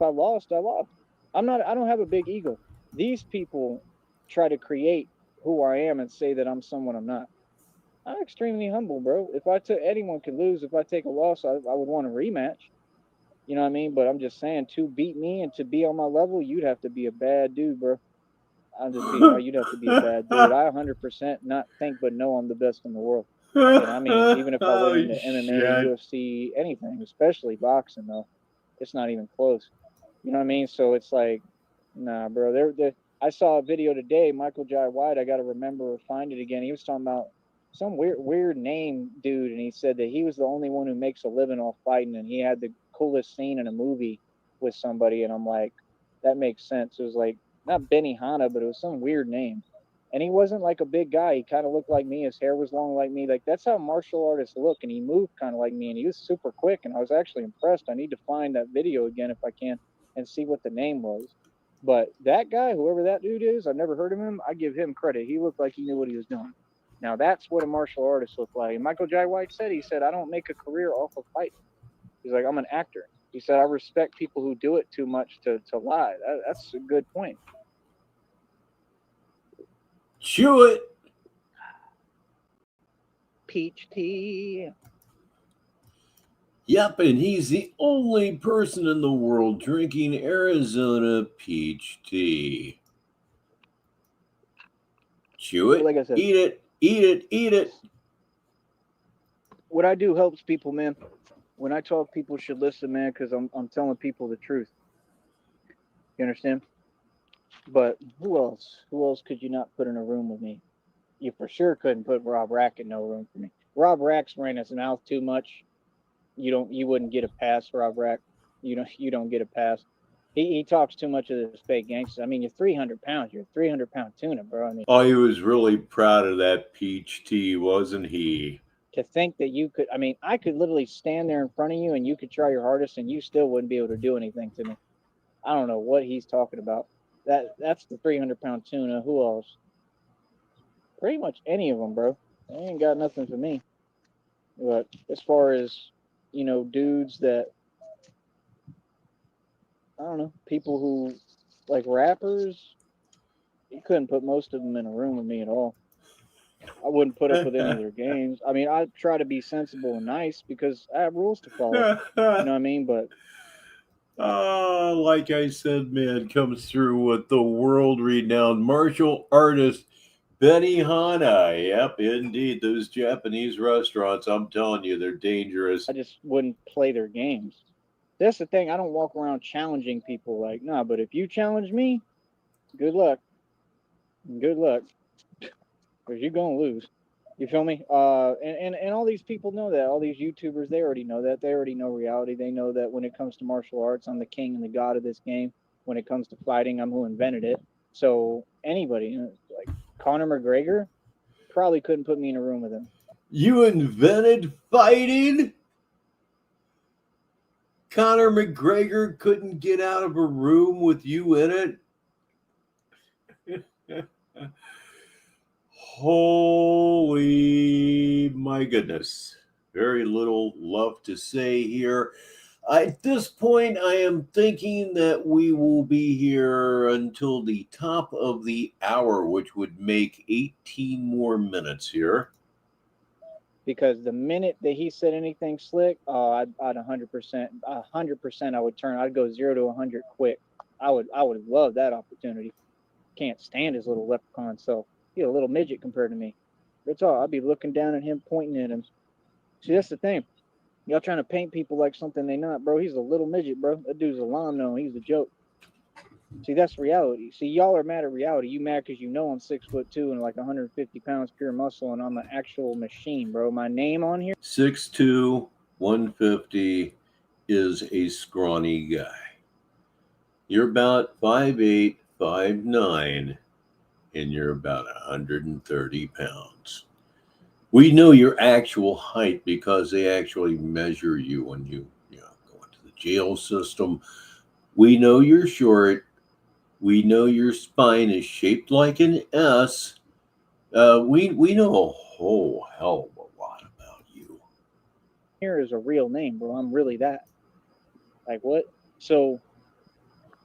Speaker 12: lost, I lost. I don't have a big ego. These people try to create who I am and say that I'm someone I'm not. I'm extremely humble, bro. If I took, anyone could lose. If I take a loss, I would want a rematch. You know what I mean? But I'm just saying, to beat me and to be on my level, you'd have to be a bad dude, bro. You'd have to be a bad dude. I 100% not think but know I'm the best in the world. And I mean, even if I went into MMA, UFC, anything, especially boxing, though, it's not even close. You know what I mean? So it's like, nah, bro. I saw a video today, Michael Jai White. I got to remember or find it again. He was talking about some weird name dude, and he said that he was the only one who makes a living off fighting, and he had the coolest scene in a movie with somebody, and I'm like, that makes sense. It was like, not Benny Hanna, but it was some weird name. And he wasn't like a big guy. He kind of looked like me. His hair was long like me. Like, that's how martial artists look, and he moved kind of like me, and he was super quick, and I was actually impressed. I need to find that video again if I can and see what the name was. But that guy, whoever that dude is, I've never heard of him. I give him credit. He looked like he knew what he was doing. Now, that's what a martial artist looks like. And Michael Jai White said, I don't make a career off of fighting. He's like, I'm an actor. He said, I respect people who do it too much to lie. That's a good point.
Speaker 2: Chew it.
Speaker 12: Peach tea.
Speaker 2: Yep, and he's the only person in the world drinking Arizona peach tea. Chew it.
Speaker 12: Like I said,
Speaker 2: eat it. Eat it. Eat it.
Speaker 12: What I do helps people, man. When I talk, people should listen, man, because I'm telling people the truth. You understand? But who else? Who else could you not put in a room with me? You for sure couldn't put Rob Rack in no room for me. Rob Rack's running his mouth too much. you wouldn't get a pass, Rob Rack. You don't get a pass. He talks too much of this fake gangster. I mean, you're 300 pounds. You're a 300-pound tuna, bro. I mean,
Speaker 2: Oh, he was really proud of that peach tea, wasn't he?
Speaker 12: to think that you could, I mean, I could literally stand there in front of you and you could try your hardest and you still wouldn't be able to do anything to me. I don't know what he's talking about. That's the 300-pound tuna. Who else? Pretty much any of them, bro. They ain't got nothing for me. But as far as, dudes that, I don't know, people who like rappers, you couldn't put most of them in a room with me at all. I wouldn't put up with any of their games. I mean, I try to be sensible and nice because I have rules to follow. You know what I mean? But
Speaker 2: like I said, man, comes through with the world-renowned martial artist Benny Hanna. Yep, indeed. Those Japanese restaurants, I'm telling you, they're dangerous.
Speaker 12: I just wouldn't play their games. That's the thing. I don't walk around challenging people like, nah, but if you challenge me, good luck. Good luck. Because you're going to lose. You feel me? And all these people know that. All these YouTubers, they already know that. They already know reality. They know that when it comes to martial arts, I'm the king and the god of this game. When it comes to fighting, I'm who invented it. So anybody, like Conor McGregor, probably couldn't put me in a room with him.
Speaker 2: You invented fighting? Conor McGregor couldn't get out of a room with you in it? Holy my goodness. Very little love to say here. At this point, I am thinking that we will be here until the top of the hour, which would make 18 more minutes here.
Speaker 12: Because the minute that he said anything slick, I'd 100%, I would turn. I'd go 0 to 100 quick. I would love that opportunity. Can't stand his little leprechaun self. He's a little midget compared to me. That's all. I'd be looking down at him, pointing at him. See, that's the thing. Y'all trying to paint people like something they not, bro. He's a little midget, bro. That dude's a llama. He's a joke. See, that's reality. See, y'all are mad at reality. You mad because you know I'm 6'2" and like 150 pounds pure muscle, and I'm an actual machine, bro. My name on here.
Speaker 2: 6'2", 150 is a scrawny guy. You're about 5'8", 5'9", and you're about 130 pounds. We know your actual height because they actually measure you when you go into the jail system. We know you're short. We know your spine is shaped like an S. We know a whole hell of a lot about you.
Speaker 12: Here is a real name, bro. I'm really that. Like what? So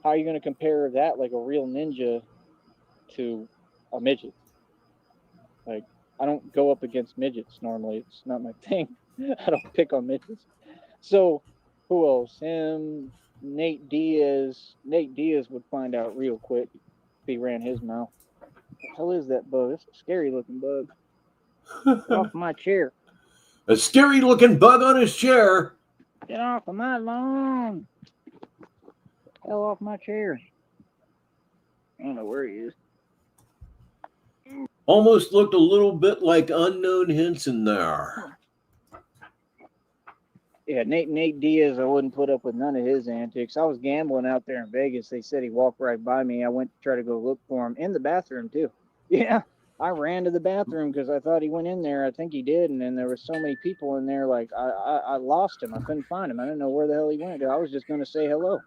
Speaker 12: how are you going to compare that, like a real ninja, to a midget? Like, I don't go up against midgets normally. It's not my thing. I don't pick on midgets. So who else? Him, Nate Diaz. Nate Diaz would find out real quick if he ran his mouth. What the hell is that bug? It's a scary looking bug. Get off my chair.
Speaker 2: A scary looking bug on his chair.
Speaker 12: Get off of my lawn. Hell off my chair. I don't know where he is.
Speaker 2: Almost looked a little bit like Unknown Henson there.
Speaker 12: Yeah, Nate Diaz, I wouldn't put up with none of his antics. I was gambling out there in Vegas. They said he walked right by me. I went to try to go look for him in the bathroom, too. Yeah, I ran to the bathroom because I thought he went in there. I think he did. And then there were so many people in there, like, I lost him. I couldn't find him. I didn't know where the hell he went. I was just going to say hello.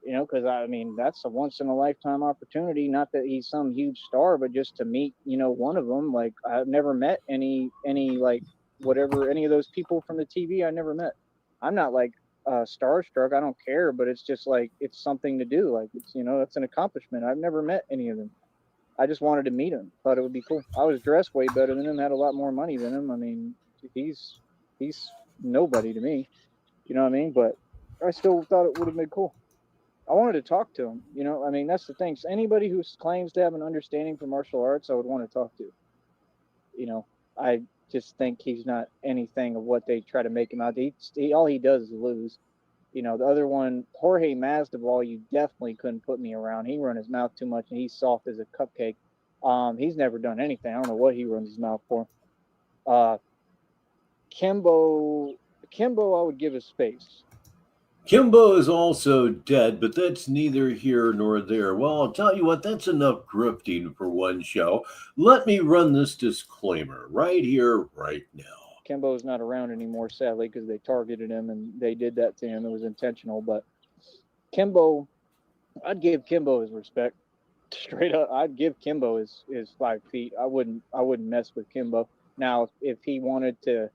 Speaker 12: Because, I mean, that's a once-in-a-lifetime opportunity. Not that he's some huge star, but just to meet, one of them. Like, I've never met any like, whatever, any of those people from the TV I never met. I'm not, like, starstruck. I don't care, but it's just, like, it's something to do. Like, it's, it's an accomplishment. I've never met any of them. I just wanted to meet him. Thought it would be cool. I was dressed way better than him, had a lot more money than him. I mean, he's nobody to me. You know what I mean? But I still thought it would have been cool. I wanted to talk to him, I mean, that's the thing. So anybody who claims to have an understanding for martial arts, I would want to talk to. I just think he's not anything of what they try to make him out. All he does is lose. The other one, Jorge Masvidal, you definitely couldn't put me around. He run his mouth too much, and he's soft as a cupcake. He's never done anything. I don't know what he runs his mouth for. Kimbo Kimbo, I would give his space.
Speaker 2: Kimbo is also dead, but that's neither here nor there. Well, I'll tell you what, that's enough grifting for one show. Let me run this disclaimer right here, right now.
Speaker 12: Kimbo's not around anymore, sadly, because they targeted him and they did that to him. It was intentional. But Kimbo, I'd give Kimbo his respect. Straight up, I'd give Kimbo his 5 feet. I wouldn't mess with Kimbo. Now, if he wanted to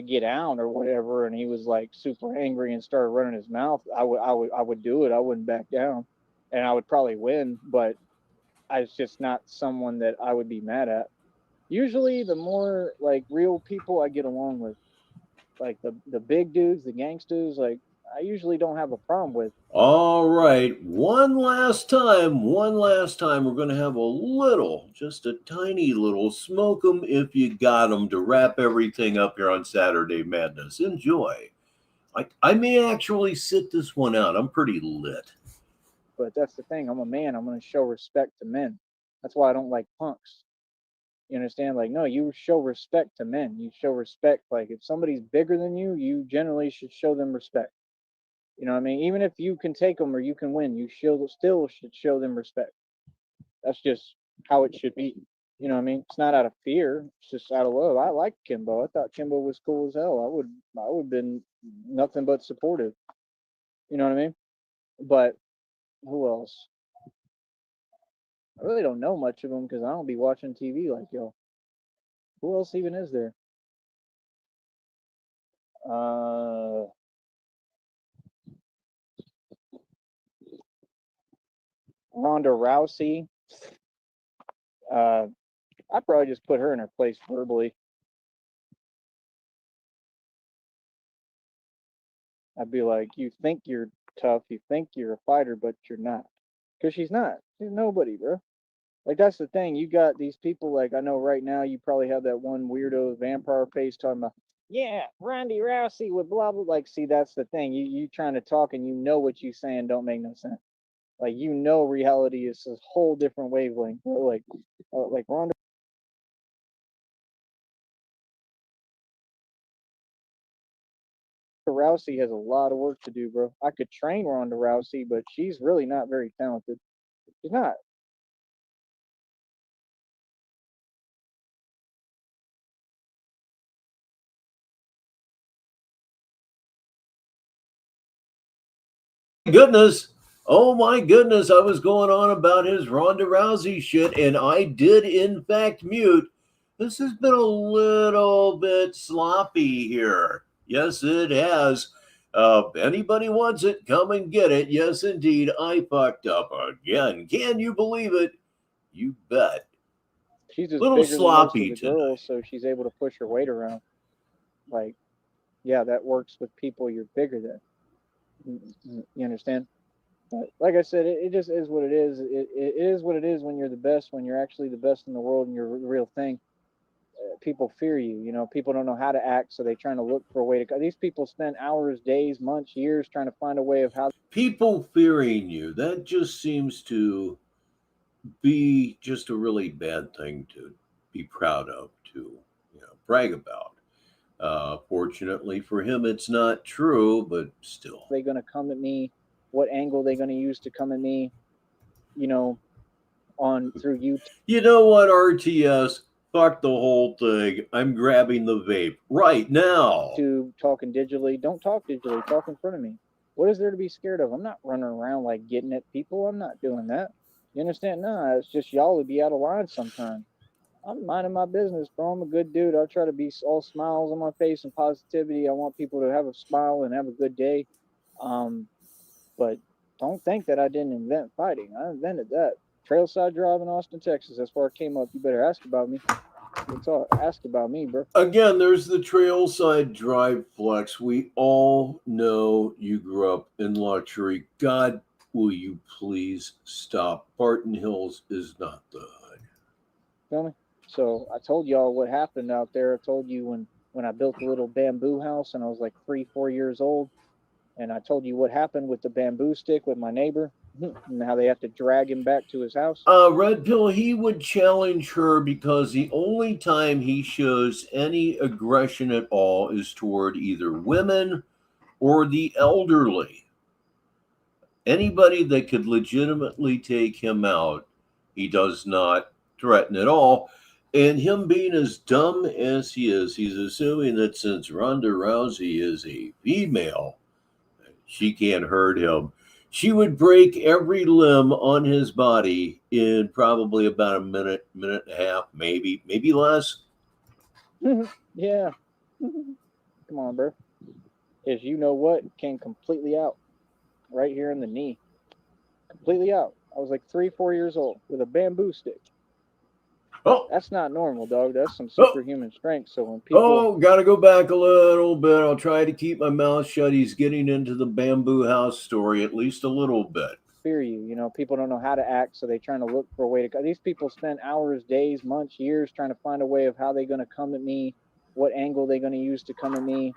Speaker 12: get out or whatever, and he was like super angry and started running his mouth, I would do it. I wouldn't back down, and I would probably win. But it's just not someone that I would be mad at. Usually, the more like real people I get along with, like the big dudes, the gangsters, like I usually don't have a problem with.
Speaker 2: All right, one last time, we're going to have a little, just a tiny little smoke 'em if you got 'em to wrap everything up here on Saturday Madness. Enjoy. I may actually sit this one out. I'm pretty lit.
Speaker 12: But that's the thing. I'm a man. I'm going to show respect to men. That's why I don't like punks. You understand? Like, no, you show respect to men. You show respect. Like, if somebody's bigger than you, you generally should show them respect. You know what I mean? Even if you can take them or you can win, you still should show them respect. That's just how it should be. You know what I mean? It's not out of fear. It's just out of love. I like Kimbo. I thought Kimbo was cool as hell. I would have been nothing but supportive. You know what I mean? But who else? I really don't know much of them because I don't be watching TV like y'all. Who else even is there? Ronda Rousey. I'd probably just put her in her place verbally. I'd be like, you think you're tough, you think you're a fighter, but you're not. Because she's not. She's nobody, bro. Like, that's the thing. You got these people, like, I know right now you probably have that one weirdo vampire face talking about, yeah, Ronda Rousey with blah, blah. Like, see, that's the thing. You trying to talk and you know what you saying don't make no sense. Like, you know reality is a whole different wavelength. Bro. Like Ronda Rousey has a lot of work to do, bro. I could train Ronda Rousey, but she's really not very talented. She's not.
Speaker 2: Goodness. Oh my goodness, I was going on about his Ronda Rousey shit, and I did in fact mute. This has been a little bit sloppy here. Yes, it has. If anybody wants it, come and get it. Yes, indeed, I fucked up again. Can you believe it? You bet.
Speaker 12: She's just
Speaker 2: Little
Speaker 12: bigger than most of
Speaker 2: sloppy
Speaker 12: the
Speaker 2: tonight.
Speaker 12: girls, so she's able to push her weight around. Like, yeah, that works with people you're bigger than. You understand? But like I said, it just is what it is. It is what it is when you're the best, when you're actually the best in the world and you're the real thing. People fear you. You know, people don't know how to act, so they're trying to look for a way to. These people spend hours, days, months, years trying to find a way of how.
Speaker 2: People fearing you, that just seems to be just a really bad thing to be proud of, to brag about. Fortunately for him, it's not true, but still.
Speaker 12: They're going to come at me? What angle they're going to use to come at me? You know, on through YouTube.
Speaker 2: You know what, RTS? Fuck the whole thing. I'm grabbing the vape right now.
Speaker 12: To talking digitally. Don't talk digitally. Talk in front of me. What is there to be scared of? I'm not running around like getting at people. I'm not doing that. You understand? No, it's just y'all would be out of line sometimes. I'm minding my business, bro. I'm a good dude. I try to be all smiles on my face and positivity. I want people to have a smile and have a good day. But don't think that I didn't invent fighting. I invented that. Trailside Drive in Austin, Texas. That's where I came up. You better ask about me. That's all. Ask about me, bro.
Speaker 2: Again, there's the Trailside Drive flex. We all know you grew up in luxury. God, will you please stop? Barton Hills is not the hood.
Speaker 12: Feel me? So I told y'all what happened out there. I told you when I built the little bamboo house and I was like 3-4 years old. And I told you what happened with the bamboo stick with my neighbor and how they have to drag him back to his house.
Speaker 2: Red Pill, he would challenge her because the only time he shows any aggression at all is toward either women or the elderly. Anybody that could legitimately take him out, he does not threaten at all. And him being as dumb as he is, he's assuming that since Ronda Rousey is a female, she can't hurt him. She would break every limb on his body in probably about a minute and a half, maybe less.
Speaker 12: Yeah. Come on, bro. Is you know what came completely out right here in the knee. Completely out. I was like 3-4 years old with a bamboo stick.
Speaker 2: Oh,
Speaker 12: that's not normal, dog. That's some superhuman strength. So when people
Speaker 2: gotta go back a little bit. I'll try to keep my mouth shut. He's getting into the bamboo house story at least a little bit.
Speaker 12: fear you, you know, people don't know how to act, so they're trying to look for a way to. These people spend hours, days, months, years trying to find a way of how they're going to come at me, what angle they're going to use to come at me,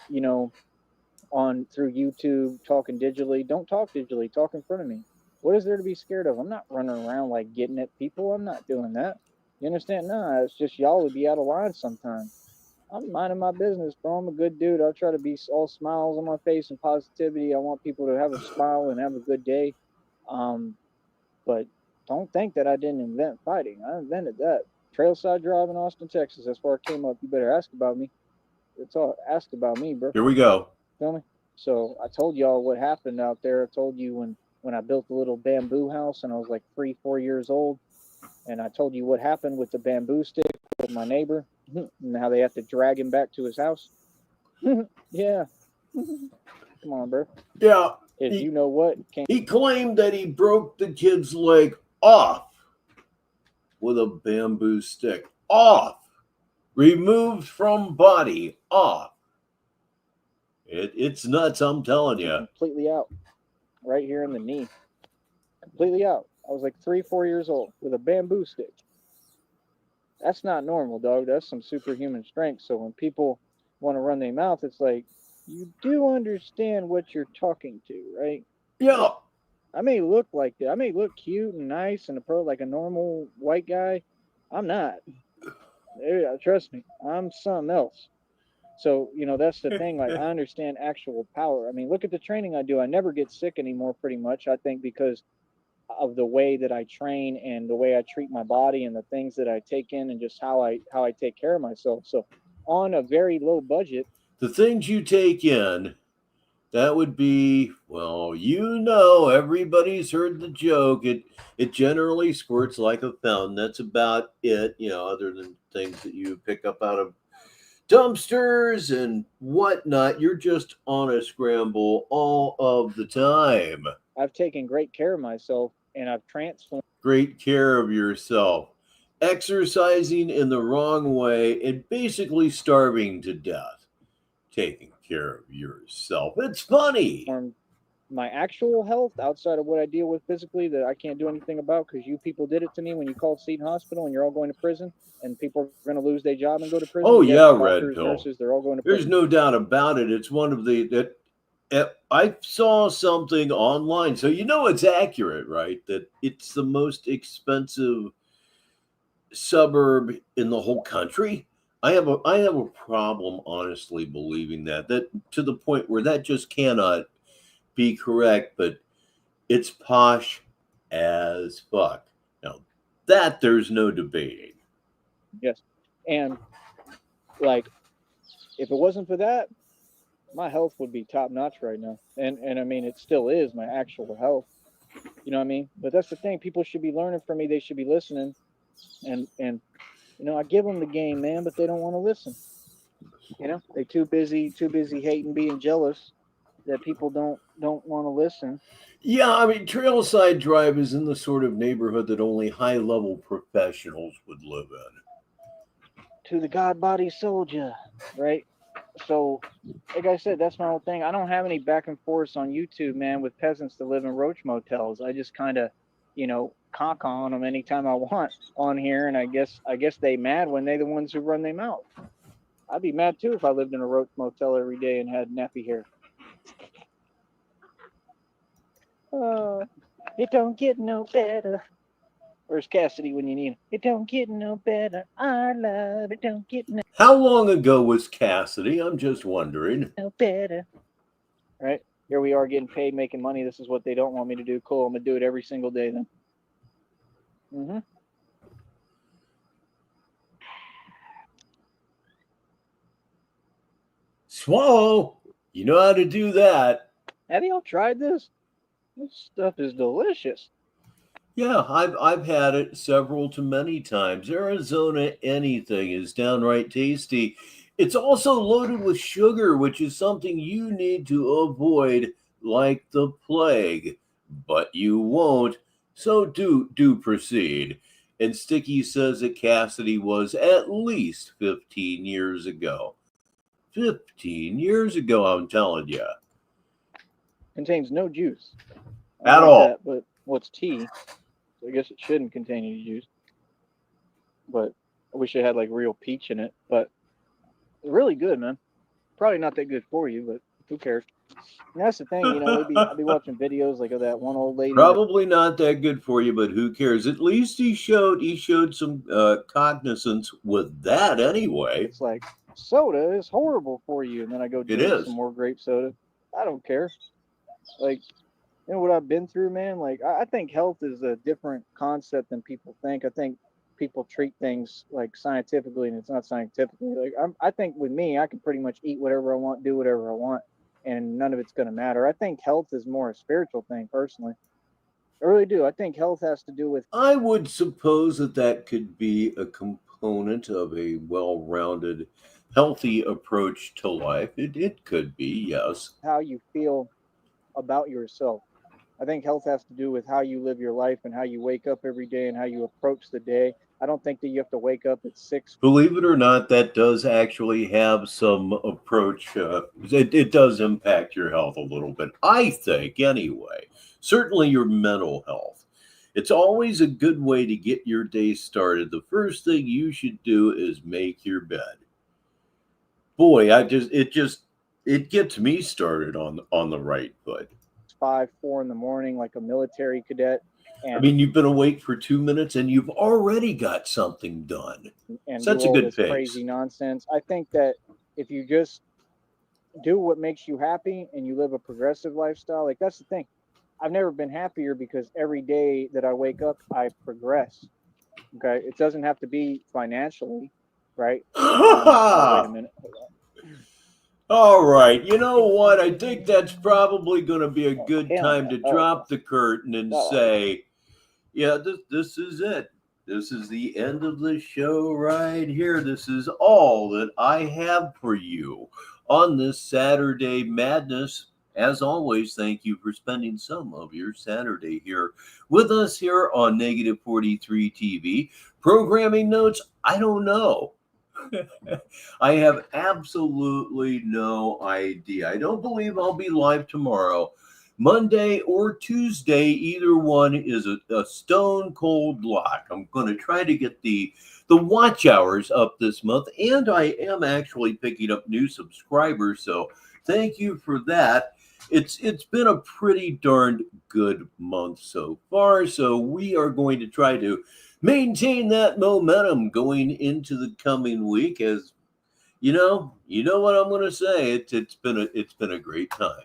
Speaker 12: you know, on through YouTube, talking digitally. Don't talk digitally. Talk in front of me. What is there to be scared of? I'm not running around like getting at people. I'm not doing that. You understand? No, it's just y'all would be out of line sometimes. I'm minding my business, bro. I'm a good dude. I'll try to be all smiles on my face and positivity. I want people to have a smile and have a good day. But don't think that I didn't invent fighting. I invented that. Trailside Drive in Austin, Texas. That's where I came up. You better ask about me. It's all ask about me, bro.
Speaker 2: Here we go.
Speaker 12: Feel me? So I told y'all what happened out there. I told you when I built the little bamboo house and I was like 3-4 years old. And I told you what happened with the bamboo stick with my neighbor and how they have to drag him back to his house. Yeah. Come on, bro.
Speaker 2: Yeah.
Speaker 12: You know what?
Speaker 2: He claimed that he broke the kid's leg off with a bamboo stick. Off. Removed from body. Off. It's nuts, I'm telling you.
Speaker 12: Completely out. Right here in the knee. Completely out. I was like 3-4 years old with a bamboo stick. That's not normal, dog. That's some superhuman strength. So when people want to run their mouth, it's like, you do understand what you're talking to, right?
Speaker 2: Yeah.
Speaker 12: I may look like that. I may look cute and nice and like a normal white guy. I'm not. Trust me, I'm something else. So, you know, that's the thing. Like, I understand actual power. I mean, look at the training I do. I never get sick anymore, pretty much. I think because of the way that I train and the way I treat my body and the things that I take in and just how I take care of myself. So on a very low budget.
Speaker 2: The things you take in, that would be, well, you know, everybody's heard the joke. It generally squirts like a fountain. That's about it, you know, other than things that you pick up out of dumpsters and whatnot. You're just on a scramble all of the time.
Speaker 12: I've taken great care of myself and I've transformed.
Speaker 2: Great care of yourself. Exercising in the wrong way and basically starving to death. Taking care of yourself. It's funny.
Speaker 12: My actual health outside of what I deal with physically that I can't do anything about because you people did it to me when you called Seton Hospital and you're all going to prison and people are going to lose their job and go to prison.
Speaker 2: Oh, yeah,
Speaker 12: doctors,
Speaker 2: Red Pill.
Speaker 12: Nurses, they're all going to prison.
Speaker 2: There's no doubt about it. It's one of the I saw something online, so you know it's accurate, right? That it's the most expensive suburb in the whole country. I have a problem, honestly, believing that to the point where that just cannot be correct. But it's posh as fuck. Now that there's no debating.
Speaker 12: Yes, and like if it wasn't for that, my health would be top notch right now. And I mean, it still is my actual health. You know what I mean? But that's the thing. People should be learning from me. They should be listening. And you know, I give them the game, man, but they don't want to listen. You know, they too busy hating, being jealous that people don't want to listen.
Speaker 2: Yeah, I mean, Trailside Drive is in the sort of neighborhood that only high-level professionals would live in.
Speaker 12: To the God body soldier, right? So, like I said, that's my whole thing. I don't have any back and forths on YouTube, man, with peasants that live in roach motels. I just kind of, you know, conk on them anytime I want on here, and I guess they mad when they the ones who run their mouth. I'd be mad too if I lived in a roach motel every day and had nappy hair. It don't get no better. Where's Cassidy when you need him? It don't get no better. Our love, it don't get no
Speaker 2: How long ago was Cassidy? I'm just wondering.
Speaker 12: better. Right? Here we are getting paid, making money. This is what they don't want me to do. Cool. I'm going to do it every single day then. Mm-hmm.
Speaker 2: Swallow, you know how to do that.
Speaker 12: Have y'all tried this? This stuff is delicious.
Speaker 2: Yeah, I've had it several to many times. Arizona anything is downright tasty. It's also loaded with sugar, which is something you need to avoid like the plague. But you won't, so do proceed. And Sticky says that Cassidy was at least 15 years ago. 15 years ago, I'm telling you.
Speaker 12: Contains no juice.
Speaker 2: At all.
Speaker 12: That, but what's tea? So I guess it shouldn't contain any juice. But I wish it had like real peach in it. But it's really good, man. Probably not that good for you, but who cares? And that's the thing, you know. I'd be watching videos like of that one old lady.
Speaker 2: Probably not that good for you, but who cares? At least he showed some cognizance with that anyway.
Speaker 12: It's like soda is horrible for you, and then I go drink some more grape soda. I don't care. Like, you know what I've been through, man? Like, I think health is a different concept than people think. I think people treat things like scientifically, and it's not scientifically. Like, I think with me, I can pretty much eat whatever I want, do whatever I want, and none of it's going to matter. I think health is more a spiritual thing, personally. I really do. I think health has to do with...
Speaker 2: I would suppose that could be a component of a well-rounded, healthy approach to life. It could be, yes.
Speaker 12: How you feel about yourself. I think health has to do with how you live your life and how you wake up every day and how you approach the day. I don't think that you have to wake up at 6.
Speaker 2: Believe it or not, that does actually have some approach. It does impact your health a little bit, I think, anyway. Certainly your mental health. It's always a good way to get your day started. The first thing you should do is make your bed. Boy, it gets me started on the right foot.
Speaker 12: 5, 4 in the morning, like a military cadet.
Speaker 2: And I mean, you've been awake for 2 minutes and you've already got something done.
Speaker 12: And
Speaker 2: that's a good pace.
Speaker 12: Crazy nonsense. I think that if you just do what makes you happy and you live a progressive lifestyle, like that's the thing. I've never been happier because every day that I wake up, I progress. Okay, it doesn't have to be financially, right? Wait a minute. Hold on.
Speaker 2: All right, you know what? I think that's probably going to be a good time to drop the curtain and say, yeah, this is it. This is the end of the show right here. This is all that I have for you on this Saturday Madness. As always, thank you for spending some of your Saturday here with us here on Negative 43 TV. Programming notes, I don't know. I have absolutely no idea. I don't believe I'll be live tomorrow, Monday or Tuesday. Either one is a stone cold lock. I'm going to try to get the watch hours up this month, and I am actually picking up new subscribers, so thank you for that. It's been a pretty darn good month so far, so we are going to try to maintain that momentum going into the coming week. As you know what I'm going to say. It's been a great time.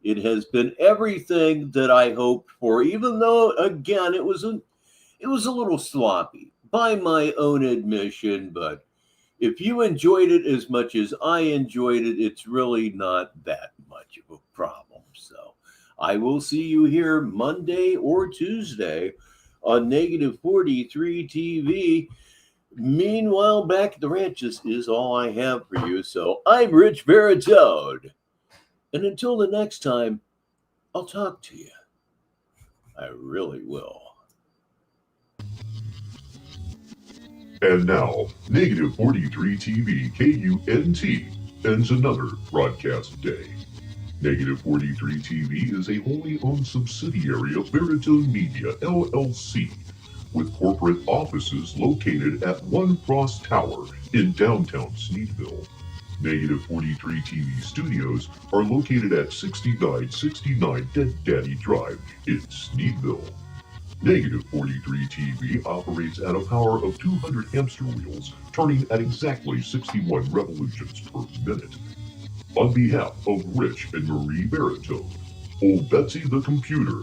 Speaker 2: It has been everything that I hoped for, even though again it was a little sloppy by my own admission. But if you enjoyed it as much as I enjoyed it, it's really not that much of a problem. So I will see you here Monday or Tuesday on Negative 43 TV. Meanwhile, back at the ranch, this is all I have for you. So I'm Richbartone. And until the next time, I'll talk to you. I really will.
Speaker 1: And now, Negative 43 TV KUNT ends another broadcast day. Negative 43 TV is a wholly owned subsidiary of Baritone Media, LLC, with corporate offices located at One Cross Tower in downtown Sneedville. Negative 43 TV studios are located at 6969 Dead Daddy Drive in Sneedville. Negative 43 TV operates at a power of 200 hamster wheels, turning at exactly 61 revolutions per minute. On behalf of Rich and Marie Baritone, Old Betsy the Computer,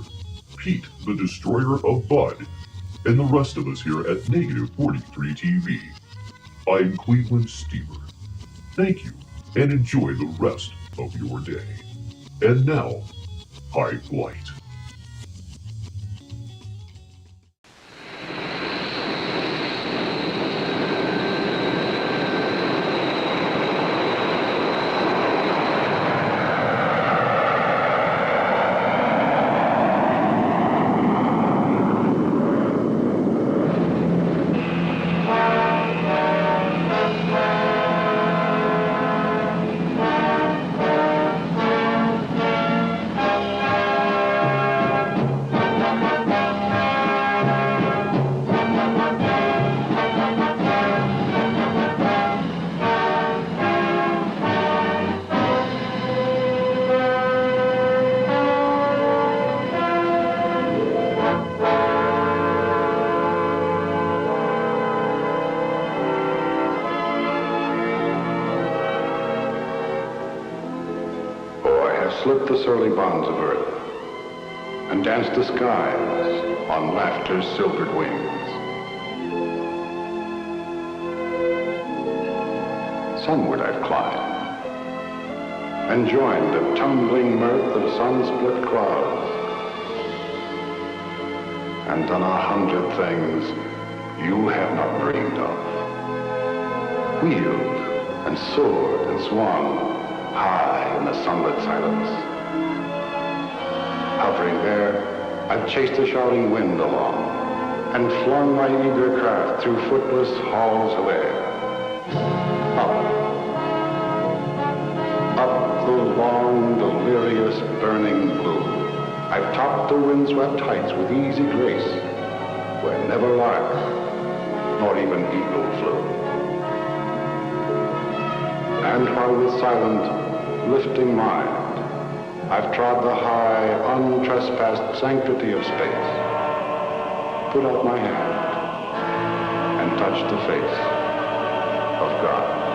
Speaker 1: Pete the Destroyer of Bud, and the rest of us here at Negative 43 TV, I'm Cleveland Steamer. Thank you, and enjoy the rest of your day. And now, high flight.
Speaker 13: Slipped the surly bonds of earth and danced the skies on laughter's silvered wings. Sunward I've climbed and joined the tumbling mirth of sun-split clouds and done 100 things you have not dreamed of. Wheeled and soared and swung high in the sunlit silence. Hovering there, I've chased the shouting wind along and flung my eager craft through footless halls of air. Up the long, delirious, burning blue, I've topped the windswept heights with easy grace, where never lark nor even eagle flew. And while with silent, lifting mind, I've trod the high, untrespassed sanctity of space, put out my hand, and touched the face of God.